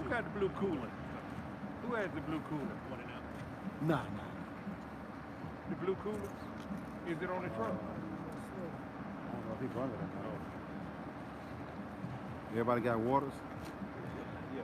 Who had the blue cooler? Who has the blue cooler? Nah. The blue cooler? Is it on the truck? I don't know if he brought it or not. Everybody got waters? Yeah.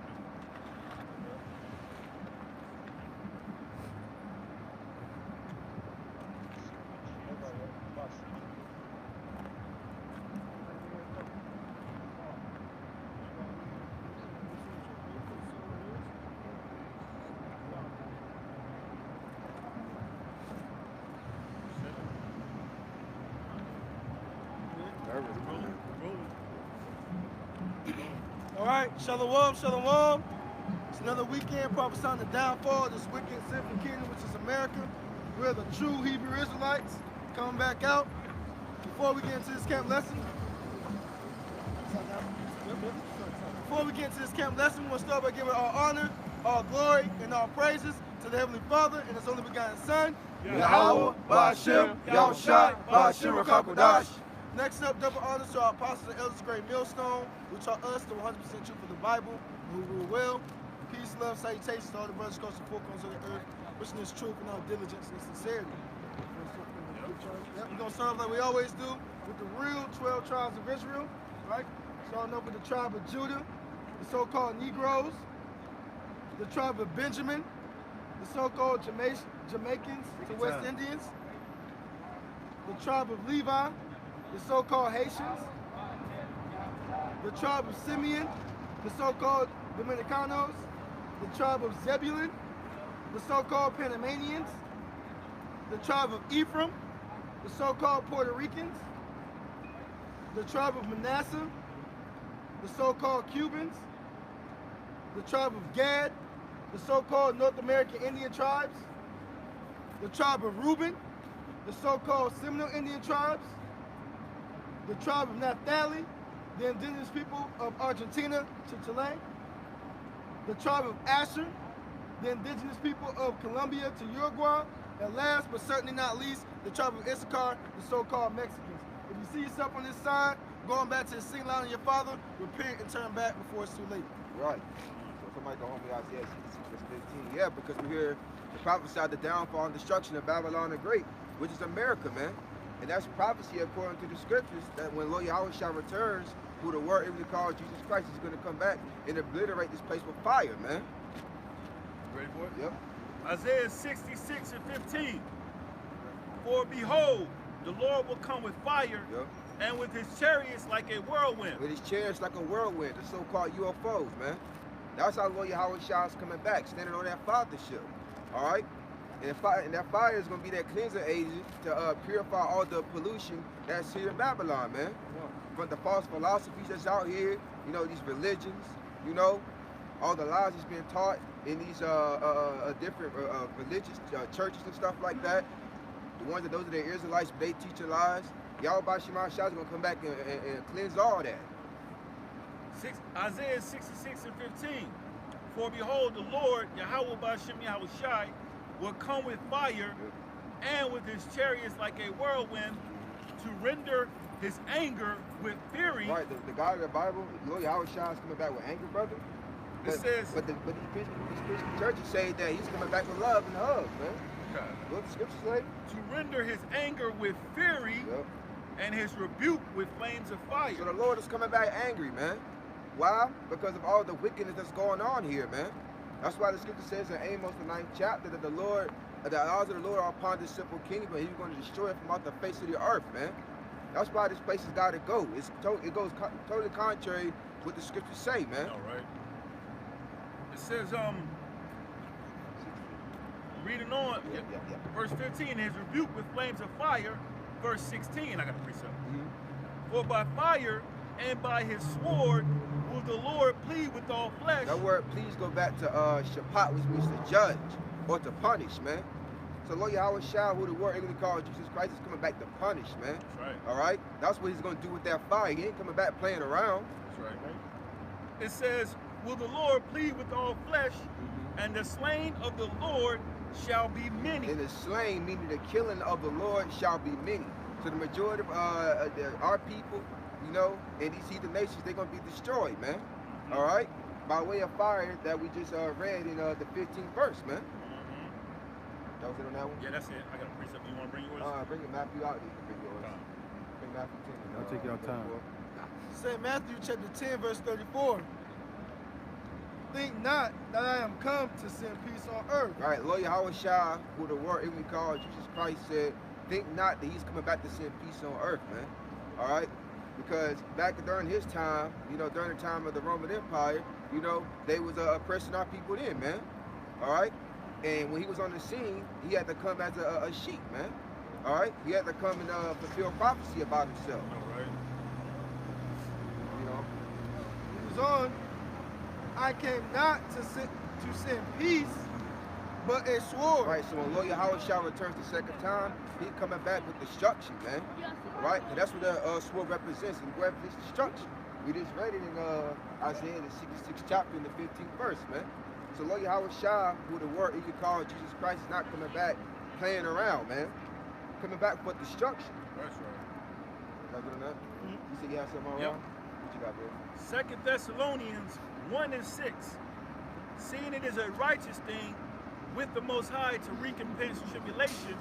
All right, shalom, shalom. It's another weekend prophesying the downfall of this wicked sinful kingdom, which is America. We're the true Hebrew Israelites coming back out. Before we get into this camp lesson, we want to start by giving all honor, all glory, and all praises to the Heavenly Father and His only begotten Son, Yahweh, Ba'Shem, Yahushai, Ba'Shem, Rakakodash. Next up, double honors to our apostles and elders of Great Millstone, who taught us the 100% truth of the Bible, who rule well. Peace, love, salutations to all the brothers across the four corners of the earth, wishing this truth in all diligence and sincerity. Yep, we're going to start like we always do with the real 12 tribes of Israel, right? Starting up with the tribe of Judah, the so-called Negroes, the tribe of Benjamin, the so-called Jamaicans to West Indians, the tribe of Levi, the so-called Haitians, the tribe of Simeon, the so-called Dominicanos, the tribe of Zebulun, the so-called Panamanians, the tribe of Ephraim, the so-called Puerto Ricans, the tribe of Manasseh, the so-called Cubans, the tribe of Gad, the so-called North American Indian tribes, the tribe of Reuben, the so-called Seminole Indian tribes, the tribe of Naphtali, the indigenous people of Argentina to Chile, the tribe of Asher, the indigenous people of Colombia to Uruguay, and last but certainly not least, the tribe of Issachar, the so-called Mexicans. If you see yourself on this side, going back to the sing line of your father, repent and turn back before it's too late. Right. So somebody go home with Isaiah 66, verse 15. Yeah, because we're here to prophesy the downfall and destruction of Babylon the Great, which is America, man. And that's prophecy according to the scriptures that when Lord Yahweh returns, who the word even called Jesus Christ, is going to come back and obliterate this place with fire, man. Ready for it? Yep. Isaiah 66 and 15. For behold, the Lord will come with fire, Yep. and with his chariots like a whirlwind. With his chariots like a whirlwind, the so-called UFOs, man. That's how Lord Yahweh is coming back, standing on that fathership. All right? And that fire is going to be that cleansing agent to purify all the pollution that's here in Babylon, man. From the false philosophies that's out here, you know, these religions, you know, all the lies that's being taught in these different religious churches and stuff like that. The ones that those are the Israelites, they teach the lies. Yahweh Shema Shah is going to come back and cleanse all that. Isaiah 66 and 15. For behold, the Lord, Yahweh Ba'Shem Yahushai, will come with fire and with his chariots like a whirlwind to render his anger with fury. Right, the God of the Bible, Lord Yahweh Shah is coming back with anger, brother. It says, but these Christian churches say that he's coming back with love and hugs, man. Okay. What the scriptures say? To render his anger with fury, Yep. and his rebuke with flames of fire. So the Lord is coming back angry, man. Why? Because of all the wickedness that's going on here, man. That's why the scripture says in Amos, the 9th chapter, that the eyes of the Lord are upon this simple kingdom, and he's going to destroy it from off the face of the earth, man. That's why this place has got to go. It goes totally contrary what the scriptures say, man. All right. It says, reading on, verse 15, his rebuke with flames of fire. Verse 16, I got a precept. For by fire and by his sword will the Lord plead with all flesh. That word please go back to Shabbat, which means to judge or to punish, man. So Lord Yahweh Shah, who the word English called Jesus Christ, is coming back to punish, man. That's right. All right? That's what he's going to do with that fire. He ain't coming back playing around. That's right. It says, will the Lord plead with all flesh, and the slain of the Lord shall be many. And the slain, meaning the killing of the Lord, shall be many. So the majority of our people, you know, and these heathen nations, they're going to be destroyed, man. All right? by way of fire that we just read in the 15th verse, man. That was it on that one? Yeah, that's it. I got a precept. You want to bring yours? Bring it Matthew out. You can bring yours. Bring Matthew 10. Y'all take your time. St. Matthew chapter 10, verse 34. Think not that I am come to send peace on earth. Right, Lord Yahweh Shah, who the word we call Jesus Christ, said, think not that he's coming back to send peace on earth, man. All right? Because back during his time, you know, during the time of the Roman Empire, you know, they was oppressing our people then, man. All right? And when he was on the scene, he had to come as a sheep, man. All right? He had to come and fulfill prophecy about himself. All right. You know? He was on, I came not to send peace, but a sword. Right, so when Lord Yahweh Shah returns the second time, he coming back with destruction, man. Right? And that's what the sword represents. It represents destruction. We just read it in Isaiah, the 66th chapter, in the 15th verse, man. So Lord Yahweh Shah, who the word you could call Jesus Christ, is not coming back playing around, man. Coming back for destruction. That's right. That's good enough? You said you have something on? Yep. What you got, bro? 2 Thessalonians 1 and 6. Seeing it is a righteous thing with the Most High to recompense tribulation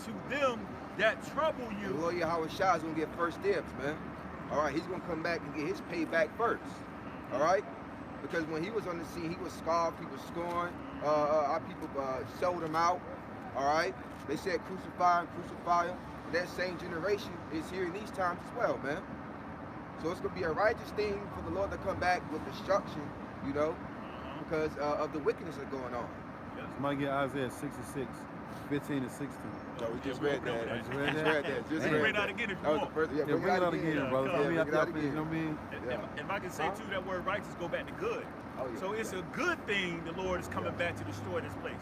to them that trouble you. The Lord Yahweh Shah is going to get first dibs, man. All right, he's going to come back and get his payback first. All right? Because when he was on the scene, he was scoffed, he was scorned. Our people sold him out. All right? They said crucify him, crucify him. And that same generation is here in these times as well, man. So it's going to be a righteous thing for the Lord to come back with destruction, you know, because of the wickedness that's going on. Somebody get Isaiah 66, 15 and 16. No, we just read that. Just read that? Just Bring read it out that. again if you That was the want. first. Yeah, Yeah, bring it out again, brother. Yeah, I mean, bring it out after, you know what I mean? If I can say too, that word righteous go back to good. Oh, yeah. So it's a good thing the Lord is coming back to destroy this place.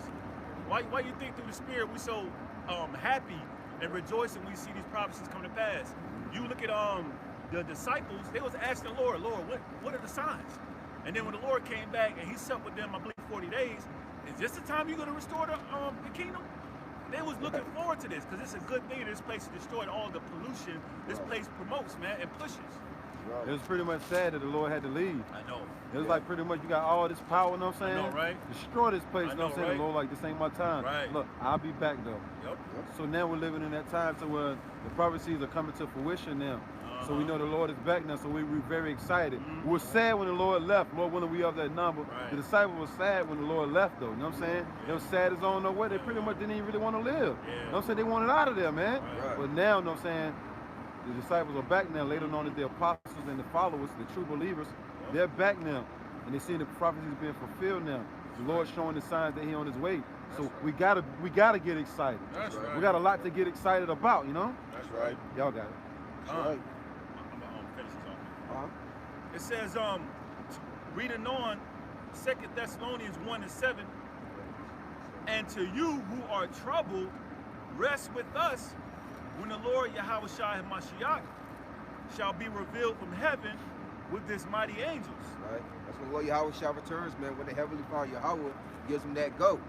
Why you think through the Spirit we so happy and rejoicing when we see these prophecies come to pass? You look at the disciples, they was asking the Lord, what are the signs? And then when the Lord came back and he supped with them, I believe 40 days, is this the time you're going to restore the kingdom? They was looking forward to this because it's a good thing this place is destroyed all the pollution this place promotes, man, and pushes. It was pretty much sad that the Lord had to leave. I know. It was like pretty much you got all this power, you know what I'm saying? I know, right? Destroy this place, I you know what I'm know, saying? The right? Lord like, this ain't my time. Right. Look, I'll be back though. Yep. So now we're living in that time to where the prophecies are coming to fruition now. So we know the Lord is back now, so we're very excited. We were sad when the Lord left. Lord willing, we of that number. Right. The disciples were sad when the Lord left though, you know what I'm saying? They were sad as on nowhere. They pretty much didn't even really want to live. You know what I'm saying? They wanted out of there, man. Right. But now, you know what I'm saying? The disciples are back now. Later on, that the apostles and the followers, the true believers, they're back now. And they're seeing the prophecies being fulfilled now. The Lord's showing the signs that He's on His way. So we gotta get excited. That's right. We got a lot to get excited about, you know? That's right. Y'all got it. That's right. I'm gonna finish this off. Uh-huh. It says, reading on 2 Thessalonians 1 and 7, and to you who are troubled, rest with us when the Lord Yahweh Shah Mashiach shall be revealed from heaven with his mighty angels. Right? That's when Lord Yahweh Shah returns, man, when the Heavenly Father Yahweh gives him that go.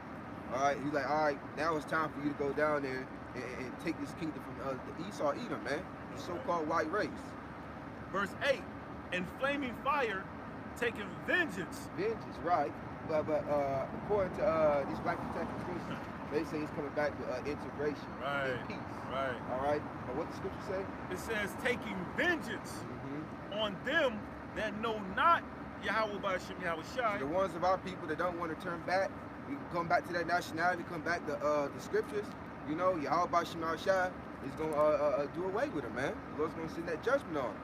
All right, he's like, all right, now it's time for you to go down there and take this kingdom from the Esau Edom, man, the so-called white race. Verse 8, and flaming fire taking vengeance. Vengeance, right? But according to these black protected Christians, they say he's coming back with integration and peace. Right. All right, but what the scripture say? It says taking vengeance on them that know not Yahweh by Hashem Yahweh Shai. The ones of our people that don't want to turn back, we come back to that nationality, come back to the scriptures. You know, Yahweh by Hashem Yahweh Shai is going to do away with them, man. The Lord's going to send that judgment on them.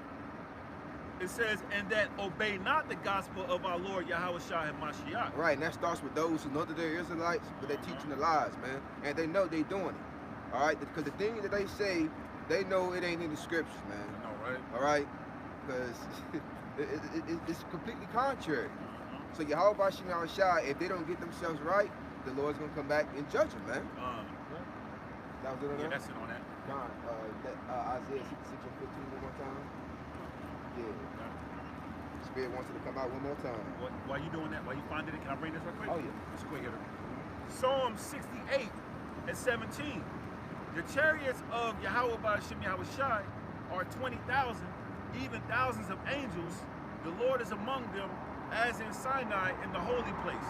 It says, and that obey not the gospel of our Lord Yahweh Shah and Mashiach. Right, and that starts with those who know that they're Israelites, but they're teaching the lies, man. And they know they're doing it. All right, because the thing that they say, they know it ain't in the scriptures, man. I know, right? All right, because it's completely contrary. So Yahweh Bashim Yahweh Shai, if they don't get themselves right, the Lord's gonna come back and judge them, man. That was it on Yeah, that? that's it on that. John, Isaiah 66 and 15 one more time. Yeah. Spirit wants it to come out one more time. While you doing that, while you finding it, can I bring this real quick? Oh, yeah. Just quick hitter. Psalm 68 and 17. The chariots of Yahweh by Hashem Yahweh Shai are 20,000, even thousands of angels. The Lord is among them as in Sinai in the holy place.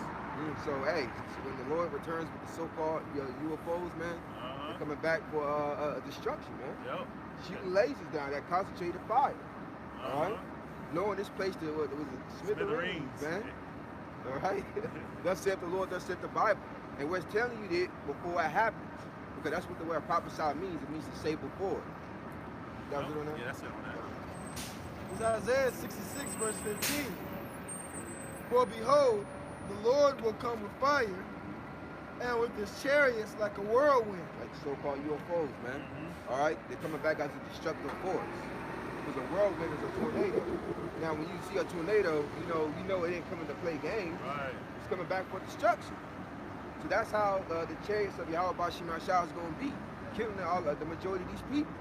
So hey, so when the Lord returns with the so-called UFOs, man, they're coming back for destruction, man. Yep. Shooting lasers down that concentrated fire. All right. Knowing this place that was smithereens, man. All right. Thus saith the Lord, thus saith the Bible, and we're telling you that before it happens, because that's what the word prophesy means. It means to say before. That was it on that? Yeah, that's it on that. It's Isaiah 66, verse 15. For behold, the Lord will come with fire, and with his chariots like a whirlwind. Like the so-called UFOs, man. All right? They're coming back as a destructive force. Because a whirlwind is a tornado. Now, when you see a tornado, you know it ain't coming to play games. Right. It's coming back for destruction. So that's how the chariots of Yahweh Bashim Ashah is going to be, killing the majority of these people.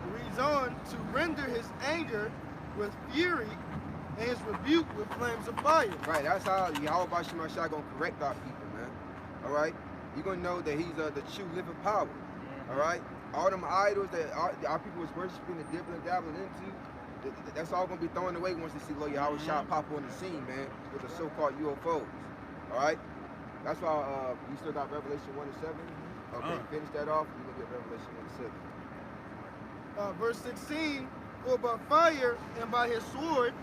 It reads on, to render his anger with fury and his rebuke with flames of fire. Right, that's how Yahweh Bashim Ashah going to correct our people, man. All right? You're going to know that he's the true living power. All right? All them idols that our people was worshiping and dibbling and dabbling into, that's all going to be thrown away once they see Lord Yahweh Shah pop on the scene, man, with the so-called UFOs. All right? That's why you still got Revelation 1 and 7. Okay, finish that off, you're going to get Revelation 1 and 7. Verse 16, for by fire and by his sword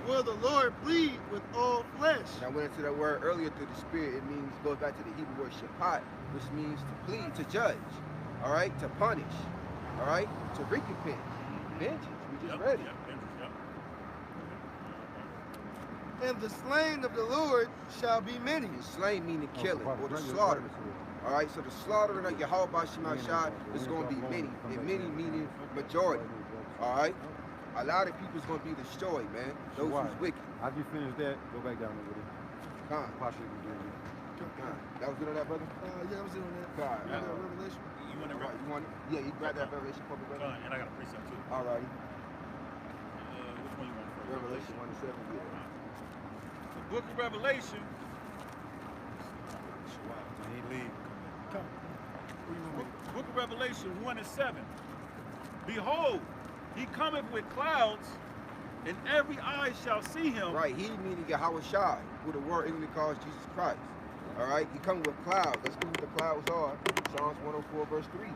will the Lord plead with all flesh. Now, I went into that word earlier through the Spirit. It means, goes back to the Hebrew word shapat, which means to plead, to judge, all right, to punish, all right, to recompense, vengeance. We just read it. And the slain of the Lord shall be many. And slain meaning killing, or the slaughter. All right, so the slaughtering of Yahweh Bashim Ashah is going to be many, and many meaning majority. All right, a lot of people is going to be destroyed, man. Those who's wicked. After you finish that, go back down there with it. Con. That was good on that, brother? Yeah, that was it on that. Con. Revelation. You want to Right, you want it? Yeah, you grab that Revelation for me, brother. And I got a precept too. All righty. Which one you want first? Revelation 1 and 7, yeah. The book of Revelation. Book of Revelation 1 and 7. Behold, he cometh with clouds, and every eye shall see him. Right, he meaning Yahweh Shai, who the word English calls Jesus Christ. All right, he coming with clouds. That's what the clouds are. Psalms 104 verse 3.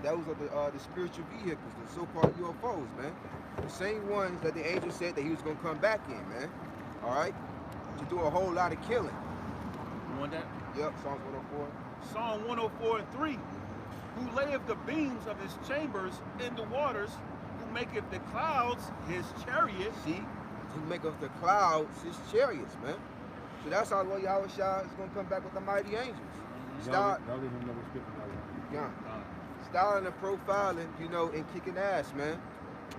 Those are the spiritual vehicles, the so-called UFOs, man. The same ones that the angel said that he was going to come back in, man. All right, to do a whole lot of killing. You want that? Yep, Psalms 104. Psalm 104 and 3. Who layeth the beams of his chambers in the waters, who maketh the clouds his chariots. See, who maketh the clouds his chariots, man. So that's how Lord Yahweh Shah is going to come back with the mighty angels. Y'all let him know the scripture. Yeah. Styling and profiling, and kicking ass, man.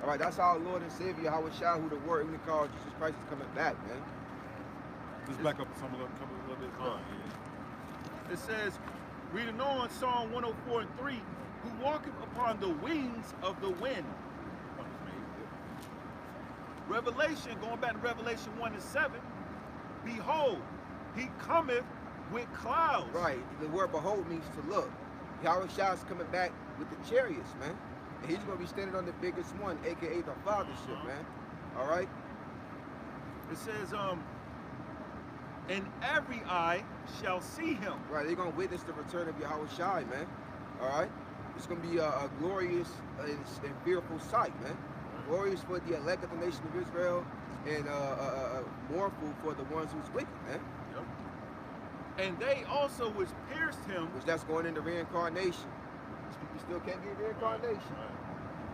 All right, that's our Lord and Savior, Yahweh Shah, who the word when called Jesus Christ is coming back, man. Just back up some of them, couple a little bit. It says, reading on Psalm 104 and 3, who walketh upon the wings of the wind. Revelation, going back to Revelation 1 and 7, behold, he cometh with clouds. Right, the word behold means to look. Yahweh Shah is coming back with the chariots, man. And he's going to be standing on the biggest one, a.k.a. the fathership, man. All right? It says, and every eye shall see him. Right, they're going to witness the return of Yahweh Shai, man. All right? It's going to be a glorious and fearful sight, man. Glorious for the elect of the nation of Israel, and mournful for the ones who's wicked, man. Yep. And they also which pierced him. Which that's going into reincarnation. These people still can't get reincarnation.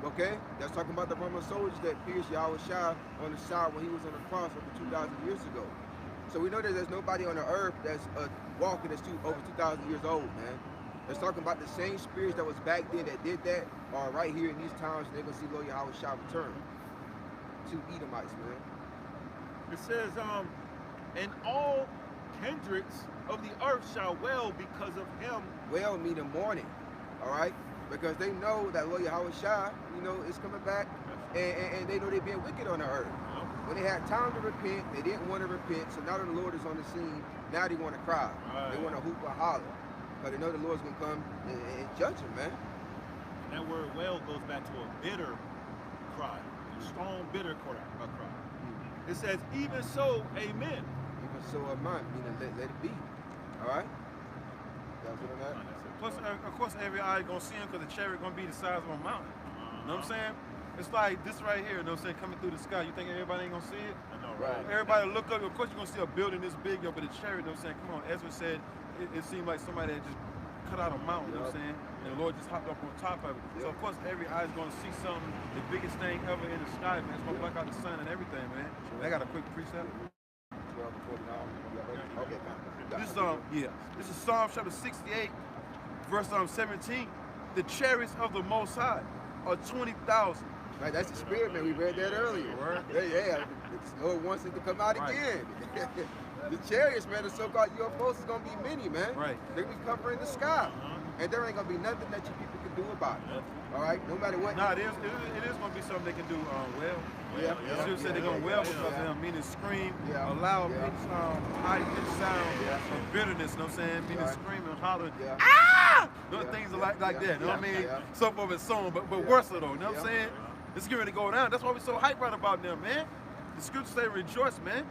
Okay? That's talking about the Roman soldiers that pierced Yahweh Shai on the side when he was on the cross over 2,000 years ago. So we know that there's nobody on the earth that's walking that's over 2,000 years old, man. It's talking about the same spirits that was back then that did that are right here in these times. They're going to see Lord Yahweh Shai return. 2 Edomites, man. It says, and all kindreds of the earth shall wail because of him. Wail meaning mourning, all right? Because they know that Lord Yahweh Shai, is coming back, and they know they're being wicked on the earth. When they had time to repent, they didn't want to repent, so now that the Lord is on the scene, now they want to cry. They want to hoop or holler. Because they know the Lord's going to come and judge them, man. And that word wail goes back to a bitter cry. strong, bitter cry. It says, even so, amen. Even so am I, meaning let it be. All right? That's what I'm at. Plus, of course, every eye gonna see him because the chariot gonna be the size of a mountain. You know what I'm saying? It's like this right here, you know what I'm saying, coming through the sky. You think everybody ain't gonna see it? I know, right? Everybody look up, of course you're gonna see a building this big, yo, but the chariot, you know what I'm saying? Come on, Ezra said it seemed like somebody had just cut out a mountain, you know what I'm saying? And the Lord just hopped up on top of it. So of course every eye is gonna see something, the biggest thing ever in the sky, man. It's gonna block out the sun and everything, man. I got a quick precept. 12 to 49. Okay, This is Psalm chapter 68, verse 17. The chariots of the Most High are 20,000. Right, that's the spirit, man. We read that earlier. Right. Yeah. The Lord wants it to come out again. The chariots, man, the so-called UFOs is gonna be many, man. Right. They be covering the sky, and there ain't gonna be nothing that you people can do about it. All right, no matter what. Nah, it is gonna be something they can do well. Yeah. Should say they're gonna well because of them, meaning scream, a loud pitch, high pitch sound of bitterness, you know what I'm saying? Meaning screaming, hollering, ah! Those things are like that, you know what I mean? So forth and so on, but worse though, you know what I'm saying? It's getting ready to go down. That's why we're so hyped right about them, man. The scriptures say rejoice, man.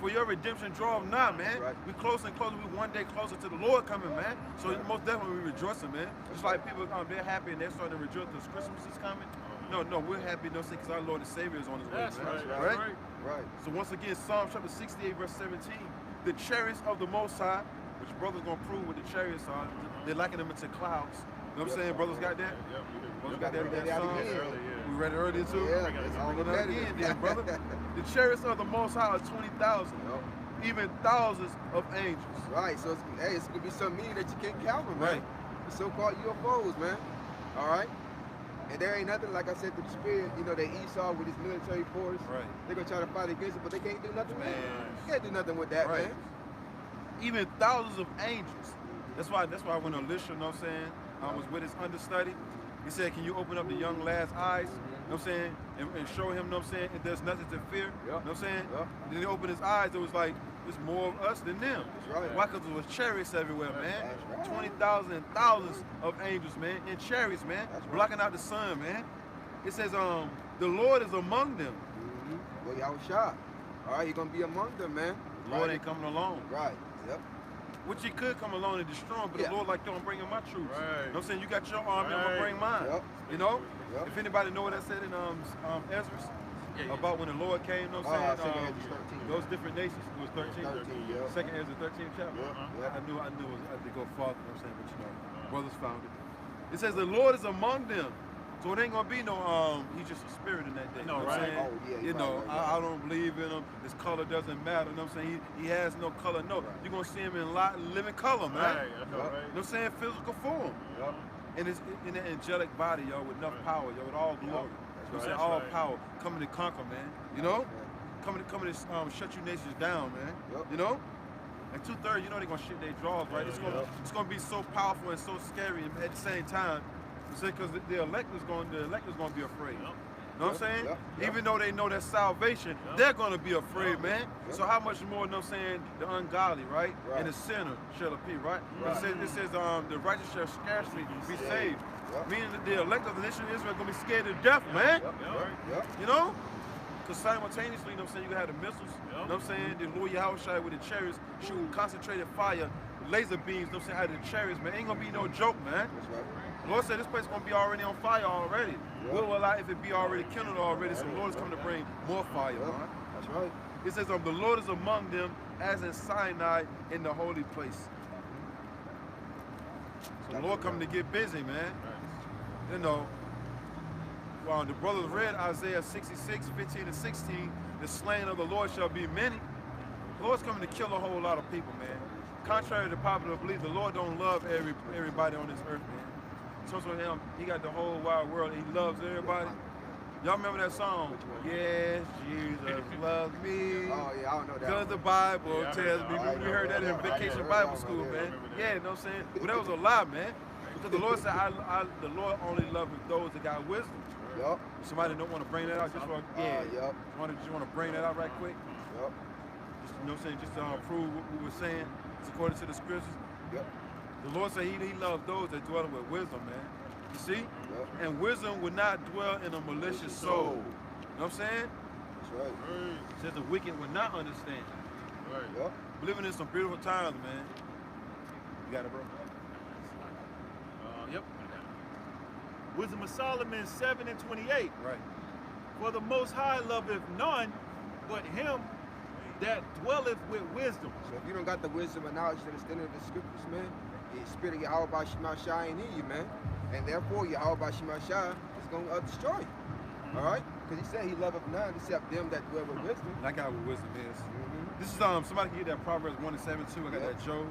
For your redemption draweth nigh, man. We closer and closer. We one day closer to the Lord coming, man. So most definitely we rejoicing, man. Just like people, they're happy and they're starting to rejoice because Christmas is coming. No, we're happy, no, because our Lord and Savior is on his way. That's man. Right. So once again, Psalm chapter 68, verse 17. The chariots of the Most High, which brothers gonna prove what the chariots are, they're liking them into clouds. You know what I'm saying? Brothers got that? Brothers got that song? We read it earlier too? Yeah, let's bring it up again then, brother. The chariots of the Most High are 20,000. Even thousands of angels. Right, so it's gonna be so many that you can't count them, man. Right. The so-called UFOs, man. All right. And there ain't nothing, like I said, to the spirit, you know, that Esau with his military force. Right. They're gonna try to fight against it, but they can't do nothing with it. You can't do nothing with that, man. Even thousands of angels. That's why when Elisha, you know what I'm saying, was with his understudy, he said, can you open up the young lad's eyes, you know what I'm saying, and show him, you know what I'm saying, if there's nothing to fear, you know what I'm saying? Then he opened his eyes, it was like, there's more of us than them. Why? Because there was chariots everywhere, man. 20,000 and thousands of angels, man, and chariots, man, blocking out the sun, man. It says, the Lord is among them. Well, Yahweh shot. All right, he's gonna be among them, man. The Lord ain't coming alone. Right. Yep. Which he could come along and destroy him, but the Lord like, yo, I'm bringing my troops. You know what I'm saying? You got your army, I'm gonna bring mine. You know? If anybody know what I said in Ezra about when the Lord came, you know what I'm saying? Those different nations, it was 13. Second Ezra 13th chapter. I knew I had to go farther, you know what I'm saying? But you know, brothers found it. It says the Lord is among them. So it ain't gonna be no he's just a spirit in that day. You know what I'm saying? You know, I don't believe in him. His color doesn't matter. You know what I'm saying? He has no color. No, you're gonna see him in living color, man. You know what I'm saying? Physical form. And it's in an angelic body, yo, with enough power, yo, with all glory. You know what I'm saying? All power coming to conquer, man. You know? Coming to shut you nations down, man. You know? And 2/3, you know they're gonna shit their jaws, right? It's gonna be so powerful and so scary at the same time. Because the elect is going to be afraid. You know what I'm saying? Even though they know their salvation, they're going to be afraid, man. So how much more, you know what I'm saying, the ungodly, right? And the sinner shall appear, right? It says the righteous shall scarcely be saved. Meaning that the elect of the nation of Israel are going to be scared to death, man. You know? Because simultaneously, you know what I'm saying, you have the missiles, you know what I'm saying, the Lord Yahweh with the chariots shooting concentrated fire, laser beams, you know what I'm saying, out of the chariots, man. Ain't going to be no joke, man. The Lord said this place is going to be already on fire already. Will allow if it be already kindled already, so the Lord is coming to bring more fire, man. That's right. It says, the Lord is among them as in Sinai in the holy place. So the Lord coming to get busy, man. You know, while the brothers read Isaiah 66, 15 and 16, the slain of the Lord shall be many. The Lord's coming to kill a whole lot of people, man. Contrary to popular belief, the Lord don't love everybody on this earth, man. So him, he got the whole wide world. He loves everybody. Y'all remember that song? Yes, Jesus loves me. Oh yeah, I don't know that. Because the Bible tells me. We heard that in Vacation Bible School, man. Yeah, you know what I'm saying? But that was a lie, man. Because the Lord said, the Lord only loves those that got wisdom. Somebody don't want to bring that out just for just want to bring that out right quick. Just, you know what I'm saying? Just to prove what we were saying. It's according to the scriptures. The Lord said he loves those that dwell with wisdom, man. You see? And wisdom would not dwell in a malicious soul. know what I'm saying? That's right. It says the wicked will not understand. Right. Yep. We're living in some beautiful times, man. You got it, bro? Yep. Wisdom of Solomon 7:28. Right. For the Most High loveth none but him that dwelleth with wisdom. So if you don't got the wisdom and knowledge and understanding of the scriptures, man, the spirit of Yahweh by Shema Shai ain't in you, man. And therefore, Yahweh by Shema Shai is going to destroy you. All right? Because he said he loveth none except them that dwell with wisdom. And I got what wisdom is. This is somebody can get that Proverbs 1:7 too. I got that Job.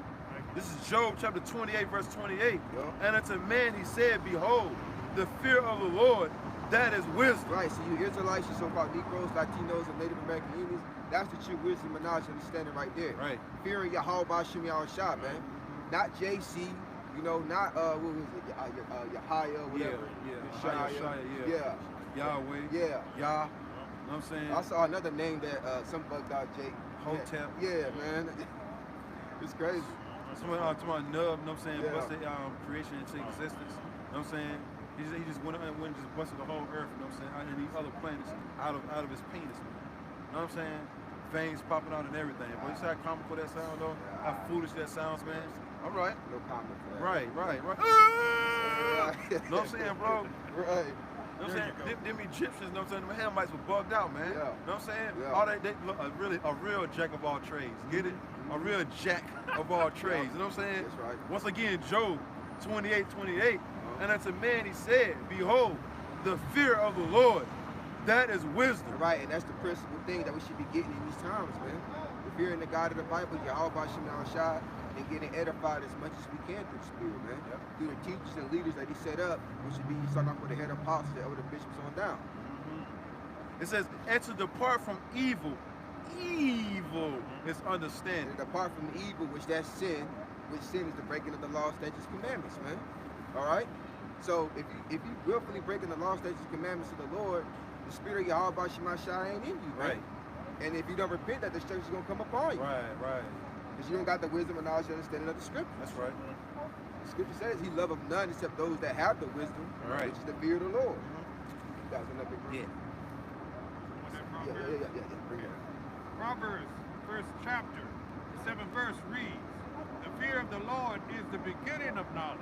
This is Job chapter 28, verse 28. And unto man he said, behold, the fear of the Lord, that is wisdom. Right, so you Israelites, you so-called Negroes, Latinos, and Native American Indians, that's the true wisdom and knowledge and understanding right there. Right. Fearing Yahweh B'Shem Yahushua, man. Not JC, you know, not, what was it, Yahaya, whatever. Yeah. Yahweh. Yeah. Yah. You know what I'm saying? I saw another name that some bugged out Jake. Hotel. Yeah, man. It's crazy. Someone to my nub, you know what I'm saying? Yeah. Busted creation into existence. You know what I'm saying? He just went and just busted the whole earth, you know what I'm saying? And these other planets out of his penis, man. You know what I'm saying? Veins popping out and everything. But you see how comical that sound though? How foolish that sounds, man. All right. No comment for that. Right. You know what I'm saying, bro? Right. You know what I'm saying? Them Egyptians, you know what I'm saying? Them Hamites were bugged out, man. Yeah. You know what I'm saying? Yeah. All they look a real jack of all trades. Get it? A real jack of all trades. You know what I'm saying? That's right. Once again, Job 28:28. And unto man he said, behold, the fear of the Lord, that is wisdom. Right, and that's the principal thing that we should be getting in these times, man. The fear in the God of the Bible, Yahweh B'Shem Yahushua, and getting edified as much as we can through the Spirit, man. Yep. Through the teachers and leaders that he set up, which should be starting off with the head apostles, the elder bishops on down. It says, and to depart from evil is understanding. And depart from the evil, which that's sin, which sin is the breaking of the law, statutes, commandments, man. All right? So if you willfully breaking the law, statutes, commandments of the Lord, the spirit of Yahweh B'Shem Yahushua ain't in you, man. Right. And if you don't repent, that destruction is going to come upon you. Right. Because you don't got the wisdom and knowledge and understanding of the scripture. That's right. The scripture says he loveth none except those that have the wisdom, Right. which is the fear of the Lord. That was another big Yeah. Yeah. Bring it. Proverbs, first chapter, the 7th verse reads, the fear of the Lord is the beginning of knowledge.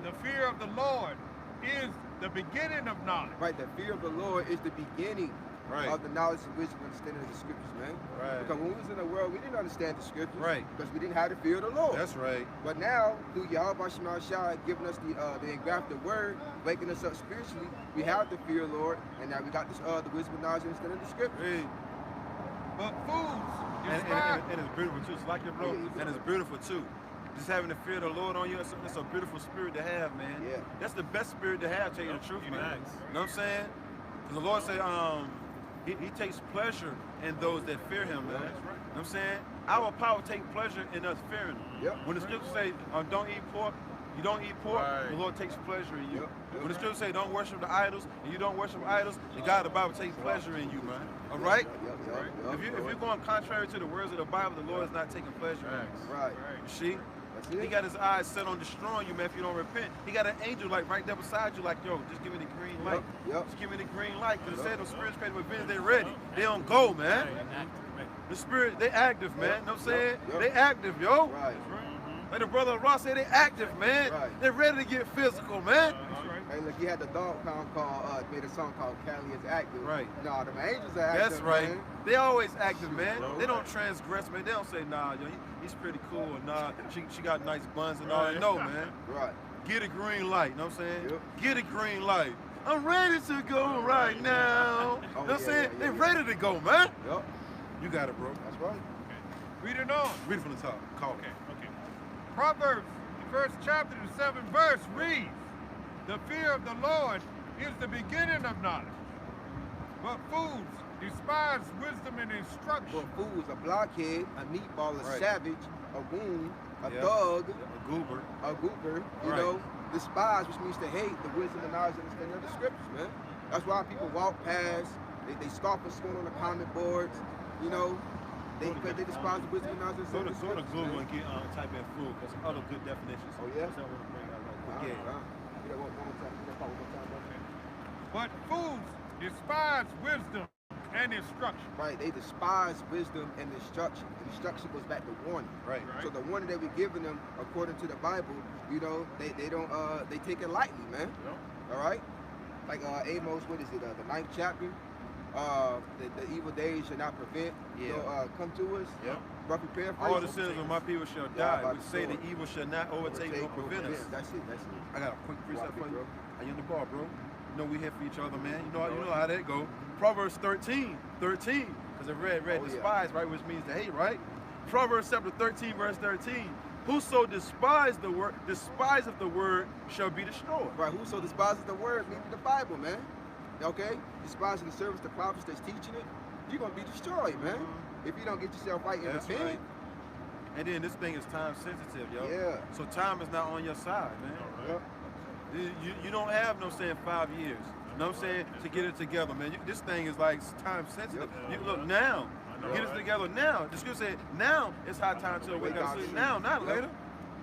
The fear of the Lord is the beginning of knowledge. Right, the fear of the Lord is the beginning Right. of the knowledge and wisdom and understanding of the scriptures, man. Right. Because when we was in the world, we didn't understand the scriptures. Right. Because we didn't have the fear of the Lord. That's right. But now, through Yahweh B'Shem Yahushua giving us the engrafted word, waking us up spiritually, we have the fear of the Lord, and now we got this the wisdom and knowledge and understanding of the scriptures. Hey. But fools And despise. it's beautiful too. It's like it, bro. And it's beautiful too. Just having the fear of the Lord on you, it's a beautiful spirit to have, man. Yeah. That's the best spirit to have, tell you the truth, man. Facts. You know what I'm saying? Because the Lord said, he takes pleasure in those that fear him, man. That's right. You know what I'm saying? Our power take pleasure in us fearing him. Yep. When the scriptures say, don't eat pork, you don't eat pork, Right. the Lord takes pleasure in you. Yep. When the scriptures say, don't worship the idols, and you don't worship idols, the God of the Bible takes pleasure in you, man. All right? If you're going contrary to the words of the Bible, the Lord is not taking pleasure in you. Right. You see? That's it. He got his eyes set on destroying you, man, if you don't repent. He got an angel like right there beside you, like, yo, just give me the green light. Yep. Just give me the green light. Because it said the spirits created with vengeance, they ready. They don't go, man. The spirit, they active, man. Know what I'm saying? Yep. They active, yo. Right. Like the brother Ross said, they active, man. Right. They're ready to get physical, man. Hey, look, he had the dog pound called, made a song called Cali is Active. Right. Nah, them angels are active. That's right. Man. They always active, man. They don't transgress, man. They don't say, nah, yo, he's pretty cool. Or, nah, she got nice buns and all that. No, man. Right. Get a green light, know what I'm saying? Yep. Get a green light. I'm ready to go right now. Oh, You know what I'm yeah, saying? yeah, They're yeah. ready to go, man. Yep. You got it, bro. That's right. Read it on. Read it from the top. Call it. Okay. Proverbs, the first chapter, the 7th verse reads, the fear of the Lord is the beginning of knowledge. But fools despise wisdom and instruction. But fools, a blockhead, a meatball, a Right. savage, a wound, a Yeah. thug, A goober. a goober, you Right. know, despise, which means to hate the wisdom and knowledge and understanding of the scriptures, man. That's why people walk past, they scoff and scorn on the comment boards, you know, because they despise the wisdom and knowledge and Go to understanding of the Google scriptures, and get type in food. There's some other good definitions. Oh, yeah? That's what I want to bring out. man. Yeah. Get that one more time. Get that part one more time, bro. But fools despise wisdom and instruction. Right, they despise wisdom and instruction. And instruction goes back to warning. Right. So the warning that we're giving them, according to the Bible, you know, they don't they take it lightly, man. Yep. All right. Like Amos, what is it? The 9th chapter. The evil days shall not prevent. Yeah. You know, come to us. Yep. Roughly paraphrase. All the sins of my people shall die. We say the evil shall not overtake nor prevent us. That's it. That's it. I got a quick precept for you. Bro. Are you on the ball, bro? You know we here for each other, man. You know how that go. Proverbs 13, because it read despise, right, which means to hate, right? Proverbs chapter 13, verse 13. Whoso despiseth the word shall be destroyed. Right. Whoso despises the word, meaning the Bible, man. Okay? Despising the service, the prophets that's teaching it, you're gonna be destroyed, man. If you don't get yourself right in the pen. Right. And then this thing is time sensitive, yo. Yeah. So time is not on your side, man. Yep. You don't have no saying 5 years. You know what I'm saying? To get it together, man. This thing is like time sensitive. Yep. You look now. Get it together now. The scripture said now it's high time to wake up. Now, not later.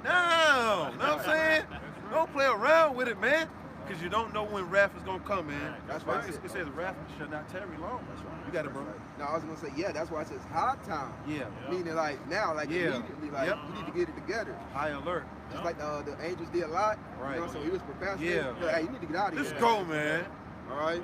Now. You know what I'm saying? Don't play around with it, man. Because you don't know when wrath is going to come, man. That's why it says wrath shall not tarry long. That's right. You got it, bro. No, I was going to say, yeah, that's why it says high time. Yeah. Meaning like now, like Yeah. immediately, like Yep. you need to get it together. High alert. Just like the angels did a lot. Right. You know, so he was prepared. Yeah. Hey, you need to get out of Let's here. go, man. All right.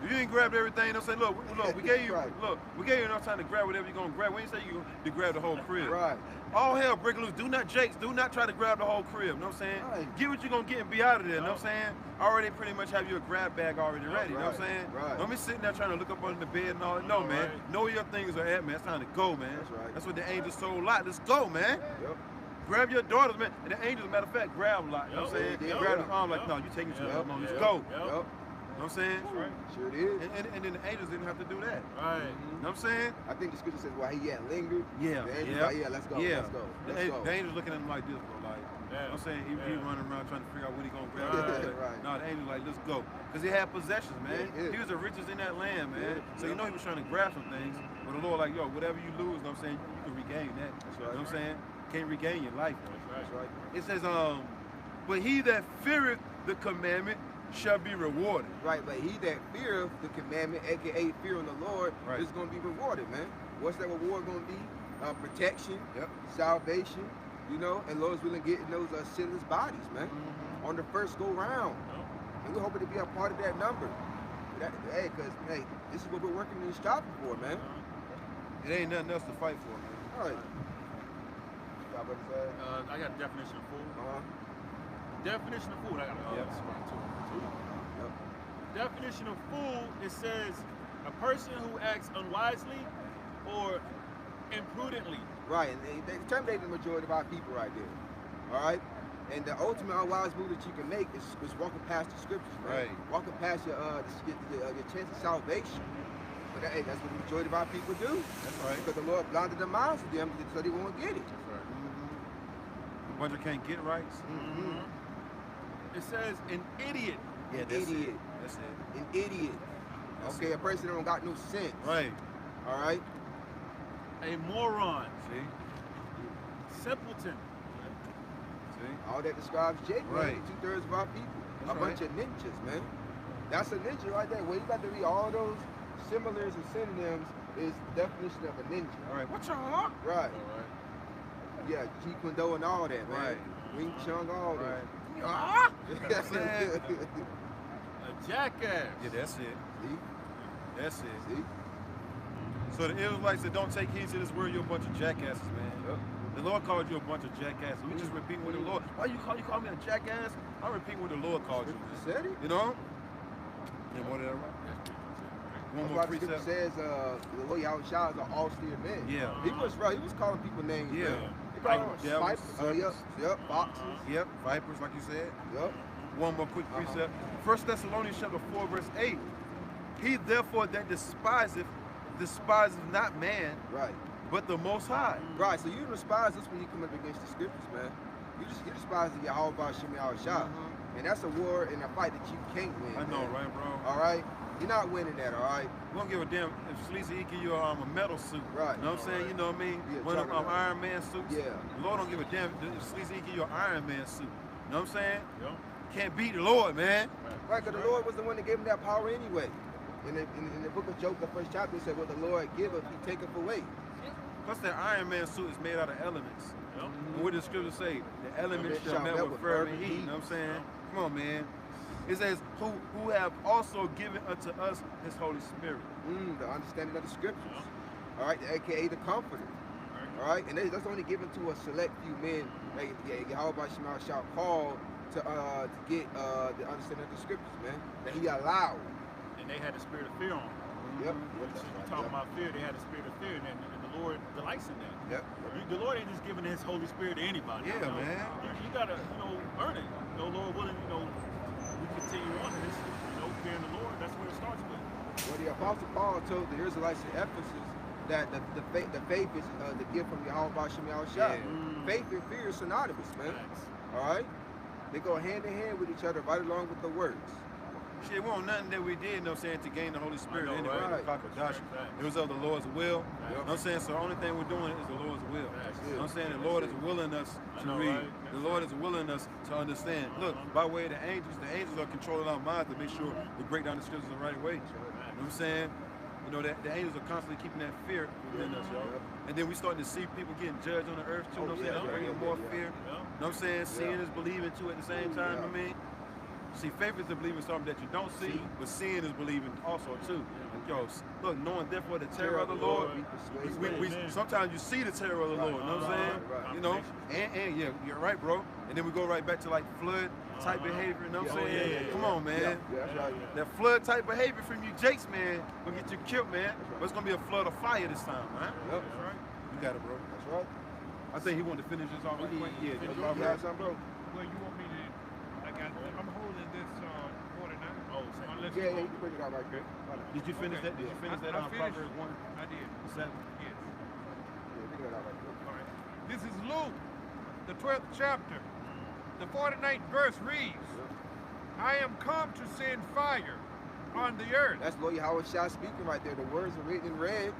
You ain't grabbed everything. Don't say, look, we gave you, Right. we gave you enough time to grab whatever you're gonna grab. We ain't say you to grab the whole crib. Right. All hell break loose. Do not try to grab the whole crib. You know what I'm saying? Right. Get what you're gonna get and be out of there. You know what I'm saying? Already pretty much have your grab bag already ready. You know what I'm Right. saying? Right. Don't be sitting there trying to look up under the bed and all that. No, man. Right. Know where your things are at, man. It's time to go, man. That's right. That's what the angels told Lot. Let's go, man. Yep. Grab your daughters, man. And the angels, matter of fact, grab Lot. You know what I'm saying? Yep. Grab his arm like, no, you taking too Yep. long. Let's Yep. go. Yep. Yep. You know what I'm saying? That's right. Sure did. And then the angels didn't have to do that. Right. You know what I'm saying? I think the scripture says, well, he had lingered. Yeah. The angels Yeah. like, yeah, let's go. Yeah. Let's go. The, Let's go. the angels looking at him like this, bro. Like, you know what I'm saying? He running around trying to figure out what he gonna grab. Right. Right. No, the angels like, let's go. Because he had possessions, man. Yeah. He was the richest in that land, man. Yeah. So you know he was trying to grab some things. But the Lord like, yo, whatever you lose, you know what I'm saying? You can regain that. That's You know right. what I'm saying? Can't regain your life. That's right. It says, but he that feareth the commandment shall be rewarded. Right, but he that feareth the commandment, aka fearing the Lord, Right. is going to be rewarded, man. What's that reward going to be? Protection, Yep. salvation, you know, and Lord's willing getting those sinless bodies, man, on the first go round. And we're hoping to be a part of that number. Hey, because, hey, this is what we're working in this job for, man. It ain't nothing else to fight for, man. All right. Stop what it said. I got a definition of fool. Definition of fool. I got Yep. two. Yep. Definition of fool. It says a person who acts unwisely or imprudently. Right, and they terminated the majority of our people right there. All right? And the ultimate unwise move that you can make is walking past the scriptures, man. Right. Walking past your chance of salvation. But hey, that's what the majority of our people do. That's right. Because the Lord blinded their minds to them so they won't get it. That's right. A bunch of can't get right. It says an idiot. Yeah, An that's idiot. it. That's it. An idiot. That's Okay, a person that don't got no sense. Right. All right? A moron. See? Simpleton. See? All that describes Jake, Right. man. 2/3 of our people. That's a bunch of ninjas, man. That's a ninja right there. Well, you got to read all those similars and synonyms is the definition of a ninja. All right. What's your heart? Right. All right. Yeah, Jeet Kune Do and all that, man. Right. Wing Chun, all Right. that. That's it. A jackass. Yeah, that's it. See? That's it. See? So the Israelites that don't take heed to this word, you're a bunch of jackasses, man. Yep. The Lord called you a bunch of jackasses. We just repeat what the Lord. Why you call me a jackass? I'm repeating what the Lord called you. You said it? You know? And what did I write? One That's more why the scripture precept. says the Lord Yahweh is an austere man. Yeah. He was right. He was calling people names. Yeah. Man. He called them Devils, spiders. Yep. Foxes. Yep, vipers, like you said. Yep. One more quick precept. 1 Thessalonians chapter 4, verse 8. He therefore that despiseth not man, Right. but the Most High. Right. So you despise this when you come up against the scriptures, man. You despise the Yahweh Shem Yahweh. And that's a war and a fight that you can't win. I know, man. right, bro? All right? You're not winning that, all right? We don't give a damn if Sleazy give you a metal suit. Right. You know what I'm saying? You know what I mean? Yeah, One of them talking about- Iron Man suits. Yeah. The Lord don't give a damn if Sleazy give you an Iron Man suit. You know what I'm saying? Yep. can't beat the Lord, man. Right, because the Lord was the one that gave him that power anyway. In the book of Job, the first chapter, it said, what the Lord giveth, he taketh away. Plus that Iron Man suit is made out of elements. Yep. And what does the scripture say? The elements shall melt with fervent heat. You know what I'm saying? Come on, man. It says, who have also given unto us his Holy Spirit. The understanding of the scriptures. All right, aka the comforter. All right, and that's only given to a select few men. Like Yahweh shall call to get the understanding of the scriptures, man. That he allowed. And they had the spirit of fear on them. Yep. Since we're talking about fear, they had the spirit of fear, and the Lord delights in that. Yep. The Lord ain't just giving his Holy Spirit to anybody. Yeah, man. You gotta, earn it. Lord willing, we continue on in this, fearing the Lord. That's where it starts with. Well, the Apostle Paul told the Israelites in Ephesus that the faith is the gift from Yahweh Shem Yahushua. Faith and fear is synonymous, man. Facts. All right? They go hand in hand with each other right along with the words. Shit, we want nothing that we did, to gain the Holy Spirit know, anyway. right. To conquer Joshua. Facts. It was of the Lord's will. Facts. You know what I'm saying? So the only thing we're doing is the Lord's will. Facts. You know what I'm saying? The Lord is willing us to know, read. right? The Lord is willing us to understand. Look, by way of the angels are controlling our minds to make sure we break down the scriptures the right way. You know what I'm saying? The angels are constantly keeping that fear within us, yo. And then we starting to see people getting judged on the earth too. You know what I'm saying? Bringing more fear. You know what I'm saying? Seeing is believing too at the same time. I mean, see, faith is to believe in something that you don't see, but seeing is believing also too. Yo, look, knowing therefore the terror of the Lord. We sometimes you see the terror of the Lord. You know what I'm saying? And yeah, you're right, bro. And then we go right back to like flood type behavior. You know what I'm saying? Yeah. Come on, man. Yeah, that's right. That flood type behavior from you Jakes, man, gonna get you killed, man. But it's gonna be a flood of fire this time, man. Yep. That's right. You got it, bro. That's right. I think he wanted to finish this off right quick. Yeah, You have something, bro? Well, you want me to? I'm holding this 49. Oh, same. Unless Yeah, you you want- can bring it out right quick. Did you finish that? Did you finish that I on finished. Proverbs 1? I did. 7? Yes. Yeah, bring it out right quick. All right. This is Luke, the 12th chapter. The 49th verse reads, I am come to send fire on the earth. That's Lord Yahweh speaking right there. The words are written in red.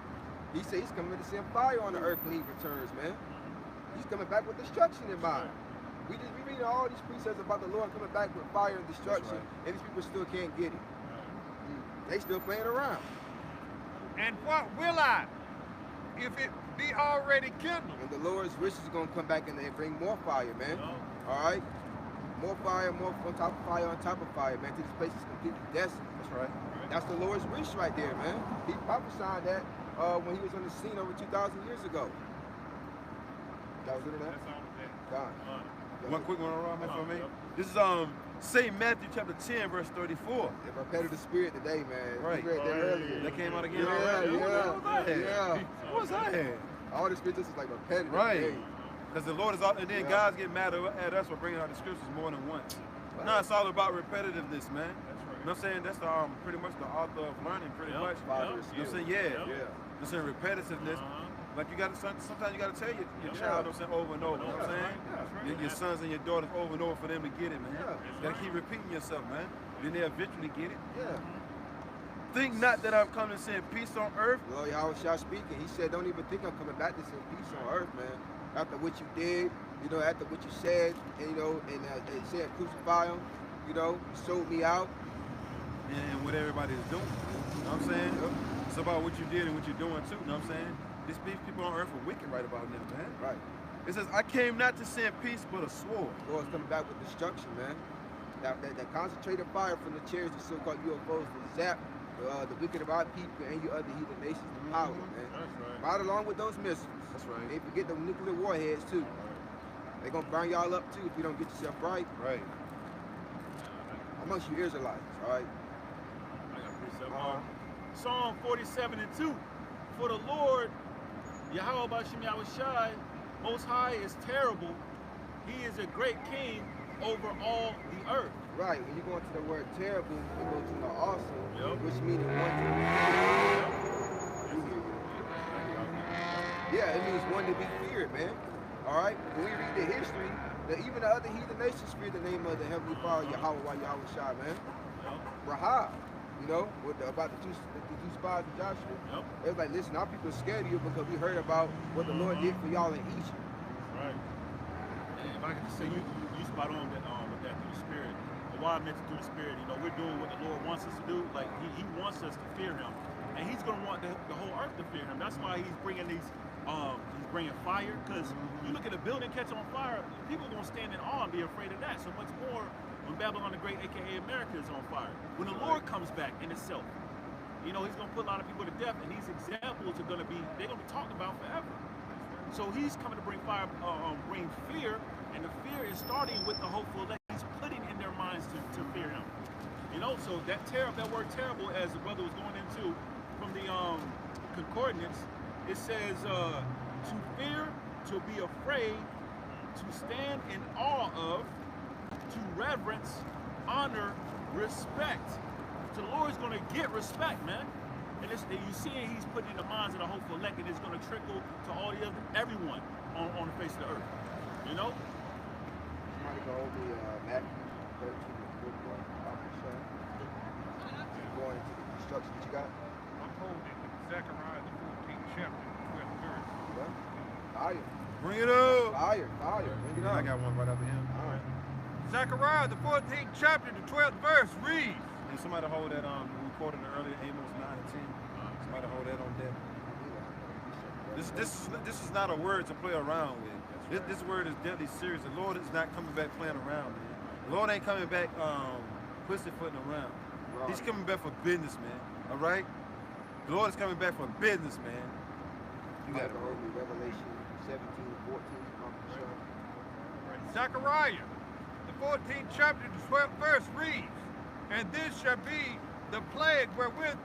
He said he's coming to send fire on the earth when he returns, man. He's coming back with destruction in mind. We read all these precepts about the Lord coming back with fire and destruction, and these people still can't get it. They still playing around. And what will I, if it be already kindled? And the Lord's riches is gonna come back and bring more fire, man. All right, more fire, more on top of fire, man. Till this place is completely desolate. That's right. That's the Lord's wish right there, man. He prophesied that when he was on the scene over 2,000 years ago. That was it, man. That's all of that. God. One quick one around, man, for me. This is St. Matthew chapter 10, verse 34. The repetitive spirit today, man. Right. We read that earlier. That came out again Yeah, already? yeah. What was I had? All the scriptures is like repetitive. Right. Hey. Because the Lord is out, and then Yeah. God's getting mad at us for bringing out the scriptures more than once. No, it's all about repetitiveness, man. You know what I'm saying? That's pretty much the author of learning, pretty much. You know what I'm saying? Yeah. Yeah. I'm saying repetitiveness. Like you got to, sometimes you got to tell your child, I'm saying, over and over. You know what I'm saying? Your sons and your daughters over and over for them to get it, man. You got to keep repeating yourself, man. Then they'll eventually get it. Yeah. Think not that I've come to send peace on earth. Lord Yahweh speaking. He said, don't even think I'm coming back to send peace on earth, man. After what you did, after what you said, and and said crucify him, you sold me out. And what everybody is doing. You know what I'm saying? Yep. It's about what you did and what you're doing too. You know what I'm saying? These people on earth are wicked right about them, man. Right. It says, I came not to send peace, but a sword. Lord's coming back with destruction, man. That concentrated fire from the chariots, the so-called UFOs, to zap the wicked of our people and you other heathen nations with power, man. That's right. Right along with those missiles. That's right. They forget the nuclear warheads too. They're gonna burn y'all up too if you don't get yourself right. Right. Amongst you Israelites, all right? I got precept. Psalm 47:2. For the Lord, Yahweh Bashem Yahushai, Most High is terrible. He is a great king over all the earth. Right, when you go into the word terrible, it goes to the awesome, Yep. which means one to Yeah, it means one to be feared, man. All right? When we read the history, that even the other heathen nations fear the name of the Heavenly Father, Yahweh Shai, man. Rahab, about the two spies of Joshua. Yep. It was like, listen, our people are scared of you because we heard about what the Lord did for y'all in Egypt. Right. And if I could just say, you spot on that with that through the spirit. why I mentioned through the Spirit, you know, we're doing what the Lord wants us to do. Like he wants us to fear Him, and He's going to want the whole earth to fear Him. That's why He's bringing these, He's bringing fire. Because you look at a building catch on fire, people are going to stand in awe and be afraid of that. So much more when Babylon the Great, aka America, is on fire. When the Lord comes back in itself, you know, He's going to put a lot of people to death, and these examples are going to be, they're going to be talked about forever. So He's coming to bring fire, bring fear, and the fear is starting with the hopeful elect. He's putting in their minds to fear Him. You know, so that word terrible, as the brother was going into from the concordance, it says to fear, to be afraid, to stand in awe of, to reverence, honor, respect. So the Lord's going to get respect, man. And you see He's putting in the minds of the hopeful elect, and it's going to trickle to all the other, everyone on the face of the earth. You know? Somebody go over Matthew 13 and 41. Going into the instructions that you got. I'm holding Zechariah the 14th chapter, 12th verse. Yeah. Fire. Bring it up. Fire. Bring it up. I got one right after him. All right. Zechariah the 14th chapter, the 12th verse reads. And somebody hold that we quoted earlier, Amos 9 and 10. Somebody hold that on deck. This is not a word to play around with. This word is deadly serious. The Lord is not coming back playing around, man. The Lord ain't coming back pussyfooting around. Right. He's coming back for business, man. All right? The Lord is coming back for business, man. You got it, bro. Revelation 17 and 14. Zechariah the 14th chapter, the 12th verse reads, and this shall be the plague wherewith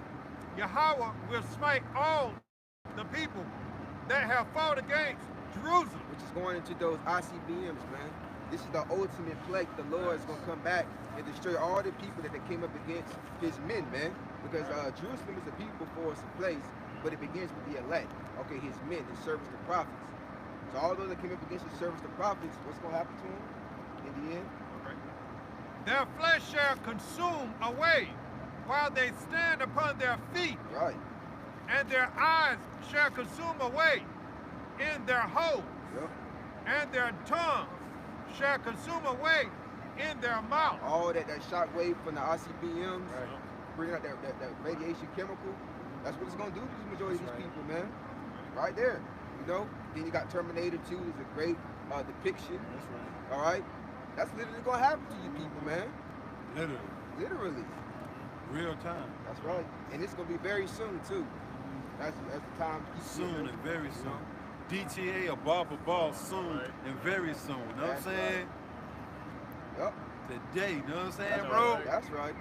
Yahweh will smite all the people that have fought against Jerusalem. Which is going into those ICBMs, man. This is the ultimate plague. The Lord is going to come back and destroy all the people that came up against His men, man. Because Jerusalem is a people for us a place, but it begins with the elect. Okay, His men, His servants, the prophets. So all those that came up against His servants, the prophets, what's going to happen to them in the end? Their flesh shall consume away while they stand upon their feet. Right. And their eyes shall consume away in their holes. Yep. And their tongue shall consume away in their mouth. All that shock wave from the ICBMs, bringing out that radiation chemical, that's what it's going to do to the majority of these people, man. Right there, you know. Then you got Terminator 2, is a great depiction. That's right. All right. That's literally going to happen to you people, man. Literally. Real time. That's right. And it's going to be very soon, too. That's the time. Soon and very soon. DTA, a bar for ball, soon and very soon. You know what I'm saying? Yep. Today, you know what I'm saying, That's bro? Right. That's right.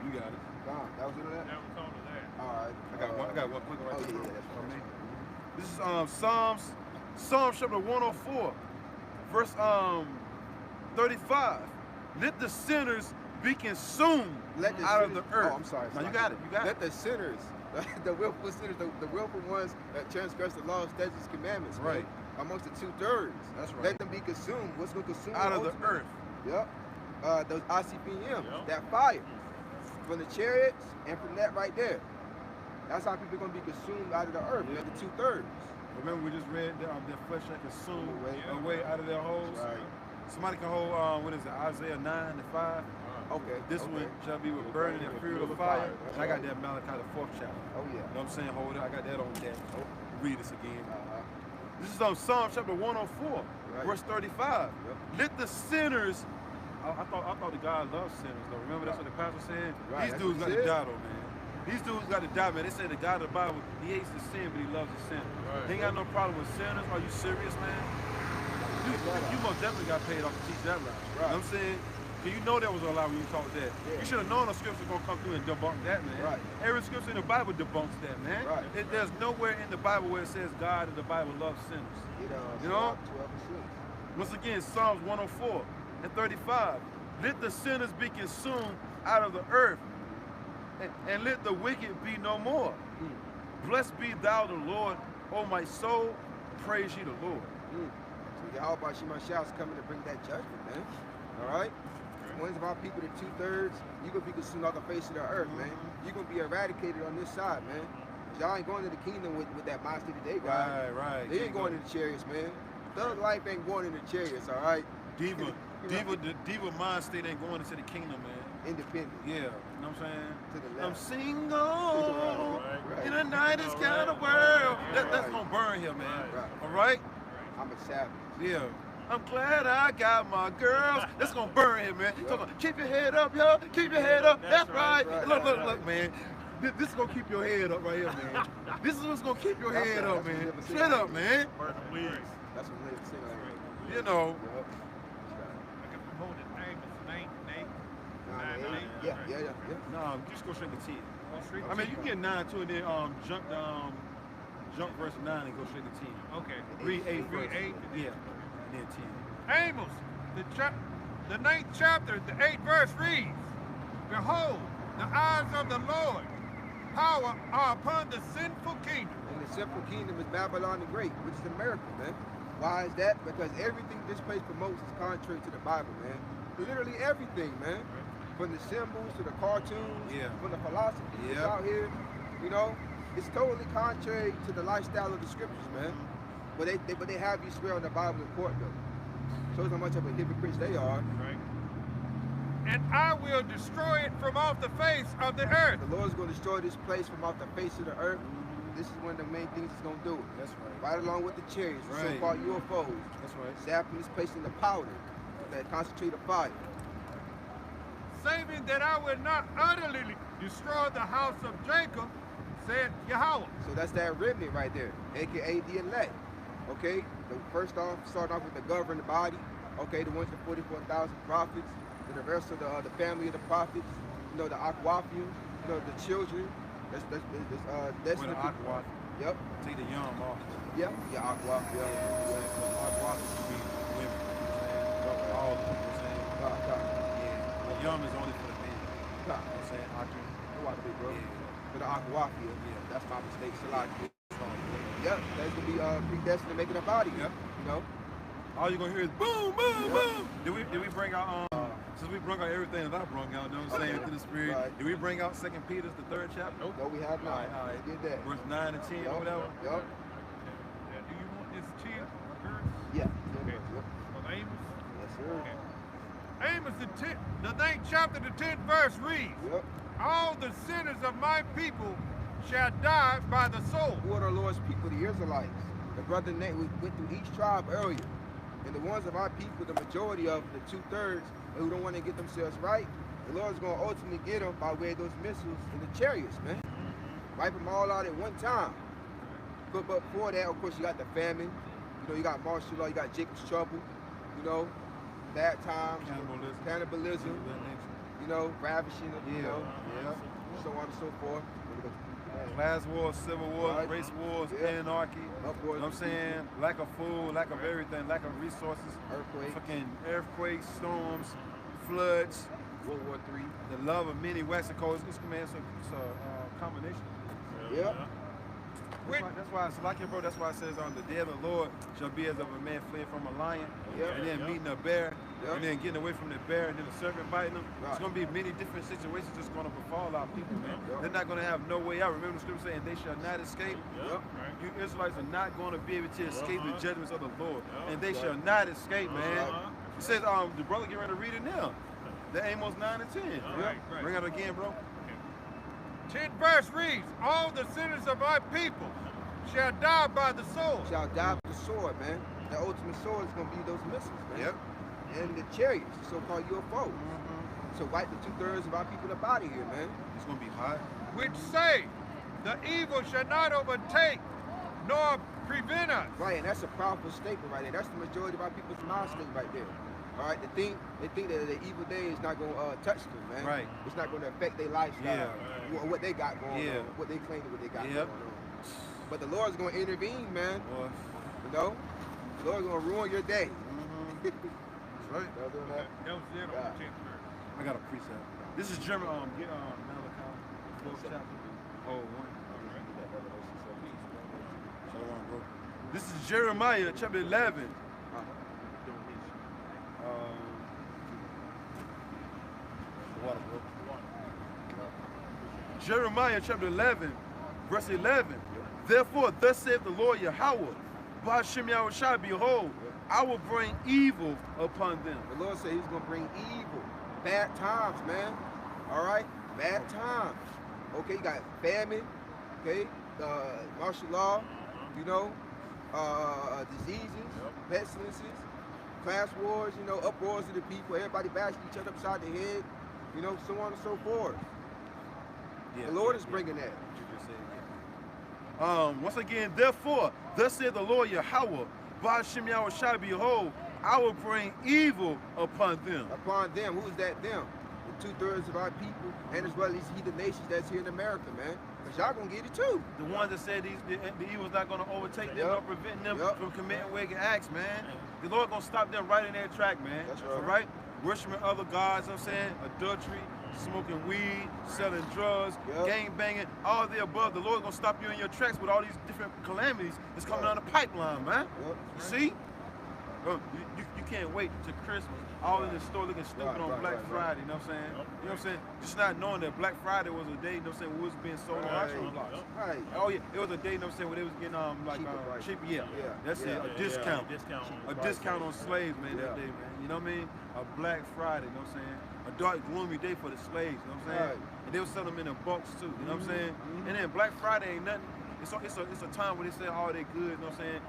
You got it. That was into that? That was all of that. All right. I got one quick right Oh, there. yeah, that's right. This is Psalms chapter 104, verse 35. Let the sinners be consumed out of the earth. Oh, I'm sorry. No, you got it. Let the sinners, the willful sinners, the willful ones that transgress the law, statutes, commandments, right, amongst the 2/3. That's right. Let them be consumed. What's going to consume out of the earth? Yep. Those ICBMs, that fire from the chariots and from that right there. That's how people are going to be consumed out of the earth. Yeah. The 2/3. Remember, we just read their flesh shall consume away out of their holes. Right. Somebody can hold what is it, Isaiah 9 and 5. Okay. This one shall be with burning and fury of fire. And I got that Malachi the 4th chapter. Oh yeah. You know what I'm saying? Hold it. I got that on deck. Read this again. This is on Psalm chapter 104, verse 35. Let the sinners. I thought the God loves sinners though. Remember that's what the pastor said? These dudes got to die though, man. These dudes got to die, man. They say the God of the Bible, He hates the sin, but He loves the sinner. He ain't got no problem with sinners. Are you serious, man? You most definitely got paid off to teach that lie. You know what I'm saying? Because you know that was a lie when you taught that. You should have known the scripture was going to come through and debunk that, man. Every scripture in the Bible debunks that, man. There's nowhere in the Bible where it says God in the Bible loves sinners. You know? Once again, Psalms 104 and 35. Let the sinners be consumed out of the earth, and let the wicked be no more. Blessed be thou the Lord, O my soul, praise ye the Lord. So Yahweh Shemashah is coming to bring that judgment, man. All right? Ones of our people, the 2/3, you're going to be consumed off the face of the earth, man. You're going to be eradicated on this side, man. Y'all ain't going to the kingdom with that monster today, guys. Right. They ain't going to the chariots, man. Thug life ain't going in the chariots, all right? Diva The diva mind state ain't going into the kingdom, man. Independent. Yeah, you know what I'm saying? To the I'm left. single Right. in a night is kind of world. That's gonna burn here, man. Right. All right? I'm a savage. Yeah. I'm glad I got my girls. That's gonna burn him, man. So, keep your head up, yo. Keep your head up. That's right. Look, man. This is gonna keep your head up right here, man. This is what's gonna keep your head up, man. Straight up, man. Burn the wigs. That's what Lady sing like. You know. I can promote it. Name, Yeah. No, just go straight to 10. Straight I mean, you can get 9 too, and then jump verse 9 and go straight to 10. Okay. Read 8 Read first. 8. Yeah, and then 10. Amos, the 9th chapter, the 8th verse reads, Behold, the eyes of the Lord, power are upon the sinful kingdom. And the sinful kingdom is Babylon the Great, which is America, man. Why is that? Because everything this place promotes is contrary to the Bible, man. Literally everything, man. From the symbols to the cartoons, from the philosophy that's out here, you know, it's totally contrary to the lifestyle of the scriptures, man. But they have you swear on the Bible in court, though. Shows how much of a hypocrites they are. Right. And I will destroy it from off the face of the earth. The Lord's going to destroy this place from off the face of the earth. This is one of the main things He's going to do. That's right. Right along with the chariots, the so-called UFOs. That's right. Zapping this place in the powder, that concentrated fire. Saving that I will not utterly destroy the house of Jacob, said Yahweh. So that's that remnant right there, aka the elect. Okay, first off, starting off with the governing body. Okay, the ones, the 44,000 prophets, and the rest of the family of the prophets. You know, the Aquafium, you know, the children. That's With the aqua. Yep. Take the young off. Yep. Yeah, Aquafium. Aqua should be women. All of them. You know what I'm saying? Yeah. The young is only for the men. You know what I'm saying? Aqua. Bro. For the Aquafium. Yeah. That's my mistake. Salaki. Yep, that's gonna be predestined to make it up out of here. You know? All you're gonna hear is boom, boom, boom. Did we bring out since we brought out everything that I brought out, you know what I'm saying, through the spirit, did we bring out 2 Peter's the 3rd chapter? Nope. No, we have not. All right. We did that. Verse 9 and 10 or whatever? Yep. Do you want this 10 verse? Yeah. Okay. Yep. From Amos? Yes, sir. Okay. Amos, the 9th chapter, the 10th verse reads, Yep. All the sinners of my people shall die by the sword. Who are the Lord's people? The Israelites. The brother Nate, we went through each tribe earlier. And the ones of our people, the majority of the 2/3, who don't want to get themselves right, the Lord's going to ultimately get them by way of those missiles and the chariots, man. Wipe them all out at one time. But before that, of course, you got the famine. You know, you got martial law, you got Jacob's trouble. You know, bad times, cannibalism, you know, ravishing, you know, so on and so forth. Class wars, civil wars, race wars, anarchy. You know what I'm saying? Lack of food, lack of everything, lack of resources. Earthquakes. Fucking earthquakes, storms, floods. World War III. The love of many waxing cold. It's a combination. Yeah. That's why it's like it, bro. That's why it says the day of the Lord shall be as of a man fleeing from a lion, and then meeting a bear, and then getting away from the bear, and then the serpent biting them. It's gonna be many different situations that's gonna befall our people, man. They're not gonna have no way out. Remember the scripture saying they shall not escape. You Israelites are not gonna be able to escape the judgments of the Lord, and they shall not escape, man. It says the brother get ready to read it now. The Amos 9 and 10. Bring it again, bro. 10th verse reads, All the sinners of my people shall die by the sword. Shall die by the sword, man. The ultimate sword is going to be those missiles, man. And the chariots, the so-called UFOs. So wipe the 2/3 of our people up out of here, man. It's going to be hot. Which say, the evil shall not overtake, nor prevent us. Right, and that's a powerful statement right there. That's the majority of our people's mind state right there. All right, they think that the evil day is not going to touch them, man. Right. It's not going to affect their lifestyle, what they got going on, what they claim what they got going on. But the Lord's going to intervene, man. You know, the Lord's going to ruin your day. That's right. That was it on the 10th verse. I got a precept. This is Jeremiah. Get Malachi, 4th chapter. Oh, 1. Shalom, bro. This is Jeremiah chapter 11. Jeremiah chapter 11, verse 11. Therefore, thus saith the Lord Yahweh, Ba'ashem Yahushua, behold, I will bring evil upon them. The Lord said he's going to bring evil. Bad times, man. All right? Bad times. Okay, you got famine. Okay? Martial law. You know? Diseases. Pestilences. Class wars. You know? Uproars of the people. Everybody bashing each other upside the head. You know? So on and so forth. Yeah, the Lord is bringing that. Once again, therefore, thus said the Lord Yahweh, Ba'ashem Yahweh shall behold, I will bring evil upon them. Upon them. Who is that them? The 2/3 of our people, and as well as the nations that's here in America, man. Because y'all gonna get it too. The ones that said the evil's not gonna overtake them or prevent them from committing wicked acts, man. The Lord gonna stop them right in their track, man. That's right. All right? Worshiping other gods, you know what I'm saying? Adultery, smoking weed, selling drugs, gang banging, all of the above. The Lord's gonna stop you in your tracks with all these different calamities that's coming down the pipeline, man. You see? You can't wait to Christmas, all in the store looking stupid on Black Friday, you know what I'm saying? You know what I'm saying? Just not knowing that Black Friday was a day, you know what I'm saying, where it was being sold on auction blocks. Oh yeah, it was a day, you know what I'm saying, where they was getting cheap, that's it, a discount. A discount on slaves, man, that day, man. You know what I mean? A Black Friday, you know what I'm saying? A dark, gloomy day for the slaves, you know what I'm saying? And they were selling them in the bulks too, you know what I'm saying? And then Black Friday ain't nothing. It's a time where they say all they good, you know what I'm saying?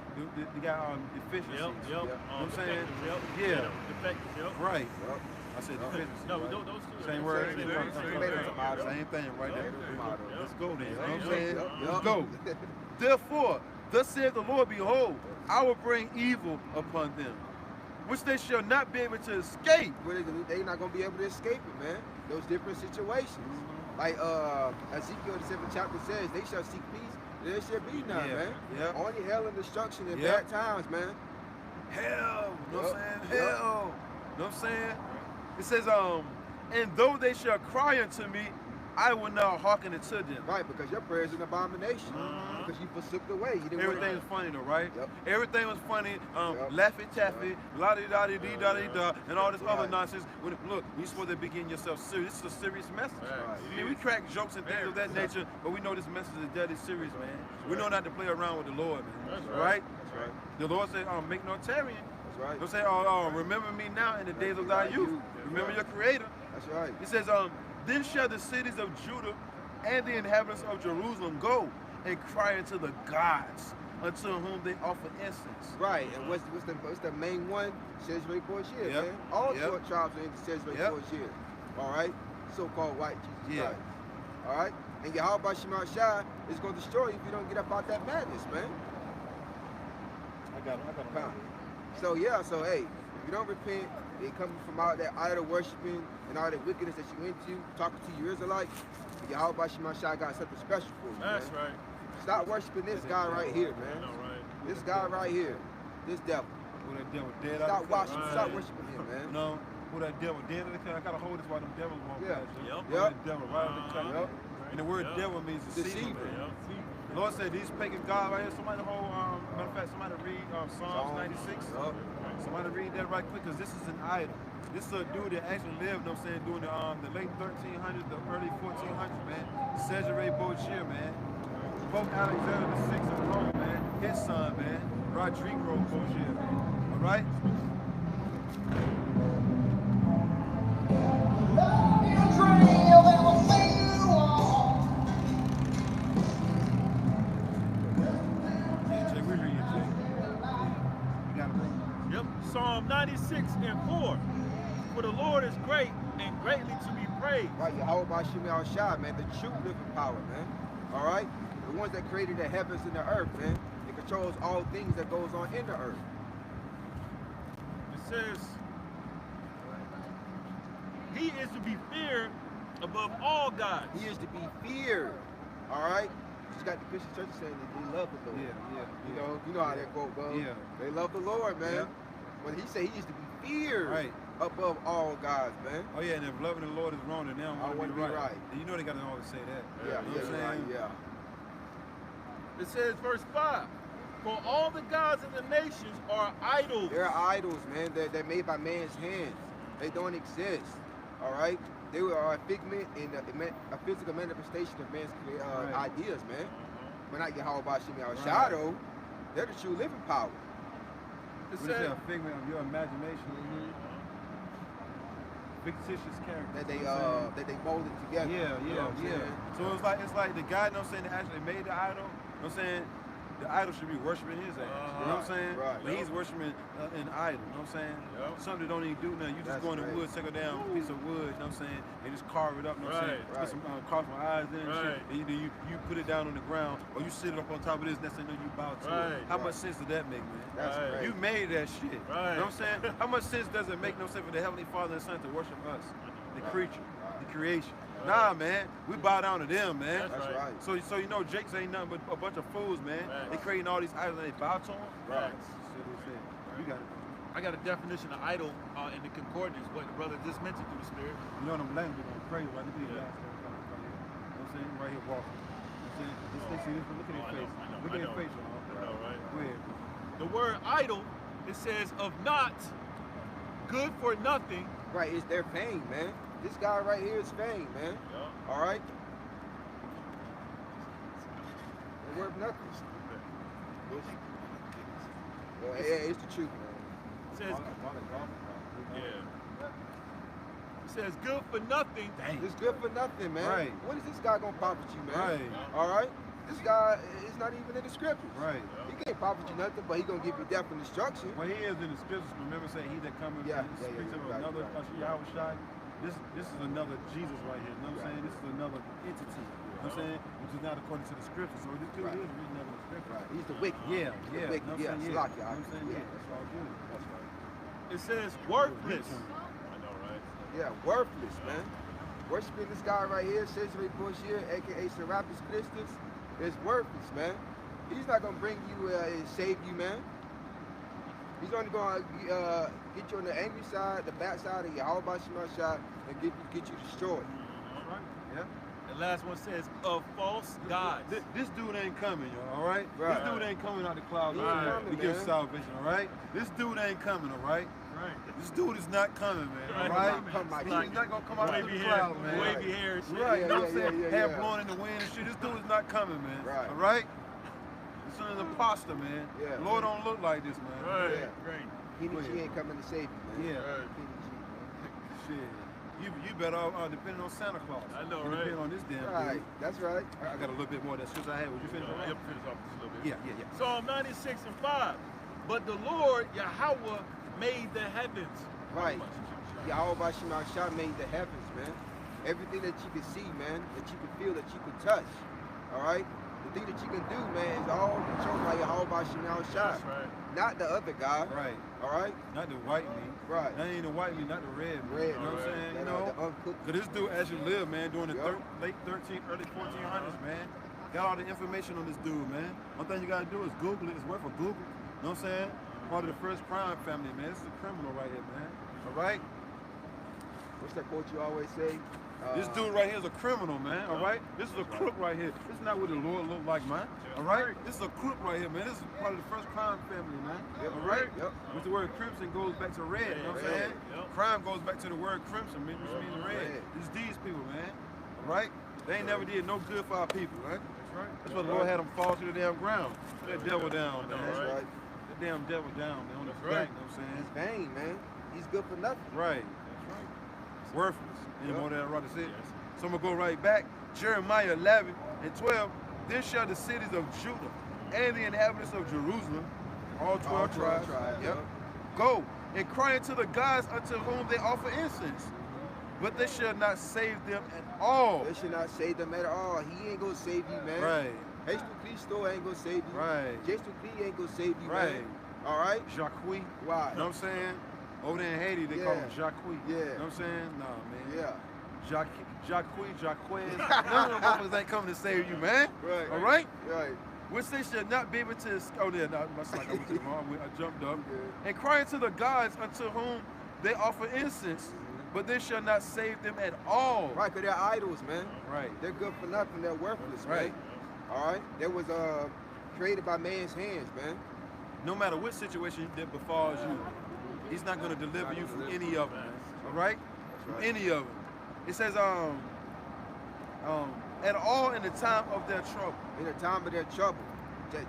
They got deficiencies. You know what I'm saying? Right. I said deficiencies. No, right? those two. Same word. Same thing right there. Let's go then. You know what I'm saying? Let's go. Therefore, thus saith the Lord, behold, I will bring evil upon them, which they shall not be able to escape. They're not going to be able to escape it, man. Those different situations. Like Ezekiel the 7th chapter says, they shall seek peace. There shall be none, man. Only hell and destruction in bad times, man. Hell. You know what I'm saying? Hell. You know what I'm saying? It says, and though they shall cry unto me, I will not hearken unto them. Right, because your prayer is an abomination. Because you forsook the way. Everything is funny though, right? Everything was funny, Laffy Taffy, la-di-da-di-dee-da-di-da, and all this other nonsense. Look, you're supposed to be getting yourself serious. This is a serious message. I mean, we crack jokes and things of that nature, but we know this message is deadly serious, man. We know not to play around with the Lord, man. Right? That's right. The Lord said, make no tarrying. That's right. He'll say, remember me now in the days of thy youth. Remember your Creator. That's right. He says, then shall the cities of Judah and the inhabitants of Jerusalem go and cry unto the gods unto whom they offer incense. Right, and what's the main one? Celebrate Borgia, man. All 12 tribes are in the celebrate Borgia. All right? So-called white Jesus Christ. All right? And Yahweh Shema Shai is going to destroy you if you don't get up out that madness, man. I got him. So hey, if you don't repent, they coming from out that idol worshiping and all that wickedness that you into, talking to your Israelites, Yahweh Shema Shai got something special for you. That's right. Stop worshiping this guy right here, man. This guy right here. This devil. Who that devil dead? Stop worshiping him, man. No, who that devil dead? I gotta hold this while them devils walk past. Yep. Devil right on the cut. And the word devil means deceiver. The Lord said these pagan gods right here. Somebody hold, matter of fact, somebody read Psalms 96. Somebody read that right quick, because this is an idol. This is a dude that actually lived, you know what I'm saying, during the late 1300s, the early 1400s, man. Cesare Borgia, man. Pope Alexander VI of Rome, man. His son, man. Rodrigo Borgia, man. All right? Psalm 96:4. For the Lord is great and greatly to be praised. Right, Yahweh Shema Shai, man, the true living power, man. All right? The ones that created the heavens and the earth, man. It controls all things that goes on in the earth. It says, he is to be feared above all gods. He is to be feared. All right? Just got the Christian church saying that they love the Lord. You know how that quote goes. They love the Lord, man. But he said he is to be feared above all gods, man. Oh yeah, and if loving the Lord is wrong, then they don't want to be right. You know they got to always say that. Yeah. It says, verse 5, for all the gods of the nations are idols. They're idols, man. They're made by man's hands. They don't exist. All right? They are a figment and a physical manifestation of man's ideas, man. But not Yahweh Shema Shai, though. They're the true living power. What is it? A figment of your imagination. Fictitious character. That they molded together. Yeah, You know what I'm saying? So it's like the guy, you know what I'm saying, that actually made the idol, you know what I'm saying? The idol should be worshiping his ass. You know what I'm saying? Right. But he's worshiping an idol, you know what I'm saying? Something that don't even do nothing. You just go in the woods, take a down piece of wood, you know what I'm saying? And just carve it up, you know what I'm saying? Put some carve some eyes in and shit. And you put it down on the ground, or you sit it up on top of this, and that's you bow to it. How much sense does that make, man? That's right. You made that shit. You know what I'm saying? How much sense does it make, no sense for the Heavenly Father and Son to worship us, the creature, the creation? Nah, man, we bow down to them, man. That's right. So you know, Jakes ain't nothing but a bunch of fools, man. They creating all these idols and they bow to them. Right. You got it. I got a definition of idol in the concordance, what the brother just mentioned through the Spirit. You know them language on crazy, right? Look at your last one. You know what I'm saying? Right here walking. You know what I'm saying? See this? Look at his face. Look at his face, y'all. I know, right? Go ahead. The word idol, it says of not, good for nothing. Right, it's their fame, man. This guy right here is fame, man. Yeah. All right? They're worth nothing. Well, yeah, it's the truth, man. It says, it says good for nothing. It's good for nothing, man. Right. What is this guy gonna profit you, man? Right. All right? This guy is not even in the scriptures. Right. He can't profit you nothing, but he gonna give you definite instruction. Well, he is in the scriptures. Remember saying he that cometh speaks of another Yahweh. This is another Jesus right here. You know what I'm saying? This is another entity. You know what I'm saying? Which is not according to the scriptures. So this dude is reading out of the scriptures. Right. He's the wicked. Yeah, The wicked. You know what I'm saying? Slack, You know what I'm saying? yeah. That's all good. That's right. It says worthless. I know, right? Yeah, worthless, man. Worshiping this guy right here, Cesare Borgia, aka Serapis Christus, is worthless, man. He's not gonna bring you and save you, man. He's only gonna get you on the angry side, the bad side of Yahweh Shemashah, and get you destroyed. All right. Yeah. The last one says of false gods. This dude ain't coming, y'all, all right? Right. This dude ain't coming out the clouds He ain't coming, to give man. salvation, all right? This dude ain't coming, all right? Right. This dude is not coming, man, all Right. right? Like, He's not gonna come out of the Wavy cloud, hair, man. wavy hair and shit. Right, you know Yeah, what I'm saying? yeah, Hair yeah. blowing in the wind and shit. This dude is not coming, man. Right. All right? This is an imposter, man. Yeah. Lord don't look like this, man. Right. Yeah. Great. He ain't coming to save you, man. Yeah. Right. Shit. You better depend on Santa Claus. I know, You right? Depend on this damn Right, dude. that's right. I got a little bit more of that scripture I had. Would you finish on Yep, that? finish off just a little bit. Yeah. Psalm 96 and 5. But the Lord, Yahweh, made the heavens. Right. Yahweh Shemashah made the heavens, man. Everything that you can see, man, that you can feel, that you can touch. All right? The thing that you can do, man, is all controlled by Yahweh Shemashah. That's right. Not the other guy. Right. All right? Not the white meat. Right. That ain't the white meat, not the red meat. Red, You know what I'm saying? You know? the uncooked. Because this dude actually lived, man, during the Yup. late 1300s, early 1400s, man. Got all the information on this dude, man. One thing you got to do is Google it. It's worth a Google. You know what I'm saying? Part of the first crime family, man. This is a criminal right here, man. All right? What's that quote you always say? This dude right here is a criminal, man. All right? This is a crook right here. This is not what the Lord looked like, man. All right? This is a crook right here, man. This is part of the first crime family, man. Yep. All right? Yep. Which the word crimson goes back to red. You know what I'm Red. saying? Yep. Crime goes back to the word crimson, which means red. Red. It's these people, man. All right? They ain't never did no good for our people, right? That's right. That's why the Lord had them fall to the damn ground. Put that devil down, man. That's right. That damn devil down, man, on his That's right. back, you know what I'm saying? He's vain, man. He's good for nothing. Right. That's right. Worthless. Any Yep. more that I rather say? Yes. So I'm gonna go right back. Jeremiah 11 and 12. Then shall the cities of Judah and the inhabitants of Jerusalem, all 12 tribes, Yep. go and cry unto the gods unto whom they offer incense. But they shall not save them at all. They should not save them at all. He ain't gonna save you, man. Right, Jesus Cristo ain't gonna save you. right, Jesus Cristo ain't gonna save you, right. man. All right? Jacques. You Why? know what I'm saying? Over there in Haiti, they call him Yeah. Jacques. Yeah. You know what I'm saying? Nah, man. Yeah. Jacques. None of them motherfuckers ain't coming to save you, man. Right. All right? Right. Which they shall not be able to. Oh, yeah, no, my son, I went to the wrong way. I jumped up. Yeah. And crying to the gods unto whom they offer incense, but they shall not save them at all. Right, because they're idols, man. Right. They're good for nothing. They're worthless, Right. man. All right? That was created by man's hands, man. No matter what situation that befalls you, he's not going to deliver you from any of them. All right? From right. any of them. It says, at all in the time of their trouble. In the time of their trouble.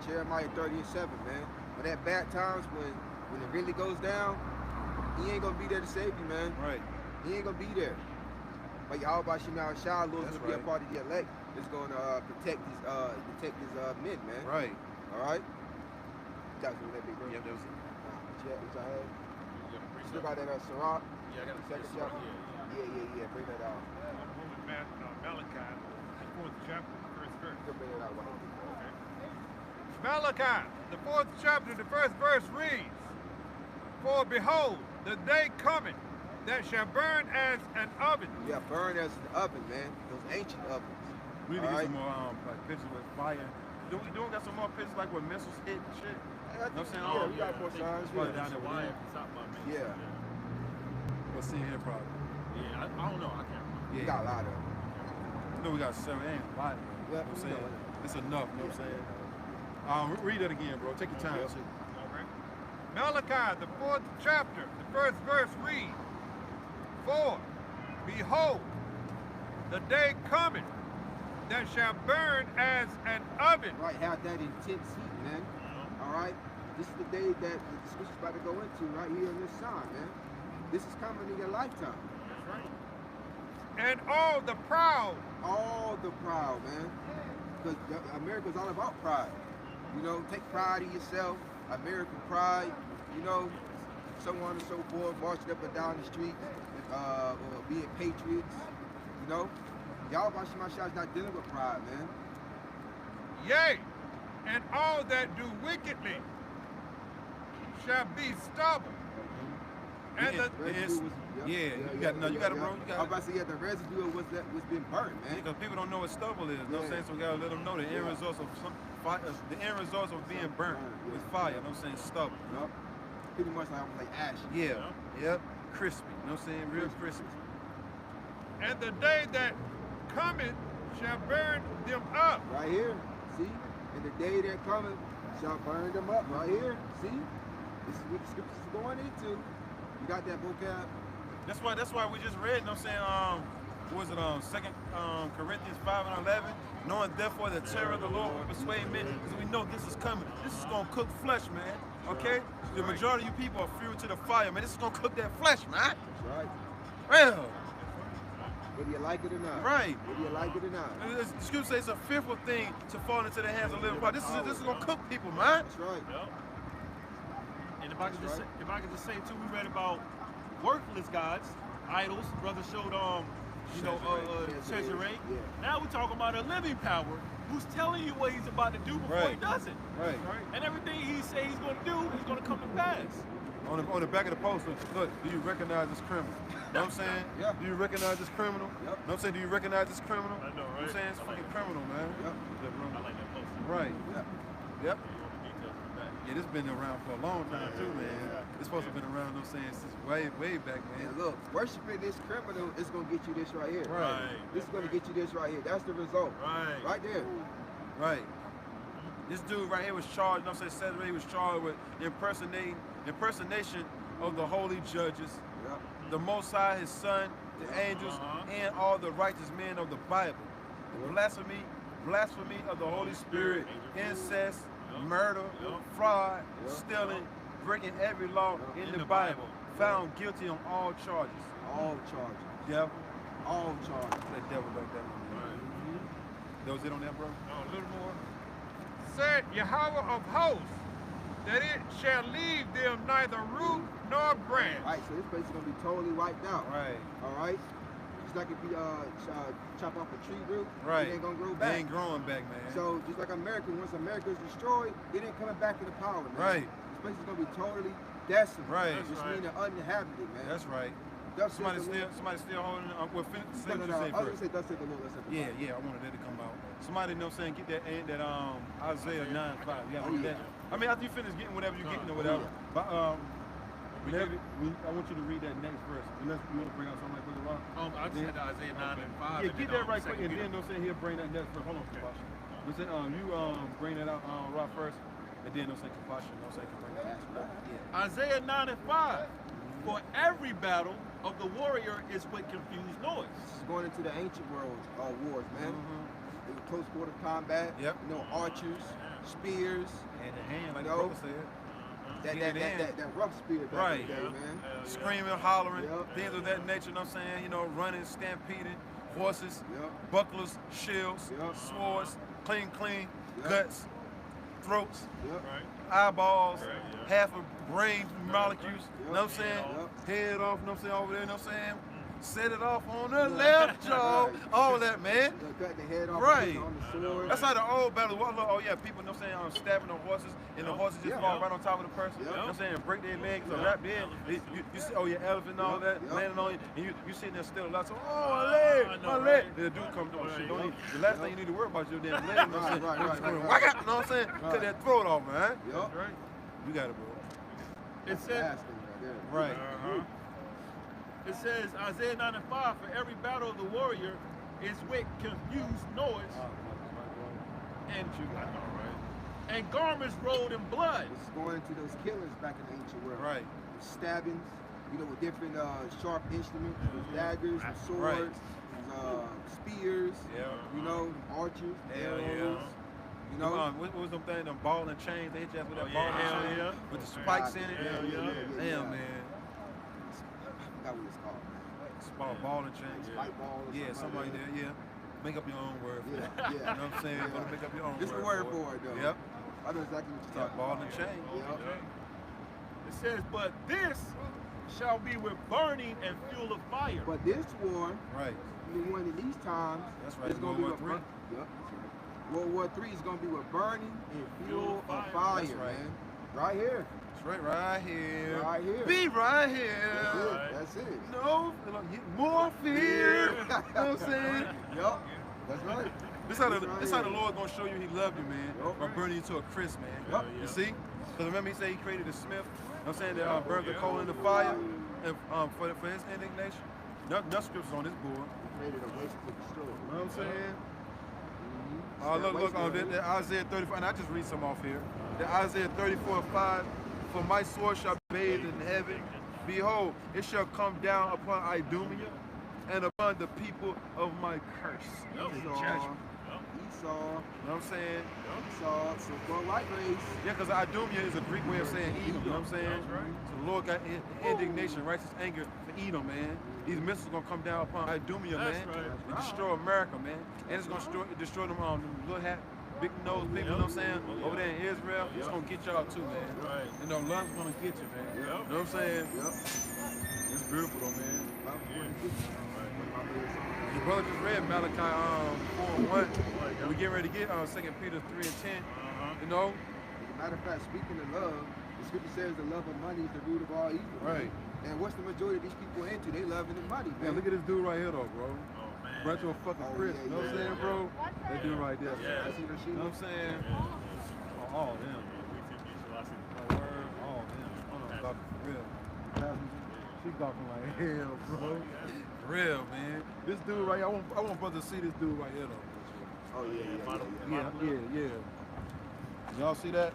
Jeremiah 30 and 7, man. When that bad times when when it really goes down, he ain't gonna be there to save you, man. Right. He ain't gonna be there. But Yahweh Shema Shah, Lord's gonna be a part of the elect. It's gonna protect his men, man. Right. All right. That's what that big bro. Yeah, that was it. Which I had. Yeah, Still got that Sirach. Yeah, I got Second a chapter. Yeah. Yeah. Bring that out. Malachi, the 4th chapter, the 1st verse. You can bring that out. Malachi, the 4th chapter, the 1st verse reads, For behold, the day cometh that shall burn as an oven. Yeah, burn as an oven, man. Those ancient ovens. We need to All get right. some more like pictures with fire. Do we got some more pictures like where missiles hit and shit? I know what I'm saying? Yeah, we got more signs. Probably Yeah. down there with him. Yeah. We'll see here probably. Yeah, I don't know. I can't remember. We got a lot of them. You know we got 7 and a lot. Yeah, You know what I'm we saying? know. It's enough, you know what I'm saying? Read that again, bro. Take your time. Yeah. All right. Malachi, the 4th chapter, the 1st verse reads, For behold, the day cometh that shall burn as an oven. Right, have that intense heat, man. All right. This is the day that the scripture's about to go into right here in this sign, man. This is coming in your lifetime. That's right. And all the proud. All the proud, man. Because America's all about pride. You know, take pride in yourself. American pride. You know, so on and so forth. Marching up and down the streets, being patriots. You know, Yahweh Shema Shah is not dealing with pride, man. Yea, and all that do wickedly shall be stubble. And the Residue was, you got it, bro. You got I'm about to say, yeah, the residue of what's been burnt, man. because people don't know what stubble is. You know what I'm saying? So we gotta let them know the end results of being burnt with fire. You know what I'm saying? Stubble. Yup. Pretty much like ash. Yeah. Yep. Crispy. You know what I'm saying? Real crispy. and the day that cometh shall burn them up. Right here. See? And the day that cometh shall burn them up. Right here. See? This is what the scriptures is going into. You got that vocab? That's why we just read, you know what I'm saying, what was it, 2 Corinthians 5 and 11, knowing therefore the terror of the Lord will persuade men, because we know this is coming. This is going to cook flesh, man, okay? The majority of you people are fuel to the fire, man. This is going to cook that flesh, man. That's right. Well, Whether you like it or not. right. Whether you like it or not. The scripture says it's a fearful thing to fall into the hands of living fire. This is going to cook people, man. That's right. Yep. And if I could just say too, we read about worthless gods, idols. Brother showed Treasury. Yeah. Now we're talking about a living power who's telling you what he's about to do before he Right. does it. Right. And everything he says he's going to do, he's going to come to pass. On the back of the poster, look, do you recognize this criminal? You know what I'm saying? Yeah. Do you recognize this criminal? Yep. You know what I'm saying? Do you recognize this criminal? I know, You know what right? I'm saying? It's I like fucking that. criminal, man. Yep. Yeah, bro. I like that poster. Right. Yeah. Yep. Yeah, all the details in the back. Yeah, this been around for a long time too, man. It's supposed to have been around, you know what I'm saying, since way back, man. And look, worshiping this criminal is going to get you this right here. Right. This is going to get you this right here. That's the result. Right. Right there. Right. This dude right here was charged, you know what I'm saying, he was charged with impersonation of the holy judges, Yep. the Most High, his son, the angels, and all the righteous men of the Bible. The blasphemy of the Holy Spirit, incest, murder, fraud, stealing, breaking every law in the Bible, found guilty on all charges. All charges. Devil, All charges. that devil like that. That was it on that, bro? A little more. Said Yahweh of hosts, that it shall leave them neither root nor branch. Right, so this place is going to be totally wiped out. Right. All right? Just like if you chop off a tree root, Right. it ain't going to grow They back. ain't growing back, man. So just like America, once America is destroyed, it ain't coming back into power, man. Right. This place is going to be totally desolate. Right. Which That's means uninhabited, man. That's right. Thus saith Somebody the Lord. still holding up. Well, say No, what no, you no. say I was going first. to say, thus saith the Lord. Let's have the Yeah, Bible. yeah, I wanted that to come out. Somebody, you know what I'm saying, get that Isaiah 9:5. Yeah, Oh, yeah. I mean, after you finish getting whatever you're getting or whatever. But I want you to read that next verse. Unless you want to bring out something like Brother Rock. I just had Isaiah 9 and 5. Yeah, and get then, that right quick, second and then Peter. they'll say he'll bring that next verse. Hold on, Kabasha. You say you bring that out, Rock first, and then they'll say Kabasha. They'll say bring that. Yeah. Isaiah 9 and 5. For every battle of the warrior is with confused noise. This is going into the ancient world wars, man. It was close quarter combat. Yep. You know, archers, spears. Hand in hand, like the No. brother said. that rough spirit back in the day, man. Screaming, hollering, Yep. things of that nature, you know what I'm saying? You know, running, stampeding, horses, Yep. bucklers, shields, Yep. swords, clean, Yep. guts, throats, Yep. eyeballs, Right, yeah. half a brain molecules, you know what I'm saying? Yep. Head off, you know what I'm saying, over there, you know what I'm saying? Set it off on the left jaw, Right. all that, man. Cut the head off Right. on the sword. That's how the old battle was. Oh yeah, people, you know what I'm saying, stabbing the horses, and the horses just fall right on top of the person. You know what I'm saying, break their legs or wrap their head. You see, oh, your elephant and all that, landing on you, and you sitting there still a lot. So, oh, my leg, my leg. And the dude comes doing shit. Don't the last thing you need to worry about is your damn leg. You know what I'm saying? Right. Whack out, you know what I'm saying? Cut that throat off, man. Yup. Right. You got it, bro. It says, Last thing right there. Right. it says, Isaiah 9 and 5, for every battle of the warrior is with confused noise and and garments rolled in blood. It's going into those killings back in the ancient world. Right. Stabbings, you know, with different sharp instruments, daggers, swords, Right. spears, you know, archers, arrows. You know, what was them things, them ball and chains? They hit you with that Oh, ball yeah, and chain yeah. with the spikes in it. Yeah. Damn, man. I forgot what it's called. Ball and chain. Spike ball or Yeah, something like that. Yeah. Make up your own word for it. Yeah. You know what I'm saying? You're gonna make up your own This is the word for it, though. Yep. I know exactly what you're Yeah, talking ball about. and chain. Yep. It says, but this shall be with burning and fuel of fire. But this war, Right. the one in these times, That's right, it's going to be World with War III. Yep, that's right. World War III is going to be with burning and fuel of fire, That's right. man. Right here. Straight right here. Right here. Be right That's here. it. That's it. No, more fear. You know what I'm saying? Yup. That's right. This how the Lord gonna show you He loved you, man, by burning you to a crisp, man. Yep. You see? Because remember He said He created a smith. You know what I'm saying, that burns the coal in the fire, and for His indignation. Enough scriptures on this board. Created a waste to destroy. You know what I'm saying? Mm-hmm. Look, that Isaiah 34, and I just read some off here. The Isaiah 34:5, for my sword shall bathe in heaven. Behold, it shall come down upon Idumea and upon the people of my curse. Esau. You know what I'm saying? Esau. So go white race. Yeah, because Idumea is a Greek way of saying Edom, you know what I'm saying? So the Lord got indignation, righteous anger for Edom, man. These missiles are going to come down upon Idumea, man, and destroy America, man. And it's going to destroy them little hat, big nose people, you know what I'm saying? Over there in Israel, it's going to get y'all too, man. You know, love's going to get you, man. You know what I'm saying? It's beautiful, though, man. Your brother just read Malachi 4:1. We getting ready to get 2 Peter 3:10. You know? As a matter of fact, speaking of love, the scripture says the love of money is the root of all evil. Right. And what's the majority of these people into? They loving the money, Man, man. look at this dude right here, though, bro. Brought you a fucking Chris. You know what I'm saying, bro? That dude right there. Yeah. That's what You know what I'm saying? Oh, all them. All them. Hold on, Dr. For real. She talking like hell, bro. For real, man. This dude right here, I want brother to see this dude right here, though. Oh, yeah. Yeah. Y'all see that?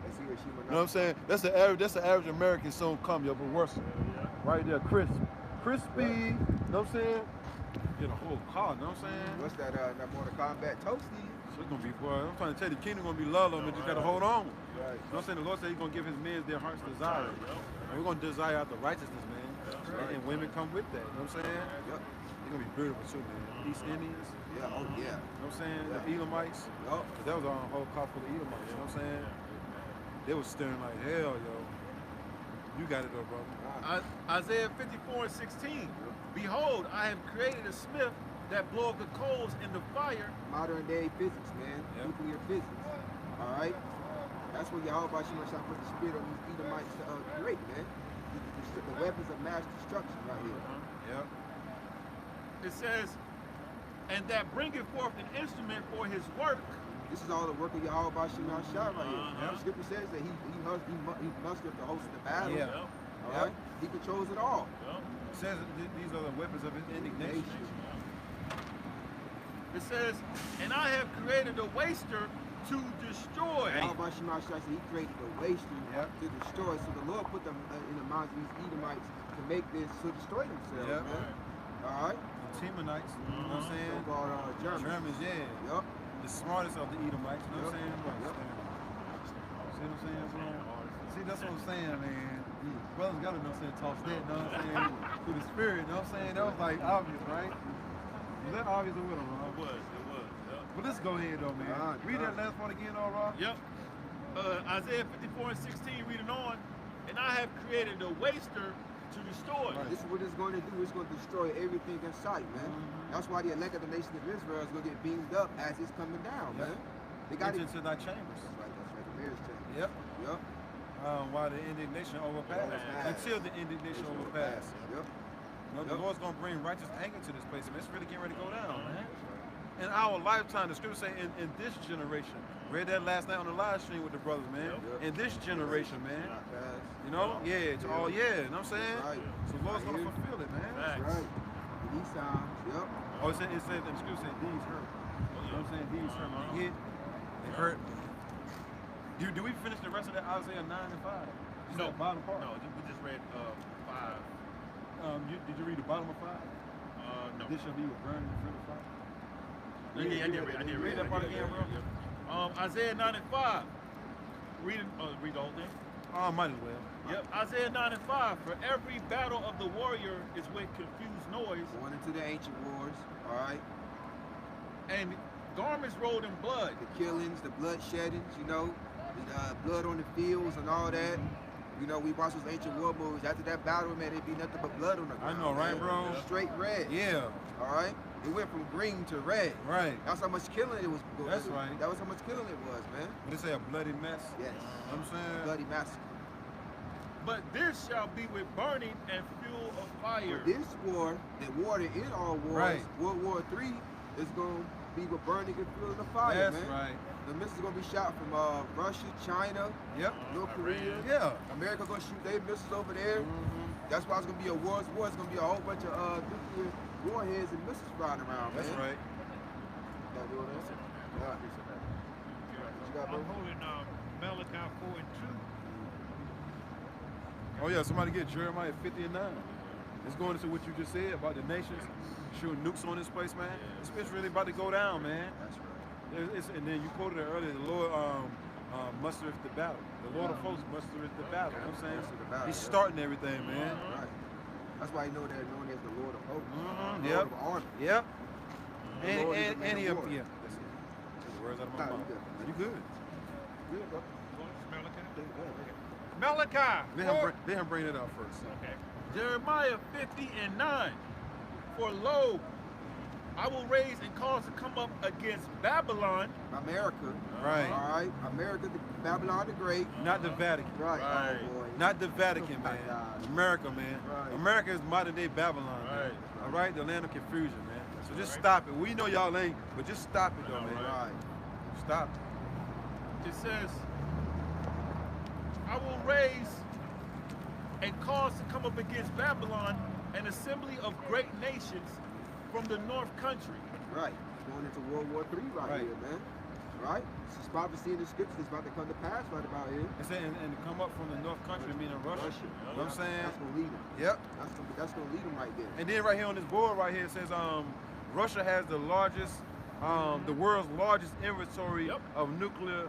Let's see what she You know what I'm saying? That's the average American soon come, yo, but worse. Right there, crispy. You know what I'm saying? Get a whole car, you know what I'm saying? What's that Mortal Kombat toasty? So it's gonna be, boy, I'm trying to tell you, the kingdom gonna be love, but you just gotta hold on. Right. You know what I'm saying? The Lord said He's gonna give His men their heart's desire. And we're gonna desire after righteousness, man. And women come with that, you know what I'm saying? Yep. They're gonna be beautiful too, man. East Indians, Yeah, oh yeah. you know what I'm saying? Yeah. The Edomites. Yup. That was our whole car full of Edomites, you know what I'm saying? They was staring like hell, yo. You got it though, bro. Isaiah 54:16. Behold, I have created a smith that bloweth the coals in the fire. Modern day physics, man. Yep. Nuclear physics. Alright? That's what Yahweh Shemashah put the spirit on these Edomites to create, man. The weapons of mass destruction right here. Yep. It says, and that bringeth forth an instrument for his work. This is all the work of Yahweh Shemashah right here. The scripture says that he mustered the host of the battle. Yeah. Alright? He controls it all. It says that these are the weapons of His indignation. It says, and I have created a waster to destroy. Yahweh Shemashah said he created a waster Yep. to destroy. So the Lord put them in the minds of these Edomites to make this to destroy themselves, Yep. man. Alright? The Temanites, you know what I'm saying? So-called Germans. Germans, yeah. Yup. The smartest of the Edomites, you know what I'm saying? Yep. See what I'm saying? See, that's what I'm saying, man. Brothers gotta know what I'm saying, toss that, you know what I'm saying? Through the spirit, you know what I'm saying? That was like obvious, right? Was that obvious or what, Ron? It was, yep. But let's go ahead though, man. Read that last part again, all right? Yep. Isaiah 54 and 16, reading on. And I have created a waster to destroy. This is what it's going to do. It's going to destroy everything in sight, man. That's why the elect of the nation of Israel is going to get beamed up as it's coming down, man. They got into thy chambers. That's right, the marriage chamber. Yep. Yep. While the indignation overpass. Until the indignation overpass. Yep. The Lord's going to bring righteous anger to this place, man. It's really getting ready to go down, man. In our lifetime, the scripture say in this generation. Read that last night on the live stream with the brothers, man. In this generation, man. You know? Yeah, it's all, you know what I'm saying? Right. So the Lord's going to fulfill it, man. That's right. These times, yep. Oh, it says, and the scripture said, these hurt. You know what I'm saying? These hurt. When you hit, they hurt. Do we finish the rest of that Isaiah 9 and 5? Just No. that bottom part? No, we just read 5. Did you read the bottom of 5? No. This shall be with burning in front of fire. Yeah, I did read that part again, bro. Isaiah 9 and 5. Read the whole thing. Oh, might as well. Yep, Isaiah 9 and 5. For every battle of the warrior is with confused noise. Going into the ancient wars, all right? And garments rolled in blood. The killings, the blood sheddings, you know, the blood on the fields and all that. You know, we watch those ancient war movies. After that battle, man, it'd be nothing but blood on the ground. I know, right, man. bro? Straight red. Yeah. All right? It went from green to red. Right. That's how much killing it was. That's right. That was how much killing it was, man. What they say, a bloody mess? Yes. You know what I'm saying? Bloody massacre. But this shall be with burning and fuel of fire. But this war, the war that in all wars, Right. World War III, is going to be with burning and fuel of fire, That's man. right. The missiles going to be shot from Russia, China, Yep. North Korea. Yeah. America going to shoot their missiles over there. That's why it's going to be a war's war. It's going to be a whole bunch of nuclear warheads and missiles flying around, That's man. right. Got doing that? Yeah. What you got, bro? I'm holding Malachi 4 and 2. Oh yeah, somebody get Jeremiah 50 and 9. It's going into what you just said about the nations shooting nukes on this place, man. It's really about to go down, man. That's right. And then you quoted it earlier, the Lord mustereth the battle. The Lord of hosts mustereth the battle. You know what I'm saying? Mustereth the battle, He's yeah. starting everything, man. Right. That's why you know they're known as the Lord of hosts. Mm-hmm. Lord of armies. Yep. The Lord is a man And he of war. yeah. That's it. That's the words out of my Nah, mouth. you good. You good? Good, bro. Malachi. Let him bring it out first. Okay. Jeremiah 50 and 9. For lo, I will raise and cause to come up against Babylon. America. Right. All right. America, Babylon the Great. Not the Vatican. Right. Right. Oh, boy. Not the Vatican, Oh, my man. God. America, man. Right. America is modern day Babylon, man. Right. All right, the land of confusion, man. So just stop it. We know y'all ain't, but just stop it, though, man. Right. Stop. It says, I will raise and cause to come up against Babylon an assembly of great nations from the north country. Right. Going into World War III right here, man. Right? This is prophecy in the scriptures that's about to come to pass right about here. It's saying, and to come up from the north country, meaning Russia. You know what I'm saying? That's gonna lead them. Yep. That's gonna lead them right there. And then right here on this board right here, it says Russia has the largest, the world's largest inventory of nuclear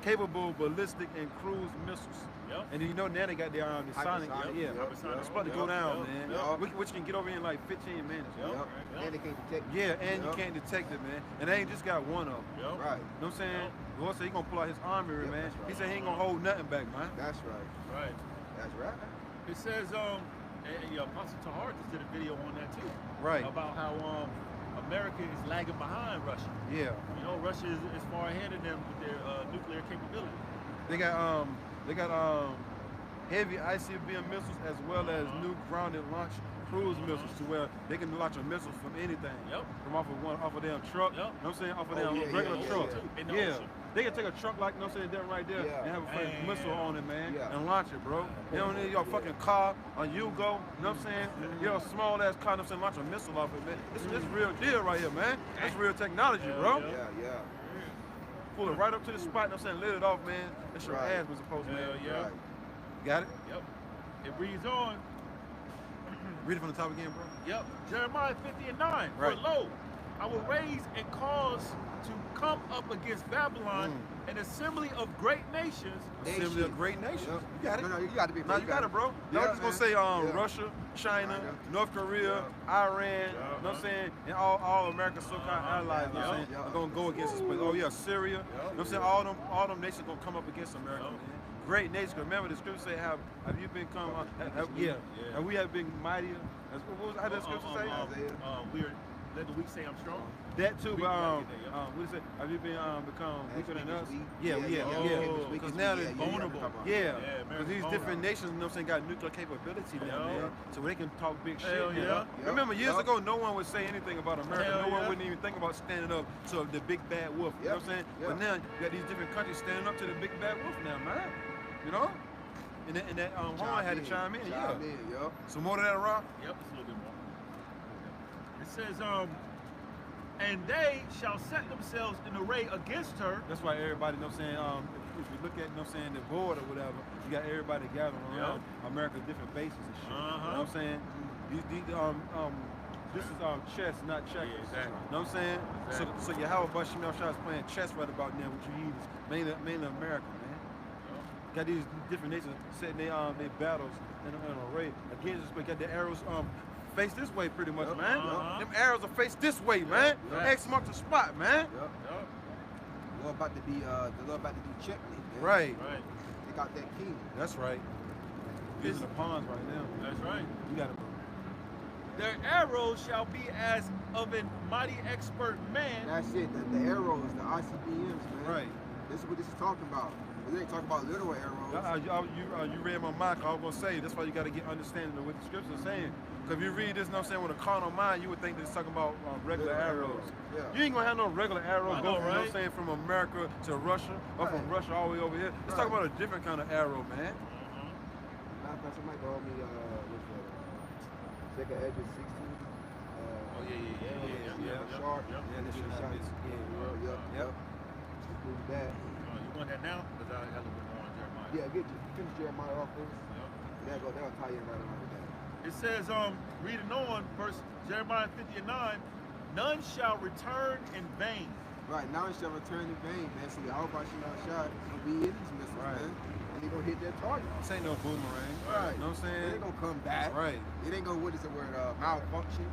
capable ballistic and cruise missiles. Yep. And you know now they got their the sonic, it's about to go down, man. Which can get over in like 15 minutes. Yep. And they can't detect. Yeah, and you can't detect it, man. And they ain't just got one of them. Yep. Right. You know what I'm saying? The Lord said he gonna pull out his army, man. that's right. He said he ain't gonna hold nothing back, man. That's right. Right. That's right. It says, and Apostle Tahar just did a video on that too. Right. About how America is lagging behind Russia. Yeah. You know, Russia is far ahead of them with their nuclear capability. They got heavy ICBM missiles as well as new grounded launch cruise missiles to where they can launch a missile from anything. Yep. From off of their truck. Yep. You know what I'm saying? Off of Oh, their yeah, regular yeah, truck. In the Yeah. ocean. They can take a truck like, you know what I'm saying, that right there and have a fucking missile on it, man, and launch it, bro. You don't need your fucking car, a Yugo, you know what I'm saying? Your small ass car, you know what I'm saying, launch a missile off it, man. This real deal right here, man. That's real technology, bro. Yeah. Pull it right up to the spot, you know what I'm saying, let it off, man. That's your Right. ass was supposed to, man. Yeah. Right. Got it? Yep. It reads on. Read it from the top again, bro. Yep. Jeremiah 50 and 9. Right. For lo, I will raise and cause to come up against Babylon, an assembly of great nations. Assembly of great nations. Yep. You got it. No, you got to be. No, you got it, bro. Yeah, I'm just gonna say Russia, China, North Korea, Iran, you know what I'm saying, and all America's so-called allies, you know what I'm saying, are gonna go against us. But oh yeah, Syria, you know what I'm saying, all them nations gonna come up against America, man. Great nations. Remember the scripture say, have you become have we have been mightier? What was how that scripture say? Let the weak say I'm strong. That too, but what is it? Have you been become weaker than us? Yeah. Because now they're vulnerable. Yeah, because these different nations, you know what I'm saying, got nuclear capability now, man. So they can talk big shit. Remember, years ago, no one would say anything about America. No one wouldn't even think about standing up to the big bad wolf. You know what I'm saying? But now you got these different countries standing up to the big bad wolf now, man. You know? And that Horn had to chime in. So more of that, Rock? Yep, it's a little bit more. It says, and they shall set themselves in array against her. That's why everybody, you know what I'm saying, if you look at, you know what I'm saying, the board or whatever, you got everybody gathering around America's different bases and shit. You know what I'm saying? This is chess, not checkers. Exactly. You know what I'm saying? Exactly. So Yahweh Bashim is playing chess right about now with you heathens, mainly America, man. Got these different nations setting their battles in an array against us, but got the arrows face this way pretty much, man. Them arrows are faced this way, man. X marks the spot, man. The Lord about to be checkmate, man. Right. They got that king. That's right. Using the pawns right now. That's right. You got it. Their arrows shall be as of a mighty expert man. That's it. The arrows, the ICBMs, man. Right. This is what this is talking about. We ain't talking about literal arrows. You read my mind. I was gonna say that's why you got to get understanding of what the scripture is saying. Because if you read this, you know what I'm saying, with a carnal mind, you would think that it's talking about regular arrows. You ain't gonna have no regular arrow go from, you know what I'm saying, from America to Russia, or from Russia all the way over here. It's talking about a different kind of arrow, man. Somebody told me, second edge is 16. Sharp. Yep. Prove that. You want that now? Because I have a bit more on Jeremiah. Yeah, finish Jeremiah off first. That'll tie in right along with that. It says, reading on, verse Jeremiah 50:9, none shall return in vain. Right, none shall return in vain, man. So the Yahweh shot will be in these missiles, man. And they're gonna hit their target. This ain't no boomerang. Right. You know what I'm saying? It ain't gonna come back. Right. It ain't gonna, what is the word, malfunction.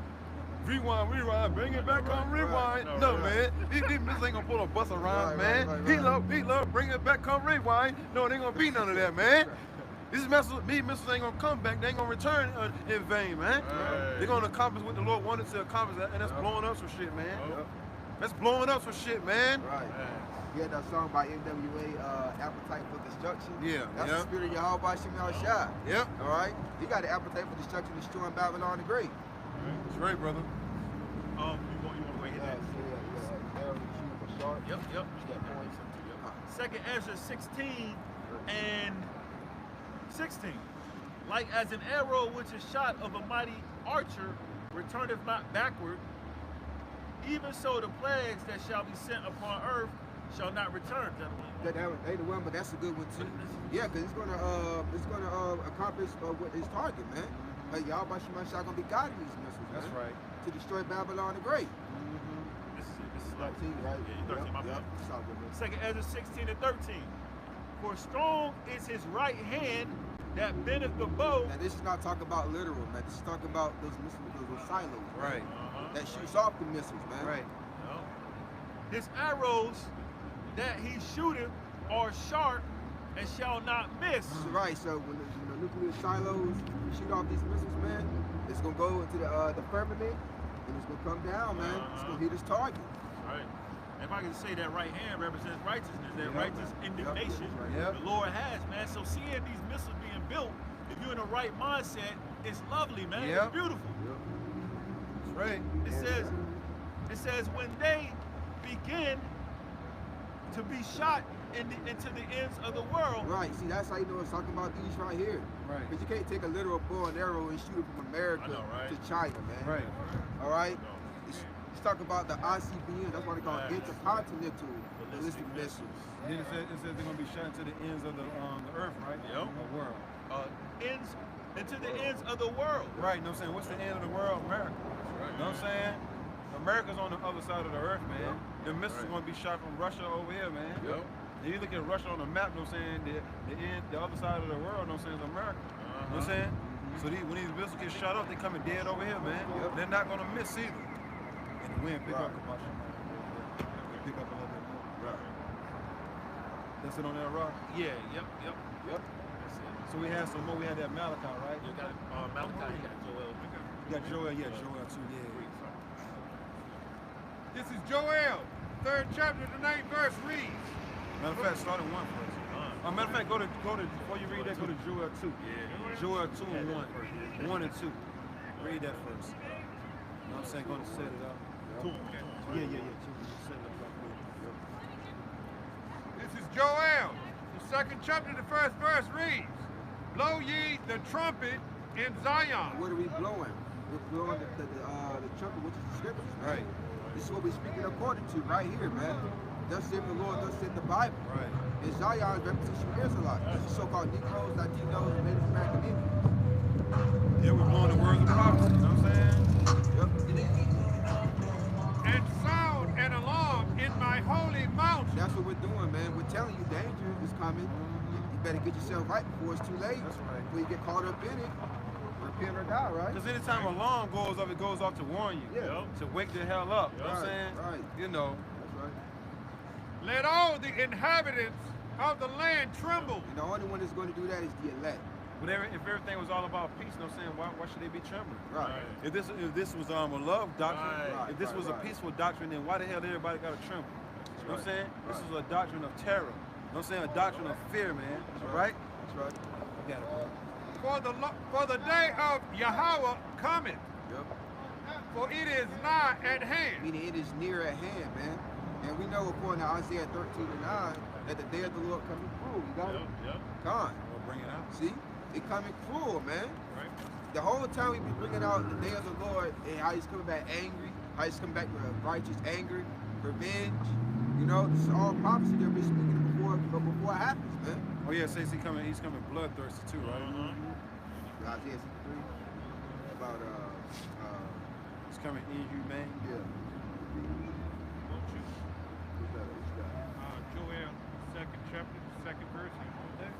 Rewind, bring it back on rewind. No, man, these missiles ain't gonna pull a bus around, man. He love, bring it back, come rewind. No, there ain't gonna be none of that, man. These missiles ain't gonna come back. They ain't gonna return in vain, man. They're gonna accomplish what the Lord wanted to accomplish, and that's blowing up some shit, man. That's blowing up some shit, man. Right. You had that song by NWA, Appetite for Destruction. That's the spirit of Yahweh Bashim Shah. All right. You got the appetite for destruction, destroying Babylon the Great. That's right, brother. You want to go ahead and Yep. Second Ezra 16 and 16. Like as an arrow which is shot of a mighty archer returneth not backward, even so the plagues that shall be sent upon earth shall not return. That ain't the one, but that's a good one too. Yeah, because it's gonna accomplish what its target, man. Yahweh Bashim Shah gonna be guiding these missiles. That's right. To destroy Babylon the Great. This is 13, right? Yeah, 13, my bad. Good, Second Ezra 16 and 13. For strong is his right hand that bendeth the bow. Now this is not talking about literal, man. This is talking about those missiles, those silos. Right. That shoots off the missiles, man. Right. His arrows that he shooteth are sharp and shall not miss. Right. So when the nuclear silos shoot off these missiles, man, it's gonna go into the firmament and it's gonna come down, man. It's gonna hit its target. Right. If I can say that right hand represents righteousness, that righteous indignation the Lord has, man. So seeing these missiles being built, if you're in the right mindset, it's lovely, man. It's beautiful. That's right. It says when they begin to be shot into the ends of the world. Right. See, that's how you know it's talking about these right here. Right. Because you can't take a literal bow and arrow and shoot it from America to China, man. Right. All right. It's talking about the ICBM. That's why they call it intercontinental ballistic missiles. And then it says they're gonna be shot to the ends of the earth, right? Yep. The world. Ends into the ends of the world. Right. You know what I'm saying? What's the end of the world? America. You know what I'm saying? America's on the other side of the earth, man. The missiles are gonna be shot from Russia over here, man. Yep. And you look at Russia on the map, you know what I'm saying? The other side of the world, you know what I'm saying, is America. You know what I'm saying? So when these missiles get shot up, they coming dead over here, man. They're not gonna miss either. And the wind pick up a bunch. Pick up a little bit more. Right. That's it on that rock? Yeah, yep. Yep. That's it. So we had some more. We had that Malachi, right? You got Malachi, you got Joel. You got Joel, Joel too, yeah. This is Joel, 3rd chapter, the 9th verse reads. Matter of fact, start at 1 first. Matter of fact, go to before you read that, go to Joel 2. Yeah. Joel 2 and 1. 1 and 2. Read that first. You know what I'm saying? Go to set it up. Yeah. 2. Set it up. This is Joel, the 2nd chapter, the 1st verse reads. Blow ye the trumpet in Zion. What are we blowing? We're blowing the trumpet, which is the scriptures, man. Right. This is what we're speaking according to right here, man. Thus saith the Lord, thus saith the Bible. Right. And Zion represents some Israelites. This is so-called Negroes, Latinos, and Native American Indians. Yeah, we're blowing the words of prophecy, you know what I'm saying? Yep. And sound an alarm in my holy mountain. That's what we're doing, man. We're telling you danger is coming. You better get yourself right before it's too late. That's right. Before you get caught up in it. Repent or die, right? Because anytime an alarm goes off, it goes off to warn you. Yeah. To wake the hell up. You know what I'm saying? Right. You know. That's right. Let all the inhabitants of the land tremble. And the only one that's going to do that is the elect. But if everything was all about peace, you know what I'm saying, why should they be trembling? Right. If this was a love doctrine, Right, if this was a peaceful doctrine, then why the hell everybody got to tremble? You know what I'm saying? This is a doctrine of terror. You know what I'm saying? A doctrine of fear, man. All right? That's right. You got it, bro. For the day of Yahweh cometh, Yep. for it is nigh at hand. Meaning it is near at hand, man. And we know according to Isaiah 13:9 that the day of the Lord coming cruel. You got it? Yep. Gone. We'll bring it out. See? It coming cruel, man. Right. The whole time we be bringing out the day of the Lord and how he's coming back angry, how he's coming back with righteous anger, revenge. You know, this is all prophecy that we're speaking before it happens, man. Oh yeah, says he's coming bloodthirsty too, right? Isaiah 63 about He's coming inhumane. yeah. Joel, 2nd chapter, 2nd verse. You know that?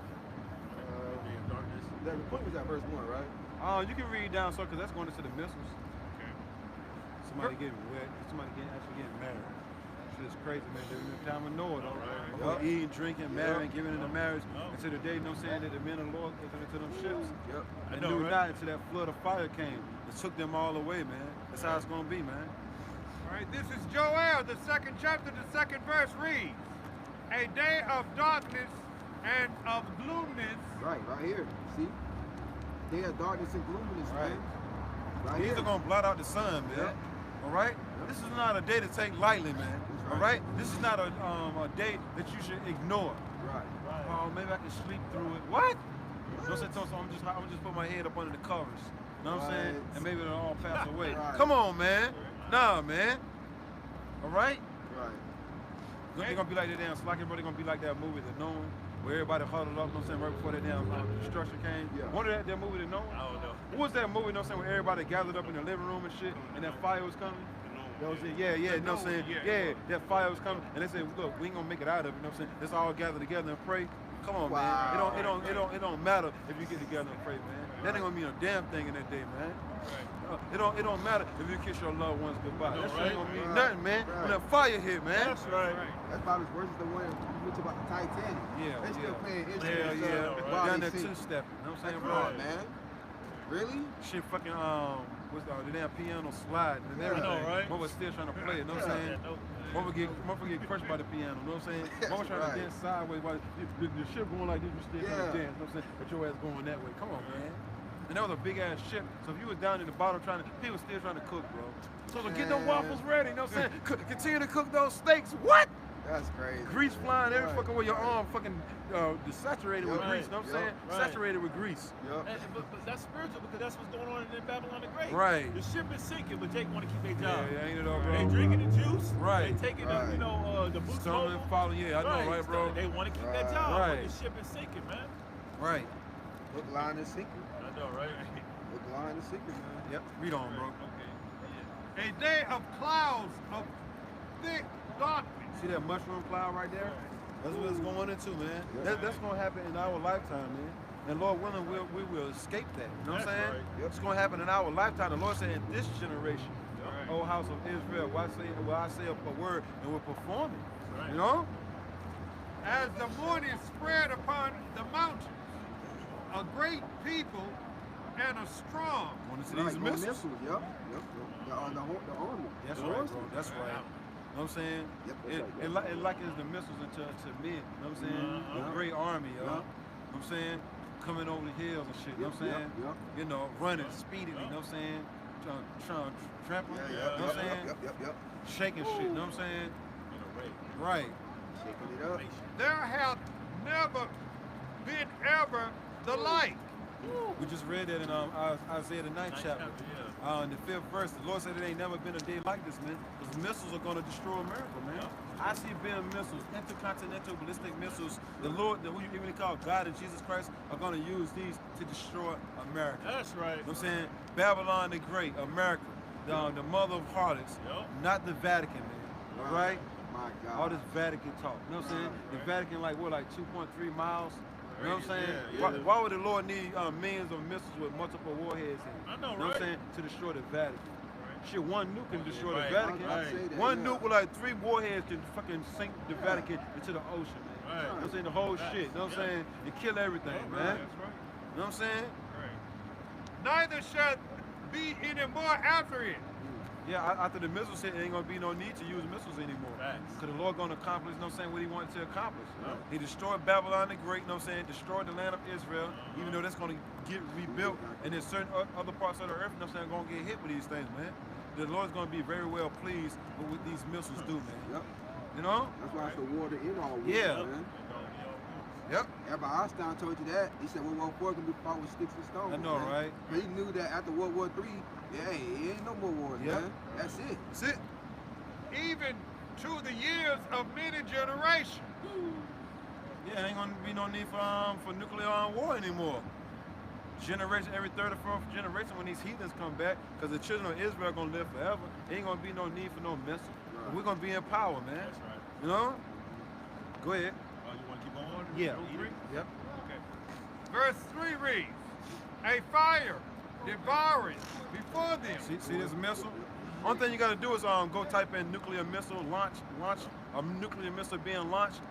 That point was at verse 1, right? Oh, you can read down, so because that's going into the missiles. Okay. Somebody getting wet, somebody actually getting married. Shit is crazy, man. They're in the time of Noah, though. Yup. Eating, drinking, marrying, giving into marriage. Until the day, you know what I'm saying, that the men of the Lord entered into them ships. Yep. And knew not until that flood of fire came. It took them all away, man. That's how it's going to be, man. All right, this is Joel, the 2nd chapter, the 2nd verse reads, a day of darkness and of gloomness. Right here. See? Day of darkness and gloominess, Right. man. Right These here. are going to blot out the sun, man. All right? This is not a day to take lightly, man. All right? This is not a day that you should ignore. Right. Oh, maybe I can sleep through it. What? No, so I'm just put my head up under the covers. You know what I'm saying? Right. And maybe it'll all pass away. Right. Come on, man. Nah, man. All right? Right. They're gonna be like that damn Slack. Everybody gonna be like that movie, The Knowing, where everybody huddled up. You know what I'm saying? Right before that damn destruction came. Yeah. One of that movie, The Knowing. I don't know. What was that movie? You know what I'm saying? Where everybody gathered up in the living room and shit, and that fire was coming. That was it. Yeah. You know what I'm saying? Yeah, that fire was coming, and they said, look, we ain't gonna make it out of it. You know what I'm saying? Let's all gather together and pray. Come on, man. It don't matter if you get together and pray, man. That ain't gonna mean a damn thing in that day, man. It don't matter if you kiss your loved ones goodbye. That shit ain't gonna mean nothing, man. When that fire hit, man. That's right. That's about as worse as the one you mentioned about the Titanic. Yeah, They still playing Hell instruments. yeah. while Down they that sing. two-step. You know what I'm saying, Come bro? on, man. Really? Shit fucking, what's the damn piano slide and everything. I know, right? Mother was still trying to play it, you know what I'm saying? Mother get crushed by the piano, you know what I'm saying? That's Mother trying right. to dance sideways while the ship going like this, you still trying to Yeah. dance, you know what I'm saying? But your ass going that way. Come on, man. And that was a big ass ship, so if you was down in the bottom he was still trying to cook, bro. So to get them waffles ready, you know what I'm saying? Continue to cook those steaks. What? That's crazy. Grease flying every Right. fucking way. Your arm fucking saturated with Yup. grease. You know what I'm saying? Right. Saturated with grease. Yep. But that's spiritual because that's what's going on in Babylon the Great. Right. The ship is sinking, but Jake want to keep their Yeah, job. ain't it all, bro? They drinking the juice. Right. They taking Right. the boots Stumbling, over. falling. Yeah, I know, right, bro? They want to keep their Right. job, Right. but the ship is sinking, man. Right. Hook, line, and sinker. I know, right? Hook, line, and sinker, man. Yep. Read on, bro. Okay. A day of clouds of thick darkness. See that mushroom cloud right there? That's what it's going into, man. That's going to happen in our lifetime, man. And Lord willing, we will escape that. You know what I'm saying? Right. It's going to happen in our lifetime. The Lord said, in this generation, O house of Israel, I say a word and we're performing. Right. You know? As the morning spread upon the mountains, a great people and a strong. Want to see Right, these no missiles? Yep. The army. That's right, bro. That's right. You know what I'm saying? Yep, It likens the missiles to men. You know what I'm saying? A great army, yo. You know what I'm saying? Coming over the hills and shit. You know what I'm saying? You know, running speedily. You know what I'm saying? Trying to trample. You know what I'm saying? Yep. Shaking shit. You know what I'm saying? Right. Shaking it up. There hath never been ever the like. We just read that in Isaiah the 9th chapter. In the 5th verse, the Lord said it ain't never been a day like this, man. Because missiles are going to destroy America, man. I see being missiles, intercontinental ballistic missiles, the Lord, who you even call God and Jesus Christ, are going to use these to destroy America. That's right. You know what I'm saying? Babylon the Great, America, the mother of harlots, not the Vatican, man. All right? My God. All this Vatican talk. You know what I'm saying? The Vatican, like, what, like 2.3 miles? You know what I'm saying? Why would the Lord need millions of missiles with multiple warheads in it? I know, You know what I'm right? saying? To destroy the Vatican. Shit, one nuke can destroy Right. the Vatican. I'd say that, One nuke with like 3 warheads can fucking sink the Vatican into the ocean, man. Right. You know what I'm saying? The whole shit. You know what I'm saying? And kill everything, man. That's right. You know what I'm saying? Neither shall be any more after it. Yeah, after the missiles hit, there ain't gonna be no need to use missiles anymore. Facts. Because the Lord gonna accomplish, you know what I'm saying, what he wanted to accomplish. He destroyed Babylon the Great, you know what I'm saying, destroyed the land of Israel, even though that's gonna get rebuilt, and then certain other parts of the earth, you know what I'm saying, gonna get hit with these things, man. The Lord's gonna be very well pleased with what these missiles do, man. Yep. You know? That's why it's the war to end all wars, Yeah. man. Yep. Albert Einstein told you that. He said World War IV can be fought with sticks and stones. I know, man. right? But he knew that after World War III, it ain't no more wars, Yep. man. That's it. That's it. Even to the years of many generations. Yeah, ain't gonna be no need for nuclear war anymore. Generation, every third or fourth generation, when these heathens come back, because the children of Israel are gonna live forever, ain't gonna be no need for no missile. Right. We're gonna be in power, man. That's right. You know? Go ahead. Oh, you want to keep on? Yeah. Eat it? Yep. Verse 3 reads, a fire devouring before them. See this missile? One thing you gotta do is go type in nuclear missile launch a nuclear missile being launched,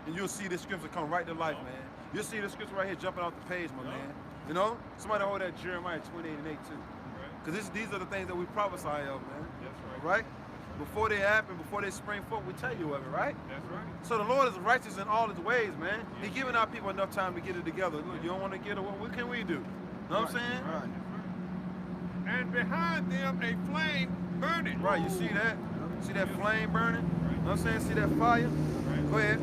and you'll see this scripture come right to life, man. You'll see this scripture right here jumping off the page, my man. You know? Somebody hold that Jeremiah 28 and 8 too. Because these are the things that we prophesy of, man. That's Right? Before they happen, before they spring forth, we tell you of it, right? That's right. So the Lord is righteous in all his ways, man. He's giving our people enough time to get it together. Look, you don't want to get it, what can we do? Know what I'm saying? Right. And behind them a flame burning. Right, you see that? See that flame burning? Know what I'm saying? See that fire? Go ahead.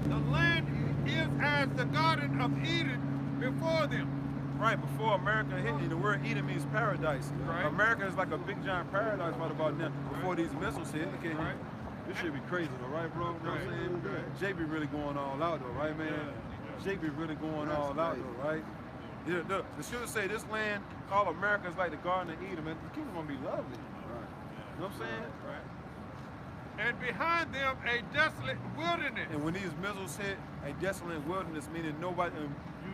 The land is as the Garden of Eden before them. Right, before America hit you, the word Eden means paradise. Right. America is like a big giant paradise right about now. Before these missiles hit, look at Right. This should be crazy though, right, bro? You know what I'm saying? Jay be really going all out though, right, man? Jay be really going all out though, right? Yeah, the scripture say this land called America is like the Garden of Eden, man. The kingdom gonna be lovely. Right. You know what I'm saying? And behind them a desolate wilderness. And when these missiles hit a desolate wilderness, meaning nobody,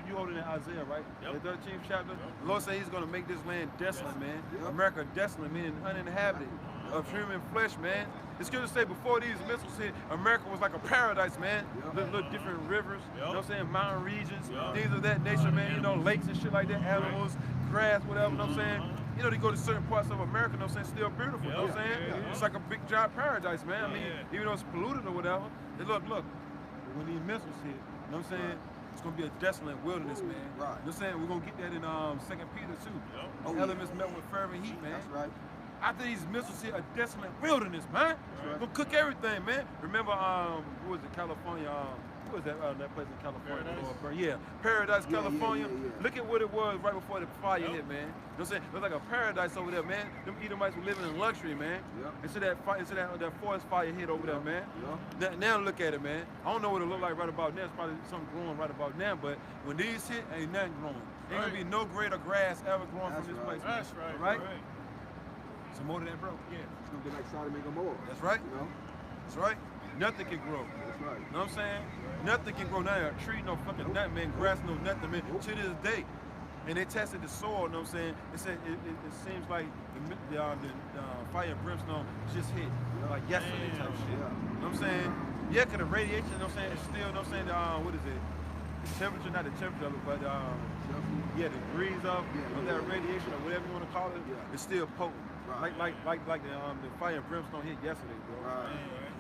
you holding in Isaiah, right? Yep. The 13th chapter. The Lord said he's going to make this land desolate, man. Yep. America desolate, meaning uninhabited of human flesh, man. The scripture say before these missiles hit, America was like a paradise, man. Little different rivers, you know what I'm saying? Mountain regions, things of that nature, man. You know, lakes and shit like that, animals, grass, whatever, you know what I'm saying? You know, they go to certain parts of America, you know what I'm saying, still beautiful, you know what I'm saying? It's like a big giant paradise, man. I mean, even though it's polluted or whatever, they look, when these missiles hit, you know what I'm saying? It's gonna be a desolate wilderness, man. Right. You know what I'm saying? We're gonna get that in 2 Peter 2. Oh, Elements melt with fervent heat, man. That's right. After these missiles hit a desolate wilderness, man. Right. Gonna cook everything, man. Remember, what was it, California? What was that place in California? Paradise? Yeah, Paradise, Yeah, California. yeah. Look at what it was right before the fire hit, man. You know what I'm saying? It was like a paradise over there, man. Them Edomites were living in luxury, man. Yep. Until that forest fire hit over there, man. Yep. Now look at it, man. I don't know what it look like right about now. It's probably something growing right about now, but when these hit, ain't nothing growing. Ain't gonna be no greater grass ever growing That's from this right. place. Man. That's right. Right? Some more of that, bro. Yeah. It's gonna be like Sodom and Gomorrah. That's right. You know? That's right. Nothing can grow. That's right. You know what I'm saying? Nothing can grow. Not a tree, no fucking nothing, man. Grass, no nothing, man. To this day. And they tested the soil, you know what I'm saying? It said it seems like the fire and brimstone just hit. Like yesterday type shit. Yeah. You know what I'm saying? Yeah, cause the radiation, you know what I'm saying, it's still, you know what I'm saying, what is it? The temperature, not the temperature of it, but yeah, the degrees of that radiation or whatever you want to call it, it's still potent. Right. Like the fire and brimstone hit yesterday, bro. Right.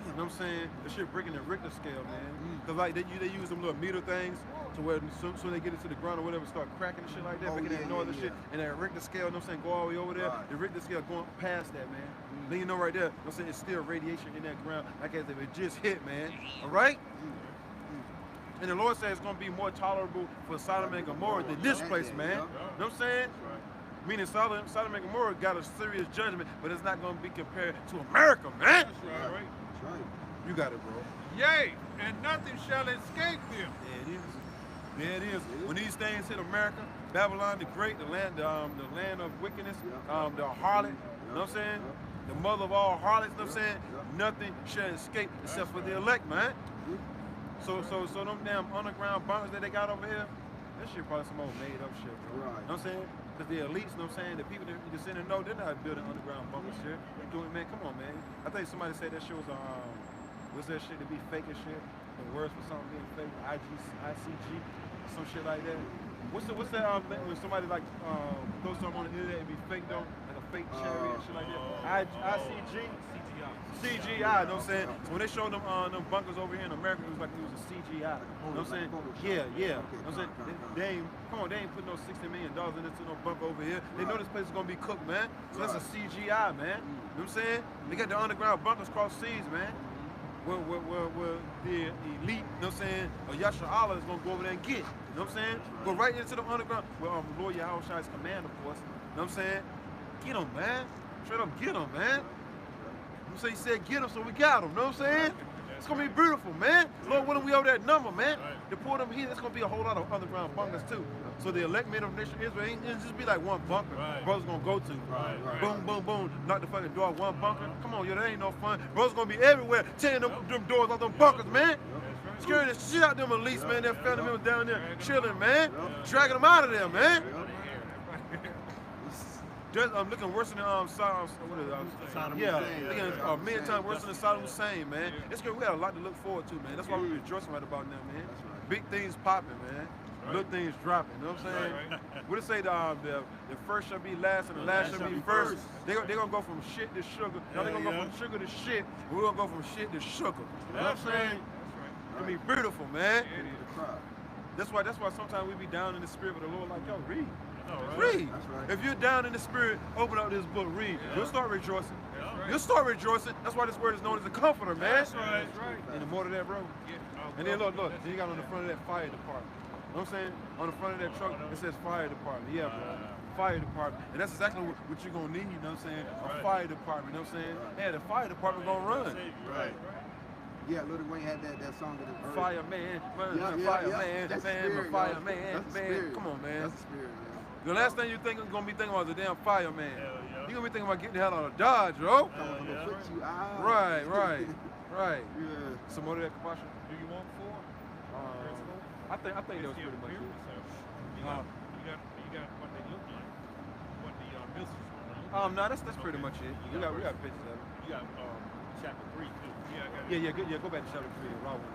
You know what I'm saying? The shit breaking the Richter scale, man. Cause like they use them little meter things to where soon they get it to the ground or whatever, start cracking and shit like that, making that noise and shit. And that Richter scale, you know what I'm saying, go all the way over there. Right. The Richter scale going past that, man. Then you know right there, you know what I'm saying, it's still radiation in that ground, like as if it just hit, man. All right? And the Lord says it's gonna be more tolerable for Sodom and Gomorrah than this place, man. You know what I'm saying? Meaning Sodom and Gomorrah got a serious judgment, but it's not gonna be compared to America, man. That's right. That's right. You got it, bro. Yea, and nothing shall escape them. Yeah, it is. Yeah, it is. When these things hit America, Babylon the Great, the land of wickedness, the harlot, you know what I'm saying? The mother of all harlots, you know what I'm saying? Nothing shall escape except for the elect, man. So them damn underground bunkers that they got over here, that shit probably some old made up shit, bro. Right. You know what I'm saying? Because the elites, you know what I'm saying? The people that you just in and know, they're not building underground bunkers shit. They doing, man, come on, man. I think somebody said that shit was, what's that shit to be fake and shit? The words for something being fake, ICG, some shit like that. What's that thing when somebody like throw something on the internet and be fake though? Like a fake chariot and shit like that. ICG? CGI, you know what I'm saying? So when they showed them bunkers over here in America, it was like it was a CGI. You know what I'm saying? Yeah. You know what I'm saying? They ain't put no $60 million into no bunker over here. They know this place is gonna be cooked, man. So that's a CGI, man. You know what I'm saying? They got the underground bunkers cross seas, man. Where the elite, you know what I'm saying, or Yasha Allah is gonna go over there and get. You know what I'm saying? Go right into the underground. Well, Lord Yahweh's command, of course. You know what I'm saying? Get them, man. Straight up get them, man. So he said get them, so we got them. You know what I'm saying? It's gonna be beautiful, man. Lord, when we over that number, man, to pour them here, it's gonna be a whole lot of underground bunkers too. So the elect men of the nation of Israel ain't just be like one bunker. Brothers gonna go to. Boom, boom, boom. Knock the fucking door, one bunker. Come on, yo, that ain't no fun. Brothers gonna be everywhere, tearing them doors off them bunkers, man. Scaring the shit out them elites, man. That family members down there chilling, man. Dragging them out of there, man. I'm looking worse than Sodom. Yeah, looking a million times worse than Saddam Hussein, man. It's good. We got a lot to look forward to, man. That's why we're rejoicing right about now, man. Big things popping, man. Little things dropping. You know what I'm saying? What it say? The first shall be last, and the last shall be first. They gonna go from shit to sugar. Now they gonna go from sugar to shit. We're gonna go from shit to sugar. You know what I'm saying? It'll be beautiful, man. That's why sometimes we be down in the spirit with the Lord, like, yo, read. Read. If you're down in the spirit, open up this book, read. You'll start rejoicing. You'll start rejoicing. That's why this word is known as a comforter, man. That's right. And the more of that, bro. And then look, then you got on the front of that fire department. You know what I'm saying? On the front of that truck, it says fire department. Yeah, bro. Fire department. And that's exactly what you're gonna need, you know what I'm saying? A fire department, you know what I'm saying? Yeah, the fire department gonna run. Right. Yeah, Lil Wayne had that song that is Fireman, fireman, That's man, spirit, fireman, that's man. Come on, man. That's the spirit, man. The last thing you're gonna be thinking about is a damn fireman. You're gonna be thinking about getting the hell out of Dodge, bro. I'm gonna put you out. Right. Yeah. Some more of that Kabasha? Do you want 4? I think that was pretty much it. You got what they look like. What the missiles look like. No, that's pretty much it. We got pictures of it. You got chapter 3 too. Yeah. Go back to chapter 3 and Raw one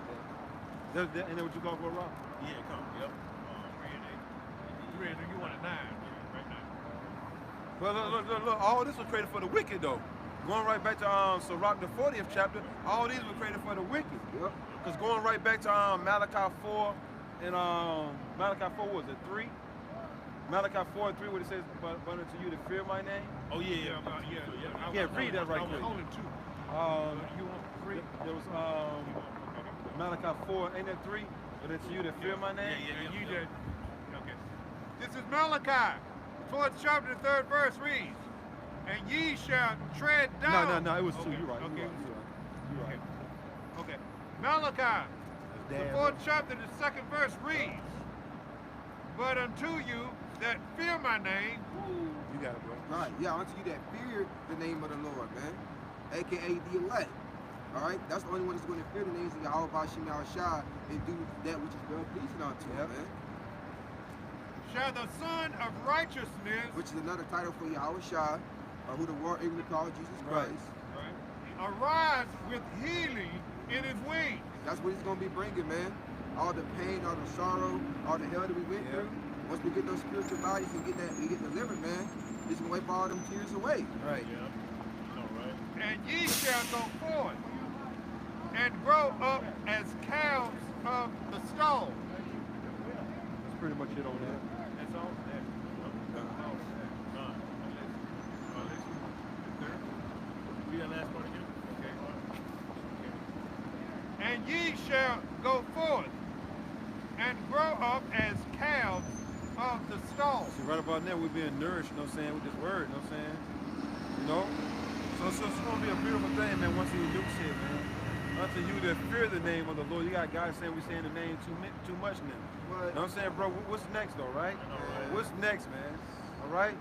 today. And then what you going for, Raw? Yeah, come. Yep. 3 and you want a 9 right now. Well, look. All this was created for the wicked, though. Going right back to Sirach, the 40th chapter, all these were created for the wicked. Yep. Because going right back to Malachi 4 and Malachi 4 was it 3? Malachi 4 and 3, what it says, but unto you to fear my name. Oh yeah. Yeah, read that right quick. I was holding 2. You want 3? There was Malachi 4, ain't that 3? But it's you to fear my name. Yeah. You did. Okay. This is Malachi, the 4th chapter, the 3rd verse reads, and ye shall tread down. No, it was 2. Okay. You're right. Okay. You're right. Okay. Malachi, the 4th chapter, the 2nd verse reads, but unto you that fear my name, You got it, bro. Right, yeah, unto you that fear the name of the Lord, man. AKA the elect. Alright? That's the only one that's going to fear the names of Yahweh Bashim Yahushua and do that which is well pleasing unto him, man. Shall the Son of Righteousness, Which is another title for Yahushua, who the world ignorantly called Jesus Christ. arise with healing in his wings. That's what he's going to be bringing, man. All the pain, all the sorrow, all the hell that we went through. Once we get those spiritual bodies and get delivered, man, he's going to wipe all them tears away. Right. Yeah. All right. And ye shall go forth and grow up as calves of the stall. That's pretty much it on that. That's all. Read that last part again. And ye shall go forth and grow up as calves of the stall. See, right about now, we're being nourished, you know what I'm saying, with this word, you know what I'm saying? You know? So it's going to be a beautiful thing, man, once he do shit, man. Unto you that fear the name of the Lord. You got guys saying we're saying the name too much now. You know what I'm saying, bro? What's next, though, right? What's next, man? All right?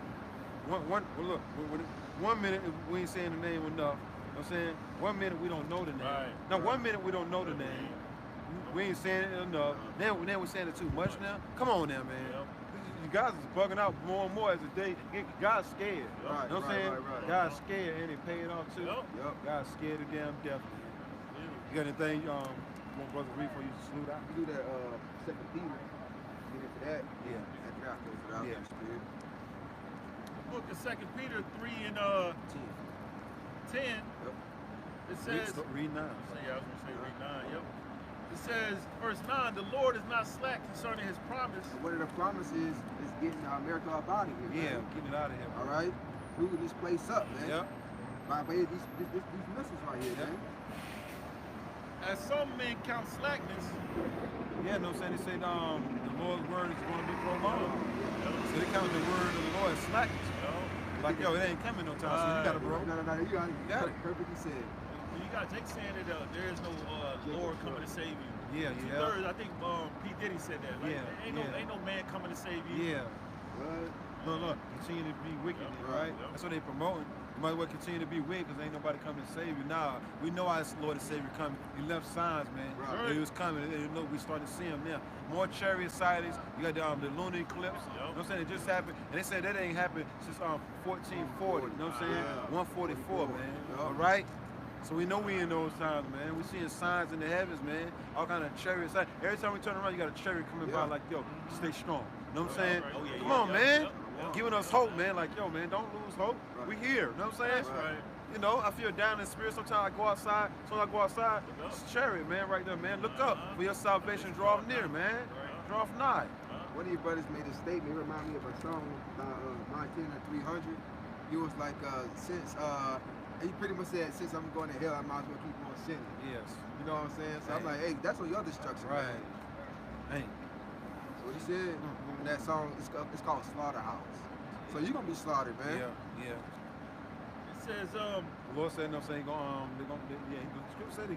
Well, look, 1 minute we ain't saying the name enough. You know what I'm saying? 1 minute we don't know the name. Right. Now, 1 minute we don't know the name. We ain't saying it enough. Now we're saying it too much now. Come on now, man. You guys is bugging out more and more as the day. God's scared. Right, You know what I'm saying? right. God's scared and he paid off too. Yep. God's scared to damn death, man. You got anything you want Brother read for you to salute out? You do that 2 Peter. Get into that. Yeah. After that, close it out. Yeah. Spirit. Book of 2 Peter 3 and 10. It says. Read 9. Yeah, I was gonna say read 9. Yep. It says, verse 9, the Lord is not slack concerning his promise. And one of the promises is getting America up out of here. Yeah, man. get it out of here. All right. Moving this place up, man. Yep. By way of these missiles right here, man. As some men count slackness. Yeah, no, saying they say the Lord's word is going to be prolonged. So they count the word of the Lord as slackness. Like, yo, it ain't coming no time, so you got to bro. No, you got it. Perfectly said. You got Jake saying that there is no Lord coming to save you. Yeah. Two-thirds, I think P. Diddy said that. Like, ain't no man coming to save you. Yeah. Look, continue to be wicked, right? That's what they promoting. You might as well continue to be wicked because ain't nobody coming to save you. Nah, we know our Lord and Savior coming. He left signs, man. Right. He was coming. You know, we starting to see him now. More chariot sightings. You got the lunar eclipse. You know what I'm saying? It just happened. And they said that ain't happened since 1440. You know what I'm saying? 144, man. All right? So we know we in those times, man. We seeing signs in the heavens, man. All kind of chariot signs. Every time we turn around, you got a chariot coming by like, yo, stay strong. You know what I'm saying? Come on, man. Giving us hope, man. Like, yo, man, don't lose hope. We here. You know what I'm saying? That's right. You know, I feel down in spirit. Sometimes I go outside. It's a chariot, man, right there, man. Look up for your salvation. Draw near, man. Draw nigh. One of your brothers made a statement. It reminded me of a song by Montana 300. He was like, he pretty much said, since I'm going to hell, I might as well keep on sinning. Yes. You know what I'm saying? So I'm like, hey, that's on your destruction, Right. man. Hey. So what he said in that song, it's called Slaughterhouse. So you're going to be slaughtered, man. Yeah. It says, The Lord said, no, saying, the scripture said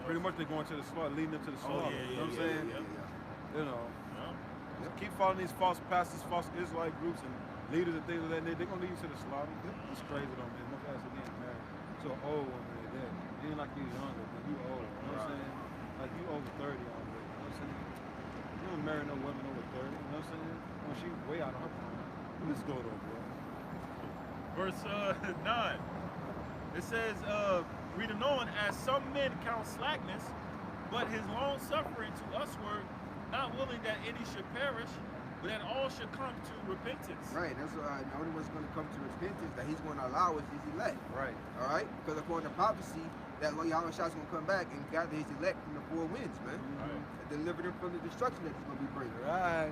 pretty much they're going to the slaughter, leading them to the slaughter. You know what I'm saying? You know. Keep following these false pastors, false Israelite groups, and leaders and things like that. They're going to lead you to the slaughter. It's crazy, though, man. My pastor getting married to an old woman like that. You ain't like you younger, but you old. You know what I'm saying? Like you over 30 already. You know what I'm saying? You don't marry no woman over 30. You know what I'm saying? Well, she's way out of her prime. Let's go, though, bro. verse 9. It says, reading on, as some men count slackness, but his long suffering to usward, not willing that any should perish, but that all should come to repentance. Right, that's why the only one's going to come to repentance that he's going to allow is his elect. Right. All right? Because according to prophecy, that Lord Yahweh is going to come back and gather his elect from the four winds, man. Right. And deliver them from the destruction that he's going to be bringing. Right.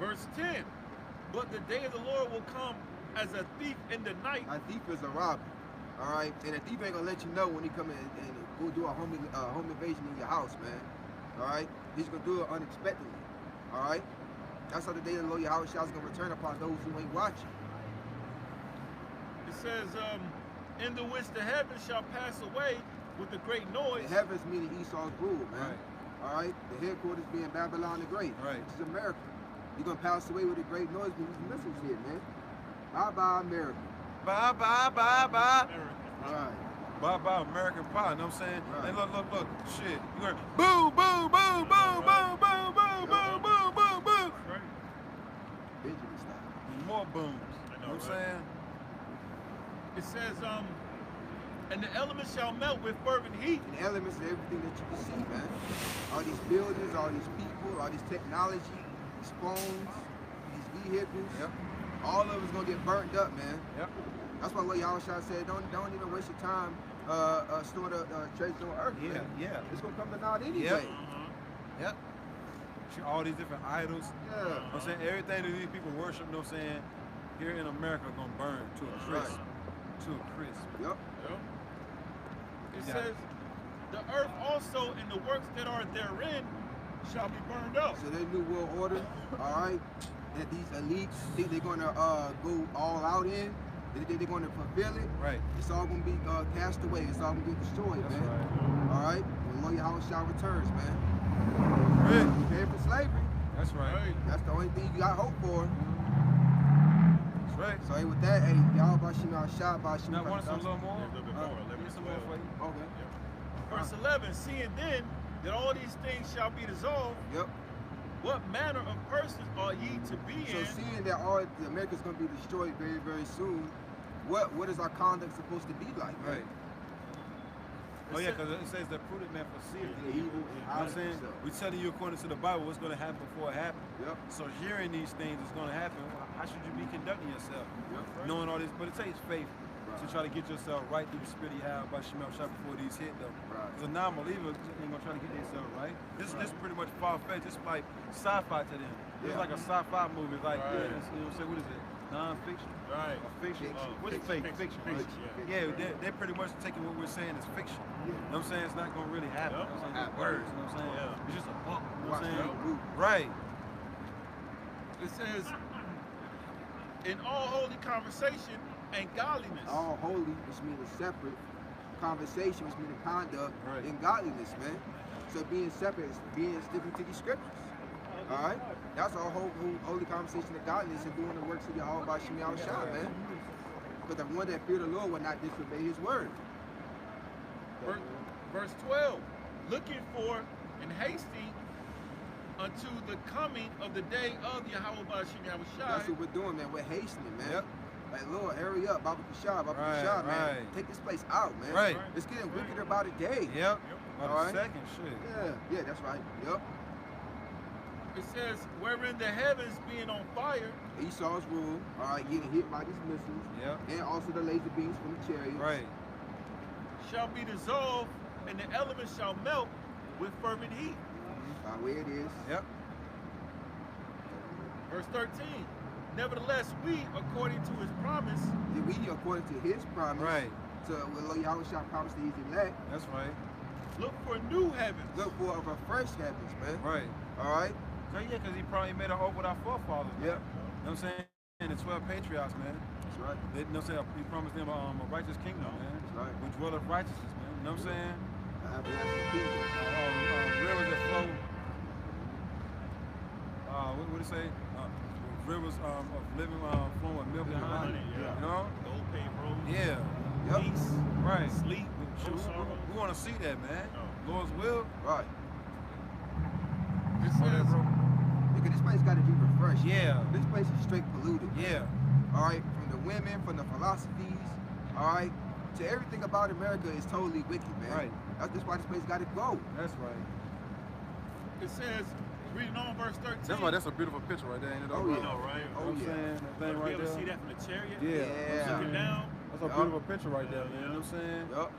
Verse 10, but the day of the Lord will come as a thief in the night. A thief is a robber. All right? And a thief ain't going to let you know when he come in and go do a home invasion in your house, man. All right? He's going to do it unexpectedly. All right? That's how the day of the Lord Yahweh is going to return upon those who ain't watching. It says, in the which the heavens shall pass away with a great noise. The heavens meaning Esau's rule, man. Right. All right? The headquarters being Babylon the Great, Right. which is America. You're gonna pass away with a great noise with these missiles here, man. Bye-bye, America. Bye, bye, bye, bye. All right. Bye, bye, American pie. You know what I'm saying? Right. And look. Shit. You going boo, boo, boo, boo, boo, boo, boo, boo, boo, boo, boo. Right. Benjamin style. More booms. I You know know, what I'm right? saying? It says, and the elements shall melt with fervent heat. And the elements of everything that you can see, man. All these buildings, all these people, all this technology, these phones, these vehicles. Yep. All of it's gonna get burnt up, man. Yep. That's why Lord Yahweh said, don't even waste your time storing the treasures on earth. Yeah, man. yeah. It's gonna come to naught anyway. Yep. Yep. See all these different idols. Yeah. You know what I'm saying? Everything that these people worship, you know what I'm saying? Here in America gonna burn to a That's crisp. right. To a crisp. Yep. It Yeah. says, the earth also and the works that are therein shall be burned up. So their new world order, all right, that these elites think they're gonna go all out in, they think they're gonna fulfill it. Right. It's all gonna be cast away. It's all gonna get destroyed, That's man. right. All right. When Lord Yahweh returns, man. Right. Prepare for slavery. That's right. That's the only thing you got hope for. That's right. So hey, with that, hey, y'all Bashim Shah Bashim. Now want some little more? A little bit more, 11, Get some more 12. for you. Okay. Verse 11, seeing then that all these things shall be dissolved, Yep. what manner of persons are ye to be So in? seeing that all the America's gonna be destroyed very, very soon, what is our conduct supposed to be like? Man? Right. Oh yeah, because it says the prudent man foreseeth The the evil. evil You know what I'm saying? We're telling you according to the Bible what's going to happen before it happens. Yep. So hearing these things is going to happen. How should you be conducting yourself? Yep. Knowing all this, but it takes faith to try to get yourself right through the spirit you have by Shemel Shah before these hit though. Right. Because a non-believer ain't gonna try to get themselves right. This is pretty much far-fetched. It's like sci-fi to them. It's Yeah. like a sci-fi movie. Like Right. yeah, it's, you know what I'm saying? What is it? Non-fiction. Right. Or fiction. Fiction. What's Fiction. fake? Fiction. Fiction, Right? yeah. Yeah, they're pretty much taking what we're saying as fiction. Yeah. You know what I'm saying? It's not gonna really happen. Yep. You know what I'm saying? It's words. You know what I'm saying? Yeah. It's just a book. You know what Watch I'm that saying? movie. Right. It says, in all holy conversation and godliness. All holy, which means a separate. Conversation, which means conduct, Right. and godliness, man. So being separate is being sticking to the scriptures. All right, that's our whole holy conversation of godliness and doing the works of Yahweh by Shemiah Shah, man. Because the one that fear the Lord will not disobey His word. Verse 12, looking for and hasting unto the coming of the day of Yahweh Bashim That's Yahushai. what we're doing, man. We're hastening, man. Yep. Like, Lord, hurry up, Baba Kashah, Baba Right, Kashah, man. right. Take this place out, man. Right. It's getting wickeder by the day. Yep. About All a right. second, shit. Yeah, that's right. Yep. It says, wherein the heavens being on fire, Esau's rule, all right, getting hit by these missiles, Yep. and also the laser beams from the chariots. Right. shall be dissolved, and the elements shall melt with fervent heat. By the way it is. Yep. Verse 13, nevertheless we, according to his promise, We, according to His promise, Right. to what Lord Yahweh shall promise to His elect, That's right. look for new heavens. look for a refreshed heavens, man. Right. All right. So yeah, because he probably made an oath with our forefathers. Man. Yep. You know what I'm saying? And the 12 patriarchs, man. That's right. They, you know what I'm saying? He promised them a righteous kingdom, man. That's right. Which dwell of righteousness, man. You know what I'm saying? Everlasting kingdom. Rivers that flow. What did it say? Rivers of living flowing with milk and honey. Yeah. You know? Gold paved roads. Yeah. Yep. Peace. Right. Sleep. Shit, No sorrow. we want to see that, man. No. Lord's will. Right. It Oh, that, says, bro. Because this place got to be refreshed. Yeah. This place is straight polluted. Yeah. All right. From the women, from the philosophies, all right, to everything about America is totally wicked, man. Right. That's why this place got to go. That's right. it says, reading on verse 13. That's a beautiful picture right there, ain't it? Oh, You yeah. know, right? Oh, You know what I'm yeah. saying? That You thing be right able to there. see that from the chariot. Yeah. Looking down. That's a Yup. beautiful picture right there, man. You know what I'm saying? Yup.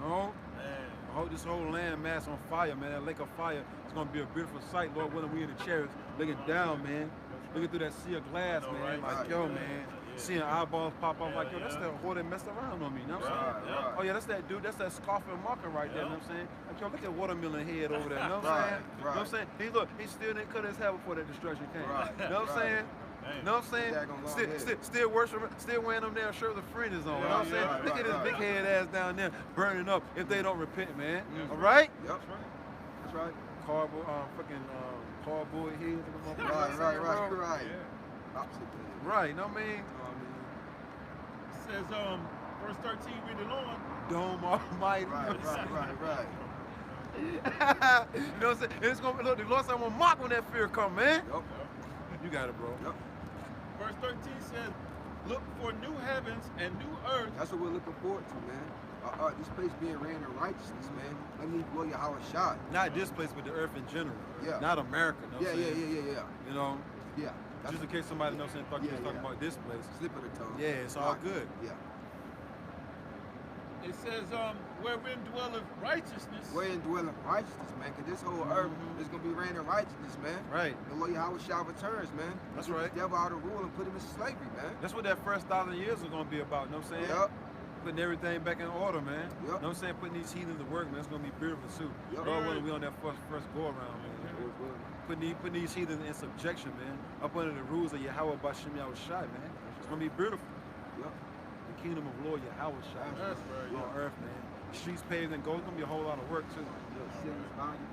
No? Man. This whole land mass on fire, man. That lake of fire. It's gonna be a beautiful sight, Lord willing. We in the chariots, looking down, man. Looking through that sea of glass, I know, man. right? Like, yo, Yeah. man. Seeing eyeballs pop off, like, yo, that's that whore that messed around on me. You know what I'm saying? Right, right. Oh yeah, that's that dude. That's that scoffing marker right there. You know what I'm saying? Like, yo, look at watermelon head over there. You know what I'm Right, saying? You know what I'm saying? He still didn't cut his hair before that destruction came. Right, You know what I'm right. saying? You know what I'm saying? Daggone long head. Still worshiping, still wearing them damn shirts with fringes on. You know what I'm Yeah, saying? right, Look at this right, big right. head ass down there burning up if they don't repent, man. Mhm. All right? Yep. That's right. cardboard, fucking cardboard heads. And the motherfuckers. Right. Yeah. Opposite. Right, know what I mean? It says, verse 13, read it on. Dome Almighty. Right. You know what I'm saying? And it's gonna look, the Lord said, I'm gonna mock when that fear come, man. Yup. You got it, bro. Yup. Verse 13 says, look for new heavens and new earth. That's what we're looking forward to, man. This place being ran in righteousness, man. Let me blow your Yahweh shot. Not this place, but the earth in general. Yeah. Not America. Know what I'm saying? Yeah. You know, Yeah. just in case somebody knows saying thought you was talking about this place. Slip of the tongue. Yeah, it's all good. Yeah. It says, wherein dwelleth righteousness. Wherein dwelleth righteousness, man. Because this whole earth is going to be ran in righteousness, man. Right. The Lord Yahweh shall returns, man. That's Get right. this devil out of rule and put him in slavery, man. That's what that first 1,000 years is gonna be about, know what I'm saying? Yup. Putting everything back in order, man. Yup. Know what I'm saying? Putting these heathens to work, man. It's gonna be beautiful too. Yup. Lord willing, we on that first go around, man. Putting these heathens in subjection, man. Up under the rules of Yahweh Bashem Yahweh Shai, man. It's gonna be beautiful. Yup. The kingdom of Lord Yahweh Shai. That's right, On earth, man. Streets paved and gold, it's gonna be a whole lot of work too.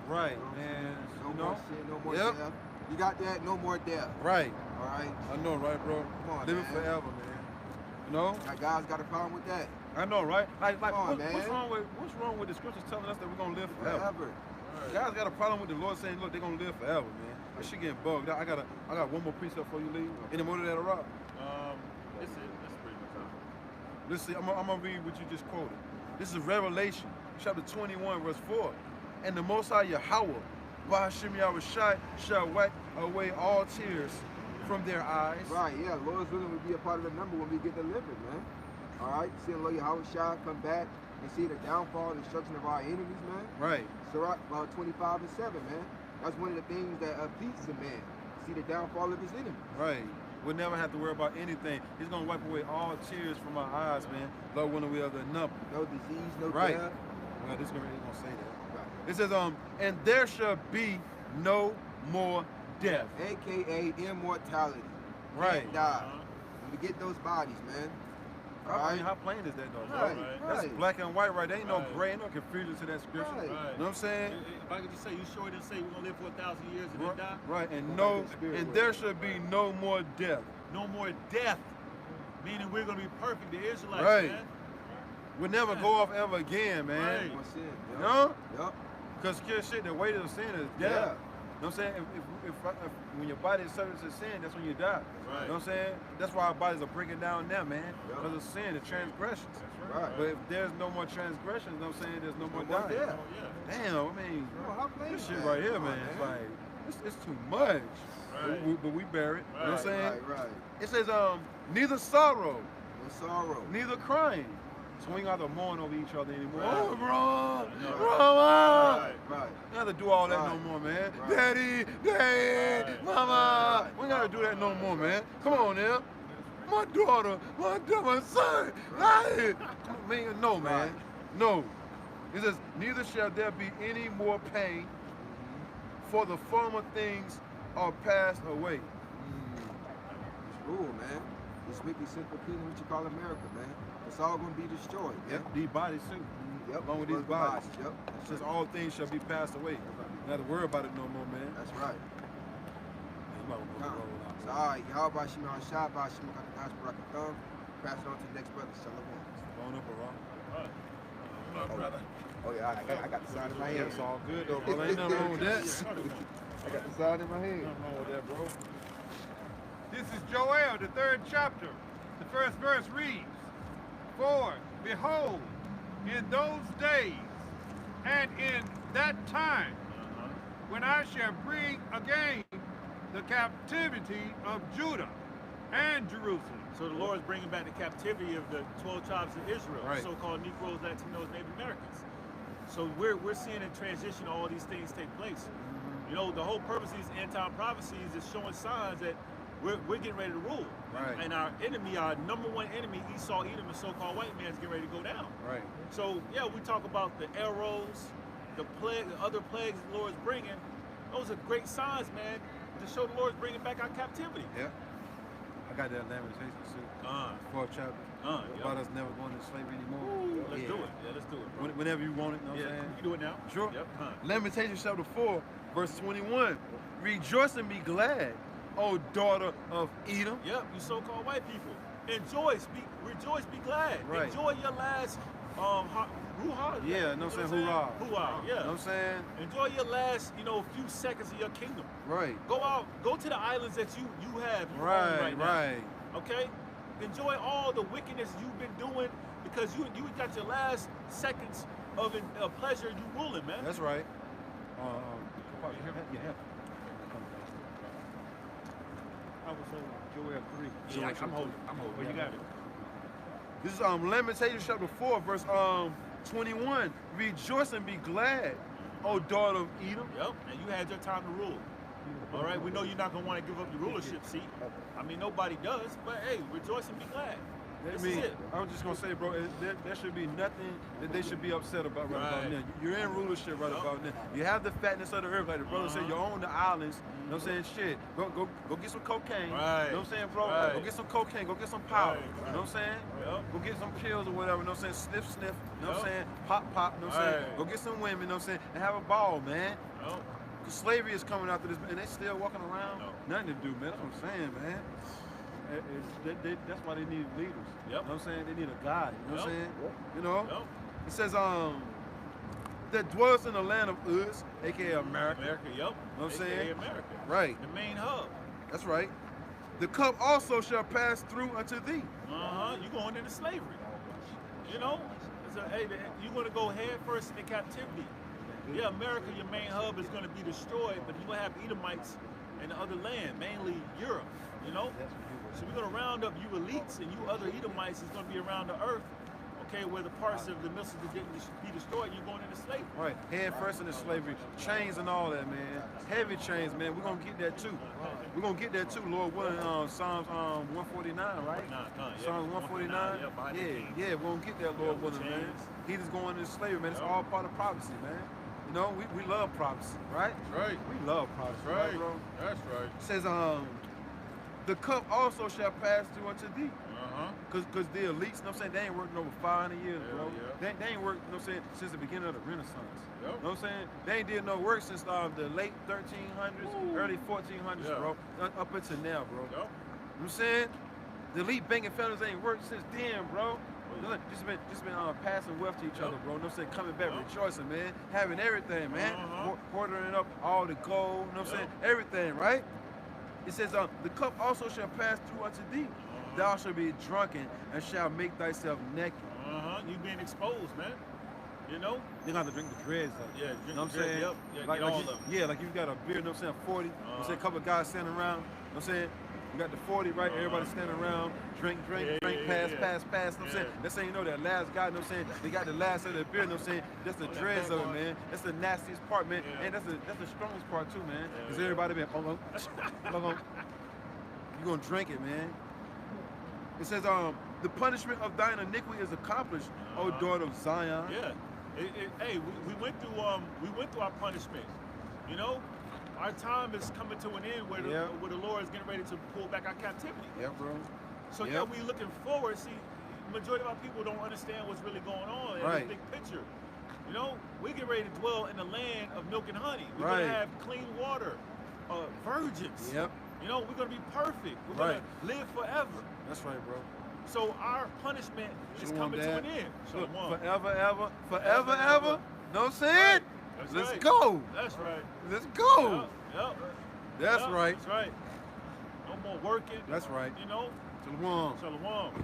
Right, man. No You more know? sin, no more Yep. death. You got that? No more death. Right. All right? I know, right, bro? Come on, Living man. forever, man. You know? That God's got a problem with that. I know, right? Like Come on, what's man. wrong with the scriptures telling us that we're gonna live forever? Forever. Guys got a problem with the Lord saying, look, they're gonna live forever, man. That shit getting bugged. I got one more precept before you leave. Any more to that, Rob? That's it. That's pretty much it. Let's see. I'm gonna read what you just quoted. This is Revelation, chapter 21, verse 4. And the Most High Yahweh, Bahashim Yahweh Shai, shall wipe away all tears from their eyes. Right, yeah. Lord's willing to be a part of the number when we get delivered, man. All right? Seeing Lord Yahweh Shai come back and see the downfall and destruction of our enemies, man. Right. Sirach 25 and 7, man. That's one of the things that pleases a man. See the downfall of his enemies. Right. We'll never have to worry about anything. He's gonna wipe away all tears from our eyes, man. Lord, when we are the number. No disease, no Right. death. Well, this is gonna say that. Right. It says, and there shall be no more death. AKA immortality. Right. Can't die. When we get those bodies, man. All I mean, right? how plain is that though? Right. That's Right. black and white, right? There ain't no Right. gray, ain't no confusion to that scripture. Right. You know what I'm saying? If I could just say, you sure it didn't say we're gonna live for 1,000 years and then die? Right, and Go back to the spirit and world. there shall be no more death. No more death. Meaning we're gonna be perfect, the Israelites, Right. man. We'll never go off ever again, man. Right. More sin. You know? Yup. Because shit, the weight of sin is death. Yeah. You know what I'm saying? If when your body is subject to sin, that's when you die. Right. You know what I'm saying? That's why our bodies are breaking down now, man. Yeah. Because of sin, the transgressions. Right. But if there's no more transgressions, you know what I'm saying? There's no more more dying. death. Oh, yeah. Damn, I mean, Bro, how plain this is shit that? right here, Come on, man, it's like, it's too much. Right. But we bear it. You know what I'm saying? Right. It says, neither sorrow, No sorrow. neither crying. So we ain't got to mourn over each other anymore. Right. Oh, bro, know. bro, Right. Right. we don't have to do all that no Right. more, man. Right. Daddy, Right. mama. Right. We ain't got to do that no more, man. Come on now. My daughter, my son. Hey. Man, no, man. Right. No. It says, neither shall there be any more pain, for the former things are passed away. It's rule, man. This wicked, simple kingdom, what you call America, man. It's all gonna be destroyed. Yep, Man. these bodies too. Yep. Along with these Both bodies. Yep. It says all things shall be passed away. You don't have to worry about it no more, man. That's right. You might want to Come. roll out. So, all right, y'all by Shimon Shah, by Shimon Kakadash, pass it on to the next brother, Shalom. Going up around. Brother. Oh, yeah, I got the sign in my Yeah, hand. it's all good though, bro. Ain't nothing wrong with that. I got the sign in my hand. Nothing wrong with that, bro. This is Joel, the 3rd chapter. The first verse reads, For behold, in those days and in that time, when I shall bring again the captivity of Judah and Jerusalem. So the Lord is bringing back the captivity of the 12 tribes of Israel, Right. so-called Negroes, Latinos, Native Americans. So we're seeing a transition, all these things take place. You know, the whole purpose of these end-time prophecies is showing signs that we're getting ready to rule. Right. And our enemy, our number one enemy, Esau, Edom, the so-called white man, is getting ready to go down. Right. So, yeah, we talk about the arrows, the plague, the other plagues the Lord's bringing. Those are great signs, man, to show the Lord's bringing back our captivity. Yeah. I got that lamentation too. 4th chapter. About us never going into slavery anymore. Ooh, let's Yeah. do it. Yeah, let's do it, bro. Whenever you want it, you know what Yeah, I'm you saying? can do it now. Sure. Yep. Lamentations chapter 4, Verse 21. Rejoice and be glad, O daughter of Edom. Yep, you so-called white people. Rejoice, be glad. Right. Enjoy your last ruha. Yeah, you know what I'm saying? Hoorah. Hoorah, yeah. You know what I'm saying? Enjoy your last, few seconds of your kingdom. Right. Go to the islands that you have you own Right, now. right. Okay? Enjoy all the wickedness you've been doing because you got your last seconds of pleasure you ruling, man. That's right. I was on Joel 3. Yeah, I'm holding. Well, you got it. This is Lamentations chapter 4, verse 21. Rejoice and be glad, O daughter of Edom. Yep, and you had your time to rule. All right, we know you're not gonna want to give up your rulership seat. I mean, nobody does, but hey, rejoice and be glad. This is it. I'm just gonna say, bro, there should be nothing that they should be upset about about now. You're in rulership about now. You have the fatness of the earth, like the brother said. You own the islands. You know what I'm saying? Shit, go get some cocaine. Right. You know what I'm saying, bro? Right. Go get some cocaine. Go get some powder. Right. You know what I'm saying? Yep. Go get some pills or whatever. You know what I'm saying? Sniff. You know what I'm Yep. saying? Pop. You know what I'm saying? Right. Go get some women. You know what I'm saying? And have a ball, man. Yep. Cause slavery is coming after this, and they still walking around. No. Nothing to do, man. That's what I'm saying, man. That's why they need leaders. Yep. You know what I'm saying? They need a guide. You know what I'm Yep. saying? You know? Yep. It says, that dwells in the land of Uz, aka America. Yep. You know what I'm saying? America. Right. The main hub. That's right. The cup also shall pass through unto thee. You going into slavery. You know? You're going to go head first into captivity. Yeah, America, your main hub, is going to be destroyed, but you're going to have Edomites in the other land, mainly Europe, you know? So we're going to round up you elites, and you other Edomites is going to be around the earth, okay, where the parts of the missiles that didn't be destroyed, you're going into slavery. Right. Head first into slavery. Chains and all that, man. Heavy chains, man. We're going to get that too. We're going to get that too, Lord willing. Psalms 149, right? Psalms 149? Yeah, we're going to get that, Lord willing, man. He is going into slavery, man. It's all part of prophecy, man. You know, we love prophecy, right? Right. We love prophecy, Right. bro? That's right. It says, the cup also shall pass through unto thee. Because the elites, you know what I'm saying, they ain't working over 500 years, bro. Yeah. They ain't worked, you know what I'm saying, since the beginning of the Renaissance. Yep. You know what I'm saying? They ain't did no work since the late 1300s, early 1400s, Yeah. bro. Up until now, bro. Yep. You know what I'm saying? The elite banking families ain't worked since then, bro. Just been passing wealth to each other, bro. You know what I'm saying? Coming back, rejoicing, man. Having everything, man. Quartering up all the gold, you know what I'm saying? Everything, right? It says, the cup also shall pass through unto thee. Thou shalt be drunken and shalt make thyself naked. You being exposed, man. You know? You're gonna have to drink the dreads up. Yeah, drink You know what I'm the dreads, saying? yep. Yeah, like get all you, of 'em. Yeah, like you got a beard, you know what I'm saying, 40. You know what I'm saying? A couple of guys standing around, you know what I'm saying? You got the 40, right? Everybody standing around, drink, Yeah, pass, yeah. you know what I'm saying? That's how you know that last guy, you know what I'm saying? They got the last of the beard, you know what I'm saying? That's the dreads of it, man. That's the nastiest part, man. Yeah. And that's the strongest part too, man. Yeah, Because yeah. everybody been, you gonna drink it, man. It says, the punishment of thine iniquity is accomplished, O daughter of Zion. Yeah. Hey, we went through our punishment. You know, our time is coming to an end where the Lord is getting ready to pull back our captivity. Yeah, bro. So yeah, we looking forward. See, majority of our people don't understand what's really going on in the big picture. You know, we get ready to dwell in the land of milk and honey. We're gonna have clean water, virgins. Yep. You know, we're gonna be perfect. We're gonna live forever. That's right, bro. So our punishment is coming to an end. Look, Shalom. forever, ever. Know what I'm saying? That's Let's right. go. That's right. Let's go. Yep. That's Yep. right. That's right. No more working. That's right. You know? Shalom. Shalom. You know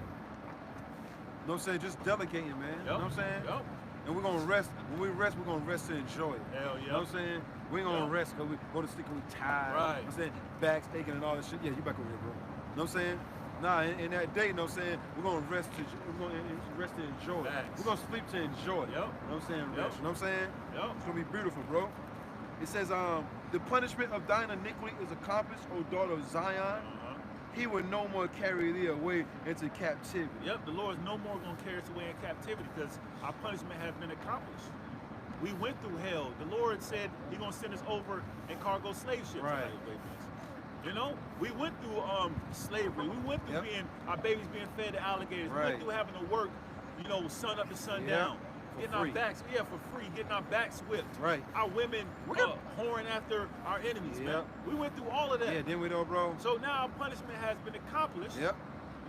what I'm saying? Just delegating, man. You know what I'm saying? Yep. And we're gonna rest. When we rest, we're gonna rest to enjoy it. Hell yeah. You know what I'm saying? We ain't gonna rest because we go to sleep and we tired. Right. You know what I'm saying? Backs aching and all that shit. Yeah, you back over here, bro. You know what I'm saying? Nah, in that day, you know what I'm saying? We're gonna rest to enjoy it. Facts. We're gonna sleep to enjoy it. Yep. You know what I'm saying? Yep. Rest. You know what I'm saying? Yep. It's gonna be beautiful, bro. It says, the punishment of thine iniquity is accomplished, O daughter of Zion. He will no more carry thee away into captivity. Yep, the Lord is no more going to carry us away in captivity because our punishment has been accomplished. We went through hell. The Lord said He's going to send us over in cargo slave ships. Right. You know, we went through slavery. We went through our babies being fed to alligators. We Right. went through having to work, you know, sun up to sun Yep. down. getting free. our backs, for free, getting our backs whipped. Right. Our women whoring after our enemies, man. We went through all of that. Yeah, didn't we though, bro? So now our punishment has been accomplished. Yep.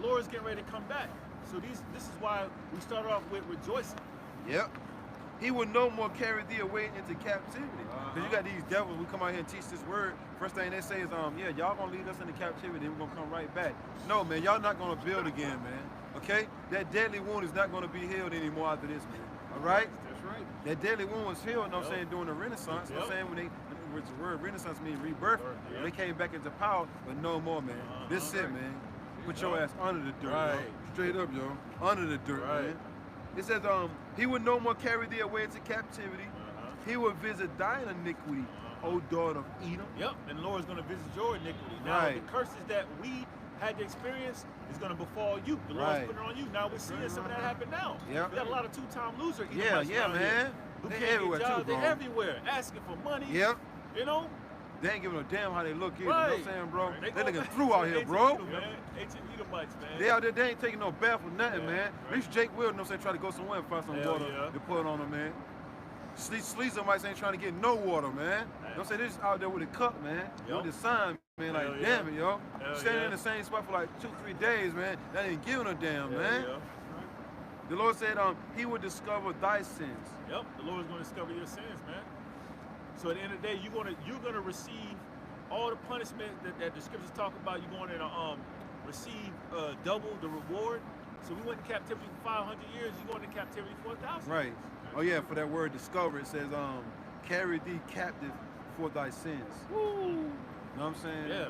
The Lord's getting ready to come back. So this is why we start off with rejoicing. Yep. He will no more carry thee away into captivity. Because you got these devils who come out here and teach this word. First thing they say is, y'all gonna lead us into captivity and we're gonna come right back. No, man, y'all not gonna build again, man. Okay? That deadly wound is not gonna be healed anymore after this, man. All right? That's right. That deadly wound was healed, you know what I'm saying, during the Renaissance. You know what I'm saying? When which the word Renaissance means rebirth. They came back into power, but no more, man. This is it, man. Put your ass under the dirt, yo. Straight up, yo. Under the dirt, man. It says, he would no more carry thee away into captivity. He will visit thine iniquity, O daughter of Edom. Yep, and the Lord is going to visit your iniquity. Now, the curses that we had to experience is going to befall you. The Lord's putting it on you. Now, we're seeing some of that happen now. Yep. We got a lot of two-time losers. Yeah, man. They're everywhere, too, bro. They're everywhere, asking for money. Yep. You know? They ain't giving a damn how they look either. You know what I'm saying, bro? They looking through out here, bro. Ancient Edomites, man. They out there, they ain't taking no bath or nothing, man. At least Jake Will, you know what I'm saying, try to go somewhere and find some water to put on them, man. Sleazomites ain't trying to get no water, man. You know what I'm saying? They just out there with a cup, man. With the sign, man. Like, damn it, yo. Standing in the same spot for like 2-3 days, man. That ain't giving a damn, man. The Lord said, he would discover thy sins. Yep, the Lord is going to discover your sins, man. So at the end of the day, you're gonna receive all the punishment that the scriptures talk about. You're going to receive double the reward. So we went in captivity for 500 years. You're going to captivity for 1,000. Right. Oh yeah, for that word discover, it says, carry thee captive for thy sins. Woo. You know what I'm saying? Yeah.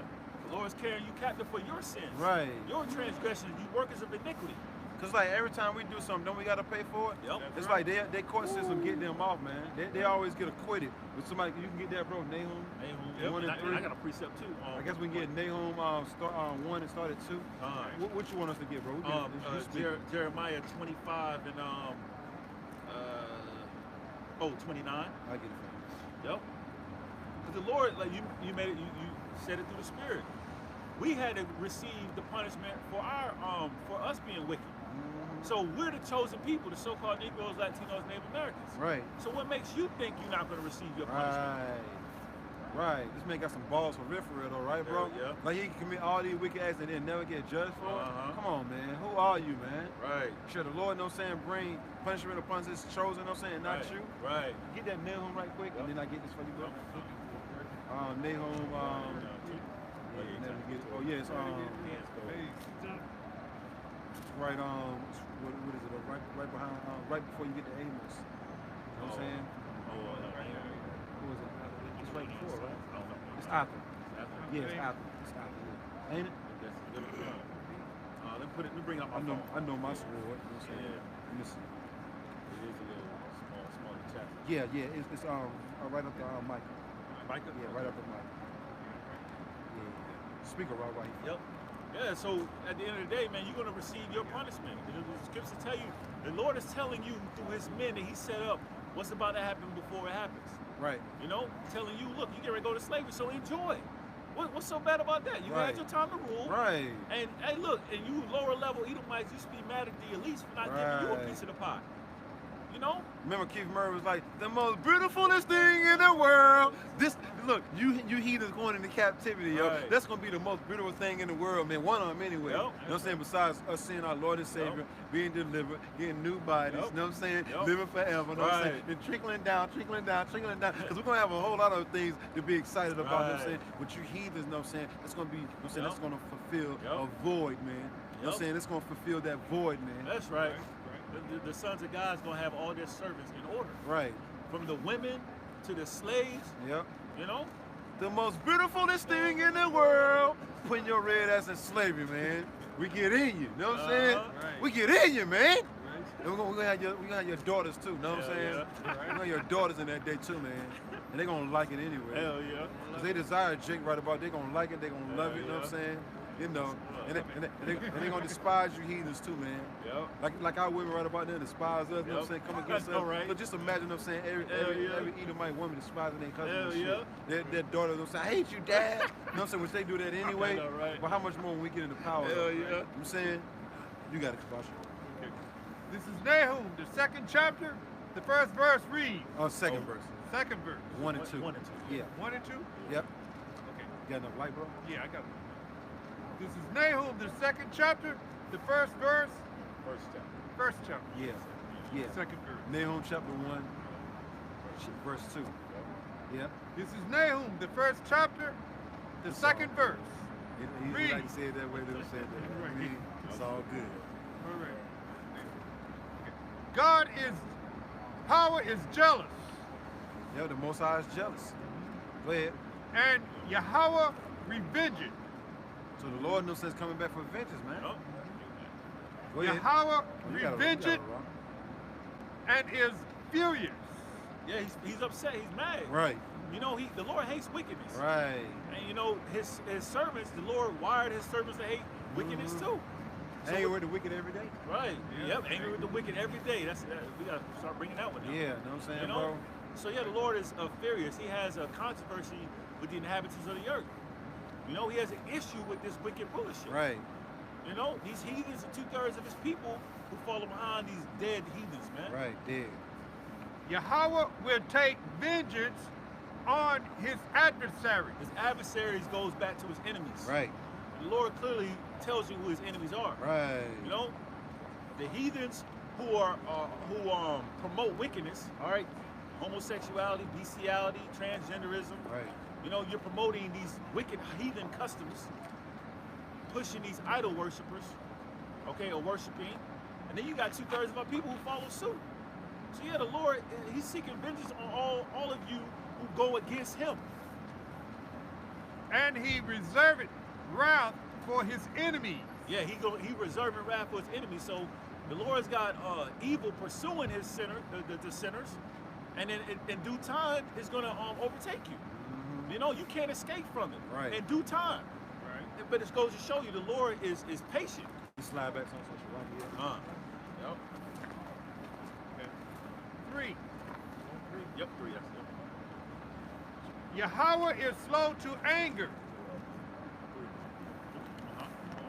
The Lord's carrying you captive for your sins. Right. Your transgressions, you workers of iniquity. Cause like every time we do something, don't we gotta pay for it? Yep. It's like their court system get them off, man. They always get acquitted. With somebody, you can get that, bro. Nahum. Yep. 1 and 3. I got a precept too. I guess we can get Nahum 1 and start at 2. What you want us to get, bro? Jeremiah 25 and 29. I get it. Yep. Because the Lord, like you made it, you said it through the Spirit. We had to receive the punishment for for us being wicked. So we're the chosen people, the so-called Negroes, Latinos, Native Americans. Right. So what makes you think you're not going to receive your punishment? Right. This man got some balls for real though, right, bro? Yeah. Like he can commit all these wicked acts and then never get judged for it? Come on, man. Who are you, man? Right. Sure, the Lord, know what I'm saying, bring punishment upon his chosen, know what I'm saying, not you. Right. Get that Nahum right quick, and then I get this for you, bro. Nahum, oh yeah, it's right what is it? Right behind, right before you get to Amos. You know what I'm saying? Who is it? It's right before, right? It's after. Yeah, it's after. It's after. Ain't it? Let me bring it up my phone. I know my sword. You know what I'm saying? Let me see. It is a little small chapter. Yeah, it's right up the mic. Yeah, right up the mic. Yeah. Speaker right here. Yep. Yeah, so at the end of the day, man, you're going to receive your punishment. The scriptures tell you, the Lord is telling you through his men that he set up what's about to happen before it happens. Right. You know, telling you, look, you get ready to go to slavery, so enjoy. What's so bad about that? You had your time to rule. Right. And hey, look, and you lower level Edomites used to be mad at the elites for not giving you a piece of the pie. You know? Remember Keith Murray was like, the most beautifulest thing in the world. This, look, you heathens going into captivity, yo. That's gonna be the most beautiful thing in the world, man. One of them anyway. You know what I'm saying? Besides us seeing our Lord and Savior, being delivered, getting new bodies, you know what I'm saying? Living forever, you know what I'm saying? And trickling down. Because we're gonna have a whole lot of things to be excited about, you know what I'm saying? But you heathens, you know what I'm saying? That's gonna be, you know what I'm saying? That's gonna fulfill a void, man. You know what I'm saying? It's gonna fulfill that void, man. That's right. The sons of God is going to have all their servants in order. Right. From the women to the slaves. Yep. You know? The most beautifulest thing in the world. Putting your red ass in slavery, man. We get in you. You know what I'm saying? We get in you, man. And we're gonna have your daughters too. You know what I'm saying? We're gonna have your daughters in that day too, man. And they're gonna like it anyway. Hell yeah. Because they desire Jake right about. They're gonna like it. They're gonna love it. You know what I'm saying? You know, and they're gonna despise you heathens too, man. Yep. Like our women right about there despise us, you know what I'm saying? Come against us. Right. But just imagine them saying every Edomite woman despising their cousin. Their daughter, they'll say, I hate you, Dad. You know what I'm saying? Which they do that anyway. But how much more when we get into power? Hell yeah. You know what I'm saying? You got it, Kabasha. This is Nahum, the 2nd chapter, The first verse reads. Second verse. Second verse. 1 and 2. 1 and 2. Yeah. 1 and 2? Yep. Okay. You got enough light, bro? Yeah, I got it. This is Nahum, the second chapter, the first verse. First chapter. First chapter. Yeah. Yeah. Second verse. Nahum chapter 1, verse 2. Yeah. This is Nahum, the first chapter, the It's second all verse. He Read. like said that way, they would say that. Right. Read. It's all good. All right. God is, power is jealous, Yeah, the Most High is jealous. Go ahead. and Yahweh revengeth. So the Lord knows says coming back for vengeance, man. Oh. Go ahead. Yahweh Oh, you got it, revengeth Ron. and is furious. Yeah, he's upset. He's mad. Right. You know, the Lord hates wickedness. Right. And you know, his servants, the Lord wired his servants to hate wickedness too. So Angry with the wicked every day. Right. Yeah. Yep. Angry with the wicked every day. We gotta start bringing that one. Now. Yeah, know what I'm saying, You know. bro? So yeah, the Lord is furious. He has a controversy with the inhabitants of the earth. You know, he has an issue with this wicked rulership. Right. You know, these heathens and 2/3 of his people who follow behind these dead heathens, man. Right, dead. Yahweh will take vengeance on his adversaries. His adversaries goes back to his enemies. Right. The Lord clearly tells you who his enemies are. Right. You know, the heathens who promote wickedness. All right, homosexuality, bestiality, transgenderism. Right. You know, you're promoting these wicked heathen customs, pushing these idol worshipers, okay, or worshiping, and then you got 2/3 of our people who follow suit. So yeah, the Lord, he's seeking vengeance on all of you who go against him. And he reserveth wrath for his enemies. Yeah, he reserving wrath for his enemies. So the Lord's got evil pursuing his the sinners, and then in due time it's gonna overtake you. You know, you can't escape from it. Right. In due time. Right. But it goes to show you the Lord is patient. You slide back on social right here. Yep. Okay. 3. Yep. 3. Yes. Yahweh is slow to anger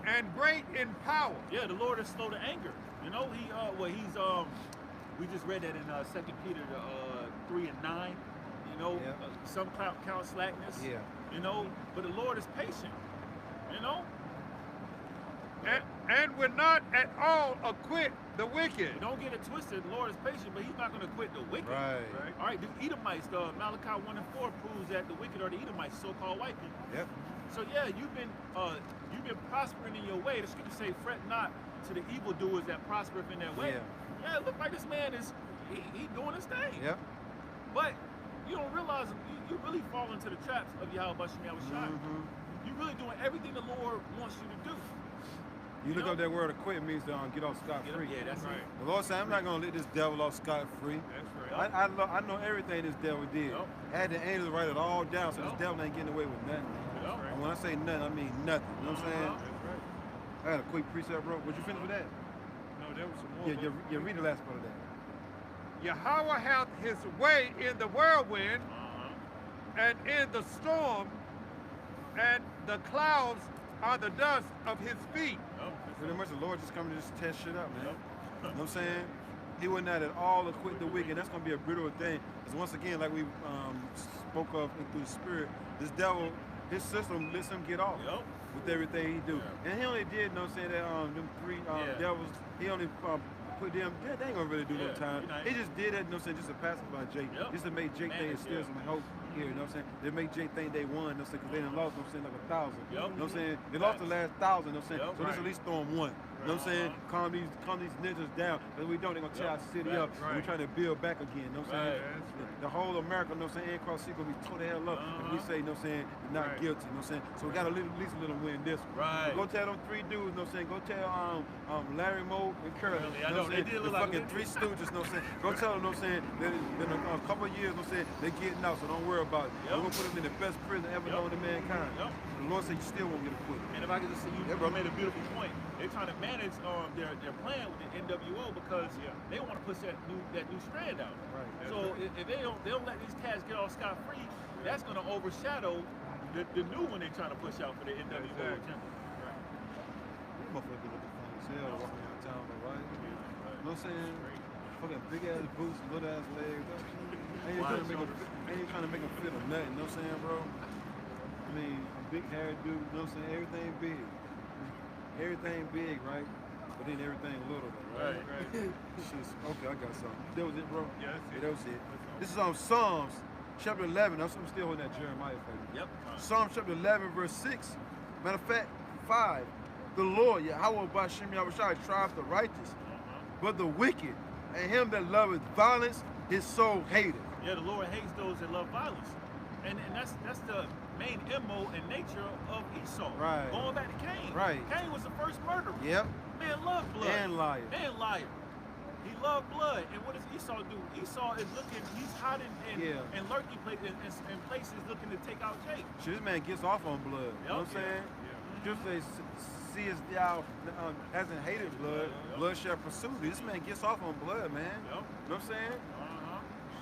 and great in power. Yeah, the Lord is slow to anger. You know, we just read that in 2 Peter 3 and 9. You know, Yeah. Some count slackness. Yeah. You know, but the Lord is patient. You know, And will not at all acquit the wicked. don't get it twisted. The Lord is patient, but He's not going to quit the wicked. Right. All right, the Edomites, Malachi 1 and 4 proves that the wicked are the Edomites, so-called white people. Yep. So yeah, you've been prospering in your way. The scriptures say, "Fret not to the evildoers that prospereth in their way." Yeah. Yeah, it look like this man is he doing his thing. Yep. But you don't realize you really fall into the traps of Yahweh Bashem Yahushua. You're really doing everything the Lord wants you to do. You look know? up that word acquit means to get off scot-free. Yeah, that's Right. The Lord said, I'm not going to let this devil off scot-free. That's right. I know everything this devil did. Yep. Had the angels write it all down, so this Yep. devil ain't getting away with nothing. Yep. And when I say nothing, I mean nothing. You know what I'm saying? That's right. I got a quick precept, bro. Would you finish with that? No, there was some more. Yeah, read the last part of that. Yahweh hath his way in the whirlwind and in the storm, and the clouds are the dust of his feet. Pretty much the Lord just coming to just test shit up, man. You know what I'm saying? He would not at all acquit the wicked. That's going to be a brutal thing. Because once again, like we spoke of through the Spirit, this devil, his system lets him get off Yep. with everything he do. Yeah. And he only did, you know what I'm saying, that them 3 Yeah. devils, he only put them, they ain't going to really do no Yeah, time. he not- He just did that, you know what I'm saying, just to pacify Jake. Yep. Just to make Jake think Manage, instill yeah. some hope here, you know what I'm saying? They make Jake think they won, you know what I'm saying, because they done lost, you know what I'm saying, like 1,000. Yep. You know what I'm saying? They lost the last 1,000, you know what I'm saying? Yep. So let's at least throw them one. You know what I'm saying? Calm these ninjas down. Because we don't, they're going to tear our city Right. up. And we're trying to build back again. You know what I'm saying? Right. That's right. The whole America, you know what I'm saying? And cross city going to be tore the hell up if we say, you know what I'm saying, you're not Right. guilty. You know what I'm saying? So we got to at least let them win this one. Right. Go tell them 3 dudes, you know what I'm saying? Go tell Larry Moe and Curly. Really? You I know know, what they I'm saying? did The look like fucking they 3 stooges, you know what I'm saying? Go tell them, you know what I'm saying? That in a couple of years, you know what I'm saying? They're getting out, so don't worry about it. Yep. We're going to put them in the best prison ever Yep. known to mankind. Yep. The Lord said you still won't get acquitted. And if I could just say, you made a beautiful point. They're trying to manage their plan with the NWO because they want to push that new strand out. Right. So if they don't let these cats get off scot free, that's going to overshadow the new one they're trying to push out for the NWO Exactly. agenda. These motherfuckers looking fine as hell walking around town, but right? You know what I'm saying? fucking big ass boots, little ass legs. Ain't trying to make them fit or nothing, you know what I'm saying, bro? I mean, big hairy dude, you know what I'm saying? Everything big. Everything big, right? But then everything little, though, right? Okay, I got something. That was it, bro? Yeah, that was it. This is on Psalms chapter 11. I'm still holding that Jeremiah for you. Yep. Psalms chapter 11, verse 6. Matter of fact, 5. The Lord, Yahweh B'Shem Yahushua, triumphs the righteous, but the wicked and him that loveth violence, his soul hateth. Yeah, the Lord hates those that love violence. And that's the main MO and nature of Esau. Right. Going back to Cain. Right. Cain was the first murderer. Yep. Man loved blood. And liar. And liar. He loved blood. And what does Esau do? Esau is looking, he's hiding in lurking places, in places looking to take out Jacob. Shit, this man gets off on blood. You know what I'm saying? Just say, seest thou hasn't hated blood, blood shall pursue thee. This man gets off on blood, man. You know what I'm saying?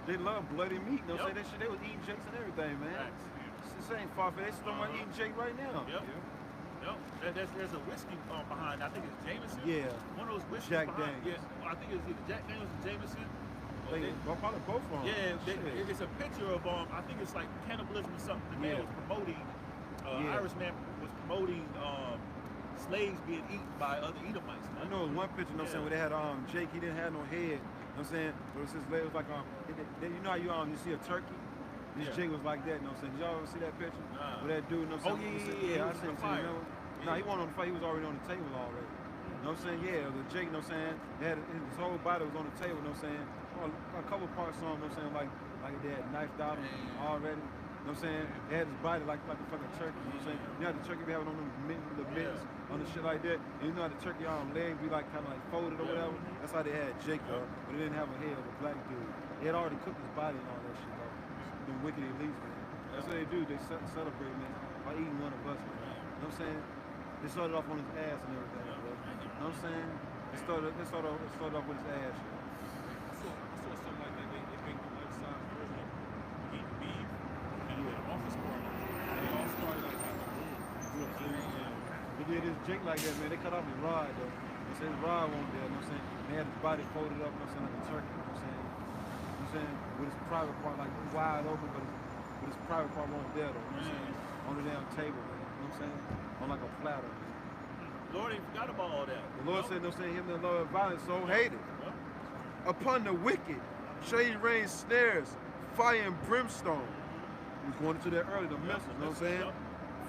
They love bloody meat. You know what I'm saying? They was eating jakes and everything, man. This ain't far-fetched. They still want eating jake right now. There's a whiskey behind. I think it's Jameson. Yeah. One of those whiskeys Jack behind. Daniels. Yeah. I think it's either Jack Daniels or Jameson. Probably both of them. Yeah. It's a picture of I think it's like cannibalism or something. The man was promoting. Irishman was promoting slaves being eaten by other Edomites. Man. I know one picture. You know what I'm saying? Where they had Jake. He didn't have no head. You know what I'm saying? But his leg was like you know how you see a turkey. This Jake was like that, you know what I'm saying? Did y'all ever see that picture? With that dude, you know what I'm saying? I seen it, remember? No, he wasn't on the fire, he was already on the table already. You know what I'm saying? Yeah, the Jake, you know what I'm saying? They had his whole body was on the table, you know what I'm saying? A couple parts on, you know what I'm saying? Like they had knifed out him already. You know what I'm saying? They had his body like a fucking turkey, you know what I'm saying? You know how the turkey be having on the mitts, on the shit like that? And you know how the turkey legs be like kind of like folded or whatever? That's how they had Jake, though. But they didn't have a head of a black dude. He had already cooked his body and all that shit, though. The wicked elites, man. That's what they do. They celebrate, man, by eating one of us, man. You know what I'm saying? They started off on his ass and everything, bro. You know what I'm saying? They started off with his ass. I saw something like that. They make the left side version eat beef and the office party. They all started like that. They did this Jake like that, man. They cut off his rod, though. They said his rod won't there, you know what I'm saying? They had his body folded up, you know what I'm saying, like a turkey, you know what I'm saying? You know what I'm saying? With his private part like wide open, but his private part won't there, though. You know what I'm saying? On the damn table, man. You know what I'm saying? On like a platter, man. The Lord ain't forgot about all that. The Lord said, no saying him that love violence, so hated. Upon the wicked shall he rain snares, fire and brimstone. We was going into that earlier, the message, you know what I'm saying?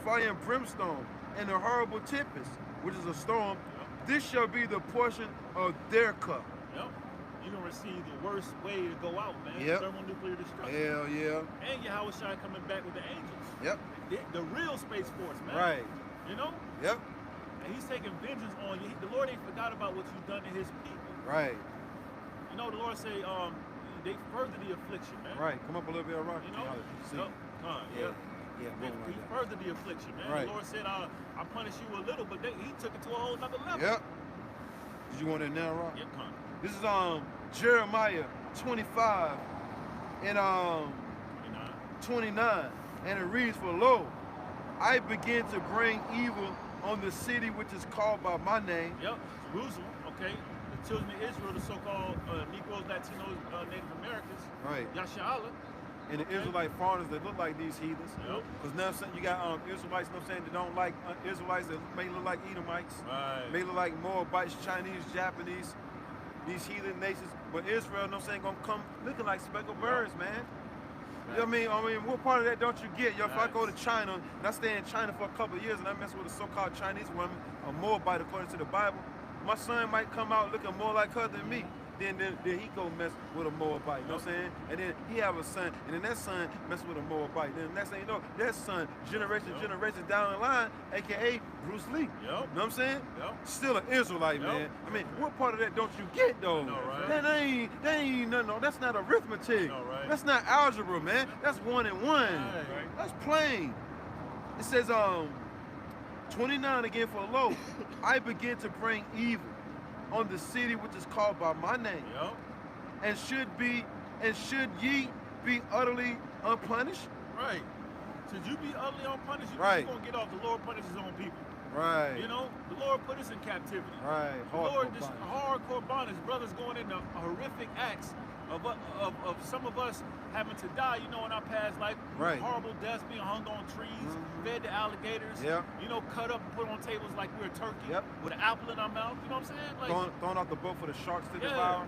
Fire and brimstone, and a horrible tempest, which is a storm. This shall be the portion of their cup. You're going to receive the worst way to go out, man. Thermonuclear destruction. Hell yeah. And Yahweh Shai coming back with the angels. The real Space Force, man. Right. You know? And he's taking vengeance on you. The Lord ain't forgot about what you've done to his people. Right. You know, the Lord say, they further the affliction, man. Right. Come up a little bit, Rock. You know? He furthered the affliction, man. Right. The Lord said, I punish you a little, but he took it to a whole nother level. Did you want that now, Rock? Yep, come. This is Jeremiah 25 and 29, and it reads, for lo, I begin to bring evil on the city which is called by my name. Jerusalem, okay. The children of Israel, the so-called Negroes, Latinos, Native Americans. Right. Yashala. And the Israelite foreigners that look like these heathens. Because now you got Israelites, you know what I'm saying, that don't like Israelites that may look like Edomites. May look like Moabites, Chinese, Japanese, these heathen nations. But Israel, you know what I'm saying, gonna come looking like speckled birds, man. You know what I mean? What part of that don't you get? If I go to China and I stay in China for a couple of years and I mess with a so-called Chinese woman, a Moabite according to the Bible, my son might come out looking more like her than me. Then he go mess with a Moabite, you know what I'm saying? And then he have a son, and then that son mess with a Moabite. Then the next thing you know, that son, generation down the line, aka Bruce Lee. You know what I'm saying? Still an Israelite, man. I mean, what part of that don't you get though? That ain't nothing. No, that's not arithmetic. That's not algebra, man. That's 1 and 1. That's plain. It says 29 again, for lo, I begin to bring evil on the city which is called by my name, and should ye be utterly unpunished? Right. Should you be utterly unpunished? You're gonna get off. The Lord punishes his own people. Right. You know, the Lord put us in captivity. Right. The Lord just hardcore bondage. Brothers going into horrific acts of some of us having to die, you know, in our past life. Right. Horrible deaths, being hung on trees, fed to alligators. Yep. You know, cut up and put on tables like we're a turkey. Yep. With an apple in our mouth. You know what I'm saying? Like Thrown off the boat for the sharks to Yeah. devour.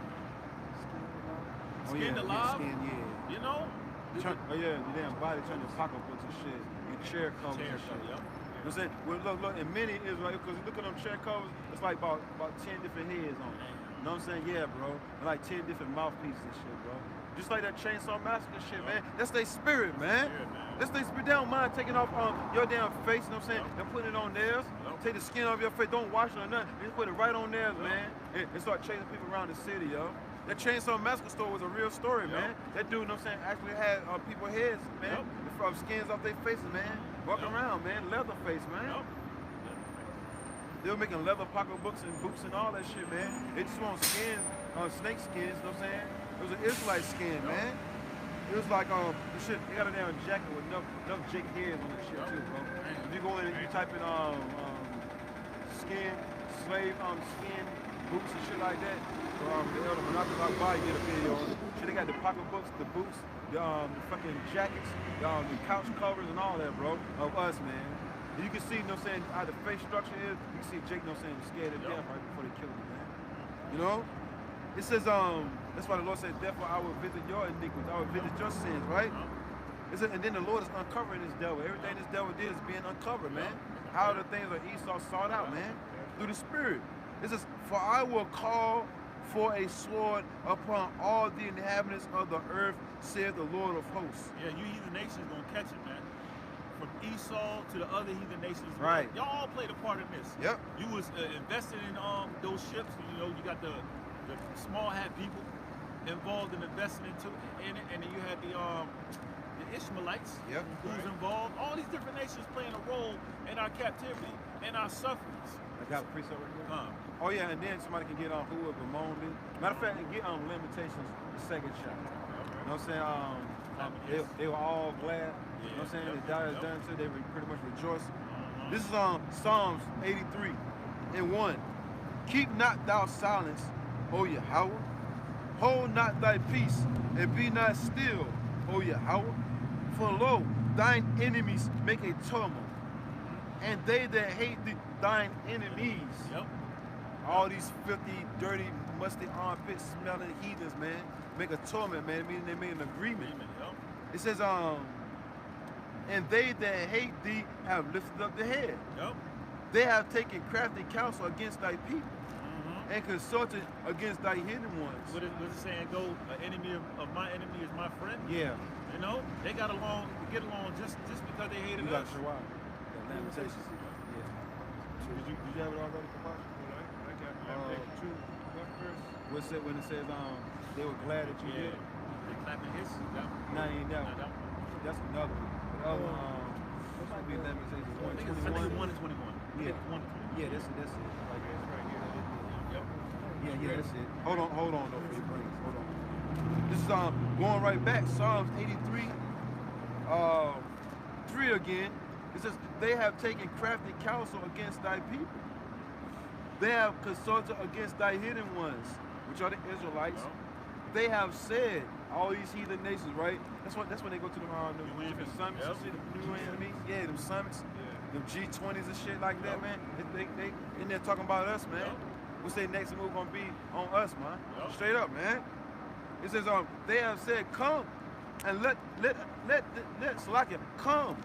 Skinned alive. Skin, yeah. You know? Oh yeah, your damn body turned to pocketbooks and shit. And chair covers and shit. Yep. You know what I'm saying? Well, look, and many Israelites, because you look at them chair covers, it's like about 10 different heads on it. You know what I'm saying? Yeah, bro. And like 10 different mouthpieces and shit, bro. Just like that Chainsaw Massacre shit, man. That's their spirit, man. That's their spirit. They don't mind taking off your damn face, you know what I'm saying? And putting it on theirs. Take the skin off your face, don't wash it or nothing. Just put it right on theirs, man. And start chasing people around the city, yo. That Chainsaw Massacre story was a real story, man. That dude, you know what I'm saying, actually had people's heads, man. From skins off their faces, man. Walking around, man. Leather face, man. They were making leather pocketbooks and boots and all that shit, man. They just want skin, snake skins, you know what I'm saying? It was an Israelite skin, man. It was like, shit, they got a damn jacket with enough Jake hairs on that shit, too, bro. If you go in and you type in, skin, slave, skin, boots and shit like that, the Elder Monopoly buy, get a video on it. Shit, they got the pocketbooks, the boots, the fucking jackets, the couch covers and all that, bro, of us, man. And you can see, you know what I'm saying, how the face structure is. You can see Jake, you know what I'm saying, scared to death right before they killed him, man. You know? It says, that's why the Lord said, therefore I will visit your iniquities, I will visit your sins, right? It says, and then the Lord is uncovering this devil. Everything this devil did is being uncovered, man. How the things of Esau sought out, man, through the Spirit. It says, for I will call for a sword upon all the inhabitants of the earth, said the Lord of hosts. Yeah, you heathen nations gonna catch it, man. From Esau to the other heathen nations. Right. Y'all all played a part in this. Yep. You was invested in those ships. You know, you got the small hat people involved in investing in it, and then you had the Ishmaelites who's involved. All these different nations playing a role in our captivity and our sufferings. I got a precept right here. Oh yeah, and then somebody can get on who would bemoan me. Matter of fact, get on Lamentations, the second chapter. You know what I'm saying? They were all glad. You know what I'm saying? The die is done too. They were pretty much rejoicing. This is Psalms 83 and 1. Keep not thou silence, O Yahweh. Hold not thy peace, and be not still, O Yahweh. For lo, thine enemies make a tumult, and they that hate thee, thine enemies. Yep. All these filthy, dirty, musty armpit smelling heathens, man, make a torment, man, meaning they made an agreement. It says, and they that hate thee have lifted up the head. Yep. They have taken crafty counsel against thy people, and consulted against thy hidden ones. What is it saying? Go, an enemy of my enemy is my friend. Yeah. You know, they get along just because they hated us. You got Lamentations. Yeah. Did you have it already, Kapash? I got Lamentations 2. What verse? What's it when it says they were glad that you did? They clapping his. Nah, ain't that one. That's another one. The other one, what might be Lamentations 1, 21? 1 and 21. Yeah. 1 and 21. Yeah, that's it. Right here. Yep. Yeah, that's it. Hold on though for your brains. Hold on. This is going right back, Psalms 83, 3 again. It says, they have taken crafty counsel against thy people. They have consulted against thy hidden ones, which are the Israelites. They have said, all these heathen nations, right? That's when they go to the different summits. You see the new enemies? Yeah, them summits. Them G20s and shit like that, man. They in there talking about us, man. What's their next move gonna be on us, man? Straight up, man. It says, they have said, come and let Salakia come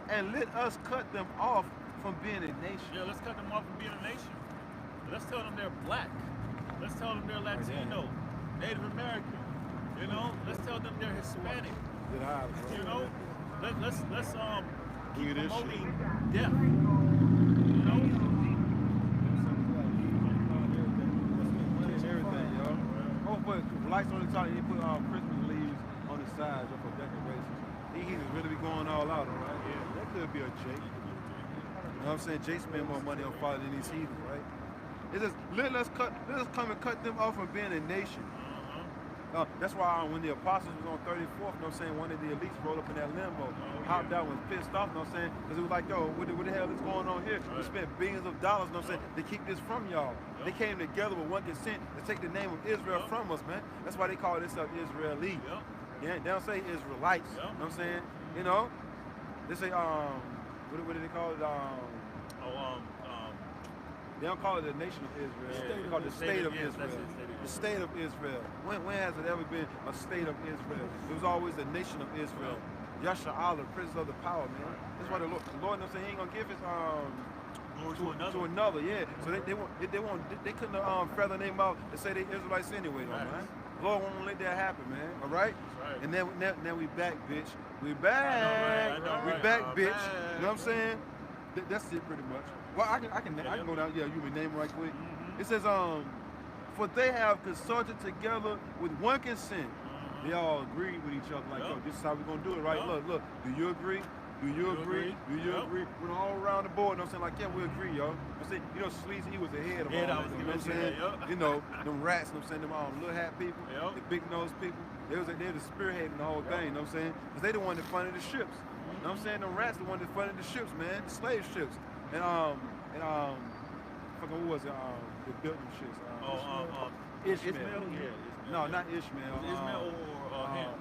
and let us cut them off from being a nation. Yeah, let's cut them off from being a nation. Let's tell them they're black. Let's tell them they're Latino, Native American. You know, let's tell them they're Hispanic. You know, let's keep promoting death. You know. Everything, yo. Oh, but lights on the top, you put Christmas leaves on the sides for decorations. He just really be going all out, all right? Yeah, that could be a Jake. You know what I'm saying? Jake spend more money on father than these heathens, right? It says, let us come and cut them off from being a nation. That's why when the apostles was on 34th, you know what I'm saying, one of the elites rolled up in that limo, hopped out, was pissed off, you know what I'm saying, because it was like, yo, what the hell is going on here? We spent billions of dollars, you know what I'm saying, to keep this from y'all. They came together with one consent to take the name of Israel from us, man. That's why they call this up Israeli. Yeah, they don't say Israelites, you know what I'm saying? You know, they say, what do they call it? They don't call it the nation of Israel. They call it the state of Israel. The state of Israel. When has it ever been a state of Israel? It was always the nation of Israel. Yasha Allah, prince of the power, man. That's why the Lord knows he ain't gonna give his to another. Yeah. So they couldn't feather their mouth to say they Israelites anyway, though, man. The Lord won't let that happen, man. All right. And then now we back, bitch. We back. We back, bitch. You know what I'm saying? That's it, pretty much. Well, I can go down. Yeah, you can name it right quick. It says, for they have consulted together with one consent. They all agree with each other, like, yo, this is how we're gonna do it, right? Look. Do you agree? Do you agree? Do you agree? We're all around the board. You know what I'm saying? Like, yeah, we agree, yo. I'm saying, you know, Sleazy, he was the head of all this. You know what I'm saying? You know, them rats. You know what I'm saying? Them little hat people, the big nose people. They were the spearheading the whole thing. You know what I'm saying? Because they the one that funded the ships. You know what I'm saying? Them rats the one that funded the ships, man, the slave ships. And fucking what was it? They built them shits. Ishmael. No, not Ishmael. Ishmael or Ham?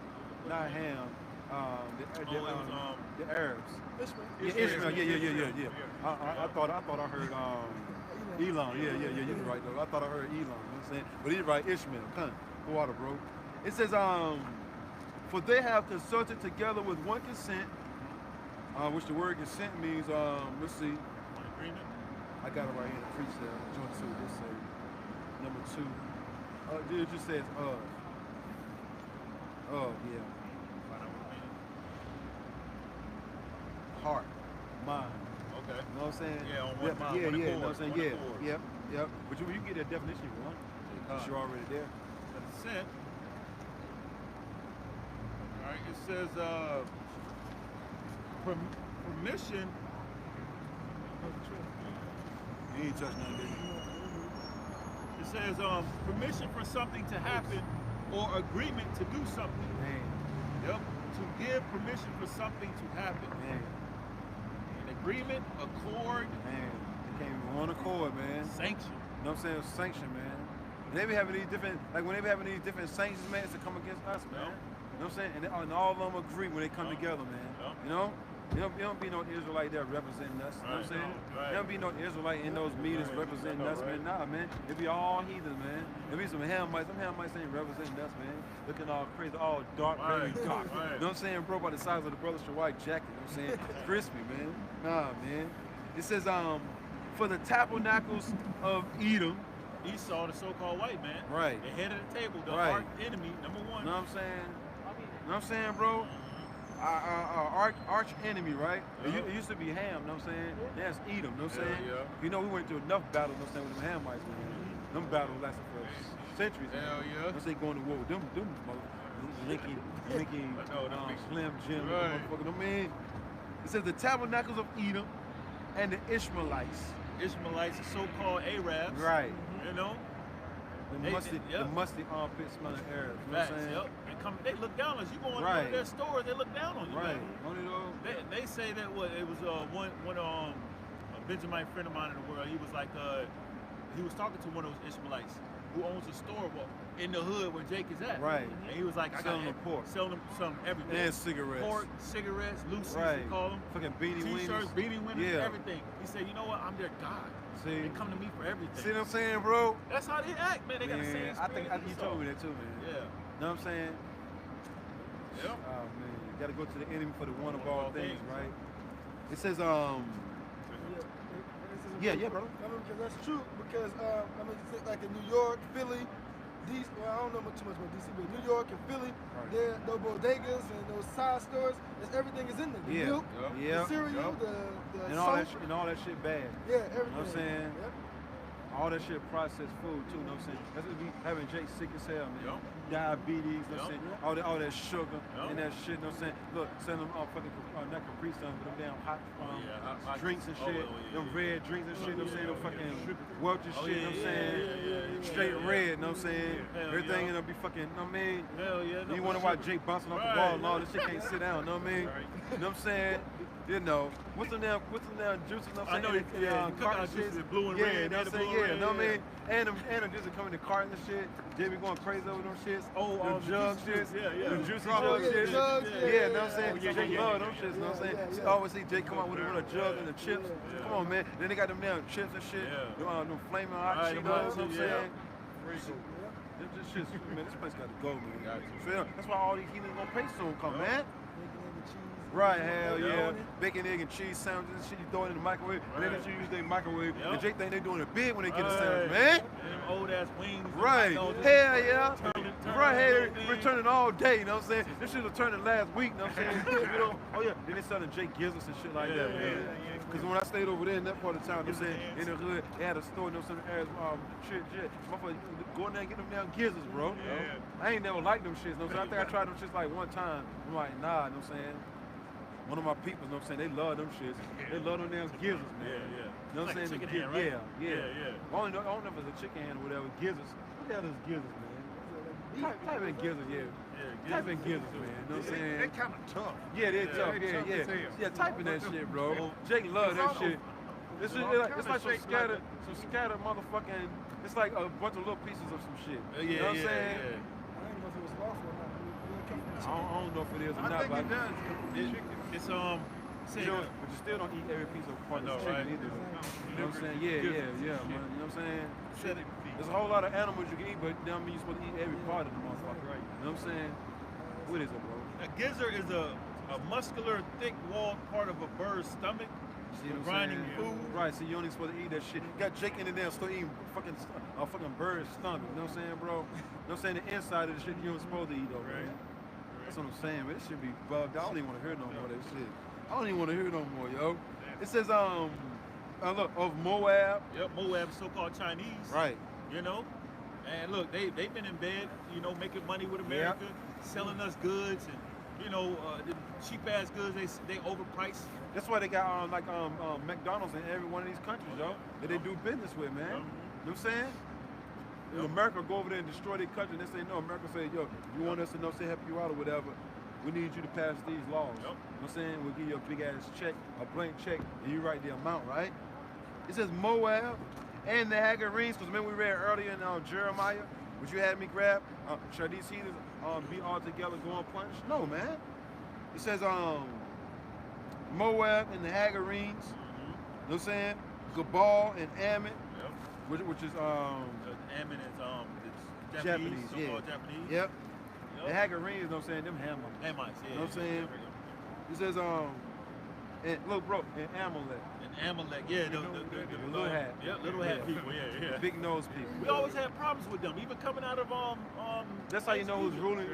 Not Ham. The Arabs. Ishmael. Yeah. I thought I heard Elon. Yeah. You're right though. I thought I heard Elon. You know what I'm saying? But he's right. Ishmael. Come on, water, bro. It says for they have consulted together with one consent, which the word consent means. Let's see. Agreement. I got it right here in the freestyle. Joint 2. This say number 2. It just says yeah. Heart, mind. Okay. You know what I'm saying? Yeah, on one mind. Yeah. You know what I'm saying? Yeah. Yep. But you can get that definition if you want. You're already there. Consent. All right. It says permission. You ain't touching nothing, baby. It says permission for something to happen or agreement to do something. Man. Yep. To give permission for something to happen. Man. An agreement, accord. Man. They came in one accord, man. Sanction. You know what I'm saying? Sanction, man. And they be having these different, like when they be having these different sanctions, man, to come against us, man. You know what I'm saying? And all of them agree when they come together, man. You know? You don't be no Israelite there representing us. You know what I'm saying? There don't be no Israelite in those meetings representing us, man. Nah, man. It be all heathens, man. There be some Hamites. Some Hamites ain't representing us, man. Looking all crazy, all dark, very dark. You know what I'm saying, bro? By the size of the brother's white jacket. You know what I'm saying? Crispy, man. Nah, man. It says, for the tabernacles of Edom. Esau, the so-called white man. Right. The head of the table, the arch enemy, number one. You know what I'm saying? You know what I'm saying, bro? Arch enemy, right? It used to be Ham, you know what I'm saying? That's Edom, you know what I'm saying? You know, we went through enough battles, you know what I'm saying, with them Hamites, man. Them battles lasted for centuries, man. I'm saying going to war with them Linky, Slim Jim, motherfucker. I mean, it says the tabernacles of Edom and the Ishmaelites. Ishmaelites, the so-called Arabs. Right. You know? The musty armpit smelling Arabs. You know what I'm saying? They look down on us. You go into one of their stores, they look down on you. Right. They say that it was one a Benjamin friend of mine in the world. He was like he was talking to one of those Ishmaelites who owns a store in the hood where Jake is at. Right. And he was like, selling them pork. Selling them some everything. And cigarettes. Pork, cigarettes, Lucy's they call them. Fucking beanie winners. T-shirts, beanie winners, everything. He said, you know what? I'm their God. See? They come to me for everything. See what I'm saying, bro? That's how they act, man. They got the same spirit. I think you told me that too, man. Yeah. You know what I'm saying? Yep. Oh man, you gotta go to the enemy for the one of all things, right? It says, yeah, bro. I mean, because that's true. Because I mean, like in New York, Philly, DC. Well, I don't know too much about DC, but New York and Philly, there those bodegas and those side stores, everything is in there. The milk, the cereal, the and soap. all that shit bad. Yeah, everything. You know what I'm saying? All that shit processed food too, you know what I'm saying? That's what we having Jake sick as hell, man. Diabetes, you know what I'm saying? All that sugar and that shit, you know what I'm saying? Look, send them fucking not Capri Sun, but them damn hot drinks and shit. Them red drinks and shit, you know what I'm saying? Them fucking Welch's shit, you know what I'm saying? Straight red, you know what I'm saying? Everything in them be fucking, you know what I mean? Hell yeah. You wonder why Jake bouncing off the ball and all this shit can't sit down, you know what I mean? You know what I'm saying? You know, what's them damn juices, you know what I'm saying? I know cookout juices is blue and red. You know what I'm saying? Yeah, you know what I mean? And them juices come in the carton and shit. Jay be going crazy over them shits. Them jug shits. The juicy jug shits. Yeah, you know what I'm saying? Jake love them shits, you know what I'm saying? You always see Jay come out with a jug and the chips. Come on, man. Then they got them damn chips and shit. Them flaming hot Cheetos, you know what I'm saying? This shit's, man, this place got to go, man. That's why all these heathens gonna pay soon come, man. Right, hell yeah. Bacon, egg, and cheese sandwiches and shit, you throw it in the microwave, and then you use their microwave. And Jake think they doing it big when they get a sandwich, man. And them old ass wings. Right, hell yeah. Right here, returning all day, you know what I'm saying? This shit was turning last week, you know what I'm saying? You know, oh yeah, then they selling Jake Gizzards and shit like that, man. Because when I stayed over there in that part of town, you know what I'm saying, in the hood, they had a store, you know, some areas, shit, motherfucker, go in there and get them damn Gizzards, bro. I ain't never liked them shits, you know what I'm saying? I think I tried them shits like one time. I'm like, nah, you know what I'm saying? One of my people, you know what I'm saying, they love them shits. They love them damn Gizzards, man. You know what I'm saying? Chicken hand, right? Yeah. I don't know if it's a chicken hand or whatever. Gizzards. What the hell is Gizzards, man? Type in Gizzards, type in Gizzards, man. You know what I'm saying? They're kind of tough. Yeah, they're tough. Yeah, type in that shit, bro. Jake love that shit. It's like some scattered motherfucking. It's like a bunch of little pieces of some shit. You know what I'm saying? I didn't know if it was lawful or not. I don't know if it is or not. I think it does. It's but you still don't eat every piece of part of the chicken either. You know what I'm saying? Yeah, man. You know what I'm saying? There's a whole lot of animals you can eat, but that don't mean you're supposed to eat every part of the motherfucker. Right. You know what I'm saying? What is it, bro? A gizzard is a muscular, thick-walled part of a bird's stomach. Grinding food. Right, so you only supposed to eat that shit. You got Jake in the damn store eating fucking bird's stomach. You know what I'm saying, bro? You know what I'm saying? The inside of the shit you ain't supposed to eat, though, man. That's what I'm saying, man. This should be bugged. I don't even want to hear no more of that shit. I don't even want to hear no more, yo. It says, look, of Moab. Yep, Moab, so-called Chinese. Right. You know? And look, they've been in bed, you know, making money with America, selling us goods and, you know, the cheap-ass goods, they overpriced. That's why they got, McDonald's in every one of these countries, yo, that they do business with, man. You know what I'm saying? America go over there and destroy their country, and they say, no, America say, yo, you want us to know, say, help you out or whatever, we need you to pass these laws. You know what I'm saying? We'll give you a big-ass check, a blank check, and you write the amount, right? It says Moab and the Hagarenes, because remember we read earlier in Jeremiah, which you had me grab, shall these heathens be all together going punished? No, man. It says Moab and the Hagarenes, you know what I'm saying? Gabal and Ammon, which is Ammon is Japanese, so-called Japanese. Yep. The Hagarenes, you know what I'm saying? Them Hamites. Hamites, yeah. You know what I'm saying? It says and look, bro, and Amalek. And Amalek, yeah, the little hat. Yeah, little hat people, yeah. Big nose people. We always had problems with them, even coming out of That's how you know who's ruling.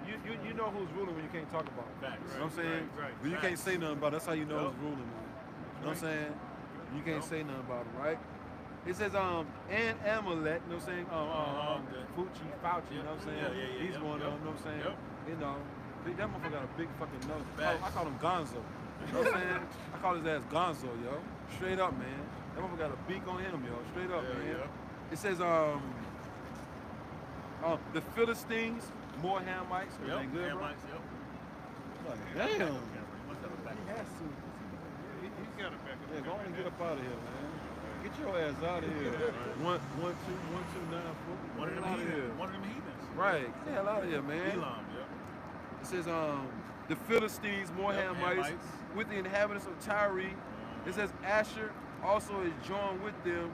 You know who's ruling when you can't talk about it. Facts. You know what I'm saying? When you can't say nothing about it, that's how you know who's ruling. You know what I'm saying? You can't say nothing about it, right? It says and Amalek, you know what I'm saying? Fauci, you know what I'm saying? Yeah. He's one of them, you know what I'm saying? You know, that motherfucker got a big fucking nose. I call him Gonzo. You know what I'm saying? I call his ass Gonzo, yo. Straight up, man. That motherfucker got a beak on him, yo. Straight up, man. It says the Philistines, more Hamites. Everything good, Hamites, bro? Like, damn. He has to. He's got it back up. Yeah, go on and get up out of here, man. Get your ass out of here. 1, 2, 9, 4. One of them heathens. Right. Get the hell out of here, man. Elam, It says the Philistines, more Hamites, with the inhabitants of Tyre. It says Asher also is joined with them.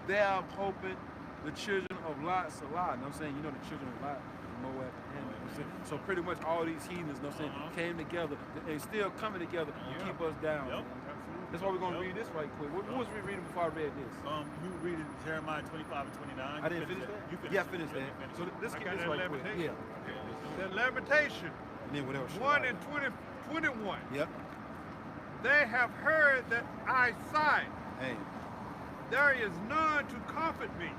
They are hoping the children of Lot Salah. You know what I'm saying? You know the children of Lot, Moab, and Ammon. So pretty much all these heathens, you know what I'm saying, came together. They still coming together to keep us down. That's why we're going to read this right quick. What was we reading before I read this? You were reading Jeremiah 25 and 29. I didn't finish that? I finished that. So let's get this right quick. Yeah. The lamentation. And then what else? 1 and 21. Yep. They have heard that I sighed. Hey. there is none to comfort me.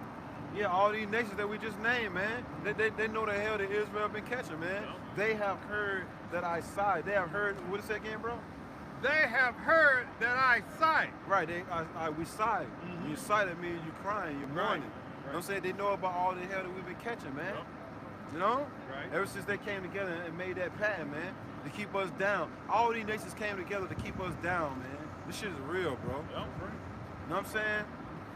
Yeah, all these nations that we just named, man, they know the hell that Israel been catching, man. Yeah. They have heard that I sighed. They have heard, what is that again, bro? They have heard that I sigh. Right, we sighed. You sighed at me, you crying, you're mourning. You know what I'm saying? They know about all the hell that we've been catching, man. Yeah. You know? Right. Ever since they came together and made that pattern, man, to keep us down. All these nations came together to keep us down, man. This shit is real, bro. Yeah. You know what I'm saying?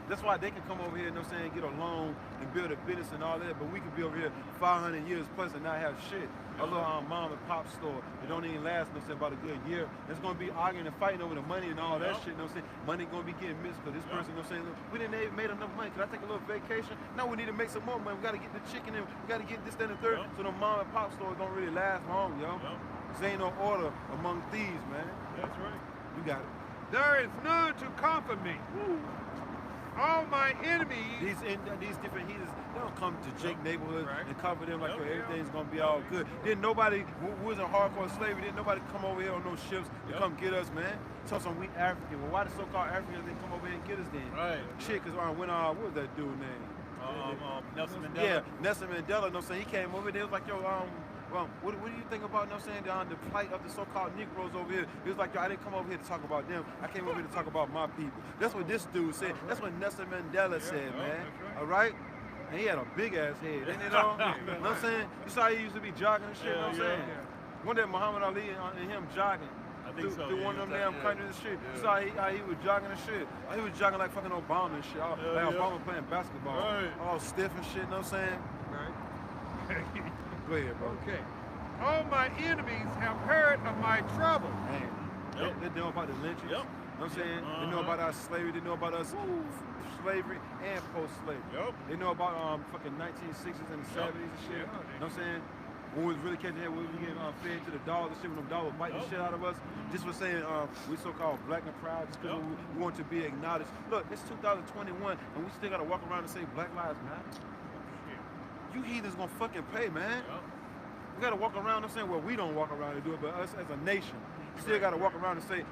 That's why they can come over here, you know what I'm saying, get a loan and build a business and all that, but we could be over here 500 years plus and not have shit. A little mom and pop store, it don't even last, you know what I'm saying, about a good year. It's gonna be arguing and fighting over the money and all that shit, you know what I'm saying? Money gonna be getting missed because this person, you know what I'm saying, look, we didn't even made enough money. Can I take a little vacation? No, we need to make some more money. We gotta get the chicken and we gotta get this, that, and the third. So the mom and pop store don't really last long, yo. There ain't no order among thieves, man. That's right. You got it. There is none to comfort me. All my enemies. These different heathens, they don't come to Jake neighborhood and cover them like Yep. everything's gonna be all good. Didn't nobody who was in hardcore slavery, didn't nobody come over here on no ships to come get us, man. So we African. Well, why the so-called Africans they come over here and get us then? Right. Shit, cause when what was that dude name? Nelson Mandela. Yeah, Nelson Mandela. No, saying he came over there. It was like, yo, what do you think about, you know, saying the plight of the so-called Negroes over here? He was like, yo, I didn't come over here to talk about them. I came over here to talk about my people. That's what this dude said. That's what Nelson Mandela said, man. All right? And he had a big ass head. Didn't he, know? You know what I'm saying? You saw he used to be jogging and shit. You know what I'm saying? One day Muhammad Ali and him jogging. I think so. Through one of them damn countries and shit. You saw how he was jogging and shit. He was jogging like fucking Obama and shit. Like Obama playing basketball. Right. All stiff and shit, you know what I'm saying? Right. Go ahead, bro. Okay. All my enemies have heard of my trouble. Man, Yep. they know about the lynchings. Yep. You know what I'm saying? They know about our slavery. They know about us slavery and post-slavery. Yep. They know about fucking 1960s and the 70s and shit. You know what I'm saying? When we was really catching it, we was getting fed to the dogs and shit, when them dogs were biting the shit out of us. Just for saying we so-called black and proud, just because we want to be acknowledged. Look, it's 2021 and we still gotta walk around and say Black Lives Matter. You heathens gonna fucking pay, man. We gotta walk around, I'm saying, well, we don't walk around and do it, but us as a nation, still gotta walk around and say,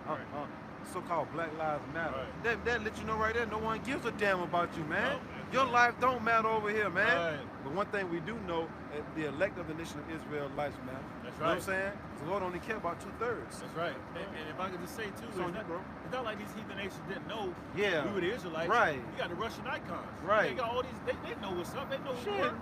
so-called Black Lives Matter. That let you know right there, no one gives a damn about you, man. Your life don't matter over here, man. But one thing we do know, the elect of the nation of Israel, lives matter. That's You know what I'm saying? The Lord only care about 2/3. That's right. And if I could just say too, It's on you, bro. it's not like these heathen nations didn't know Yeah. we were the Israelites. Right. You got the Russian icons. Right. They got all these. They know what's up. They know what's Shit,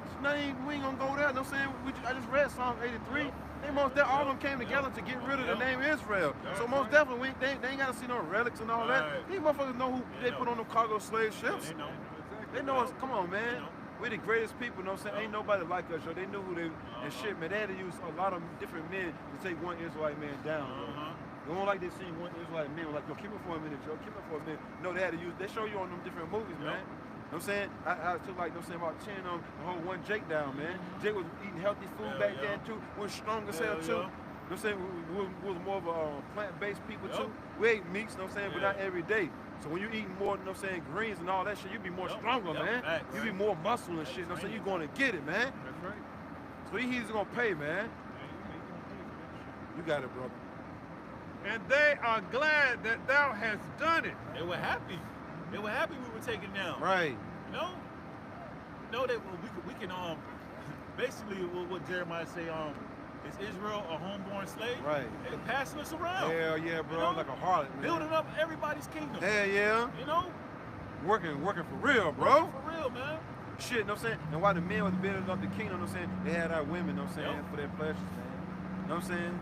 we ain't gonna go there. You know what I'm saying? I just read Psalm 83. They all of them came together to get rid of the name Israel. So most definitely, they ain't gotta see no relics and all that. These motherfuckers know who they put on the cargo slave ships. They know. They know us. Come on, man. We're the greatest people, you know what I'm saying? Ain't nobody like us, yo. They knew who they and shit, man. They had to use a lot of different men to take one Israelite man down. They won't like they seen one Israelite man like, yo, keep it for a minute, Joe. Keep it for a minute. No, they had to use. They show you on them different movies, man. You know what I'm saying? I took like, you know what I'm saying, about 10 of them to hold one Jake down, man. Jake was eating healthy food back then too. Was strong as hell too. You know what I'm saying? We was more of a plant-based people too. We ate meats, you know what I'm saying, but not every day. So when you eating more, you know what I'm saying, greens and all that shit, you be more stronger, man. You be more muscle and shit, you know what I'm saying? You going to get it, man. That's right. So he's gonna pay, man. You got it, brother. And they are glad that thou hast done it. They were happy. They were happy we were taken down. Right. You know? Know that we can basically what Jeremiah say is Israel a homeborn slave? Right. They passing us around. Hell yeah, bro. You know? Like a harlot, man. Building up everybody's kingdom. Hell yeah. You know? Working for real, bro. For real, man. Shit, you know what I'm saying? And while the men was building up the kingdom, you know what I'm saying? They had our women, you know what I'm saying, for their pleasures, man. You know what I'm saying?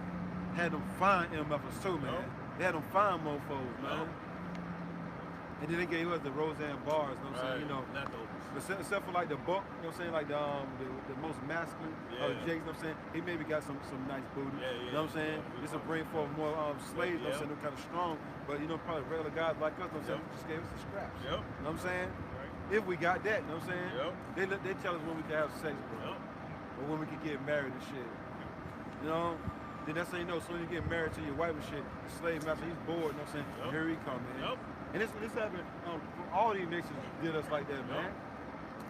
Had them fine MFers too, man. They had them fine mofos, man. And then they gave us the Roseanne bars, you know what I'm saying? You know. Except for like the buck, you know what I'm saying, like the most masculine of the Jakes, you know what I'm saying? He maybe got some nice booty. You know what I'm saying? This will bring forth more slaves, you know what I'm saying? They're kind of strong, but you know, probably regular guys like us, you know what I'm saying? Just gave us the scraps. You know what I'm saying? If we got that, you know what I'm saying? They tell us when we can have sex, bro. Or when we can get married and shit. You know? Then that's how you know, as soon as you get married to your wife and shit, the slave master, he's bored, you know what I'm saying? Here he come, man. And this happened, all these nations did us like that, man.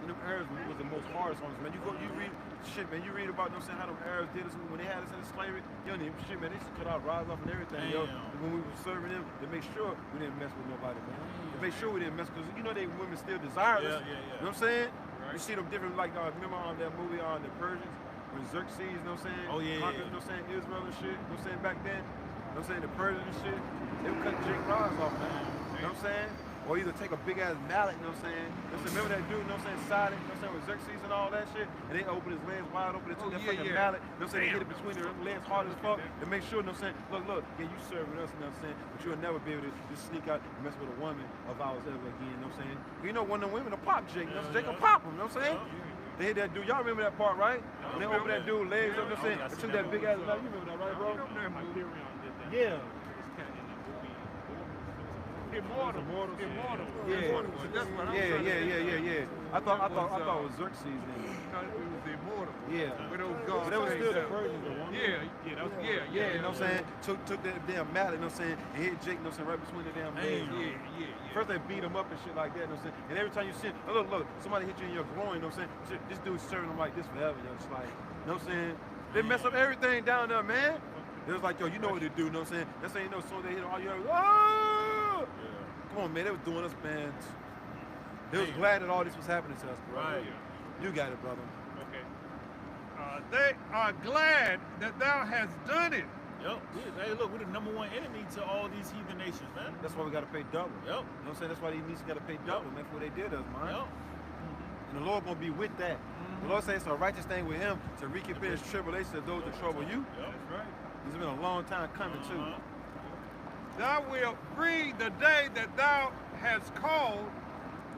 And them Arabs was the most hardest on us, man. You shit, man, you read about, you know what I'm saying, how them Arabs did us when they had us in slavery. You don't even shit, man, they used to cut our rods off and everything, yo. And when we were serving them, they make sure we didn't mess with nobody, man. They make sure we didn't mess, because you know they women still desire us. You know what I'm saying? Right. You see them different, like, remember on that movie on the Persians, when Xerxes, you know what I'm saying? Oh, yeah, conquered, you know what I'm saying, Israel and shit, you know what I'm saying, back then. You know what I'm saying, the Persians and shit, they would cut Jake rods off, man. You know what I'm saying? Or either take a big ass mallet, you know what I'm saying? Remember that dude, you know what I'm saying, Sidon, you know what I'm saying, with Xerxes and all that shit? And they opened his legs wide open, they took that fucking mallet, you know what I'm saying, they hit it between their legs hard as fuck, to make sure, you know what I'm saying, look, yeah, you serving us, you know what I'm saying, but you'll never be able to just sneak out and mess with a woman of ours ever again, you know what I'm saying? You know, one of them women will pop Jake, you know what I'm saying? Jake will pop him, you know what I'm saying? They hit that dude, y'all remember that part, right? When they opened that dude legs up, you know what I'm saying? They took that big ass mallet, you remember that, right, bro? Yeah. Immortal. Yeah. I thought it was Xerxes then. It was immortal. Yeah. With those guns. But that was still the Persians, though. Yeah, you know what I'm saying? Took that damn mallet, you know what I'm saying, and hit Jake, you know what I'm saying, right between the damn legs. Yeah. First they beat him up and shit like that, you know what I'm saying? And every time you see, look, somebody hit you in your groin, you know what I'm saying? This dude's serving them like this forever, yo. It's like, you know what I'm saying? They mess up everything down there, man. It was like, yo, you know what to do, you know what I'm saying? That's how you know, as soon as they hit him, all you heard was, oh! Come on, man, they was doing us, man. They was glad that all this was happening to us, bro. Right. You got it, brother. Okay. They are glad that thou hast done it. Yep. Hey, look, we're the #1 enemy to all these heathen nations, man. That's why we got to pay double. Yep. You know what I'm saying? That's why these nations got to pay double, man, for what they did us, man. Yep. And the Lord going to be with that. The Lord says it's a righteous thing with him to recompense tribulation to those that trouble you. Yep. That's right. It's been a long time coming, too. Thou wilt bring the day that thou hast called,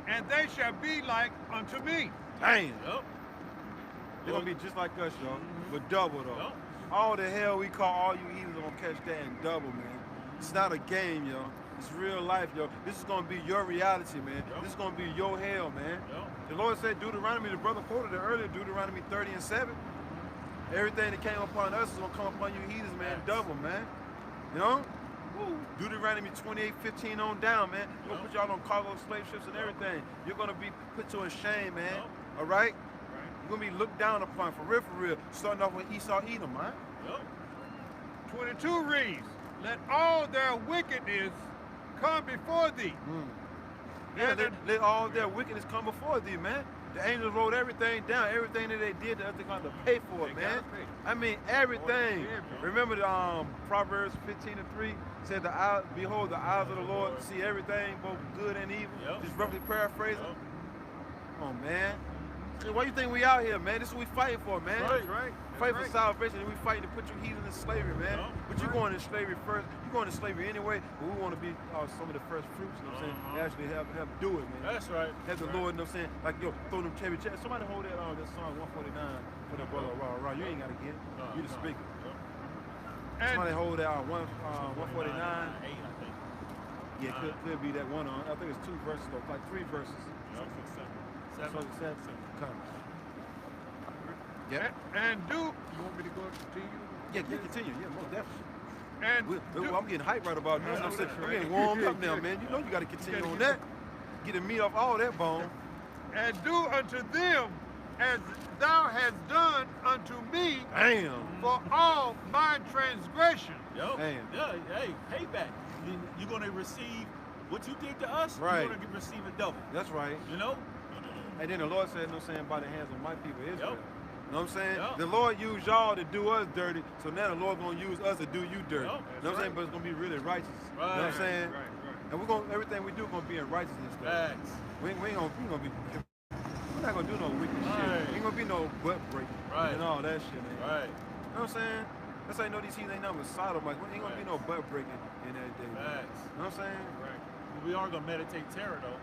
and they shall be like unto me. Damn. Yep. They're going to be just like us, yo, but double, though. Yep. All the hell we call all you heathens are going to catch that in double, man. It's not a game, yo. It's real life, yo. This is going to be your reality, man. Yep. This is going to be your hell, man. Yep. The Lord said, Deuteronomy, the brother quoted it earlier, Deuteronomy 30:7. Everything that came upon us is going to come upon you heathens, man, double, man. You know? Deuteronomy 28:15 on down, man. You're going to put y'all on cargo slave ships and everything. You're going to be put to a shame, man. All right? You're going to be looked down upon, for real. Starting off with Esau, Edom, man. Yep. 22 reads, let all their wickedness come before thee. Yeah, let all their wickedness come before thee, man. The angels wrote everything down, everything that they did, they're going to pay for it, man. I mean, everything. Remember the Proverbs 15:3 said, behold, the eyes of the Lord see everything, both good and evil. Yep. Just roughly paraphrasing. Yep. Come on, man. Why you think we out here, man? This is what we fighting for, man. Right. Fight for salvation, and we fighting to put you heathen in slavery, man. Yep. But you going in slavery first. You going to slavery anyway, but we want to be some of the first fruits, you know what I'm saying? Actually have do it, man. That's right. Have the Lord, you know what I'm saying? Like, yo, throw them cherry checks. Somebody hold that on, that song 149 for that brother, raw. You ain't got to get it. You the speaker. Somebody hold that on 149. 8, I think. Yeah, could be that one on. I think it's 2 verses, though, like 3 verses. Yep. 7. Come. Yeah. And do, you want me to go to you? Yeah, continue. Yeah, most definitely. And I'm getting hyped right about this. I'm getting warmed up now, man. You know you got to continue on that. Get the meat off all that bone. And do unto them as thou hast done unto me. Damn. For all my transgression. Yo. Damn. Yeah, hey, payback. You're going to receive what you did to us, right. You're going to receive a double. That's right. You know? And then the Lord said, you know what I'm saying, by the hands of my people Israel. Yep. You know what I'm saying? Yep. The Lord used y'all to do us dirty, so now the Lord gonna use us to do you dirty. Yep. You know what I'm saying? But it's gonna be really righteous. Right. You know what I'm saying? Right. And we're gonna everything we do gonna be in righteousness. Facts. We ain't gonna be. We're not gonna do no wicked Right. shit. Ain't gonna be no butt breaking Right. and all that shit, man. Right. You know what I'm saying? That's how you know these heathens ain't nothing but sodomites. Ain't gonna be no butt breaking in that day. Man. Facts. You know what I'm saying? Right. But we are going to meditate terror, though.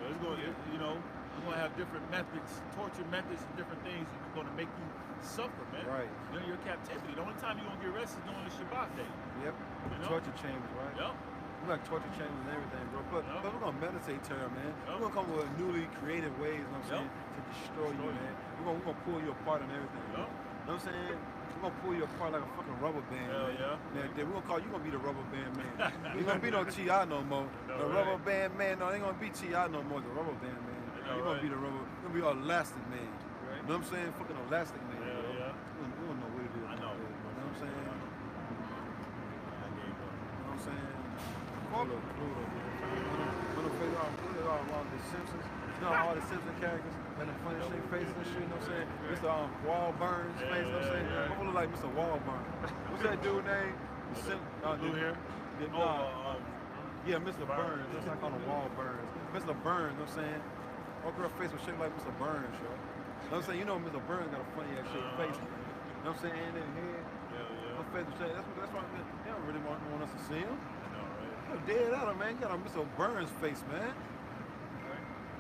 So it's going to, you know, we're going to have different methods, torture methods and different things that are going to make you suffer, man. Right. During your captivity. The only time you're going to get rest is during the Shabbat day. Yep. You know? Torture chambers, right? Yep. We got torture chambers and everything, bro. But we're gonna meditate terror, man. Yep. We're gonna come with newly creative ways, you know what I'm saying, to destroy you, man. We're gonna pull you apart and everything. Yep. You know what I'm saying? We're gonna pull you apart like a fucking rubber band, Hell man. yeah. We're gonna call you gonna be the rubber band man. You gonna be no T.I. no more. The rubber band man, no, ain't gonna be T.I. no more. The rubber band man. You're gonna be the rubber. You're gonna be all elastic man. Right. know what I'm saying? Fucking elastic man. Yeah, bro. yeah. We don't know what it is. I know. You know what I'm saying? You know what I'm saying? Hold up, hold up. When the face all the Simpsons, you know all the Simpson characters, and the funny shit faces and shit, you know what I'm saying? Mr. Wahlburn's face, you know what I'm saying? I'm gonna look like Mr. Wahlburn. What's that dude name? Blue hair? Yeah, Mr. Burns. That's like on the Wahlburns. Mr. Burns, you know what I'm saying? My girl face was shaped like Mr. Burns, yo. You know what I'm saying? You know Mr. Burns got a funny ass shaped face. You know what I'm saying? And then head. My face was shaped. That's why they don't really want us to see him. You're dead out of man. You got a Mr. Burns face, man.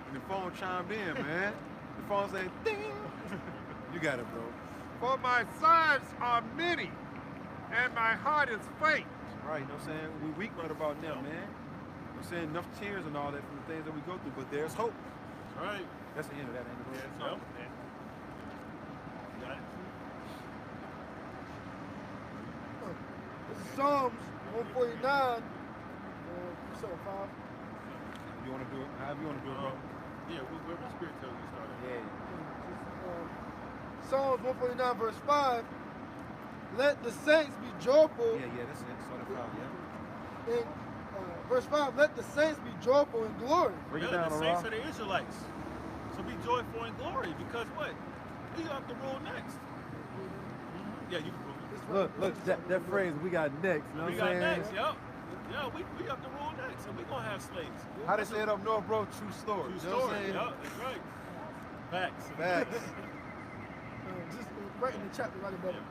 And the phone chimed in, man. The phone said, ding. You got it, bro. For my sins are many, and my heart is faint. Right, you know what I'm saying? We weak right about now, man. You know what I'm saying? Enough tears and all that from the things that we go through, but there's hope. That's right. That's the end of that, ain't it? Yeah, it's hope, man. Got it? This is Psalms 149. What's up, 5? You want to do it? However you want to do it, bro. Yeah, where my spirit tells you to start at. Yeah. Psalms 149, verse 5. Let the saints be joyful. Yeah, that's it. Start at 5, yeah. In verse 5, let the saints be joyful in glory. Break it Yeah, down, the Aram. saints are the Israelites. So be joyful in glory, because what? We have to rule next. Yeah, you can rule. Look, that phrase, we got next, you know We what I'm got saying? next, yep. Yeah, we have to rule next, and we're going to have slaves. How they say it up north, bro? True story. True You know what I'm story, saying? yep, that's right. Facts. Facts. Just right in the chapter, right above it.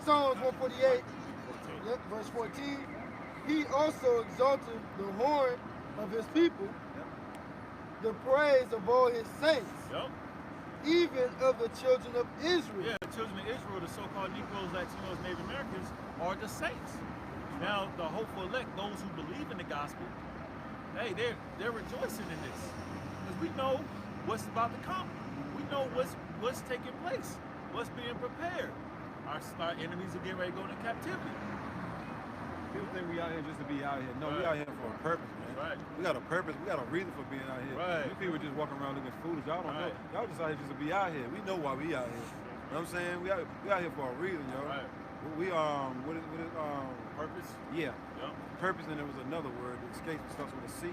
Psalms 148, yep, verse 14. He also exalted the horn of his people, the praise of all his saints, Yep. even of the children of Israel. Yeah, the children of Israel, the so-called Negroes, Latinos, Native Americans, are the saints. Now, the hopeful elect, those who believe in the gospel, hey, they're rejoicing in this. Because we know what's about to come. We know what's taking place, what's being prepared. Our enemies are getting ready to go into captivity. People think we out here just to be out here. No, we out here for a purpose, man. Right. We got a purpose. We got a reason for being out here. Right. You people just walking around looking foolish. Y'all don't know. Y'all just out here just to be out here. We know why we out here. You know what I'm saying? We out here for a reason, yo. Right. We what is Purpose? Yeah. Yep. Purpose, and there was another word that escapes. It starts with a C.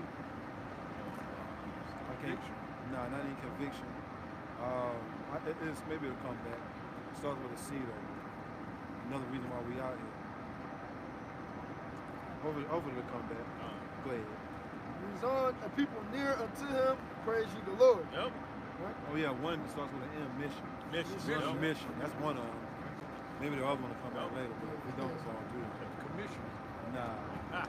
Conviction? Nah, not even conviction. Maybe it'll come back. It starts with a C though. Another reason why we out here. Hopefully it'll come back. Go ahead. He's on a people near unto him, praise ye the Lord. Yep. Right? Oh yeah, one starts with an M, mission. Mission. We're on a Yep. mission. That's one of them. Maybe the other one will come out later, but if we don't, it's all good. Commission. Nah.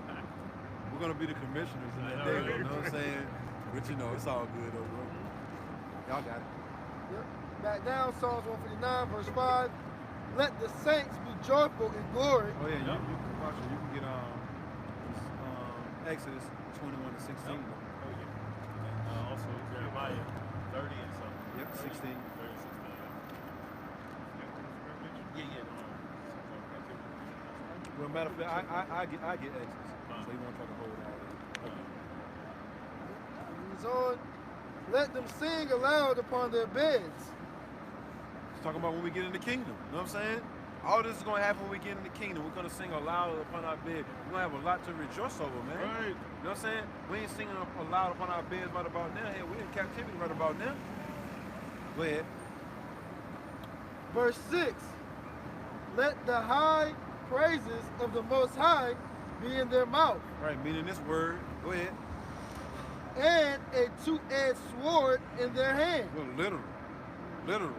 We're gonna be the commissioners in that I know, day, right? though, you know what I'm saying? But you know, it's all good though, bro. Y'all got it. Yep. Back down, Psalms 159, verse 5. Let the saints be joyful in glory. Oh yeah, Yep. you can watch it. You can get Exodus 21 to 16. Yep. Oh, yeah. Also, Jeremiah 30 and something. Yep, 16. 30 and 16. Yeah. Well, matter of fact, I get Exodus, so you won't try to hold all that. He's on. Let them sing aloud upon their beds. It's talking about when we get in the kingdom. You know what I'm saying? All this is going to happen when we get in the kingdom. We're going to sing aloud upon our bed. We're going to have a lot to rejoice over, man. Right. You know what I'm saying? We ain't singing aloud upon our beds right about now. Hey, we're in captivity right about now. Go ahead. Verse 6. Let the high praises of the Most High be in their mouth, Right, meaning this word. Go ahead. and a two-edged sword in their hand. Well, literal. Literal.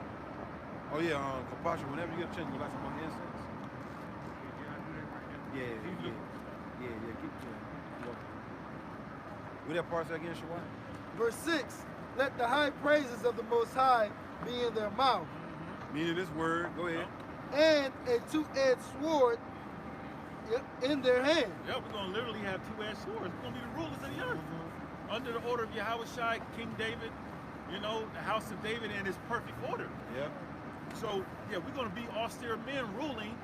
Oh yeah, Kapasha, whenever you get a chance, go light some more incense. Yeah, keep chilling. Read that part again, Shawai. Verse 6. Let the high praises of the Most High be in their mouth, Meaning this word, go ahead. and a two-edged sword in their hand. Yeah, we're going to literally have two-edged swords. We're going to be the rulers of the earth. Under the order of Yahweh, King David, you know, the house of David in his perfect order. Yep. So, yeah, we're going to be austere men ruling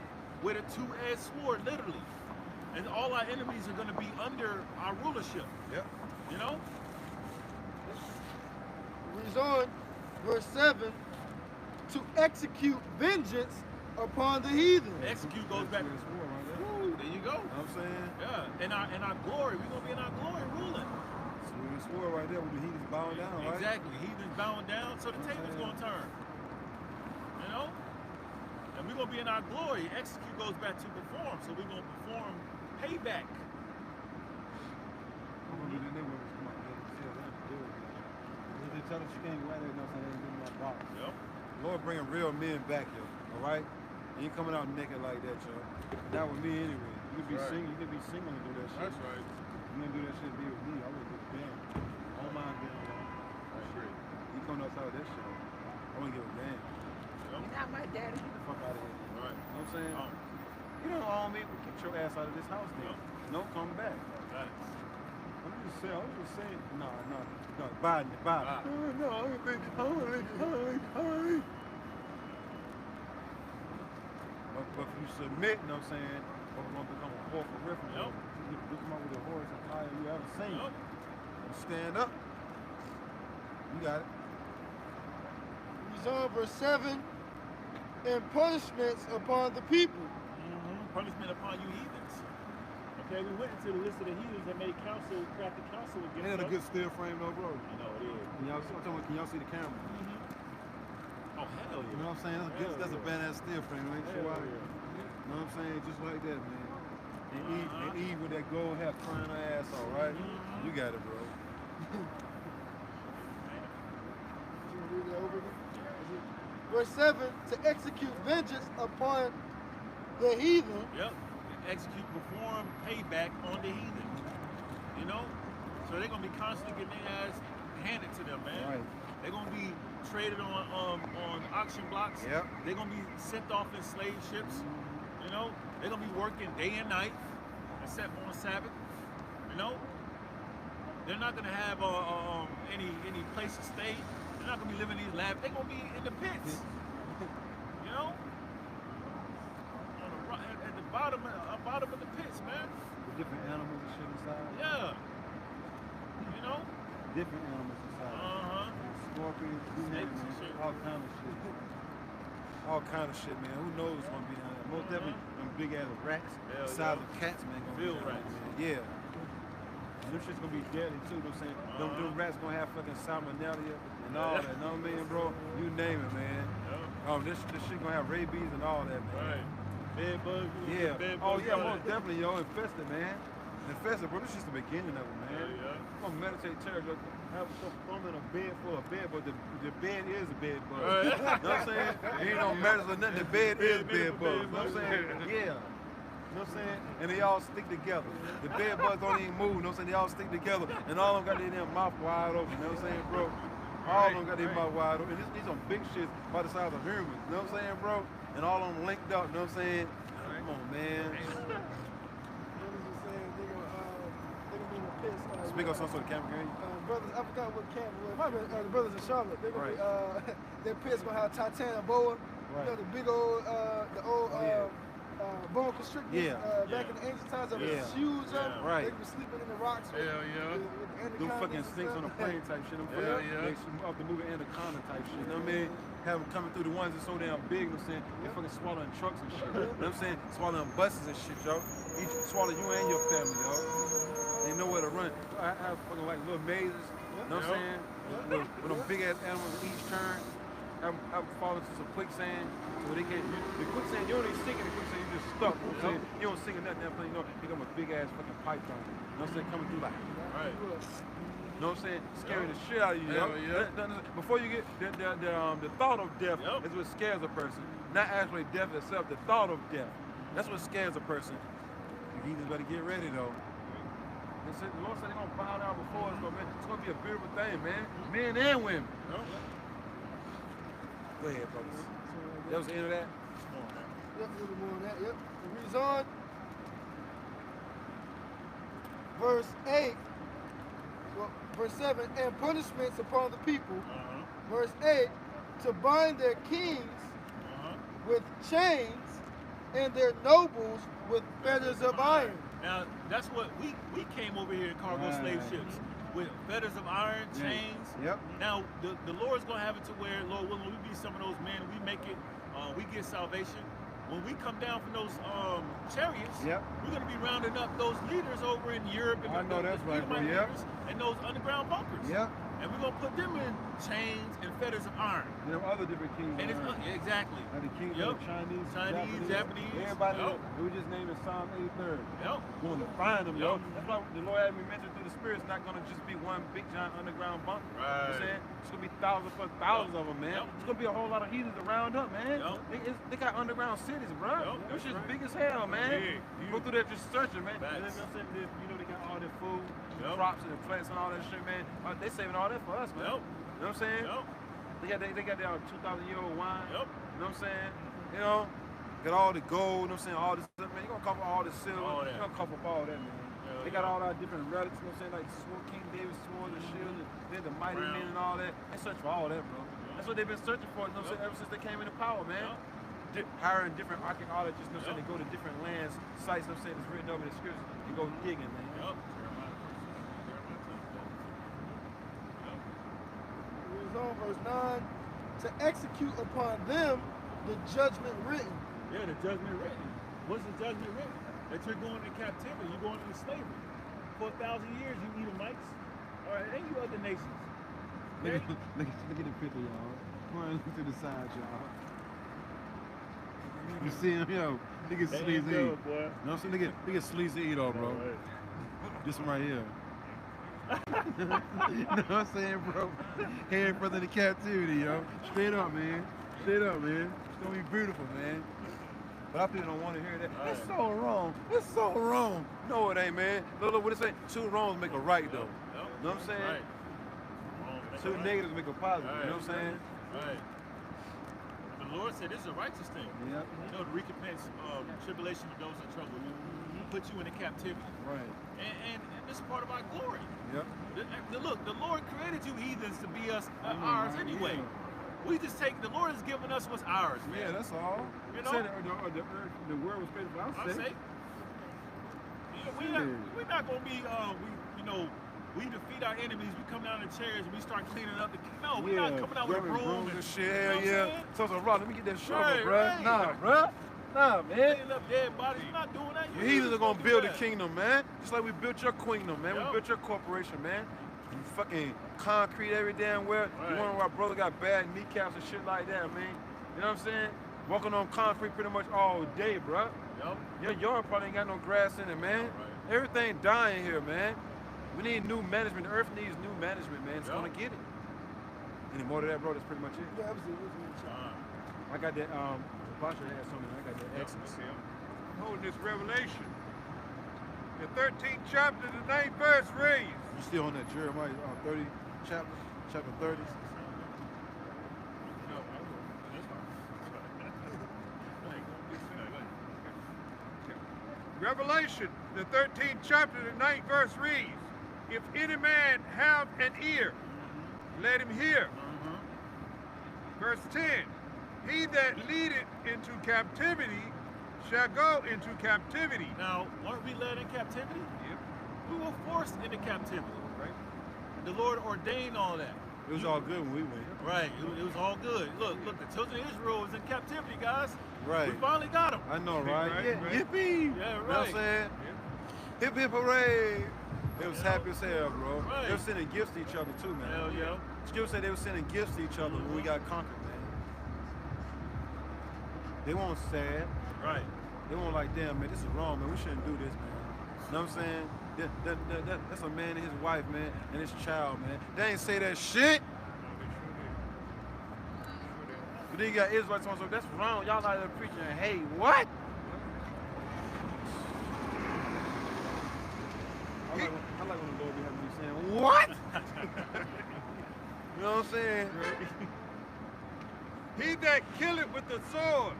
with a two-edged sword, literally. And all our enemies are going to be under our rulership, Yep. you know? Reads on, verse 7. to execute vengeance upon the heathen. Execute goes back. That's war right there. Woo, there you go. You know what I'm saying? Yeah, in our glory, we're gonna be in our glory ruling. So it's war right there with the heathens bowing down, right? Exactly. Heathens bowing down, so the table's gonna turn. You know? And we're gonna be in our glory. Execute goes back to perform, so we're gonna perform payback. I'm gonna do the nigga when come out there. They tell us you can't go right there, you know what I'm saying? They give me my box. Yep. Lord bringing real men back here, all right? You ain't coming out naked like that, y'all. Not with me anyway. You could be Right. single, you could be single and do that shit. That's right. You gonna do that shit, be with me. I would do damn. I don't mind being alone. Shit. You coming outside with that shit. I wouldn't give a damn. You're not my daddy. Get the fuck out of here. Right. You know what I'm saying? You don't own me, but get your ass out of this house then. No, come back. Got it. I'm just saying. No. Bye. No, I'm gonna be calling. But if you submit, you know what I'm saying, we're gonna become a horse for reference. Yep. You come out with the horse and higher you ever seen. Yep. You stand up. You got it. He's on verse 7. And punishments upon the people. Punishment upon you heathens. Okay, we went into the list of the heathens that made counsel, crafted counsel against They had a us. good still frame though, bro. I know it is. Can y'all see the camera? Oh, hell yeah. You know what I'm saying? That's a badass still frame. Ain't sure why. You know what I'm saying? Just like that, man. And Eve with that gold hair crying her ass off, right? You got it, bro. Read that over again. Verse 7, to execute vengeance upon the heathen. Yep. Execute, perform, payback on the heathen. You know? So they're gonna be constantly getting their ass handed to them, man. Right. They're gonna be traded on auction blocks. Yep. They're gonna be sent off in slave ships. You know? They're gonna be working day and night, except on Sabbath. You know? They're not gonna have any place to stay. They're not gonna be living in these labs. They're gonna be in the pits. You know? At the bottom of the pits, man. With different animals and shit inside. Yeah. You know? Different animals inside. Scorpions, Snakes and shit. all kind of shit. All kind of shit, man. Who knows what's gonna be down there? Most definitely them big ass rats, Hell the size yeah. of cats, man. Gonna Field be down rats. there, man. Yeah. And them shit's gonna be deadly too, you know what I'm saying? Them rats gonna have fucking salmonella and all that, you know what I mean, bro? You name it, man. This shit gonna have rabies and all that, man. Right. Bed bugs. Yeah. Bed Oh bugs, yeah, all most that. definitely, yo, infested, man. Infested, bro. This is just the beginning of it, man. Yeah. I'm gonna meditate terrible. Have some fun in a bed full of bed, but the bed is a bed bug. Right. You know what I'm saying? There ain't no medicine or nothing. The bed is bed bugs. You know what I'm saying? Yeah. You know what I'm saying? And they all stick together. The bed bugs don't even move. You know what I'm saying? They all stick together. And all of them got their damn mouth wide open. You know what I'm saying, bro? All of them got their mouth wide open. And these some big shits by the size of humans. You know what I'm saying, bro? And all of them linked up. You know what I'm saying? Come on, man. Speak on something so the camera can hear you. Brothers, I forgot what camp it was. Might have been the brothers in Charlotte. They're gonna be, their pits gonna have Titanic boa. You know the big old, bone constrictors. Back in the ancient times, that was huge. Right. They could be sleeping in the rocks. Hell yeah. Them fucking snakes on a plane type shit. Them fucking off the movie Anaconda type shit. You know what I mean? Have them coming through the ones that's so damn big. You know what I'm saying? They fucking swallowing trucks and shit. You know what I'm saying? Swallowing buses and shit, yo. Each swallow you and your family, yo. They know where to run. I have fucking like little mazes. You know what I'm saying? With them big ass animals each turn. Have them fall into some quicksand. So they can't. The quicksand, you don't even sink in the quicksand, you just stuck. You know what I'm saying? You don't sink in nothing, you know, they got a big ass fucking pipe on. You know what I'm saying? Coming through like. Right. You know what I'm saying? Scaring the shit out of you, yo. Before you get the thought of death is what scares a person. Not actually death itself, the thought of death. That's what scares a person. You just better get ready though. The Lord said they're gonna bow down before us, man. It's gonna be a beautiful thing, man. Men and women. Go ahead, brothers. That was the end of that? Yep, a little more than that, yep. It reads on. Verse 8, well, verse 7, and punishments upon the people. Verse 8, to bind their kings with chains and their nobles with fetters of iron. Now, that's what we came over here in cargo slave ships. with fetters of iron, Yeah. chains. Yep. Now, the Lord's going to have it to where, Lord willing, we be some of those men, we make it, we get salvation. When we come down from those chariots, Yep. we're going to be rounding up those leaders over in Europe and I know that's right, bro. Edomite Yep. leaders and those underground bunkers. Yep. And we're going to put them in chains and fetters of iron. And them other different kings. And it's, exactly. Like the kings Yep. of Chinese, Japanese. Everybody, Yep. we just named it Psalm 83rd. Yep. Going to find them, yo. Yep. That's why the Lord had me mention through the Spirit, it's not going to just be one big giant underground bunker. You know what I'm Right. saying? It's going to be thousands of them, man. Yep. It's going to be a whole lot of heathens around up, man. Yep. They got underground cities, bro. Yep. This shit's That's big as hell, man. Big, You go through there just searching, man. Facts. And then, you know what I'm saying? You know, they got all their food, Yep. crops and the plants and all that shit, man. They saving all that for us, man. Yep. You know what I'm saying? Yep. They got their 2,000-year-old wine. Yep. You know what I'm saying? You know, got all the gold, you know what I'm saying? All this stuff, man. You're going to cover all the silver. All that. You're going to cover up all that, man. Yeah, They got all our different relics, you know what I'm saying? Like the sword, King David's sword, the shield, and the mighty Crown. men and all that. They search for all that, bro. That's what they've been searching for, you know what I'm saying? Ever since they came into power, man. Hiring different archaeologists, you know what I'm saying? They go to different lands, sites, you know what I'm saying? It's written over in the scriptures and go digging, man. Yep. It was on verse 9. To execute upon them the judgment written. Yeah, the judgment written. What's the judgment written? That you're going into captivity, you're going into slavery. For 1,000 years, you Edomites. All right, and you other nations. Look Okay? at the picture, y'all. Come on, look to the side, y'all. You see him, yo? Look at They Sleazy ain't E. good, boy. You know what I'm saying? Look at Sleazy E, though, bro. All right. This one right here. You know what I'm saying, bro? Heading further to captivity, yo. Straight up, man. Straight up, man. It's gonna be beautiful, man. But I people don't want to hear that. All That's right. so wrong. That's so wrong. No, it ain't, man. Look, what it say? Two wrongs make a right, though. Yep. You know what I'm saying? Right. Two negatives make a positive. You know what I'm saying? Right. The Lord said this is a righteous thing. Yep. You know, the recompense of tribulation of those in trouble. Put you into captivity. Right. And this is part of our glory. Yep. Look, the Lord created you heathens to be ours anyway. We just take, the Lord has given us what's ours, man. Yeah, that's all. You Said know? the word was created for our I'm sake. saying. We're not gonna be we defeat our enemies, we come down in chairs and we start cleaning up the we're not coming out with a broom and and shit. you know Hell what I'm yeah. saying? So it's a rock. Let me get that shovel, Right, bruh. right. Nah, bruh. Nah, man. Cleaning up dead bodies, we're not doing that. You heathens are gonna do build a that. kingdom, man. Just like we built your kingdom, man. Yep. We built your corporation, man. You fucking concrete every damn where. Right. One of our brothers got bad kneecaps and shit like that, man. You know what I'm saying? Walking on concrete pretty much all day, bruh. Yup. Your yard probably ain't got no grass in it, man. Right. Everything dying here, man. We need new management. The earth needs new management, man. It's Yep. gonna get it. Any more to that, bro? That's pretty much it. Yeah, that was it. I got that. Basha had something. I got that Exodus. Holding this revelation. The 13th chapter, the 9th verse reads. You still on that Jeremiah 30 chapter 30? Revelation, the 13th chapter, the 9th verse reads, if any man have an ear, let him hear. Verse 10, he that leadeth into captivity shall go into captivity. Now, weren't we led in captivity? Yep. We were forced into captivity. Right. The Lord ordained all that. It was all good when we went. Right. It was all good. Look, the children of Israel was in captivity, guys. Right. We finally got them. I know, right? Right, Yeah, right. yippee! Yeah, You know what I'm right. saying? Hip hip hooray! They was happy as hell, bro. Right. They were sending gifts to each other too, man. Hell yeah. Skip said they were sending gifts to each other when we got conquered, man. They weren't sad. Right. They weren't like, damn, man, this is wrong, man. We shouldn't do this, man. You know what I'm saying? That's a man and his wife, man, and his child, man. They ain't say that shit. But then you got Israelites on, so that's wrong. Y'all out there preaching, hey, what? I like when the Lord be having me saying, what? You know what I'm saying? He that killeth with the sword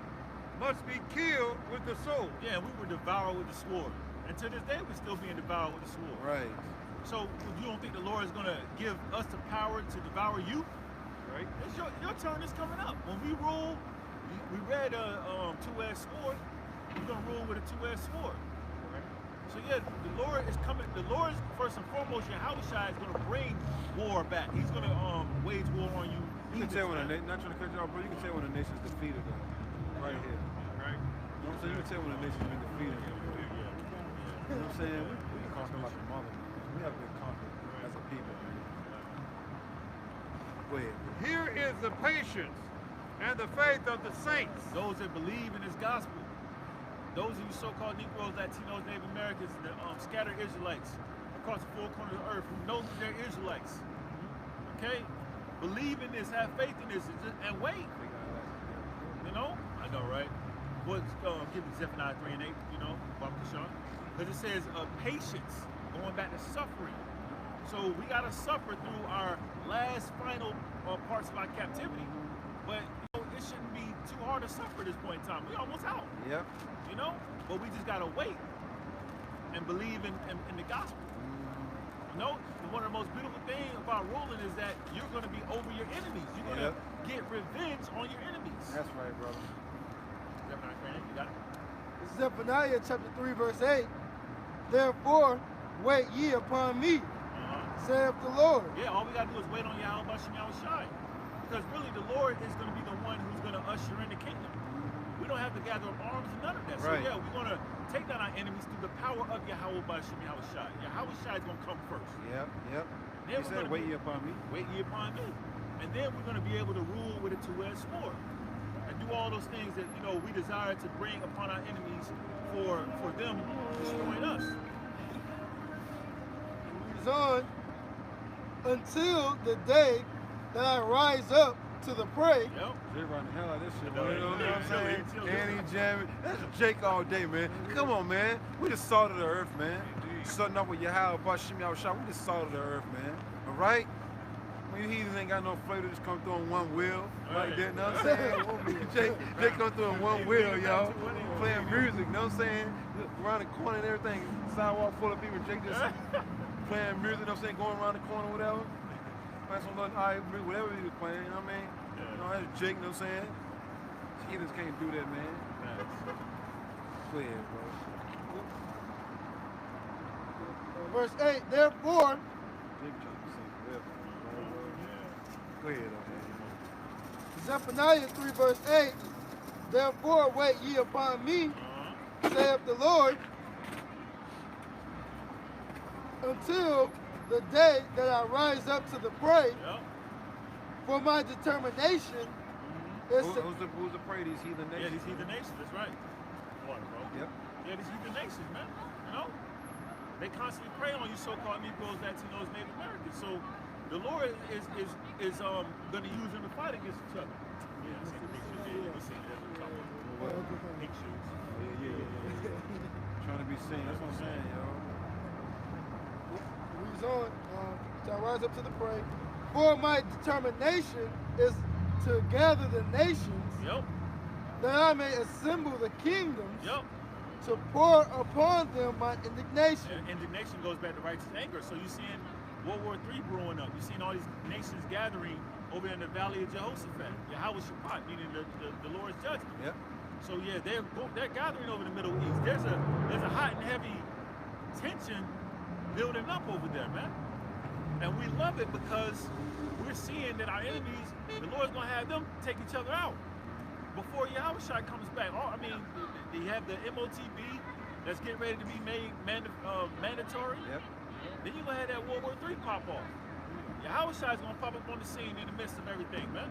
must be killed with the sword. Yeah, we were devoured with the sword. And to this day, we're still being devoured with the sword. Right. So you don't think the Lord is going to give us the power to devour you? Right. It's your turn is coming up. When we rule, we read a two-edged sword. We're going to rule with a two-edged sword. So yeah, the Lord is coming. The Lord is first and foremost. Yahweh is going to bring war back. He's going to wage war on you. You can tell when not trying to cut you off, bro. You can tell when a nation's defeated, though. Right here. Right. You know what I'm saying? You can tell when a nation's been defeated. You know what I'm saying? We can conquer like a mother, man. We have been conquered as a people, man. Go ahead. Here is the patience and the faith of the saints. Those that believe in His gospel. Those of you so-called Negroes, Latinos, Native Americans, the scattered Israelites across the four corners of the earth who know that they're Israelites. Okay? Believe in this, have faith in this, and wait. You know? I know, right? Well, give me Zephaniah 3 and 8, you know, because it says patience, going back to suffering. So we got to suffer through our last final parts of our captivity, but you know, it shouldn't be too hard to suffer at this point in time. We're almost out. Yep. You know, but we just gotta wait and believe in the gospel. You know, one of the most beautiful things about ruling is that you're gonna be over your enemies. You're gonna get revenge on your enemies. That's right, brother. Zephaniah, you got it? Zephaniah chapter 3, verse 8. Therefore, wait ye upon me, saith the Lord. Yeah, all we gotta do is wait on Yahweh Shai. Because really the Lord is gonna be the one who's gonna usher in the kingdom. We don't have to gather up arms and none of that. Right. So yeah, we're gonna take down our enemies through the power of Yahweh Shai. Yahweh Shai is gonna come first. Yep. Then He said, wait ye upon me. Wait ye upon me. And then we're gonna be able to rule with a two-edged sword. And do all those things that you know we desire to bring upon our enemies for them destroying us. It reads on, until the day that I rise up to the prey. Yep. Jay running the hell out of this shit, You know man. You know what I'm saying? Until- And he jamming. That's Jake all day, man. Come on, man. We the salt of the earth, man. Starting off with Yahweh, Bashim Yahushua. We the salt of the earth, man. All right? When you heathens ain't got no flavor, just come through on one wheel. Like that, you know what I'm saying? Jake come through on one wheel, yo. Playing music, you know what I'm saying? Around the corner and everything. Sidewalk full of people. Jake just playing music, you know what I'm saying? Going around the corner, whatever. Playing some little, whatever he was playing, you know what I mean? You know, that's Jake, you know what I'm saying? Heathens can't do that, man. Go ahead, bro. Verse 8, therefore, Jake trying to sing forever. Go ahead, okay. Zephaniah 3, verse 8, therefore wait ye upon me, saith the Lord, until the day that I rise up to the prey. Yep. For my determination is to... Who's the prey? These heathen nations. Yeah, these heathen nations, that's right. Water, bro. Yep. Yeah, these heathen nations, man. You know? They constantly prey on you so-called Negroes, Latinos, Native Americans. So the Lord is gonna use them to fight against each other. Yeah, I see the pictures. Yeah, we see that. Pictures. Yeah. Trying to be seen. That's what I'm saying, yo. Reads on, shall rise up to the prey. For my determination is to gather the nations, Yep. that I may assemble the kingdoms, Yep. to pour upon them my indignation. And indignation goes back to righteous anger. So you're seeing World War III brewing up. You're seeing all these nations gathering over in the Valley of Jehoshaphat. Yahweh Shabbat, meaning the Lord's judgment. Yep. So yeah, they're gathering over the Middle East. There's a hot and heavy tension building up over there, man. And we love it because we're seeing that our enemies, the Lord's gonna have them take each other out before Yahushua comes back. I mean, you have the MOTB that's getting ready to be made mandatory. Yep. Then you're gonna have that World War III pop off. Yahushua's gonna pop up on the scene in the midst of everything, man.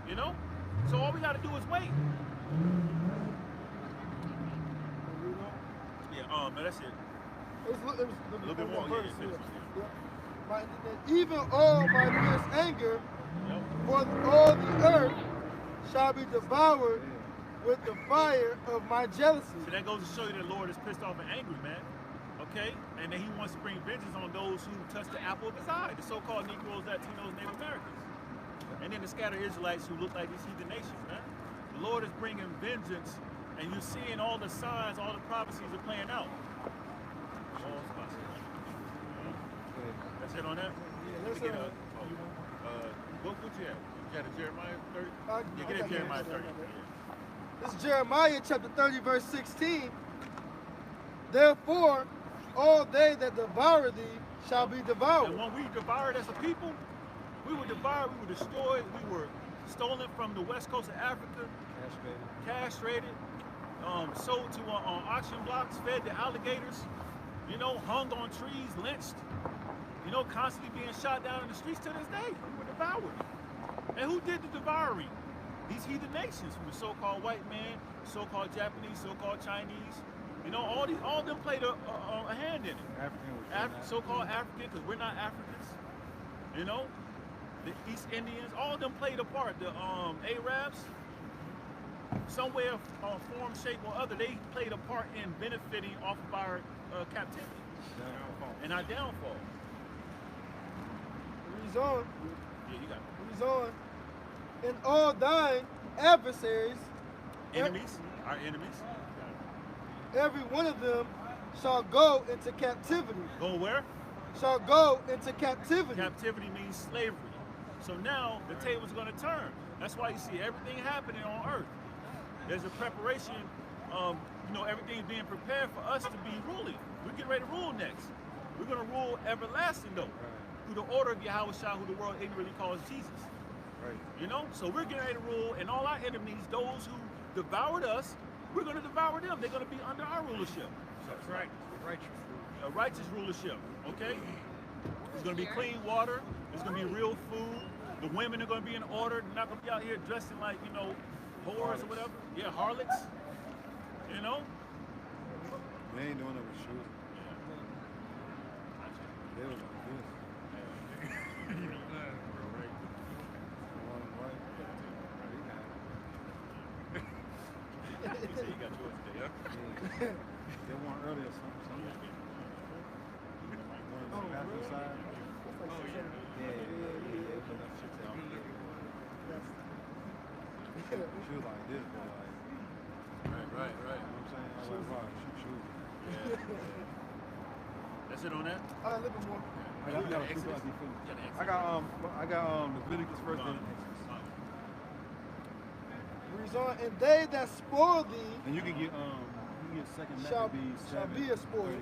You know? So all we gotta do is wait. Yeah, but that's it. It was A little bit more, verse, yeah. Even all my fierce anger Yep. for all the earth shall be devoured with the fire of my jealousy. So that goes to show you that the Lord is pissed off and angry, man. Okay? And that he wants to bring vengeance on those who touch the apple of his eye, the so-called Negroes, Latinos, Native Americans. And then the scattered Israelites who look like these heathen nations, man. The Lord is bringing vengeance, and you're seeing all the signs, all the prophecies are playing out. That's it on that? Yeah, that's Get it. what you have? You got a Jeremiah 30? I Yeah, get got a Jeremiah that. 30. Yeah. This is Jeremiah chapter 30, verse 16. Therefore, all they that devour thee shall be devoured. And when we devoured as a people, we were devoured, we were destroyed, we were stolen from the west coast of Africa, castrated, sold to auction blocks, fed to alligators, you know, hung on trees, lynched, you know, constantly being shot down in the streets to this day. We were devoured. And who did the devouring? These heathen nations, from the so-called white man, so-called Japanese, so-called Chinese. You know, all of them played a hand in it. So-called African, because we're not Africans. You know, the East Indians, all of them played a part. The Arabs, some way of form, shape, or other, they played a part in benefiting off of our captivity and our downfall. Reads on. Yeah, you got it. Reads on. And all thine adversaries, Enemies, our enemies. every one of them shall go into captivity. Go where? Shall go into captivity. Captivity means slavery. So now the table's going to turn. That's why you see everything happening on earth. There's a preparation, you know, everything's being prepared for us to be ruling. We're getting ready to rule next. We're going to rule everlasting though, through the order of Yahweh, who the world ignorantly calls Jesus. Right. You know, so we're getting ready to rule, and all our enemies, those who devoured us, we're going to devour them. They're going to be under our rulership. That's right. Righteous. A righteous rulership, okay? It's going to be clean water. It's going to be real food. The women are going to be in order. They're not going to be out here dressing like, you know, whores or whatever. Yeah, harlots. You know? They ain't doing it with shoes. They was like this. He said you got yours today, yeah? They weren't earlier something. One on the bathroom side. She was like this, but like, Right. you know what I'm saying? I was like, wow, shoot. Yeah. That's it on that? A little bit more. I got Leviticus first. Reads on. And they that spoil thee And you can get second shall Maccabees be a spoil. 31.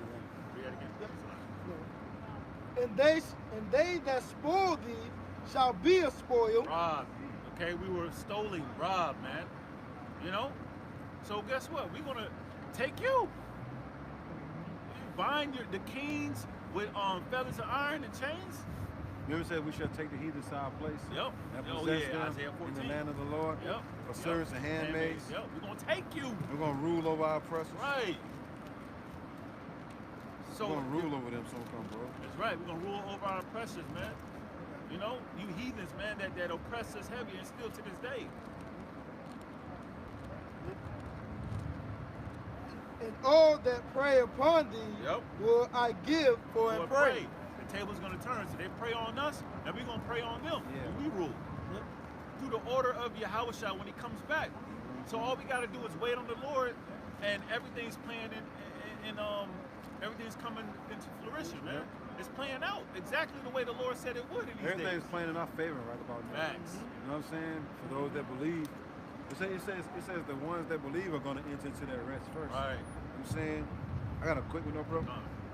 Read that again. And they that spoil thee shall be a spoil. Robbed. Okay, we were stolen, robbed, man. You know? So guess what? We're gonna take you. Bind the kings with feathers of iron and chains. Remember it said we shall take the heathen to our place? Yep. And Oh, possess yeah, them Isaiah in 14. the land of the Lord. Yep. For servants and handmaids. Yep. We're gonna take you. We're going to rule over our oppressors. Right. So We're going to rule over them soon come, bro. that's right. We're gonna rule over our oppressors, man. You know, you heathens, man, that oppress us heavy and still to this day. And all that prey upon thee Yep. will I give for a Or prey. The table's gonna turn. So they prey on us, and we're gonna prey on them. Yeah. And we rule. Through the order of Yahweh when he comes back. So all we gotta do is wait on the Lord, and everything's playing in everything's coming into fruition, man. It's playing out exactly the way the Lord said it would in these Everything's days. playing in our favor right about now. Facts. You know what I'm saying? For those that believe. It says the ones that believe are going to enter into that rest first. Right. You know what I'm saying? I got a quick one, bro.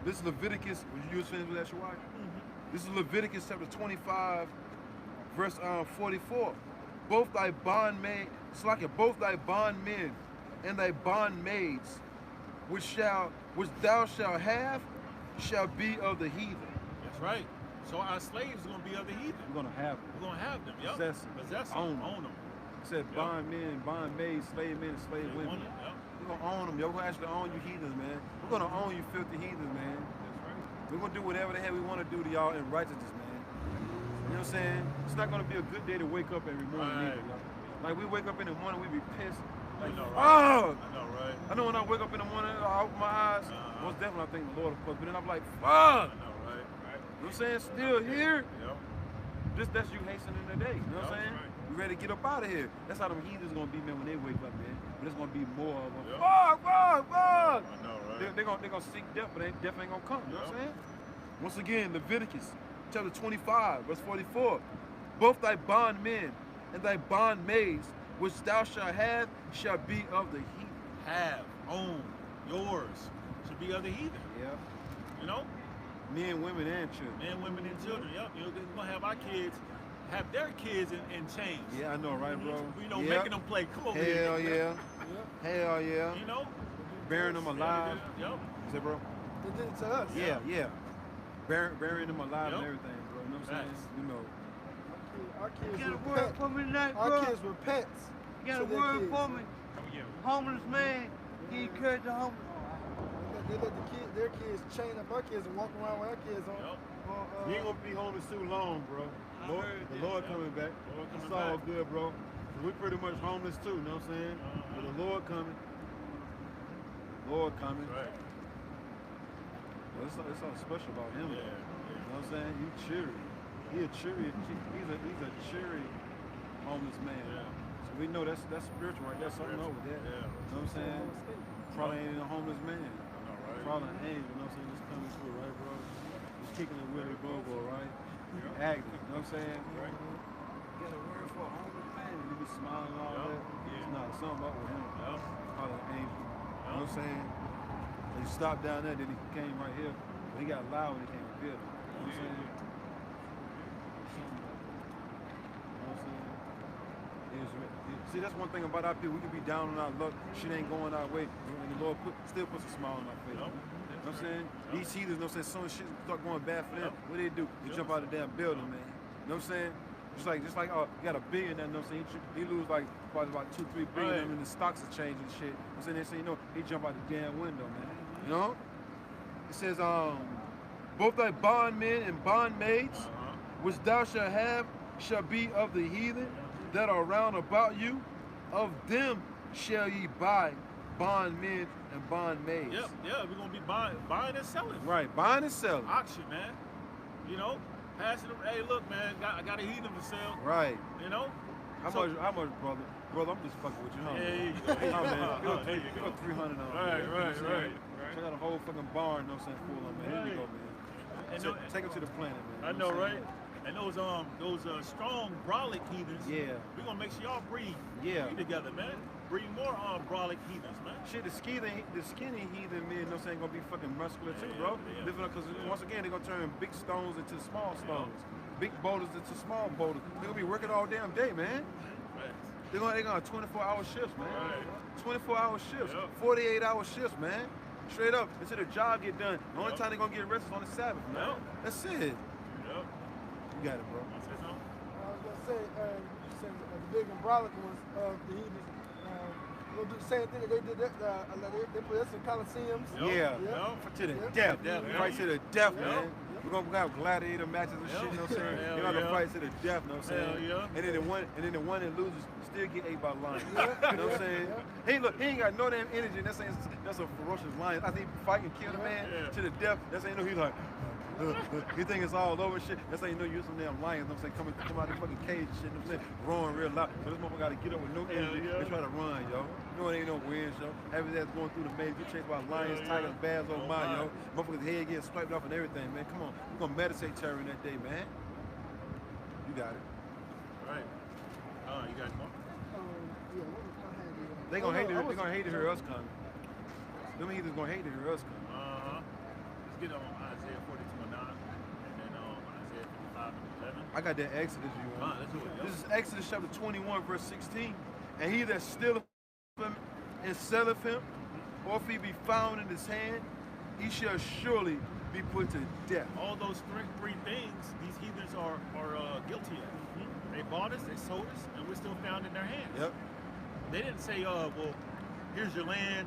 This is Leviticus. Would you use finished with that, Shawai? This is Leviticus chapter 25, verse 44. Both thy bondmen and thy bondmaids, which thou shalt have, shall be of the heathen. That's right. So our slaves are gonna be of the heathen. We're going to have them. We're gonna have them. Yep. Possess them. Own them. It said bondmen, bondmaids, slave men, and slave women. Yep. We're going to own them. Yo, we're going to actually own you heathens, man. We're going to own you filthy heathens, man. That's right. We're going to do whatever the hell we want to do to y'all in righteousness, man. You know what I'm saying? It's not going to be a good day to wake up every morning either. Like, we wake up in the morning, we be pissed. Like, I know, fuck! right? I know, right? I know when I wake up in the morning, I open my eyes. Most definitely I thank the Lord, of course. But then I'm like, fuck! I know, right? You know what I'm saying? Still here. Yep. That's you hastening the day. You know what I'm saying? Right. We ready to get up out of here. That's how them heathens gonna be, man, when they wake up, man. But it's gonna be more of them. Yep. Fuck! I know, right? They're gonna seek death, but death ain't gonna come. You know what I'm saying? Once again, Leviticus chapter 25, verse 44. Both thy bondmen and thy bondmaids, which thou shalt have, shall be of the heathen. Have, own, yours, should be other heathen. Yeah. You know? Men, women, and children. Men, women, and children. Yep. We're gonna have our kids have their kids in chains. Yeah, I know, right, bro? You know, Yep. making them play. Come over Hell here. yeah. Hell yeah. You know? Burying them alive. Yep. Say, bro? They did it to us. Yeah. Burying them alive and everything, bro. You know what I'm saying? Facts. You know. Our kids Got a were word pets. for me tonight, Our bro. kids were pets. Got a to their word kids. for me. Homeless man, he encouraged the homeless. They let their kids chain up our kids and walk around with our kids on. Yep. You ain't gonna be homeless too long, bro. The Lord coming back. Lord coming It's all back. good, bro. We pretty much homeless too, you know what I'm saying? But the Lord coming. Lord coming. Right. Well, it's something special about him. Yeah. You know what I'm saying? You cheery. He's a cheery homeless man. Yeah. So we know that's spiritual right there. Something over there. Yeah. You know what I'm saying? Probably ain't a homeless man. I know, right? Probably an angel, you know what I'm saying? Just coming through, right, bro? Just kicking it with a go-go, right? Acting, you know what I'm saying? Right. Got a word for a homeless man. And he be smiling and all Yep. that. Yeah. It's not something up with him. Yep. Probably an angel. You know what I'm saying? He stopped down there, then he came right here. But he got loud when he came to build him. You know what I'm saying? You know what I'm saying? See, that's one thing about our people. We can be down on our luck. Shit ain't going our way. And the Lord still puts a smile on our face. Yep. You know what I'm saying? These heathens, you know what I'm saying? Soon as shit start going bad for them, what they do? They jump out of the damn building, man. You know what I'm saying? Just like you got a billionaire, you know what I'm saying? He lose like probably about 2-3 billion, and the stocks are changing and shit. You know what I'm saying? They say, you know, he jump out the damn window, man. You know? It says, both thy bondmen and bondmaids, which thou shalt have, shall be of the heathen that are round about you. Of them shall ye buy bondmen and bondmaids. Yep. Yeah. We're gonna be buying and selling. Right, buying and selling. Auction, man. You know, passing them. Hey, look, man. I got a heathen to sell. Right. You know. How much, brother? Brother, I'm just fucking with you, huh? Yeah, you go. Hey, man. There you go. Put 300 on. Right. I got a whole fucking barn, you know what I'm saying, full of, man. Here we go, man. And So, take it to the planet, man. I know, right? And those strong brolic heathens. Yeah. We're gonna make sure y'all breed. Yeah. Breed together, man. Breed more brolic heathens, man. Shit, the skinny heathen men, you know what I'm saying, gonna be fucking muscular too, bro. Yeah. Because once again, they're gonna turn big stones into small stones. Big boulders into small boulders. They're gonna be working all damn day, man. Right. They're gonna have 24-hour shifts, man. Right. 24-hour shifts, Yep. 48-hour shifts, man. Straight up, until the job get done. The only Yep. time they're gonna get rest is on the Sabbath, man. Yep. That's it. Yep. You got it, bro. Want to say something? I was gonna say, you said the big and brolic ones of the heathens. They'll do the same thing that they did. They put us in coliseums. Yep. Yeah. Yep. To the Yep. death. Yep. Fight to the death, Yep. man. We're gonna have gladiator matches and shit, you know what I'm saying? Hell You're not gonna yeah. fight to the death, you know what I'm saying? Hell yeah. And then the one that loses still get ate by lions. You know what I'm saying? He ain't got no damn energy, and that's a ferocious lion. I think he fight and kill the man to the death. That's how you know he's like he think it's all over and shit. That's how you know you're some damn lions, you know what I'm saying? Come out of the fucking cage and shit, you know what I'm saying? Roaring real loud. So this motherfucker gotta get up with no energy and try to run, yo. You know it ain't no wind, yo. Have his ass going through the maze, get chased by lions, tigers, bears, oh my, yo. Motherfucker's head getting swiped off and everything, man. Come on. We're gonna meditate terror in that day, man. You got it. Right. You got more? They gonna hate to hear us coming. Them heathens gonna hate to hear us coming. Let's get on Isaiah 42:9, and then Isaiah 55:11. I got that Exodus you want. Let's do it. This is Exodus chapter 21, verse 16. And he that stealeth him and selleth him, or if he be found in his hand, he shall surely be put to death. All those three things these heathens are guilty of. They bought us, they sold us, and we're still found in their hands. Yep. They didn't say, well, here's your land,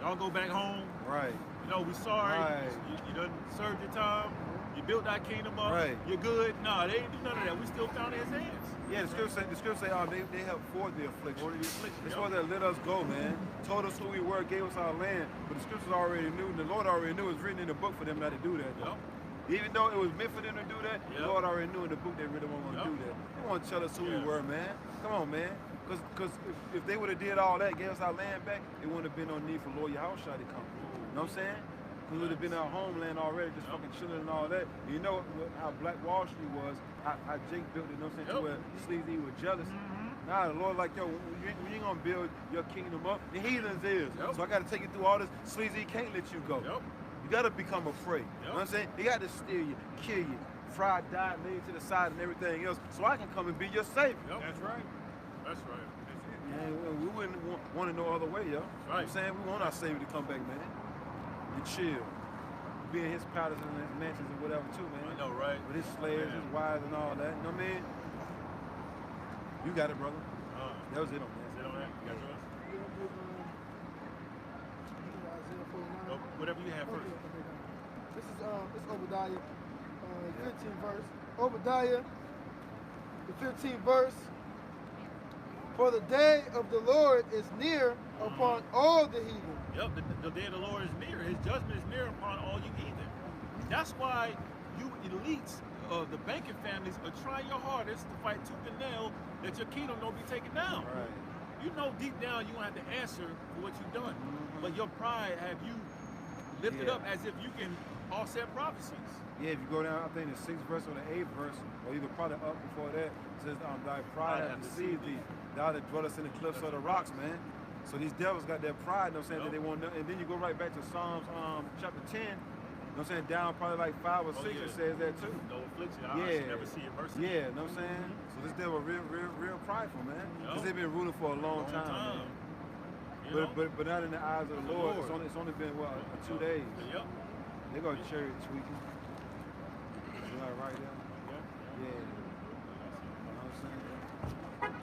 y'all go back home. Right. You know, we sorry. Right. You done served your time. You built that kingdom up. Right. You're good. No, they didn't do none of that. We still found in his hands. Yeah, the scripture say, they helped for the affliction. For the affliction, This yep. was that let us go, man. Told us who we were, gave us our land. But the scriptures already knew, the Lord already knew it was written in the book for them not to do that, though. Even though it was meant for them to do that, the Lord already knew in the book they really weren't going to do that. They want to tell us who we were, man. Come on, man. Because if they would have did all that, gave us our land back, it wouldn't have been no need for Lord Yahweh to come. You know what I'm saying? Because it would have been our homeland already, just fucking chilling and all that. You know how Black Wall Street was, how Jake built it, you know what I'm saying, to where Sleazy was jealous. You know Nah, the Lord like, yo, when you gonna build your kingdom up, the heathens is. Yep. So I gotta take you through all this sleazy, he can't let you go. Yep. You gotta become afraid. You know what I'm saying? He got to steal you, kill you, fry, die, lay you to the side and everything else, so I can come and be your savior. Yep. That's right. That's right. That's it. Man, we wouldn't want it no other way, yo. Right. You know what I'm saying? We want our savior to come back, man. And chill. Be in his palaces and his mansions and whatever too, man. I know, right? With his slaves, his wives and all that. You know what I mean? You got it, brother. That was it on that. Sit on that. You got yours? Isaiah 49. Oh, whatever you have first. This is it's Obadiah, 15th verse. Obadiah, the 15th verse. For the day of the Lord is near upon all the heathen. Yep, the day of the Lord is near. His judgment is near upon all you heathen. That's why you elites of the banking families are trying your hardest to fight tooth and nail that your kingdom don't be taken down. Right. You know deep down you have to answer for what you've done. But your pride have you lifted up as if you can offset prophecies. Yeah, if you go down, I think the 6th verse or the 8th verse, or either probably up before that, it says, thy pride hath deceived thee, thou that dwellest in the cliffs of the rocks, man. So these devils got their pride, you know what I'm saying, that they want to, and then you go right back to Psalms chapter 10, you know what I'm saying, down probably like 5 or 6, it says that too. No affliction. I Yeah. should never see it mercy. Yeah, you know what I'm saying? So this devil real prideful, man. Because they've been ruling for a long time. Man. You know? But not in the eyes of the Lord. It's only been, what, 2 days. Yep. They go chariot tweaking. You know, right there. Yeah. You know what I'm saying?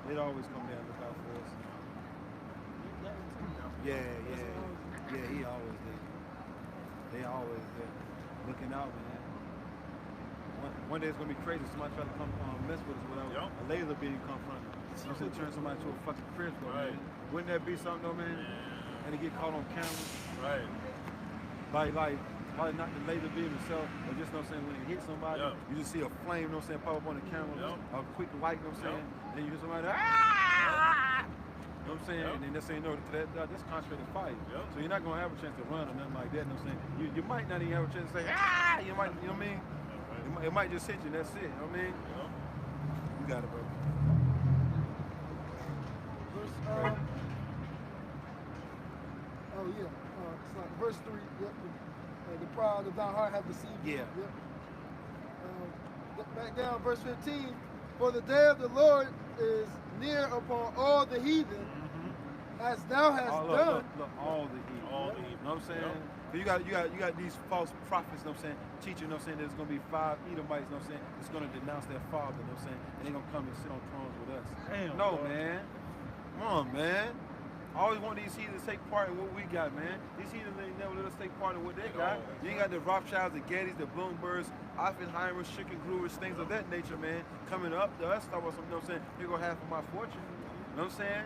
They'd always come down and look out for us. Yeah, he always there. They always there. Looking out, man. One day it's gonna be crazy. Somebody try to come mess with us without a laser beam come from them. You know, turn somebody to a fucking crystal, man. Wouldn't that be something though, man? And they get caught on camera. Right. Like probably not the laser beam itself, but just, you know what I'm saying, when it hits somebody, you just see a flame, you know what I'm saying, pop up on the camera, a quick light, you know what I'm saying, and then you hear somebody, ah! You know what I'm saying? And then they're saying, no, that's contrary to fire. So you're not going to have a chance to run or nothing like that, you know what I'm saying? You might not even have a chance to say, ah! You might, you know what I mean? It might just hit you, and that's it, you know what I mean? You got it, bro. It's like verse 3, the pride of thy heart have deceived thee. Yeah. Back down, verse 15. For the day of the Lord is near upon all the heathen, as thou hast done. Look, all the heathen. All the heathen. You know what I'm saying? You got these false prophets, you know what I'm saying, teaching, you know what I'm saying, there's gonna be 5 Edomites, you know what I'm saying, that's gonna denounce their father, you know what I'm saying, and they're gonna come and sit on thrones with us. Damn, no, bro. man. Come on, man. I always want these heathens to take part in what we got, man. These heathens ain't never let us take part in what they got. You ain't got the Rothschilds, the Gettys, the Bloombergs, Oppenheimers, Schickengruvers, things of that nature, man, coming up to us, talking about something, you know what I'm saying, here go half of my fortune. You know what I'm saying?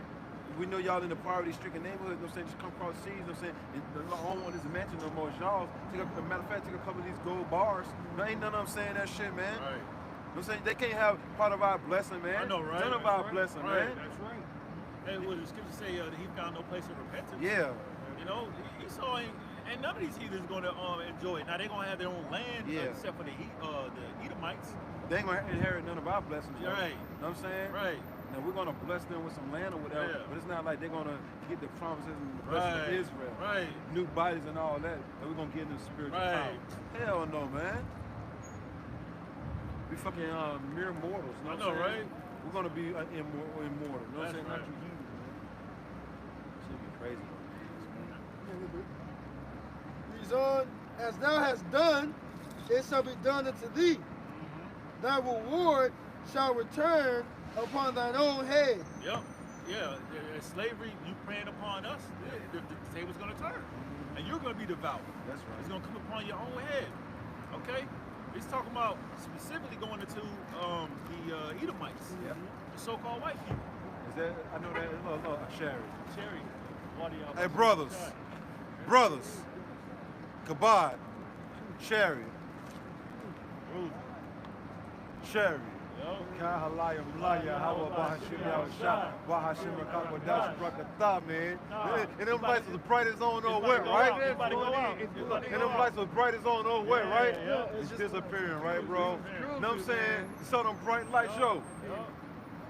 We know y'all in the poverty-stricken neighborhood, you know what I'm saying, just come across seas, you know what I'm saying, and I don't want this mansion no more. Y'all, matter of fact, take a couple of these gold bars. There ain't none of them saying that shit, man. Right. You know what I'm saying? They can't have part of our blessing, man. I know, right? None of our blessing, man. That's right. And what the scripture say that he found no place of repentance. Yeah. You know, Esau ain't none of these heathens gonna enjoy it. Now they're gonna have their own land, except for the Edomites. They ain't gonna inherit none of our blessings. Right. You know what I'm saying? Right. Now we're gonna bless them with some land or whatever, but it's not like they're gonna get the promises and the blessings of Israel. Right. New bodies and all that. And we're gonna give them spiritual power. Hell no, man. We fucking mere mortals. You know what I'm saying? Right? We're gonna be immortal. You know what I'm saying? Not you heathens, man. Should be crazy. Reads on, as thou hast done, it shall be done unto thee. Thy reward shall return upon thine own head. Yep. Yeah. Slavery, you praying upon us, the table's gonna turn. And you're gonna be devout. That's right. It's gonna come upon your own head. Okay? He's talking about specifically going into the Edomites. Yeah. The so-called white people. Is that, I know that, a chariot. Chariot. Hey, brothers, kabod, chariot, chariot. Kahalaya Mlaya, how about Hashim Yahweh, Bahashim Rakakadash Brakatha, man. And them lights was bright as on nowhere, right? And them lights was bright as on nowhere, right? It's disappearing, right, bro? You know what I'm saying? You saw them bright lights, yo.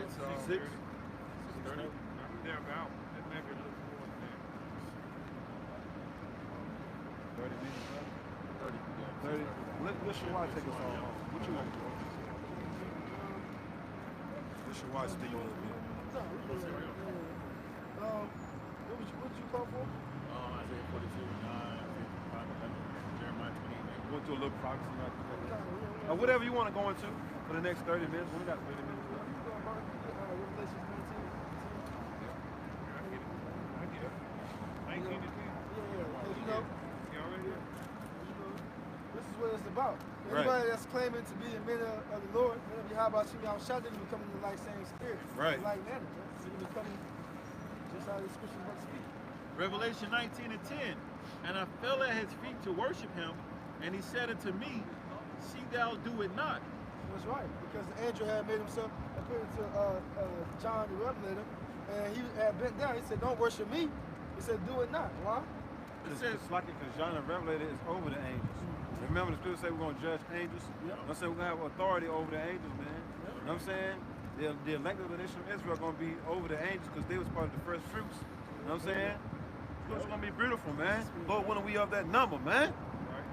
It's 6. They're about. It may be a little more than that. 30 minutes. 30. 30. Let Shawai take us all home. What you want to do? Let Shawai speak a little bit. What did you call for? Isaiah 42, 9, 55, 11, Jeremiah 28. Go into a little prophecy like that. Whatever you want to go into for the next 30 minutes. We got 30 minutes left. Revelation 19. 19 to 10. Yeah. You already here? This is what it's about. Anybody that's claiming to be a man of the Lord, man of Yahweh, shall they be coming in the like same spirit, Right. like manner. So they be coming just how the scriptures about to speak. Revelation 19 and 10. And I fell at his feet to worship him, and he said unto me, see thou do it not. That's right, because the angel had made himself appear to John the Revelator, and he had bent down. He said, don't worship me. He said, do it not. Why? It's like it because John the Revelator is over the angels. Remember the scripture say we're going to judge angels? I'm saying we're going to have authority over the angels, man. You know what I'm saying? The elected of the nation of Israel are going to be over the angels because they was part of the first fruits. You know what I'm saying? It's going to be beautiful, man. Lord, when are we of that number, man?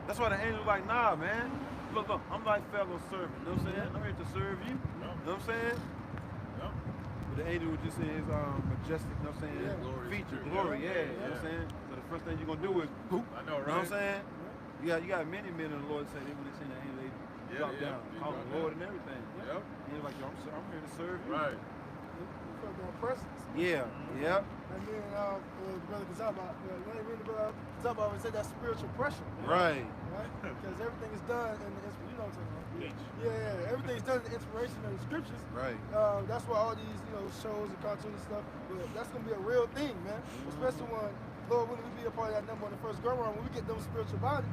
That's why the angels like, nah, man. Look, I'm like fellow servant. You know what I'm saying? I'm here to serve you. You know what I'm saying? But the angel was just in his majestic, you know what I'm saying? Feature, glory, yeah. You know what I'm saying? So the first thing you're going to do is poop. I know, right? You know what I'm saying? You got many men of the Lord say they when they see the angel, they drop down, call the Lord and everything. Yep. And you're like, yo, I'm here to serve you. Right. From their presence. Yeah. And then Brother Kazaba said that spiritual pressure. Right. Because everything is done in the you know what I'm talking about. Yeah, everything's done in the inspiration of the scriptures. Right. That's why all these shows and cartoons and stuff, that's gonna be a real thing, man. Especially when Lord willing we be a part of that number on the first go around when we get those spiritual bodies.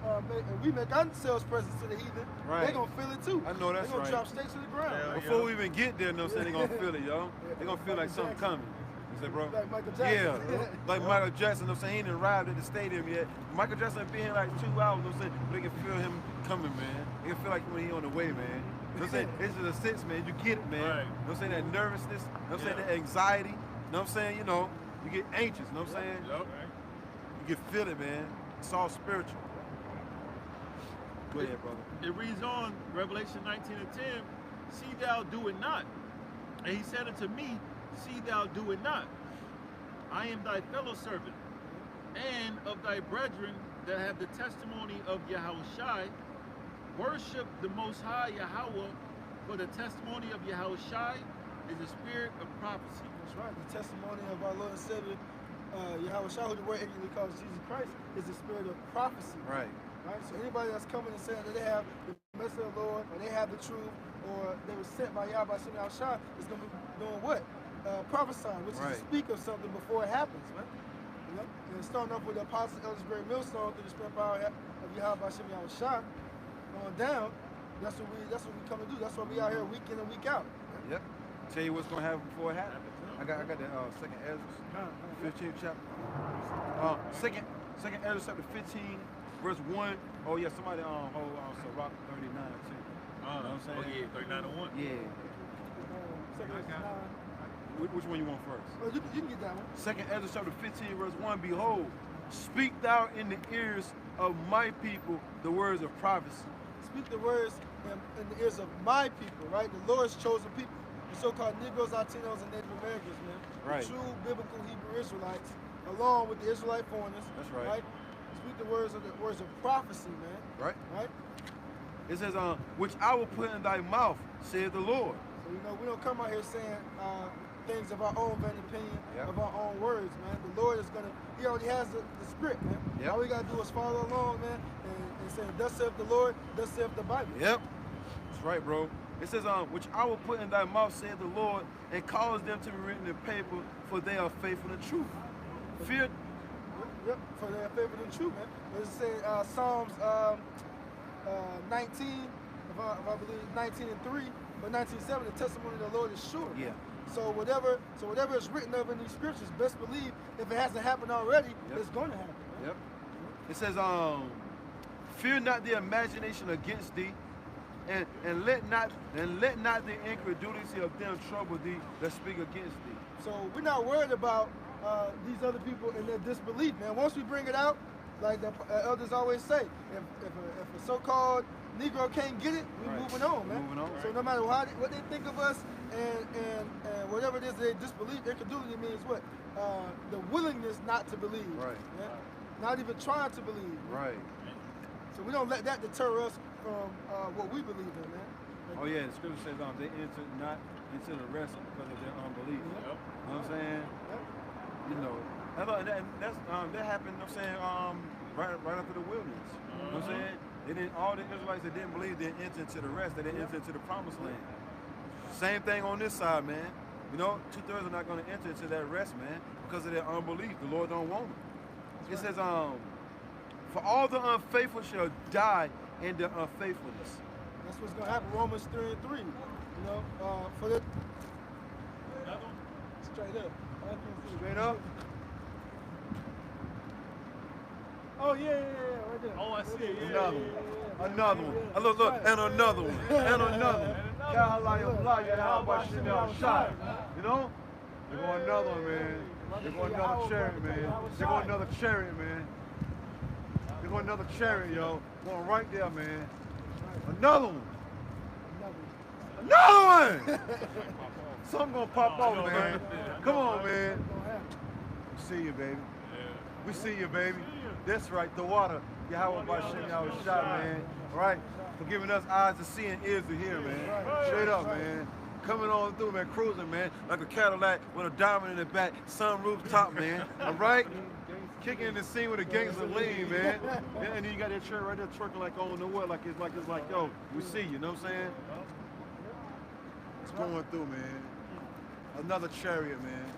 And we make ourselves presence to the heathen, they're going to feel it too. I know that's They're going to drop straight to the ground. Before we even get there, you know what I'm saying, they're going to feel it, yo. They're going to feel like something coming. You say, bro? Like Michael Jackson. Yeah, like Michael Jackson, you know what I'm saying, he ain't arrived at the stadium yet. Michael Jackson been here like 2 hours, you know what I'm saying, but they can feel him coming, man. They can feel like when he on the way, man. You know what I'm saying? This is a sense, man. You get it, man. Right. You know what I'm saying? That nervousness, you know what I'm saying? That anxiety, you know what I'm saying? You know, you get anxious, you know what I'm saying? Yep. You can feel it, man. It's all spiritual. Go ahead, brother. It reads on, Revelation 19 and 10, see thou do it not. And he said unto me, see thou do it not. I am thy fellow servant, and of thy brethren that have the testimony of Yahushai. Worship the Most High Yahweh, for the testimony of Yahushai is the spirit of prophecy. That's right. The testimony of our Lord and Savior, Yahushua, who the word ignorantly calls Jesus Christ, is the spirit of prophecy. Right. Right? So anybody that's coming and saying that they have the message of the Lord, or they have the truth, or they were sent by Yahweh Yahushua, is going to be doing what? Prophesying, which is to speak of something before it happens, man. You know? And starting off with the Apostle Elder's Great Millstone through the spirit power of Yahweh Yahushua, going down, that's what we come to do. That's why we out here week in and week out. Yep. Tell you what's going to happen before it happens. I got that second Ezra, 15th chapter. Second Ezra chapter 15, verse 1. Oh yeah, somebody hold on Sirach 39 too. You know what I'm saying? Oh yeah, 39 and 1. Yeah. Second Ezra 9. Which one you want first? Oh, you can get that one. Second Ezra chapter 15, verse 1. Behold, speak thou in the ears of my people the words of prophecy. Speak the words in the ears of my people, right? The Lord's chosen people. The so-called Negroes, Latinos, and Native Americans, man. Right. The true biblical Hebrew Israelites, along with the Israelite foreigners. That's right. Speak the words of prophecy, man. Right. Right? It says, which I will put in thy mouth, saith the Lord. So we don't come out here saying things of our own vain opinion, of our own words, man. The Lord is he already has the script, man. All we gotta do is follow along, man, and say, thus saith the Lord, thus saith the Bible. Yep. That's right, bro. It says, which I will put in thy mouth, saith the Lord, and cause them to be written in paper, for they are faithful and true. Fear. Yep, for they are faithful and true, man. It says Psalms 19, if I believe 19 and 3, but 19:7, the testimony of the Lord is sure. Yeah. So whatever is written of in these scriptures, best believe if it hasn't happened already, it's going to happen. Man. Yep. It says, fear not the imagination against thee, and let not the incredulity of them trouble thee that speak against thee. So we're not worried about these other people and their disbelief, man. Once we bring it out, like the elders always say, if a so-called Negro can't get it, we're moving on, man. Moving on. So no matter what they think of us and whatever it is they disbelieve, incredulity means what? The willingness not to believe. Right. Yeah? Not even trying to believe. Right. So we don't let that deter us from what we believe in, man. Oh yeah, the scripture says they enter not into the rest because of their unbelief. Yep. You know what I'm saying? Yep. You know, that happened. You know what I'm saying? Right after the wilderness. You know what I'm saying? They didn't. All the Israelites that didn't believe didn't enter into the rest. They didn't enter into the promised land. Same thing on this side, man. You know, 2/3 are not going to enter into that rest, man, because of their unbelief. The Lord don't want them. It says, for all the unfaithful shall die in their unfaithfulness. That's what's going to happen. Romans 3:3. You know, for the straight up. Straight up. Oh yeah, right there. Oh, I see it. Another one. Another one. Look, and another one. And another one. You know? They're going another one, man. They're going another chariot, man. They're going another chariot, man. They're going another chariot, yo. Going right there, man. Another one. Another one! Something gonna pop off, man. Come on, man. We see you, baby. We see you, baby. That's right, the water. Yahweh Bashem Yahweh Shai, man. All right? For giving us eyes to see and ears to hear, man. Straight up, man. Coming on through, man, cruising, man, like a Cadillac with a diamond in the back, sunroof top, man. All right? Kicking in the scene with a gangster lean, man. Yeah, and then you got that chariot right there twerking like on the what, like it's like, yo, we see you, know what I'm saying? It's going through, man. Another chariot, man.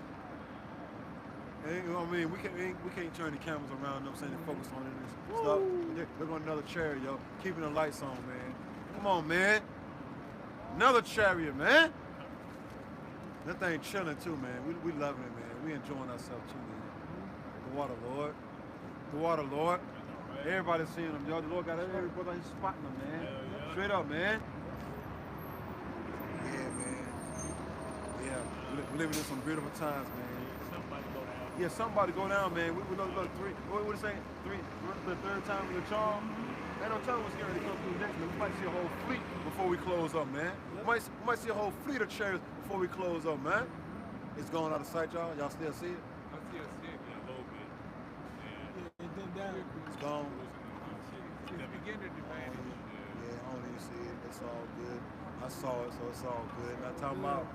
And, you know what I mean? We can't turn the cameras around, you know what I'm saying, and focus on it and stuff. They're going another chariot, yo. Keeping the lights on, man. Come on, man. Another chariot, man. That thing chilling too, man. We loving it, man. We enjoying ourselves too, man. The water, Lord. The water, Lord. Everybody's seeing them, yo. The Lord got everybody spotting them, man. Straight up, man. Yeah, man. Yeah, we're living in some beautiful times, man. Yeah, somebody go down, man. We look three. What would it say? The third time in the charm. Ain't no telling what's going to come through next, man. We might see a whole fleet before we close up, man. We might see a whole fleet of chariots before we close up, man. It's going out of sight, y'all. Y'all still see it? I still see it a little bit. It's gone. It's beginning to vanish. Yeah, I don't even see it. It's all good. I saw it, so it's all good. Not talking about.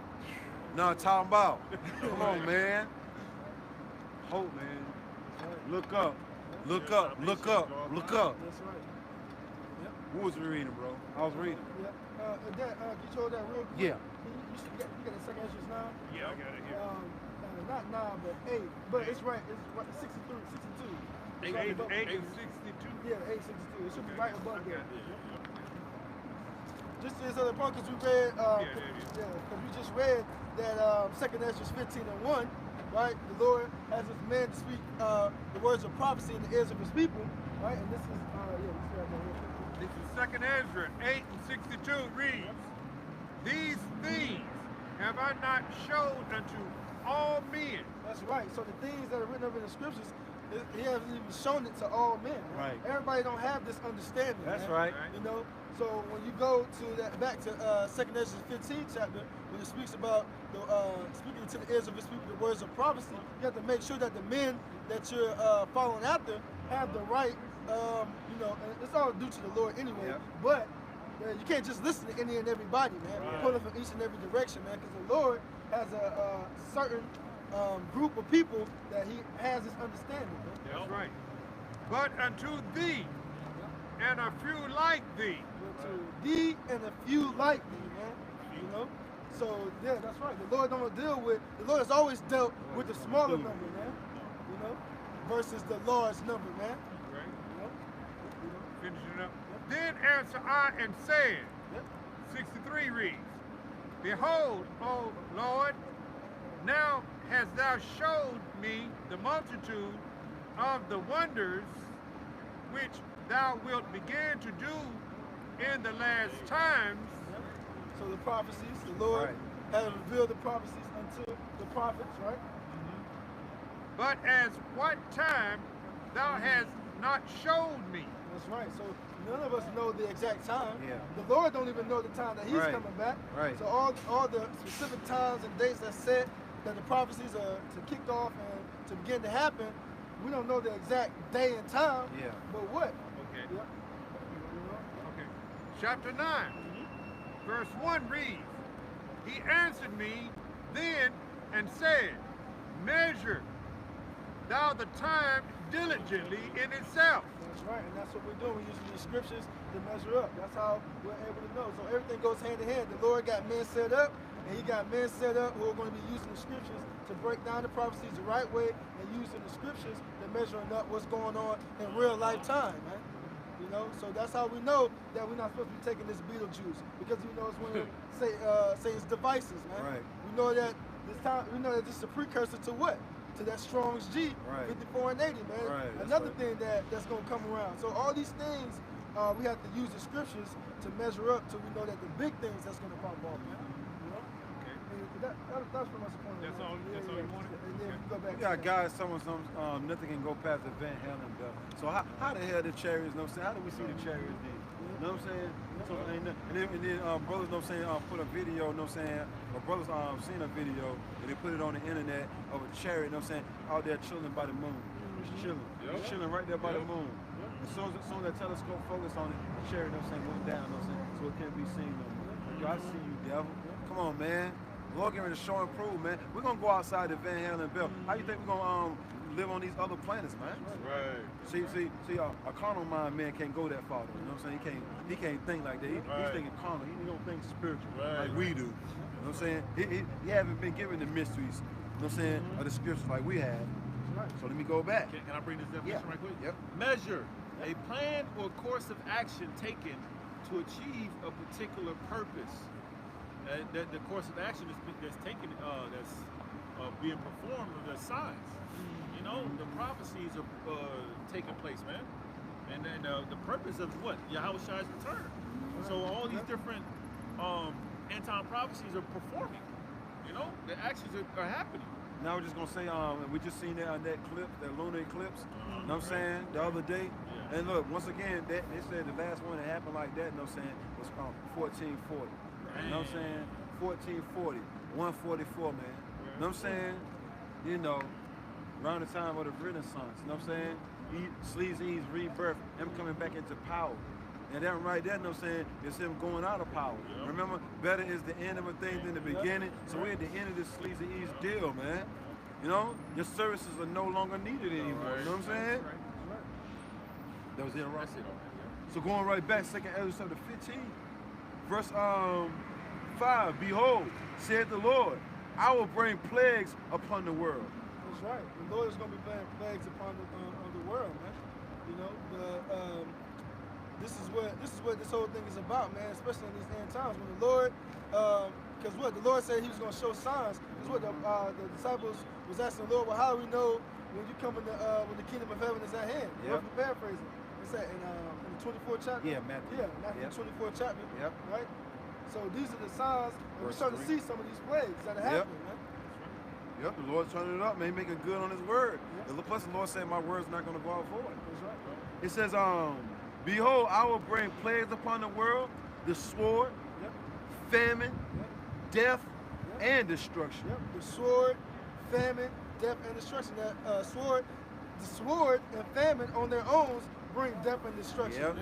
Not talking about. Come on, man. Hope, man. Look up. Look up. Look up. Look up. That's right. Yep. What was we reading, bro? I was reading. Yep. Can you show that real quick? Yeah. You got the second entrance now? Yeah, I got it here. Not 9, but 8. But it's right. It's right, 63, 62. 8 and 62. Yeah, 862. It should be right above there. Just to this other point, because we read, because we just read that second Ezra 15 and 1, right? The Lord has his men to speak the words of prophecy in the ears of his people, right? And this is, This is 2nd Ezra 8 and 62 reads, These things have I not showed unto all men. That's right. So the things that are written up in the scriptures, he hasn't even shown it to all men. Right. Everybody don't have this understanding. That's man. right. You know. So when you go to that back to 2nd Ezra 15 chapter, when it speaks about the speaking to the ears of his people the words of prophecy, you have to make sure that the men that you're following after have the right. You know, and it's all due to the Lord anyway. Yep. But you can't just listen to any and everybody, man. Right. Pull it from each and every direction, man, because the Lord has a certain group of people that he has this understanding. Man. That's right. But unto thee and a few like thee. But to thee and a few like thee, man. You know? So yeah, that's right. The Lord don't deal with, the Lord has always dealt with the smaller number, man. You know? Versus the large number, man. Right. You know? Finishing up. Then answer I and said, 63 reads, Behold, O Lord, now hast thou showed me the multitude of the wonders which thou wilt begin to do in the last times. So the prophecies, the Lord has revealed the prophecies unto the prophets, right? But as what time thou hast not showed me. That's right. So none of us know the exact time. Yeah. The Lord don't even know the time that He's coming back. Right. So all the specific times and dates that's set, that the prophecies are to kick off and to begin to happen, we don't know the exact day and time. Yeah. But what? Okay. Yeah. Okay. Chapter 9, verse 1 reads, He answered me then and said, Measure thou the time diligently in itself. That's right, and that's what we're doing. We're using these scriptures to measure up. That's how we're able to know. So everything goes hand in hand. The Lord got men set up, and He got men set up who are going to be using the scriptures to break down the prophecies the right way and using the scriptures to measuring up what's going on in real lifetime, man. You know, so that's how we know that we're not supposed to be taking this Beetlejuice, because we know it's one of Satan's devices, man. Right. We know that this time, we know that this is a precursor to what? To that Strong's G, 54 and 80, man. Right, Another thing that's going to come around. So all these things, we have to use the scriptures to measure up till we know that the big things that's going to pop off, man. You know? Okay. And that's pretty much the point. That's all you wanted? And then we go back We got guys, some nothing can go past the Van Halen belt. So how the hell the Chariots, know what I'm saying? How do we see the Chariots then? You know what I'm saying? So, and then brothers, know what I'm saying, put a video, know what I'm saying, or brothers seen a video, and they put it on the internet of a chariot, know what I'm saying, out there chilling by the moon. Just chilling. Just chilling right there by the moon. As soon as that telescope focused on it, the chariot, know what I'm saying, went down, know what I'm saying, so it can't be seen no more. Yo, I see you, devil. Come on, man. Lord getting ready to show and prove, man. We're gonna go outside the Van Halen belt. How you think we're gonna live on these other planets, man? Right. See, a carnal mind man can't go that far. You know what I'm saying? He can't think like that. He's thinking carnal. He don't think spiritual like we do. You know what I'm saying? He haven't been given the mysteries, you know what I'm saying, of the scriptures like we have. So let me go back. Can I bring this definition right quick? Yep. Measure, a plan or course of action taken to achieve a particular purpose. The course of action that's taken, that's being performed, are the signs. You know, the prophecies are taking place, man. And then the purpose of what? Yahweh Shai's return. So all these different end time prophecies are performing. You know, the actions are happening. Now we're just gonna say, we just seen that on that clip, that lunar eclipse. You know what I'm saying? The other day. Yeah. And look, once again, they said the last one that happened like that, you know what I'm saying, was 1440. You know what I'm saying? 1440, 144, man. You know what I'm saying? You know, around the time of the Renaissance, you know what I'm saying? Sleazy's rebirth, him coming back into power. And that right there, you know what I'm saying, is him going out of power. Yep. Remember, better is the end of a thing than the beginning. So we're at the end of this Sleazy E's deal, man. You know, your services are no longer needed anymore. You know what I'm saying? That was it, right? That's it. So going right back, 2nd Ezra chapter 15, verse 5, Behold, said the Lord, I will bring plagues upon the world. That's right. The Lord is going to be playing plagues upon the world, man. You know, this is what this whole thing is about, man. Especially in these end times when the Lord, because what the Lord said He was going to show signs. Is what the disciples was asking the Lord. Well, how do we know when you come in when the kingdom of heaven is at hand? Yep. Roughly paraphrasing. It's that in the 24th chapter. Yeah, Matthew. Yeah, Matthew 24th chapter. Yep. Right. So these are the signs, and we're Verse starting to 3. see some of these plagues that are happening, man. Yep, the Lord's turning it up, man, making good on His word. Plus, the Lord said, my word's not going to go out void. That's right. It says, Behold, I will bring plagues upon the world, the sword, famine, death, and destruction. Yep. The sword, famine, death, and destruction. That the sword and famine on their own bring death and destruction. Yep.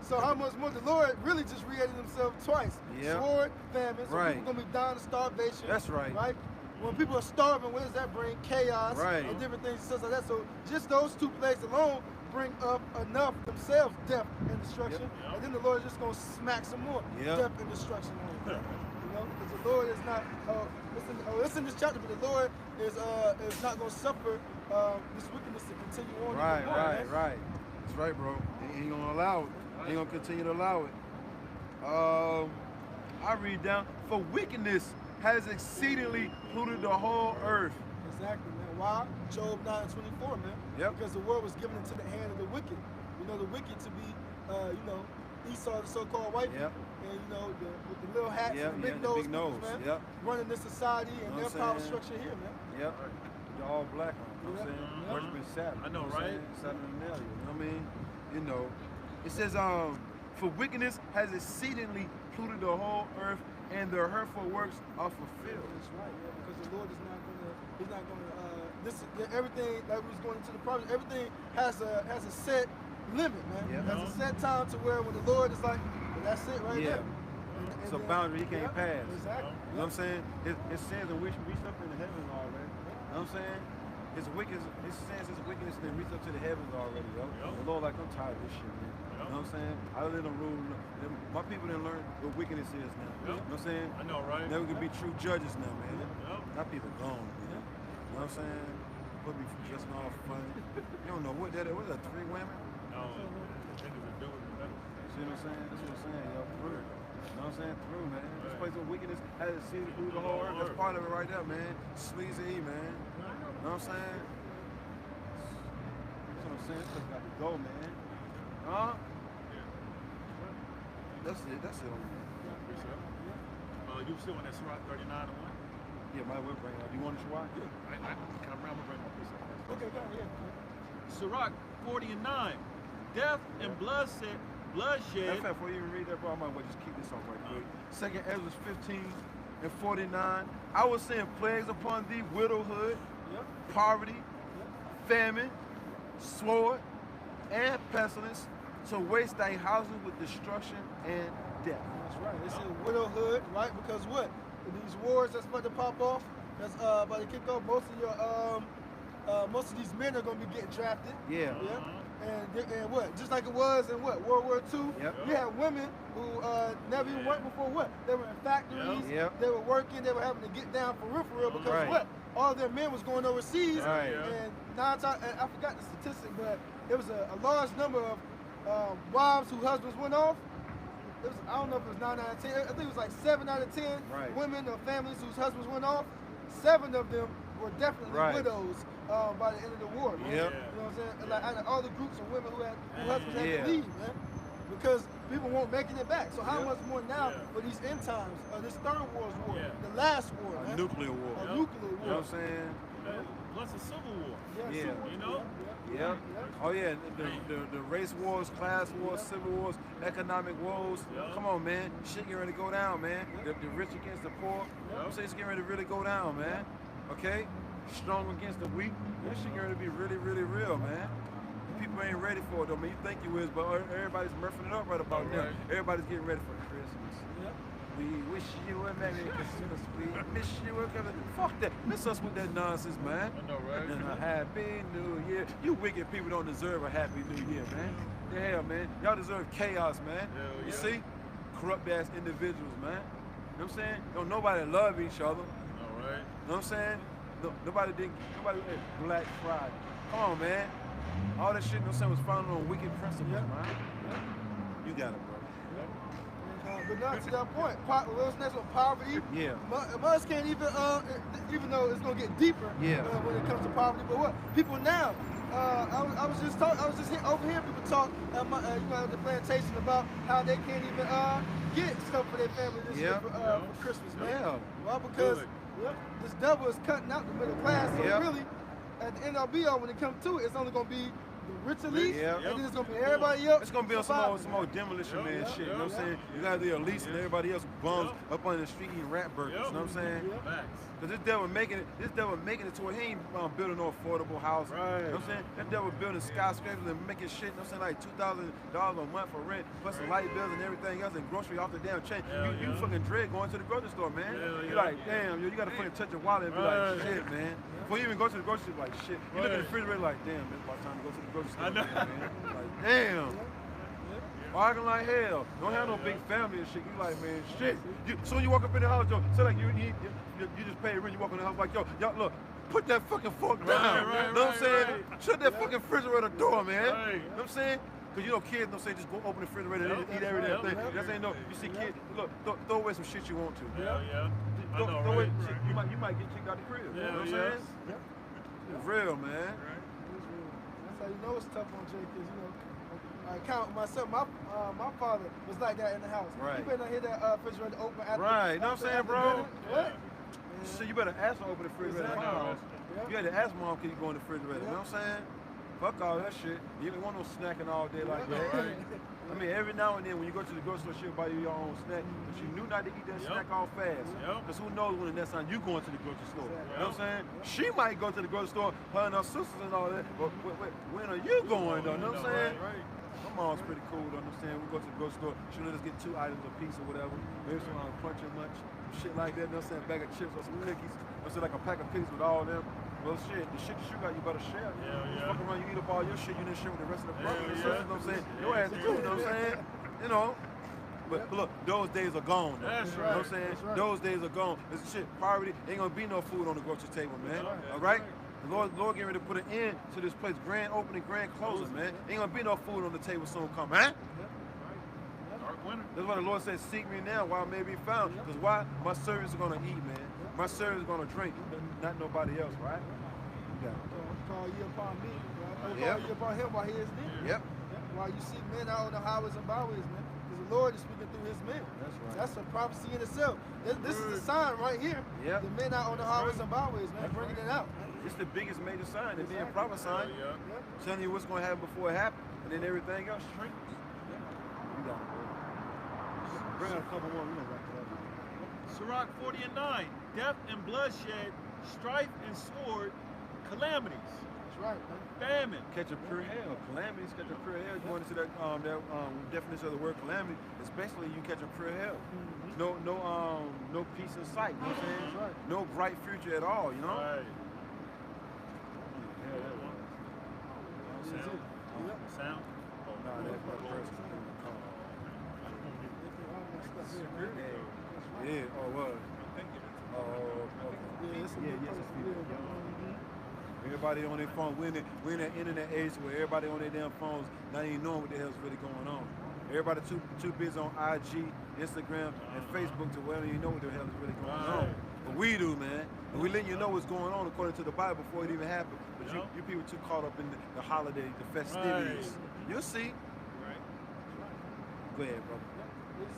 So how much more? The Lord really just created Himself twice. Yep. Sword, famine. So Right. people gonna be dying of starvation. That's right. Right. When people are starving, what does that bring? Chaos Right. and different things, stuff like that. So just those two plagues alone bring up enough themselves, death and destruction. Yep. And then the Lord is just gonna smack some more Yep. death and destruction on them. You know, because the Lord is not. Listen to this chapter, but the Lord is not gonna suffer this wickedness to continue on. Right, anymore, right, man. right. That's right, bro. He ain't gonna allow it. He ain't gonna continue to allow it. I read down, for wickedness has exceedingly polluted the whole earth. Exactly, man. Why? Job 9:24, man. Yep. Because the word was given into the hand of the wicked. You know, the wicked to be, Esau, the so-called white Yep. people, and you know, with the little hats Yep, and the yeah, big the nose, big peoples, nose. man, Yep. running this society and Know their what I'm power saying? structure here, man. Yep. They're all black on. You know what I'm saying? Yeah. Worshiping Saturn. I know, you what I'm right? saying? Saturnalia. You know what I mean? You know. It says, for wickedness has exceedingly polluted the whole earth, and their hurtful works are fulfilled. That's right, yeah, because the Lord is not gonna, he's not gonna, everything, like we was going into the promise, everything has a set limit, man. Yeah. Has a set time to where when the Lord is like, well, that's it right Yeah. there. It's a boundary he can't pass. Exactly. You know what I'm saying? His sins and reached up in the heavens already. You know what I'm saying? His sins, his wickedness, they reached up to the heavens already, yo. The Lord like, I'm tired of this shit, man. You know what I'm saying? I let them rule. My people didn't learn what wickedness is now. You know what I'm saying? I know, right? Now we can be true judges now, man. Yep. Our people gone, man. You know what I'm saying? Put me dressing all funny. You don't know what that is. What is that, 3 women? No, the niggas are doing it. See what I'm saying? That's what I'm saying, yo. Through. You know what I'm saying? Through, man. This place of wickedness has exceeded through the whole earth. That's part of it right there, man. Sleazy, man. You know what I'm saying? That's what I'm saying. This place got to go, man. Huh? That's it. That's it on me. You still on that Sirach 39 and 1? Yeah, might well bring it up. Do you want to try? Yeah. I can bring my piece up. Okay, go ahead. Sirach 40 and 9. Death and bloodshed. In fact, before you even read that, bro, I might well just keep this on right quick. 2nd Ezra 15 and 49. I will send plagues upon thee, widowhood, poverty, famine, sword, and pestilence, to waste thy houses with destruction and death. That's right. They say widowhood, right? Because what? These wars that's about to pop off, that's about to kick off. Most of these men are gonna be getting drafted. Yeah. And what? Just like it was in what? World War II. Yep. You had women who never even worked before. What? They were in factories. Yep. They were working. They were having to get down for real, because what? All their men was going overseas. Right. And 9 times, and I forgot the statistic, but it was a large number of wives whose husbands went off. It was, I don't know if it was 9 out of 10. I think it was like 7 out of 10 women or families whose husbands went off. 7 of them were definitely widows by the end of the war. Man. Yep. You know what I'm saying? Like out of all the groups of women who husbands had to leave, man. Because people weren't making it back. So how much more now for these end times, this third world war, the last war, A man. nuclear war. A nuclear war. You know what I'm saying? Plus a civil war. Yeah. You know? Yep. Oh yeah, the race wars, class wars, civil wars, economic woes. Come on, man. Shit getting ready to go down, man. The rich against the poor. I'm saying it's getting ready to really go down, man. Okay? Strong against the weak. This shit getting ready to be really, really real, man. People ain't ready for it though, man. You think you is, but everybody's murphing it up right about now. Everybody's getting ready for Christmas. We wish you a Merry Christmas. We miss you a Christmas. Fuck that. Miss us with that nonsense, man. I know, right? And a Happy New Year. You wicked people don't deserve a Happy New Year, man. The hell, man. Y'all deserve chaos, man. You see? Corrupt ass individuals, man. You know what I'm saying? Don't nobody love each other. All right. You know what I'm saying? Nobody Black Friday. Come on, man. All that shit, you know what I'm saying, was founded on wicked principles, man. You got it, bro. But not to that point. What's next one? Poverty. Yeah. Much can't even though it's gonna get deeper. When it comes to poverty. But what people now? I was just overhearing people talk at the plantation about how they can't even get stuff for their family this year for Christmas, man. Well, because this devil is cutting out the middle class. So really, at the end of the when it comes to it, it's only gonna be the rich elites, and then it's gonna be everybody else. It's gonna be on some more demolition man shit, you know what I'm saying? You got the elites and everybody else bums up on the street eating rat burgers, you know what I'm saying? Because this devil making it to where he ain't building no affordable house. You know what I'm saying? That devil building skyscrapers and making shit, you know what I'm saying, like $2,000 a month for rent, plus the light bills and everything else and grocery off the damn chain. You fucking dread going to the grocery store, man. You like, damn, you gotta fucking touch your wallet and be like, shit, man. Before you even go to the grocery store, like, shit. You look at the refrigerator like, damn, it's about time to go to the grocery store. Man. Like, damn. Arguing like hell. Don't have no big family and shit. You like, man, shit. Soon you walk up in the house, yo, so like you just pay rent, you walk in the house like, yo, look, put that fucking fork down. You know what I'm saying? Shut that fucking refrigerator door, man. You know what I'm saying? Because you know kids don't say just go open the refrigerator and eat every damn thing. That's ain't no. You see kids, look, throw away some shit you want to. Throw away shit. You might get kicked out the crib. You know what I'm saying? It's real, man. That's how you know it's tough on Jay, because count myself. My father was like that in the house. Right. You better not hear that refrigerator open after. Right, you know what I'm saying, after bro? dinner. What? So you better ask her open the refrigerator. Exactly. Now. Yeah. You had to ask mom, can you go in the refrigerator? You know what I'm saying? Fuck all that shit. You don't want no snacking all day like that. Right? I mean, every now and then when you go to the grocery store, she'll buy you your own snack. But you knew not to eat that snack all fast. Because who knows when the next time you going to the grocery store. You know what I'm saying? She might go to the grocery store, her and her sisters and all that. But when are you going though? You know what I'm saying? Right. My mom's pretty cool, you understand? We go to the grocery store, she'll let us get 2 items a piece or whatever. Maybe some punch and munch, shit like that, you know what I'm saying? Bag of chips or some cookies. I said like a pack of cookies with all them. Well, shit, the shit that you got, you better share. You fuck around, you eat up all your shit, you didn't share with the rest of the brothers and sisters, you know what I'm saying? Your ass too, you know what I'm saying? You know? But look, those days are gone. That's right. You know what I'm saying? Right. Those days are gone. This shit, poverty, ain't gonna be no food on the grocery table, man. All right? The Lord getting ready to put an end to this place. Grand opening, grand closing, man. Ain't gonna be no food on the table soon come, man. That's why the Lord says, seek me now while I may be found. Because why? My servants are gonna eat, man. My servants are gonna drink, not nobody else, right? Call you upon me, call you upon him while he is near. Yep. While you seek men out on the highways and byways, man. Because the Lord is speaking through his men. That's right. That's a prophecy in itself. This is a sign right here. Yep. The men out on the highways and byways, man, bringing it out. It's the biggest major sign, the being prophesying. Telling you what's gonna happen before it happens. And then everything else shrinks. You got it, bro. Bring out a couple more, we gonna wrap it up. Sirach 40 and 9. Death and bloodshed, strife and sword, calamities. That's right, man. Famine. Catch a pure hell. Calamities, catch a pure hell. You want to see that definition of the word calamity, especially you catch a pure hell. No peace in sight, you know what I'm saying? Right. No bright future at all, you know? Right. Sound. Sound? Oh, no, that's my person. Yeah, oh, what? Oh, okay. Yes, everybody on their phone. We're in that internet age where everybody on their damn phones not even knowing what the hell's really going on. Everybody too busy on IG, Instagram, and Facebook to where they don't even know what the hell is really going on. But we do, man. And we letting you know what's going on according to the Bible before it even happened. But you people too caught up in the holidays, the festivities. You'll see. Right. Go ahead, brother.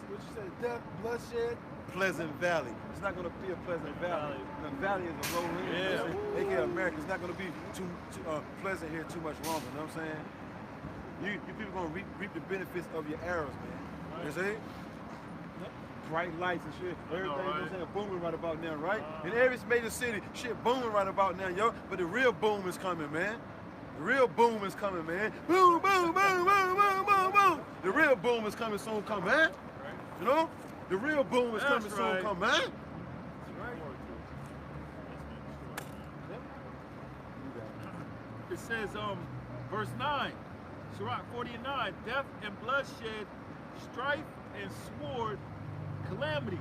What you said? Death, bloodshed. Pleasant Valley. It's not going to be a Pleasant Valley. The valley is a low end. AKA America. It's not going to be too pleasant here too much longer. You know what I'm saying? You people going to reap the benefits of your arrows, man. You see? Bright lights and shit. Everything, you know what I'm saying, booming right about now, right? In every major city, shit booming right about now, yo. But the real boom is coming, man. The real boom is coming, man. Boom, boom, boom, boom, boom, boom, boom. The real boom is coming soon, come, man. You know? The real boom is coming soon, come, man. That's right. It says, verse 9, Sirach 40 and 9, death and bloodshed, strife and sword, calamities.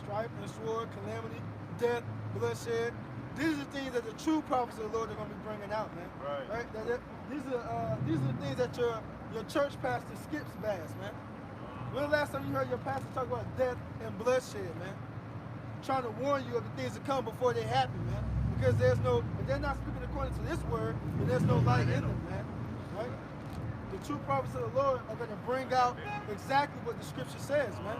Strife and sword, calamity, death, bloodshed. These are the things that the true prophets of the Lord are going to be bringing out, man. Right. These are the things that your church pastor skips past, man. When the last time you heard your pastor talk about death and bloodshed, man? Trying to warn you of the things that come before they happen, man. Because if they're not speaking according to this word, then there's no light in them, man. Right? The true prophets of the Lord are going to bring out exactly what the scripture says, man.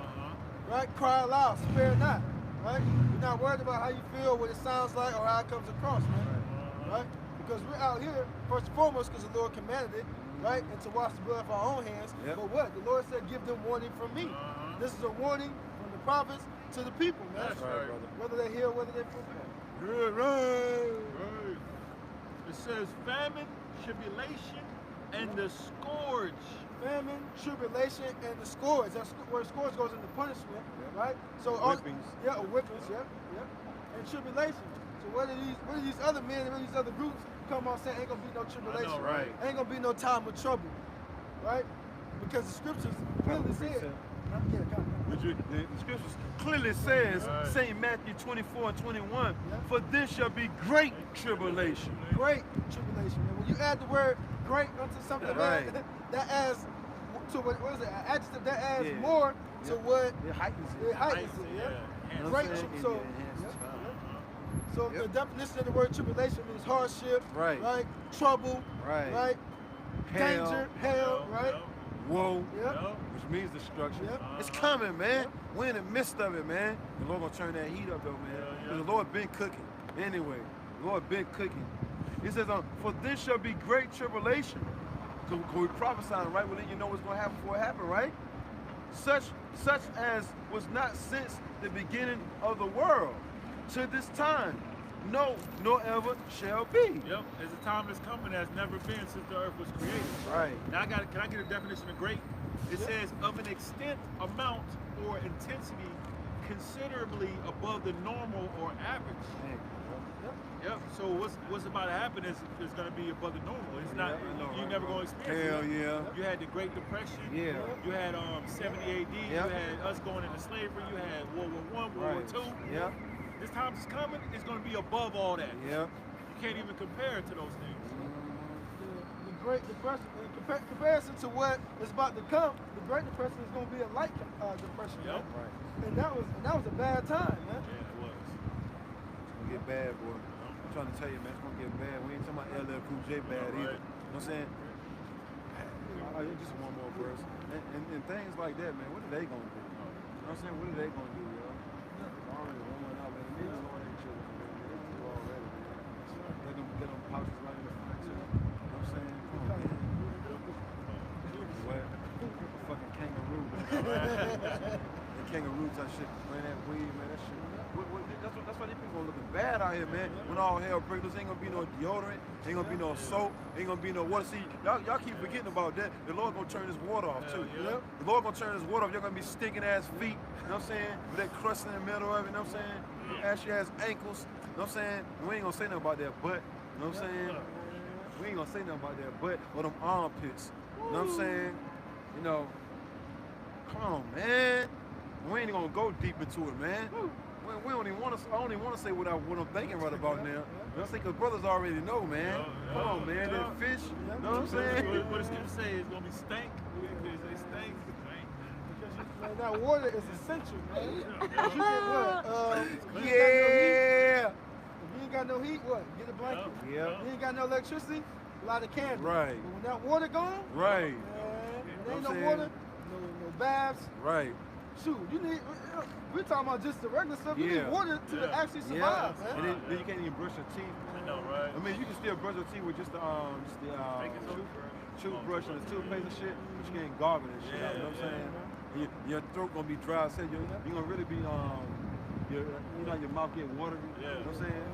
Right? Cry aloud, spare not. Right? You're not worried about how you feel, what it sounds like, or how it comes across, man. Right? Because we're out here, first and foremost, because the Lord commanded it, right? And to wash the blood of our own hands. Yep. But what? The Lord said, give them warning from me. This is a warning from the prophets to the people, man. That's right, brother. Whether they're here, whether they're from there. Good, right. It says famine, tribulation, and the scourge. Famine, tribulation, and the scourge. That's where scourge goes into punishment, right? So whippings. Whippings, and tribulation. So what are these other men and what are these other groups come on saying ain't gonna be no tribulation? I know, right? Ain't gonna be no time of trouble, right? Because the scriptures clearly say the scriptures clearly says, St. Matthew 24 and 21, for this shall be great tribulation. Great tribulation, man. When you add the word great unto something, that adds to what is it? An adjective that adds more to what it heightens it. It heightens it, Great tribulation. So the definition of the word tribulation means hardship, right? Trouble, right? danger, hell, right? woe, Yep. which means destruction. Yep. It's coming, man. We're in the midst of it, man. The Lord gonna turn that heat up, though, man. Yeah. The Lord been cooking. Anyway, the Lord been cooking. He says, for this shall be great tribulation. So we prophesying, right? Well, then you know what's gonna happen before it happen, right? Such as was not since the beginning of the world to this time. No, nor ever shall be. Yep, there's a time that's coming that's never been since the earth was created. Right. Now can I get a definition of great? It says of an extent, amount, or intensity considerably above the normal or average. Yep. So what's about to happen is going to be above the normal. It's not. You're never going to experience. Hell it. yeah. You had the Great Depression. Yeah. You had 70 AD. You had us going into slavery. You had World War I, World War II. Yeah. This time is coming. It's going to be above all that. Yeah. You can't even compare it to those things. The Great Depression, in comparison to what is about to come, the Great Depression is going to be a light depression. Yep. Man. And that was a bad time, man. Yeah, it was. It's gonna get bad, boy. I'm trying to tell you, man, it's gonna get bad. We ain't talking about LL Cool J bad either. You know what I'm saying? Just one more verse. And things like that, man, what are they gonna do? You know what I'm saying? What are they gonna do, yo? Already rolling out, man. Niggas Lord ain't children, man. They do already, man. Get them pouches right in the front, too. You know what I'm saying? Come on, man. What? Fucking kangaroo, man. Kangaroo type shit, man, that weed, man, that shit. That's why these people are looking bad out here, man. When all hell breaks loose, ain't gonna be no deodorant, ain't gonna be no soap, ain't gonna be no water. See, y'all keep forgetting about that. The Lord gonna turn his water off too. Yeah. The Lord gonna turn his water off. You're gonna be stinking ass feet, you know what I'm saying? With that crust in the middle of it, you know what I'm saying? Ashy ass ankles, you know what I'm saying? And we ain't gonna say nothing about that butt, you know what I'm saying? We ain't gonna say nothing about that butt or them armpits, you know what I'm saying? You know, come on, man. We ain't gonna go deep into it, man. We don't even want to. I don't even want to say what I'm thinking right about now. You know what I'm saying? Because brothers already know, man. Come on, man. That fish. You know what I'm saying? What it's gonna say is gonna be stank. They stink. Man, that water is essential, man. You get what? Yeah. If you ain't got no heat, what? Get a blanket. Yeah. You ain't got no electricity, light a candle. Right. But when that water gone, Right. man, there ain't know what no I'm water, no baths. Right. Shoot, you need. We're talking about just the regular stuff. You need water to actually survive, man. And then you can't even brush your teeth. I know, right? I mean, you can still brush your teeth with just the toothbrush and the toothpaste and shit, but you can't gargle and shit out. You know what I'm saying? Your throat gonna be dry. Say you're gonna really be your mouth get watery. You know what I'm saying?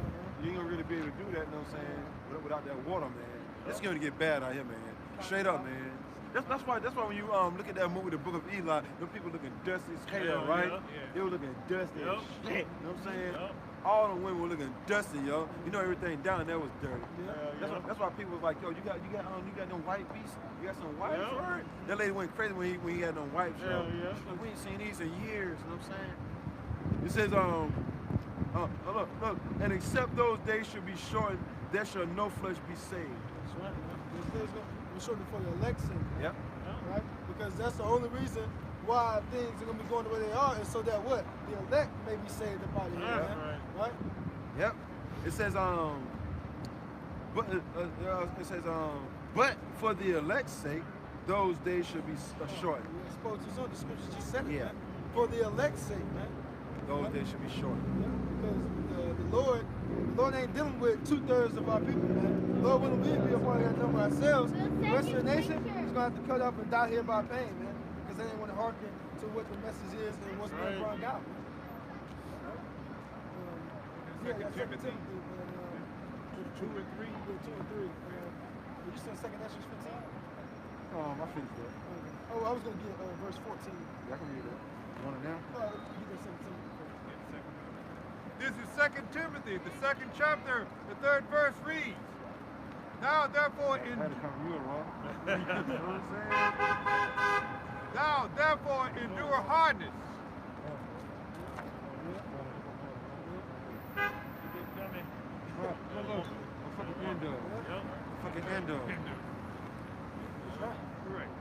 You ain't gonna really be able to do that. You know what I'm saying? Without that water, man. It's gonna get bad out here, man. Straight up, man. That's why when you look at that movie, The Book of Eli, them people looking dusty as hell, right? They were looking dusty as shit. You know what I'm saying? All the women were looking dusty, yo. You know everything down there was dirty. That's why people was like, yo, you got them white beasts? You got some wipes, right? That lady went crazy when he had them wipes, yo. Like, we ain't seen these in years, you know what I'm saying? It says, look, and except those days should be shortened, there shall no flesh be saved. That's right, man. We're shortly for the election. Yep. Right? Because that's the only reason why things are going to be going the way they are, is so that what? The elect may be saved up out of here, man. Right? Yep. It says, but for the elect's sake, those days should be shortened. You're supposed to, so the scriptures just said it, man. For the elect's sake, man. Those days should be shortened. Because the Lord ain't dealing with 2/3 of our people, man. The Lord wouldn't be a part of that number ourselves. The rest of the nation is going to have to cut up and die here by pain, man. Because they ain't want to hearken to what the message is and what's being brought out. Second Timothy 2 and 3. Did you say 2 Ezra 15? I finished that. Oh, I was going to get verse 14. Yeah, I can read that. You want it now? You can 17. This is 2 Timothy, the 2nd chapter, the 3rd verse reads, Now therefore I had to come from you, Ron. You know what I'm saying? Thou therefore endure hardness. Fucking endo. Fucking endo. Correct.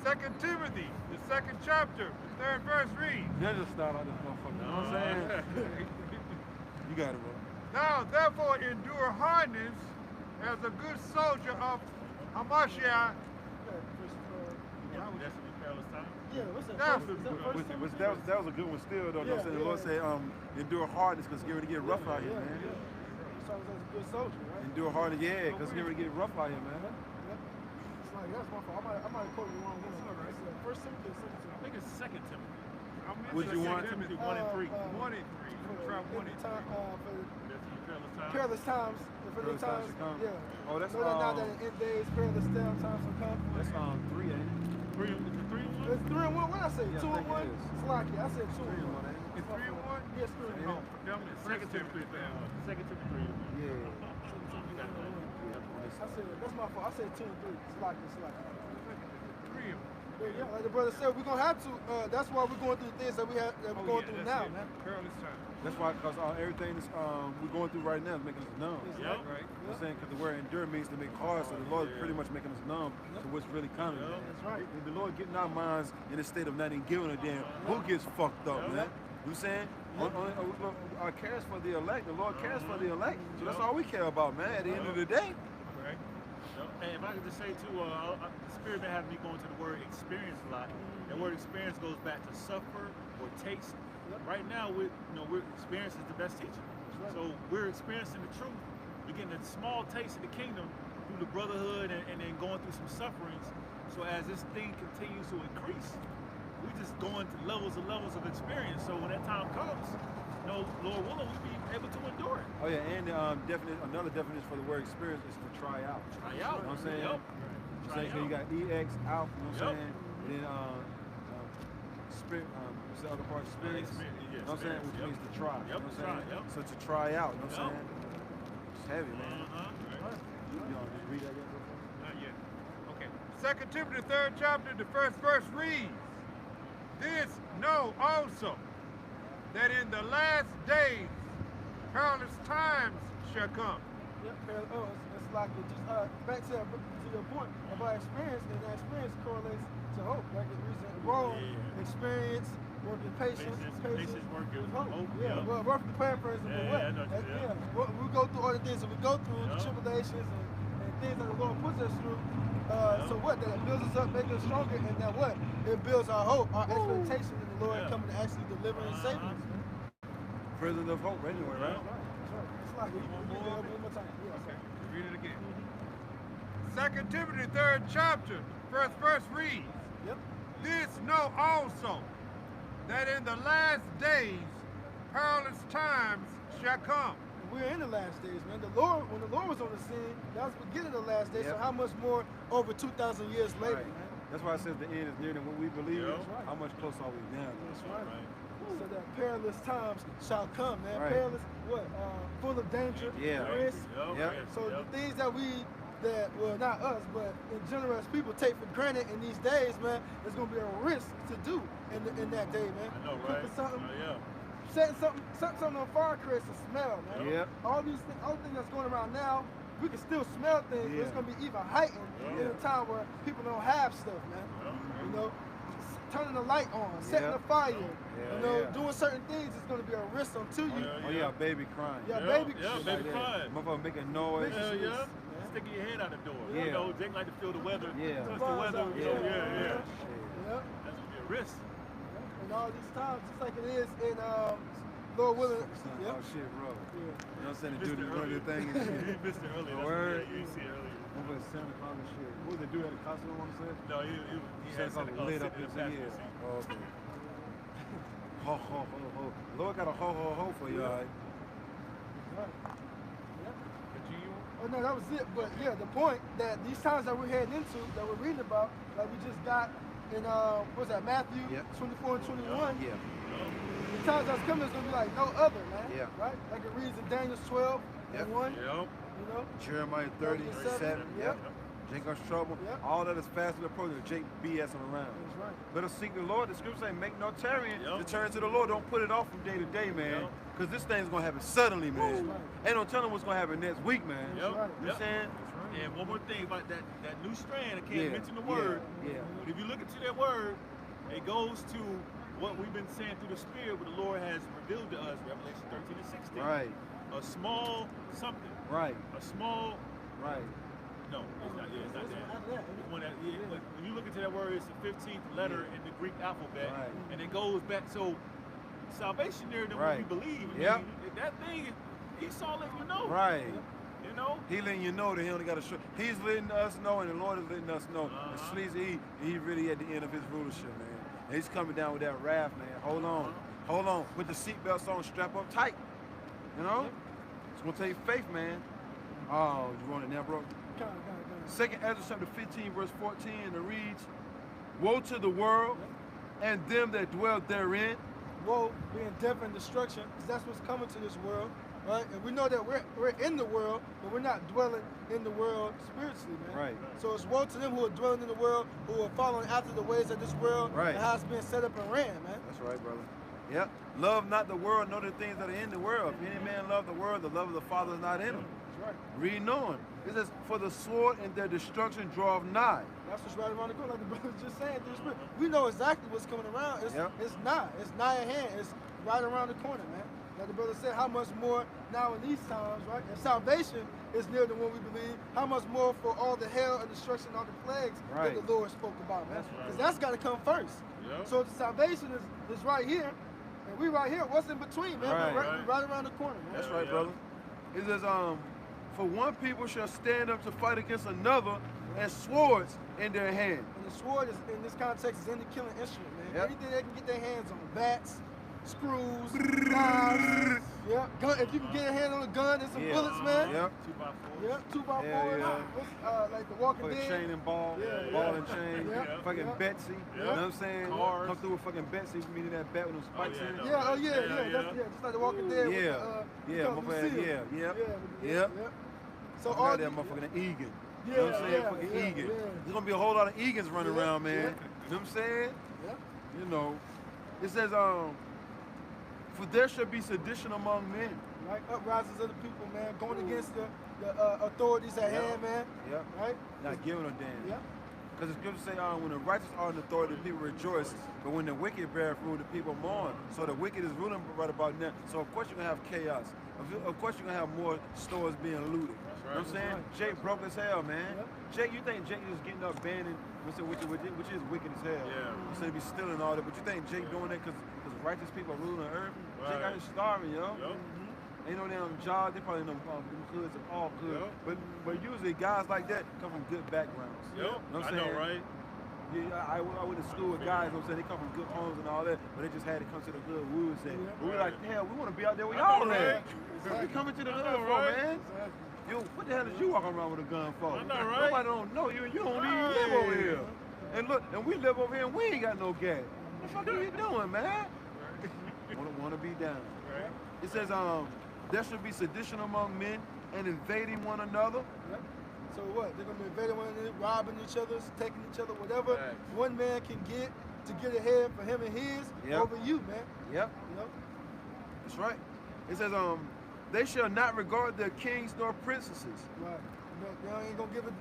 2 Timothy, the 2nd chapter, the 3rd verse reads, Ninja style out this motherfucker. You know what I'm saying? You got it, bro. Thou therefore endure hardness as a good soldier of Hamashiach That's the perilous time. Yeah, what's that? That's First, is that the- first Which Timothy? that was a good one still though. You know what I'm saying? The Lord said, endure hardness because it's going to get rough out here, man. So I was a good soldier, right? Endure hardness, yeah, because it's going to get rough out here, man. Yep. It's like, that's my fault. I might have quoted the wrong one. It's First Timothy or Second I think it's 2 Timothy. Would you want- Timothy 1 and 3. 1 and 3. Try 1 and 3. For That's the perilous time. perilous times, for the Perilous times times, to come. yeah. Oh, that's Know that now that in end days, perilous times will come. That's 3, ain't it? 3 and 1? It's 3 and 1. What did I say? Yeah, 2 I and think 1. it is. Slocky. I said 2 and 1. It's 3 and 1? Yes, 3 and 1. No, them is 2 Timothy 3 and 1. Yeah. You got that. I said, that's my fault. I said 2 and 3. Slocky. 3 and 1. Yeah, like the brother said, we're going to have to, that's why we're going through the things that we're going through now, man. Perilous time. That's why, because everything is, we're going through right now is making us numb. Yep. Right. I'm saying because the word endure means to make hard, so the Lord is pretty much making us numb to what's really coming. Yep. That's right. The Lord getting our minds in a state of not even giving a damn who gets fucked up, man. You know what I'm saying? Our cares for the elect. The Lord cares for the elect. So that's all we care about, man, at the end of the day. Right. And if I could just say too, the Spirit been having me going to the word experience a lot. That word experience goes back to suffer or taste. Right now, we're experience is the best teacher. So we're experiencing the truth. We're getting a small taste of the kingdom through the brotherhood and then going through some sufferings. So as this thing continues to increase, we just going to levels of experience. So when that time comes, Lord willing, we'll be able to endure it. Oh yeah, and another definition for the word experience is to try out. Try out. You know what I'm saying? Yep. I'm saying, so you got EX out, you know what I'm saying? And then spirit, what's the other part? Experience. You know what I'm saying? Which means to try. You know what I'm saying? So to try out, you know what I'm saying? It's heavy, man. You know, just read that yet? Not yet. Okay. 2 Timothy, 3rd chapter, the first verse reads, "This know also, that in the last days perilous times shall come." Yep, it's like it just back to your point about experience, and that experience correlates to hope. Like the reason Rome, experience, working patience, Patience, working with hope. hope. Yeah, well, roughly paraphrasing, but what? I know what you mean. Well, we go through all the things that we go through, the tribulations and things that the Lord puts us through. So what? That it builds us up, makes us stronger, and that what? It builds our hope, our expectation in the Lord coming to actually deliver and save us. Prison of hope, anyway, right? That's right. It's like we read it one more time. Yeah, Okay. Read it again. 2 Timothy, 3rd chapter, first verse reads, Yep. "This know also, that in the last days perilous times shall come." We're in the last days, man. When the Lord was on the scene, that was the beginning of the last days. So Yep. how much more over 2,000 years later, Right. man? That's why I said the end is near than what we believe. Yep. How much closer are we now? That's right. So that perilous times shall come, man. Right. Perilous, what? Full of danger, Yeah. risk. Yep. So the things that well, not us, but in general as people take for granted in these days, man, there's gonna be a risk to do in that day, man. I know, right? Cooking something, Yeah. setting something on fire creates a smell, man. Yep. All these things that's going around now, we can still smell things, but it's gonna be even heightened in a time where people don't have stuff, man. You know, turning the light on, setting a fire, you know, doing certain things is gonna be a risk unto you. Oh yeah, baby crying. Yeah, baby. Yeah, baby crying. Motherfucker making noise. Hell yeah. Sticking your head out the door. Yeah. You know, Jake like to feel the weather. Yeah. Touch the weather. Yeah. You know, yeah. Yeah. That's gonna be a risk. And all these times, just like it is in Lord willing. Oh shit, bro. You know what I'm saying? You The dude missed it doing earlier. the thing and shit. You missed it earlier. The That's word. Yeah, you see it earlier. Motherfucker Santa Claus and shit. What was the dude at the costume I want to say? No, he Santa had Santa Claus Claus lit up sitting in his the passenger ears. seat. Oh, okay. Ho, ho, ho, ho. Lord got a ho, ho, ho for you, all right? Right. Yeah. Continue. Oh no, that was it. But yeah, the point that these times that we're heading into, that we're reading about, like we just got in what's that, Matthew 24 and 21. Yeah. The times that's coming is gonna be like no other, man. Yeah. Right? Like it reads in Daniel 12 and 1. Yep. You know? Jeremiah 30, 37. Yep. Jacob's trouble. Yep. All that is fast and approaching. Jake BSing around. That's right. Let us seek the Lord. The scripture say, make no tarrying. Yep. Return to the Lord. Don't put it off from day to day, man. Because this thing's going to happen suddenly, man. Right. Ain't no telling what's going to happen next week, man. Yep. You know what I'm saying? And one more thing about that new strand, I can't Yeah. mention the word. Yeah. But if you look into that word, it goes to what we've been saying through the Spirit, what the Lord has revealed to us, Revelation 13 and 16. Right. A small something. Right. A small, Right. no, it's not, it's not that. After that, When you look into that that word is the 15th letter in the Greek alphabet, Right. and it goes back. So salvation there than Right. what we believe. I Yep. mean, that thing, Esau letting you know. Right. You know. He letting you know that he only got to show. He's letting us know, and the Lord is letting us know. And Sleazy, he really at the end of his rulership, man. And he's coming down with that wrath, man. Hold on. Hold on. Put the seatbelts on, strap up tight. You know? It's going to take faith, man. Oh, you want it now, bro? Second Ezra chapter 15, verse 14, and it reads, Woe to the world and them that dwell therein. Woe being death and destruction, because that's what's coming to this world, right? And we know that we're in the world, but we're not dwelling in the world spiritually, man. Right. So it's woe to them who are dwelling in the world, who are following after the ways of this world, Right. and how it's been set up and ran, man. That's right, brother. Yep. Love not the world, nor the things that are in the world. If any man love the world, the love of the Father is not in him. That's right. Read on. It says, For the sword and their destruction draweth nigh. That's what's right around the corner, like the brother was just saying through the spirit. We know exactly what's coming around. It's Yep. it's nigh at hand. It's right around the corner, man. Like the brother said, how much more now in these times, right? And salvation is near than what we believe. How much more for all the hell and destruction, all the plagues Right. that the Lord spoke about, man? That's right. Because that's got to come first. Yep. So the salvation is right here, and we right here. What's in between, man? We're Right. right around the corner, man. That's right, brother. It says, For one people shall stand up to fight against another, and swords in their hand. And the sword is, in this context, is any killing instrument, man. Yep. Anything they can get their hands on. Bats, screws, knives. Yeah. Gun, if you can get your hand on a gun and some Yeah. bullets, man. Yep. 2x4. Yeah, 2x4. Yeah. What's, like the Walking Fucking Dead. chain and ball, Yeah, ball yeah. and chain, Yeah. fucking Yeah. Betsy. Yeah. You know what I'm saying? Cars. Come through with fucking Betsy, meaning that bat with them spikes yeah, in it. no. Yeah, oh yeah, Yeah, yeah. yeah. That's, just like the Walking Dead with Yeah. the, Yeah, Lucille. motherfucker, yeah, yep. Yeah, Yep. yeah. So I all got that the- motherfucking Egan. Yeah, You know what I'm saying? yeah, Fucking yeah, Egan. yeah. There's gonna be a whole lot of Egans running Yeah, around, man. yeah. You know what I'm saying? Yeah. You know. It says, For there shall be sedition among men. Right, uprisings of the people, man, going against the authorities at hand, man. Yep. Right? Not giving a damn. Yeah. Because the scriptures say, when the righteous are in authority, the people rejoice. But when the wicked bear rule, the people mourn. So the wicked is ruling right about now. So of course you're going to have chaos. Of course you're going to have more stores being looted. You know what I'm saying? Jake broke as hell, man. Yep. Jake, you think Jake is getting up banning, which is wicked as hell. Yeah. Instead of be stealing all that. But you think Jake doing that because righteous people are ruling the earth? Jake Right. out here starving, yo. Yep. Ain't no damn job. They probably know them hoods and all good. Yep. But usually guys like that come from good backgrounds. Yep. You know what I'm I know, saying? right? Yeah, I went to school with guys, you know what I'm saying? They come from good homes and all that, but they just had to come to the hood woods. And we were like, hell, we want to be out there with I y'all know, at. right? We coming to the I hood know, for, right? man. Yo, what the hell is you walking around with a gun for? I know, right? Nobody don't know you, and you don't even Right. live over here. And look, and we live over here, and we ain't got no gas. What the fuck are you doing, man? Want to be down. Right. It says, there should be sedition among men and invading one another. Yep. So what? They're gonna be invading one another, robbing each other, taking each other, whatever Facts. one man can get to get ahead for him and his Yep. over you, man. Yep. You know? That's right. It says, they shall not regard their kings nor princesses. Right. They ain't gonna give a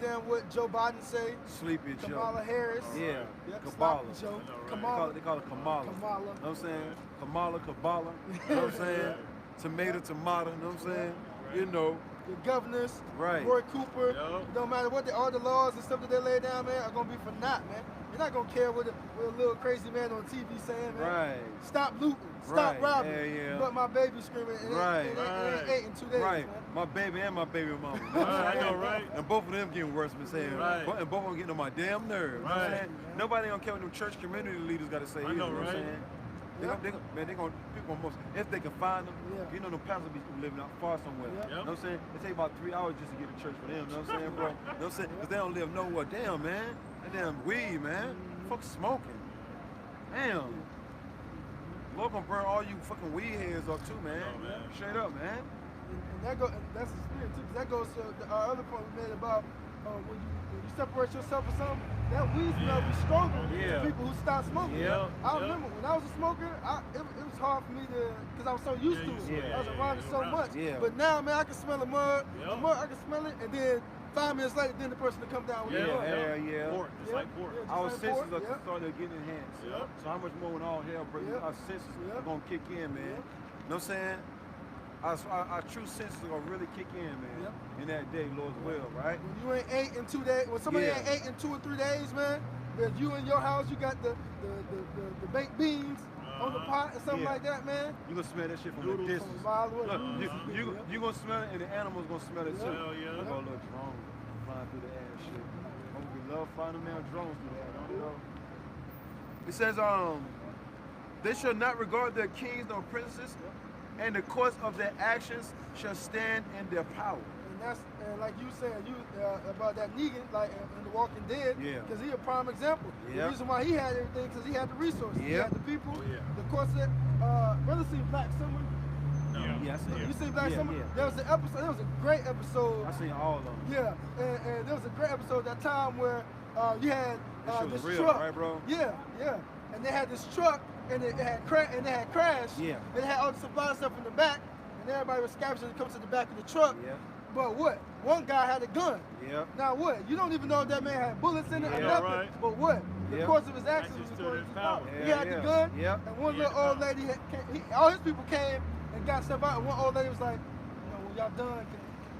damn what Joe Biden say. Sleepy Joe. Kamala Harris. Yeah. Yep. Kabbalah. Sloppy Joe. I know, right? Kamala. They call it Kamala. Kamala. You know what I'm saying? Kamala, Kabbalah. You know what I'm saying? Tomato, tomato. You know what I'm saying? You know. The governors, Right. Roy Cooper, Yep. it don't matter what all the laws and stuff that they lay down, man, are gonna be for naught, man. You're not gonna care what a little crazy man on TV saying, man. Right. Stop looting, stop Right. robbing. Yeah, yeah. But my baby screaming, and Right. it ain't 8 in 2 days, Right. man. My baby and my baby mama. You know what I'm Right, I saying? know, right? And both of them getting worse than saying. Right. And both of them getting on my damn nerves. You know what I'm Right. saying? Nobody gonna care what them church community leaders gotta say. I either, know, you know what I'm right? saying? Yep. People gonna most, if they can find them, Yeah. you know, them pastors be living out far somewhere. Yep. You know what I'm saying? It take about 3 hours just to get to church for them. You know what I'm saying, bro? You know what I'm saying? Because they don't live nowhere. Damn, man. That damn weed, man. Fuck smoking. Damn. Lord gonna burn all you fucking weed heads up too, man. Oh, man. Straight up, man. And that's the spirit too, 'cause that goes to our other point we made about when you separate yourself from something, that weed smell be stronger Yeah. than people who stop smoking. Yeah. I remember when I was a smoker, it was hard for me to, because I was so used to it. Yeah. I was around it so Yeah. much. Yeah. But now, man, I can smell a mud, Yeah. I can smell it, and then 5 minutes later, then the person to come down with Yeah, the mud. yeah. Pork, just Yeah. like pork. Yeah. Our Just like senses pork, are yeah. starting to get enhanced. Yep. So how much more when all hell breaks, Yep. our senses Yep. are gonna kick in, man. Yep. You know what I'm saying? Our true senses are gonna really kick in, man. Yep. In that day, Lord's will, right? When you ain't 8 in 2 days, when somebody Yeah. ain't 8 in 2 or 3 days, man, If you in your house, you got the baked beans on the pot or something like that, man. You gonna smell that shit from a Noodles distance. From a mile away. Look, you gonna smell it, and the animals gonna smell it too. Hell yeah. Look, a little drone flying through the air and shit. Oh, we love flying them damn drones through the air, don't you know? It says, they shall not regard their kings nor princes, and the course of their actions shall stand in their power. And like you said, about that Negan, like in The Walking Dead, Yeah. because he a prime example. Yeah. The reason why he had everything, because he had the resources. He Yeah. had the people. Oh, yeah. The corset. Brother seen Black Summer? No. Yeah, I see You it. seen Black Yeah, Summer? yeah. There was an episode. There was a great episode. I seen all of them. Yeah, and there was a great episode that time where you had That shit was this real, truck. right, bro? Yeah, yeah. And they had this truck, and it had crashed. Yeah. And it had all the supply stuff in the back, and everybody was scavenging to come to the back of the truck. Yeah. But what? One guy had a gun. Yeah. Now what? You don't even know if that man had bullets in it or Yeah, nothing. right. But what? The Yeah. course of his actions Actions was stood according in to power. power. Yeah, He had yeah. the gun, Yep. and one He had little the old power. lady, all his people came and got stuff out, and one old lady was like, you know, when y'all done,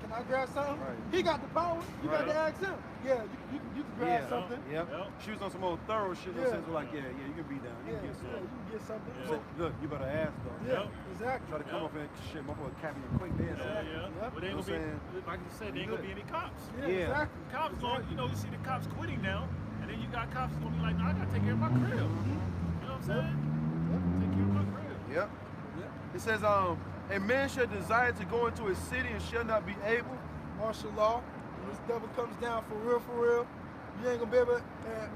can I grab something? Right. He got the power. You got Right. to ask him. Yeah, you can grab Yeah. something. Yep. Yep. She was on some old thorough shit. Yeah. Yeah. Sense like, yeah, you can be down. You Yeah, can get yeah, some. you can get something. Yeah. Say, look, you better ask though. Yeah, Yep. exactly. Try to come Yep. up and shit, my boy Captain quick there. Yeah, So. yeah. Yep. But they ain't You know gonna what be, like you said, there ain't You gonna be any cops. Yeah, Yeah. exactly. Cops going, you know, you see the cops quitting now, and then you got cops gonna be like, no, I gotta take care of my crib. You know what I'm saying? Take care of my crib. Yep. It says, a man shall desire to go into a city and shall not be able. Martial law. When this devil comes down for real, you ain't gonna be able. And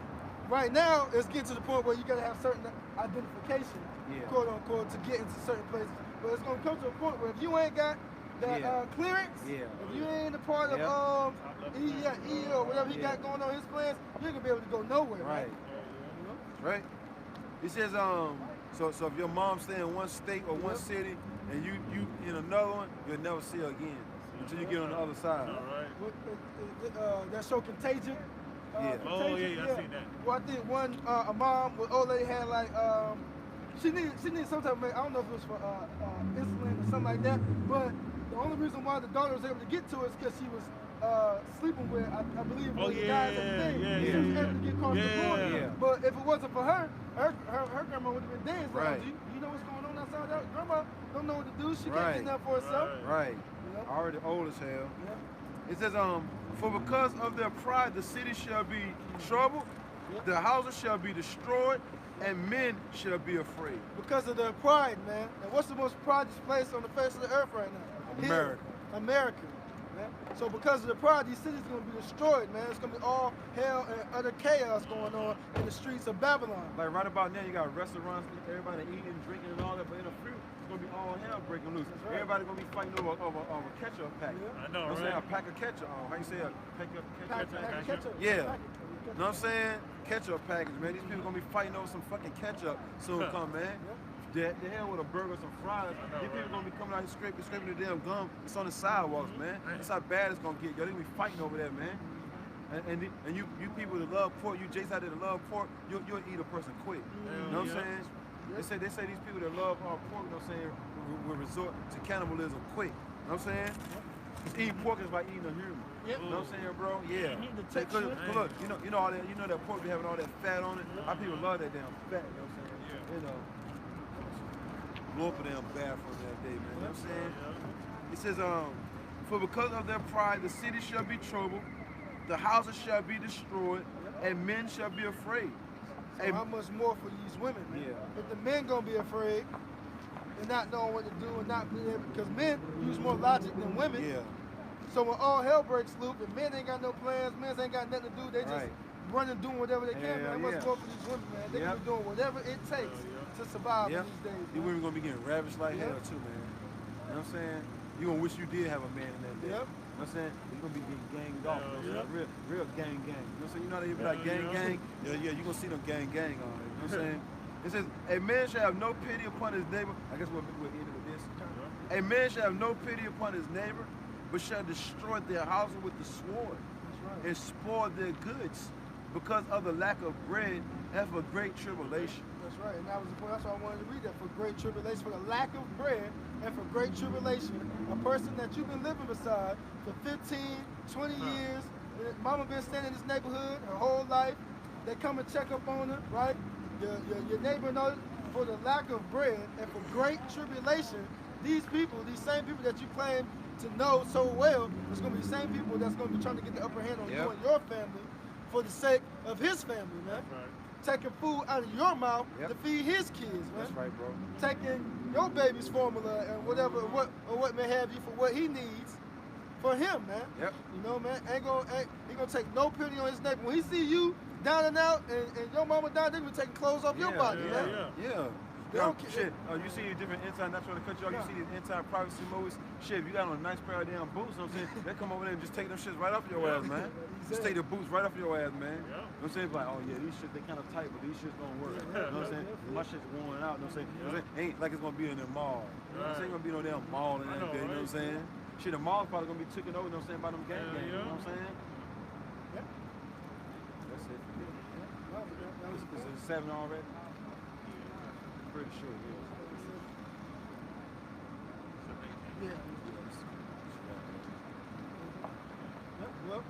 right now, it's getting to the point where you gotta have certain identification, Yeah. quote unquote, to get into certain places. But it's gonna come to a point where if you ain't got that Yeah. clearance, Yeah. if you ain't a part of E or whatever he got going on his plans, you ain't gonna be able to go nowhere. Right. You know? Right. It says, so if your mom stay in one state or one Yep. city and you in another one, you'll never see her again until you get on the other side. All right. That show Contagion. Yeah. Oh, yeah, I seen that. Well, I think a mom with old lady had like she needed some type of I don't know if it was for insulin or something like that, but the only reason why the daughter was able to get to it is because she was sleeping with I believe one of the guys at the thing. yeah, She was able to get across the border. Yeah. But if it wasn't for her grandma would have been dead. So, Right. you know what's going on outside there? Grandma don't know what to do. She Right. can't get nothing for herself. Right. You know? Already old as hell. Yeah. It says, for because of their pride, the city shall be troubled, Yep. the houses shall be destroyed, and men shall be afraid. Because of their pride, man. And what's the most prideful place on the face of the earth right now? America. Here. America. Man. So because of the pride, these cities are going to be destroyed, man. It's going to be all hell and utter chaos going on in the streets of Babylon. Like right about now, you got restaurants, everybody eating, drinking, and all that, but in the fruit, it's gonna be all hell breaking loose. That's right. Everybody gonna be fighting over ketchup pack. Yeah. I know, You know what I'm saying? right? A pack of ketchup. How you say a pack of ketchup? Pack of ketchup. Yeah. Pack of You know what I'm saying? Ketchup package, man. These people gonna be fighting over some fucking ketchup soon come, man. The hell with a burger, some fries. These people gonna be coming out here scraping the damn gum. It's on the sidewalks, man. That's how bad it's gonna get. Yo, they gonna be fighting over that, man. And you people that love pork, you Jays out there that love pork, you'll eat a person quick. You know what I'm saying? They say these people that love pork, you know what I'm saying, will resort to cannibalism quick. You know what I'm saying? Because eating pork is like eating a human. Yep. You know what I'm saying, bro? Yeah. The Say, texture. look, you know all that, you know that pork be having all that fat on it. Our people love that damn fat, you know what I'm saying? You know. Blow up a damn bad for that day, man. You know what I'm saying? It says, for because of their pride, the city shall be troubled, the houses shall be destroyed, and men shall be afraid. So how much more for these women, man? Yeah. If the men gonna be afraid and not knowing what to do and not being able, because men use more logic than women. Yeah. So when all hell breaks loose, if men ain't got no plans, men ain't got nothing to do, they just Right. running doing whatever they can, Hell man. How much yeah. more for these women, man? They Yep. can be doing whatever it takes to survive Yep. in these days. These man. women gonna be getting ravished like Yep. hell too, man. You know what I'm saying? You gonna wish you did have a man in that day. Yep. You know what I'm saying? You gonna be getting ganged off. Hell You know what I'm saying? Real gang. You know what I'm saying? You know how they be like gang. Yeah, you gonna see them gang on it. You know what I'm saying? It says, a man shall have no pity upon his neighbor. I guess we'll end it with this. A man shall have no pity upon his neighbor, but shall destroy their houses with the sword That's right. and spoil their goods because of the lack of bread and for great tribulation. That's right, and that was the point. That's why I wanted to read that. For great tribulation, for the lack of bread, and for great tribulation, a person that you've been living beside for 15, 20 years, mama been staying in this neighborhood her whole life, they come and check up on her, right? Your neighbor knows for the lack of bread and for great tribulation, these people, these same people that you claim to know so well, it's going to be the same people that's going to be trying to get the upper hand on you and your family for the sake of his family, man. Right. Taking food out of your mouth to feed his kids, man. That's right, bro. Taking your baby's formula and whatever, what may have you for what he needs for him, man. Yep. You know, man, he gonna take no pity on his neighbor. When he see you down and out and your mama down, they gonna be taking clothes off your body, man. They don't care. Shit, you see the different inside, not trying to cut you off, you see the inside privacy movies. Shit, if you got on a nice pair of damn boots, you know what I'm saying? They come over there and just take them shits right off your ass, man. Just take the boots right off your ass, man. You know what I'm saying? Like, oh yeah, these shits, they kind of tight, but these shits don't work. You know what I'm saying? My shit's worn out, you know what I'm saying? Ain't like it's gonna be in the mall. You know what I'm saying? Ain't gonna be no damn mall and that thing, you know what I'm saying? Shit, the mall's probably gonna be taken over, you know what I'm saying, by them gang gangs, you know what I'm saying? That's it for me. Is it 7 already? Pretty sure, yeah. Well,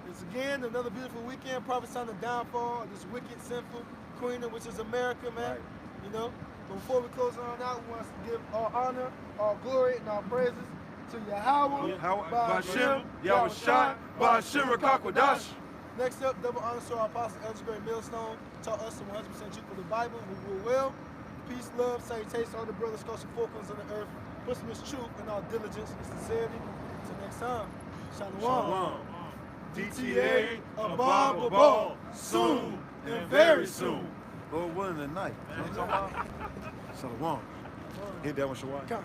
it's again another beautiful weekend, prophesying the downfall of this wicked, sinful queen, which is America, man. Right. You know, but before we close on out, we want to give all honor, all glory, and all praises to Yahweh, Ba'Shem, Yahushua, Ba'Shem, Rakakwadash. Next up, double honor to our apostle, Elder Great Millstone, taught us the 100% truth of the Bible, who rule well. Peace, love, salutations to all the brothers across the four corners of the earth. Pushing this truth in all diligence and sincerity. Until next time, Shalom. DTA, a ball, soon and very soon. Lord willing tonight. Shalom. Hit that one, Shawai. Come.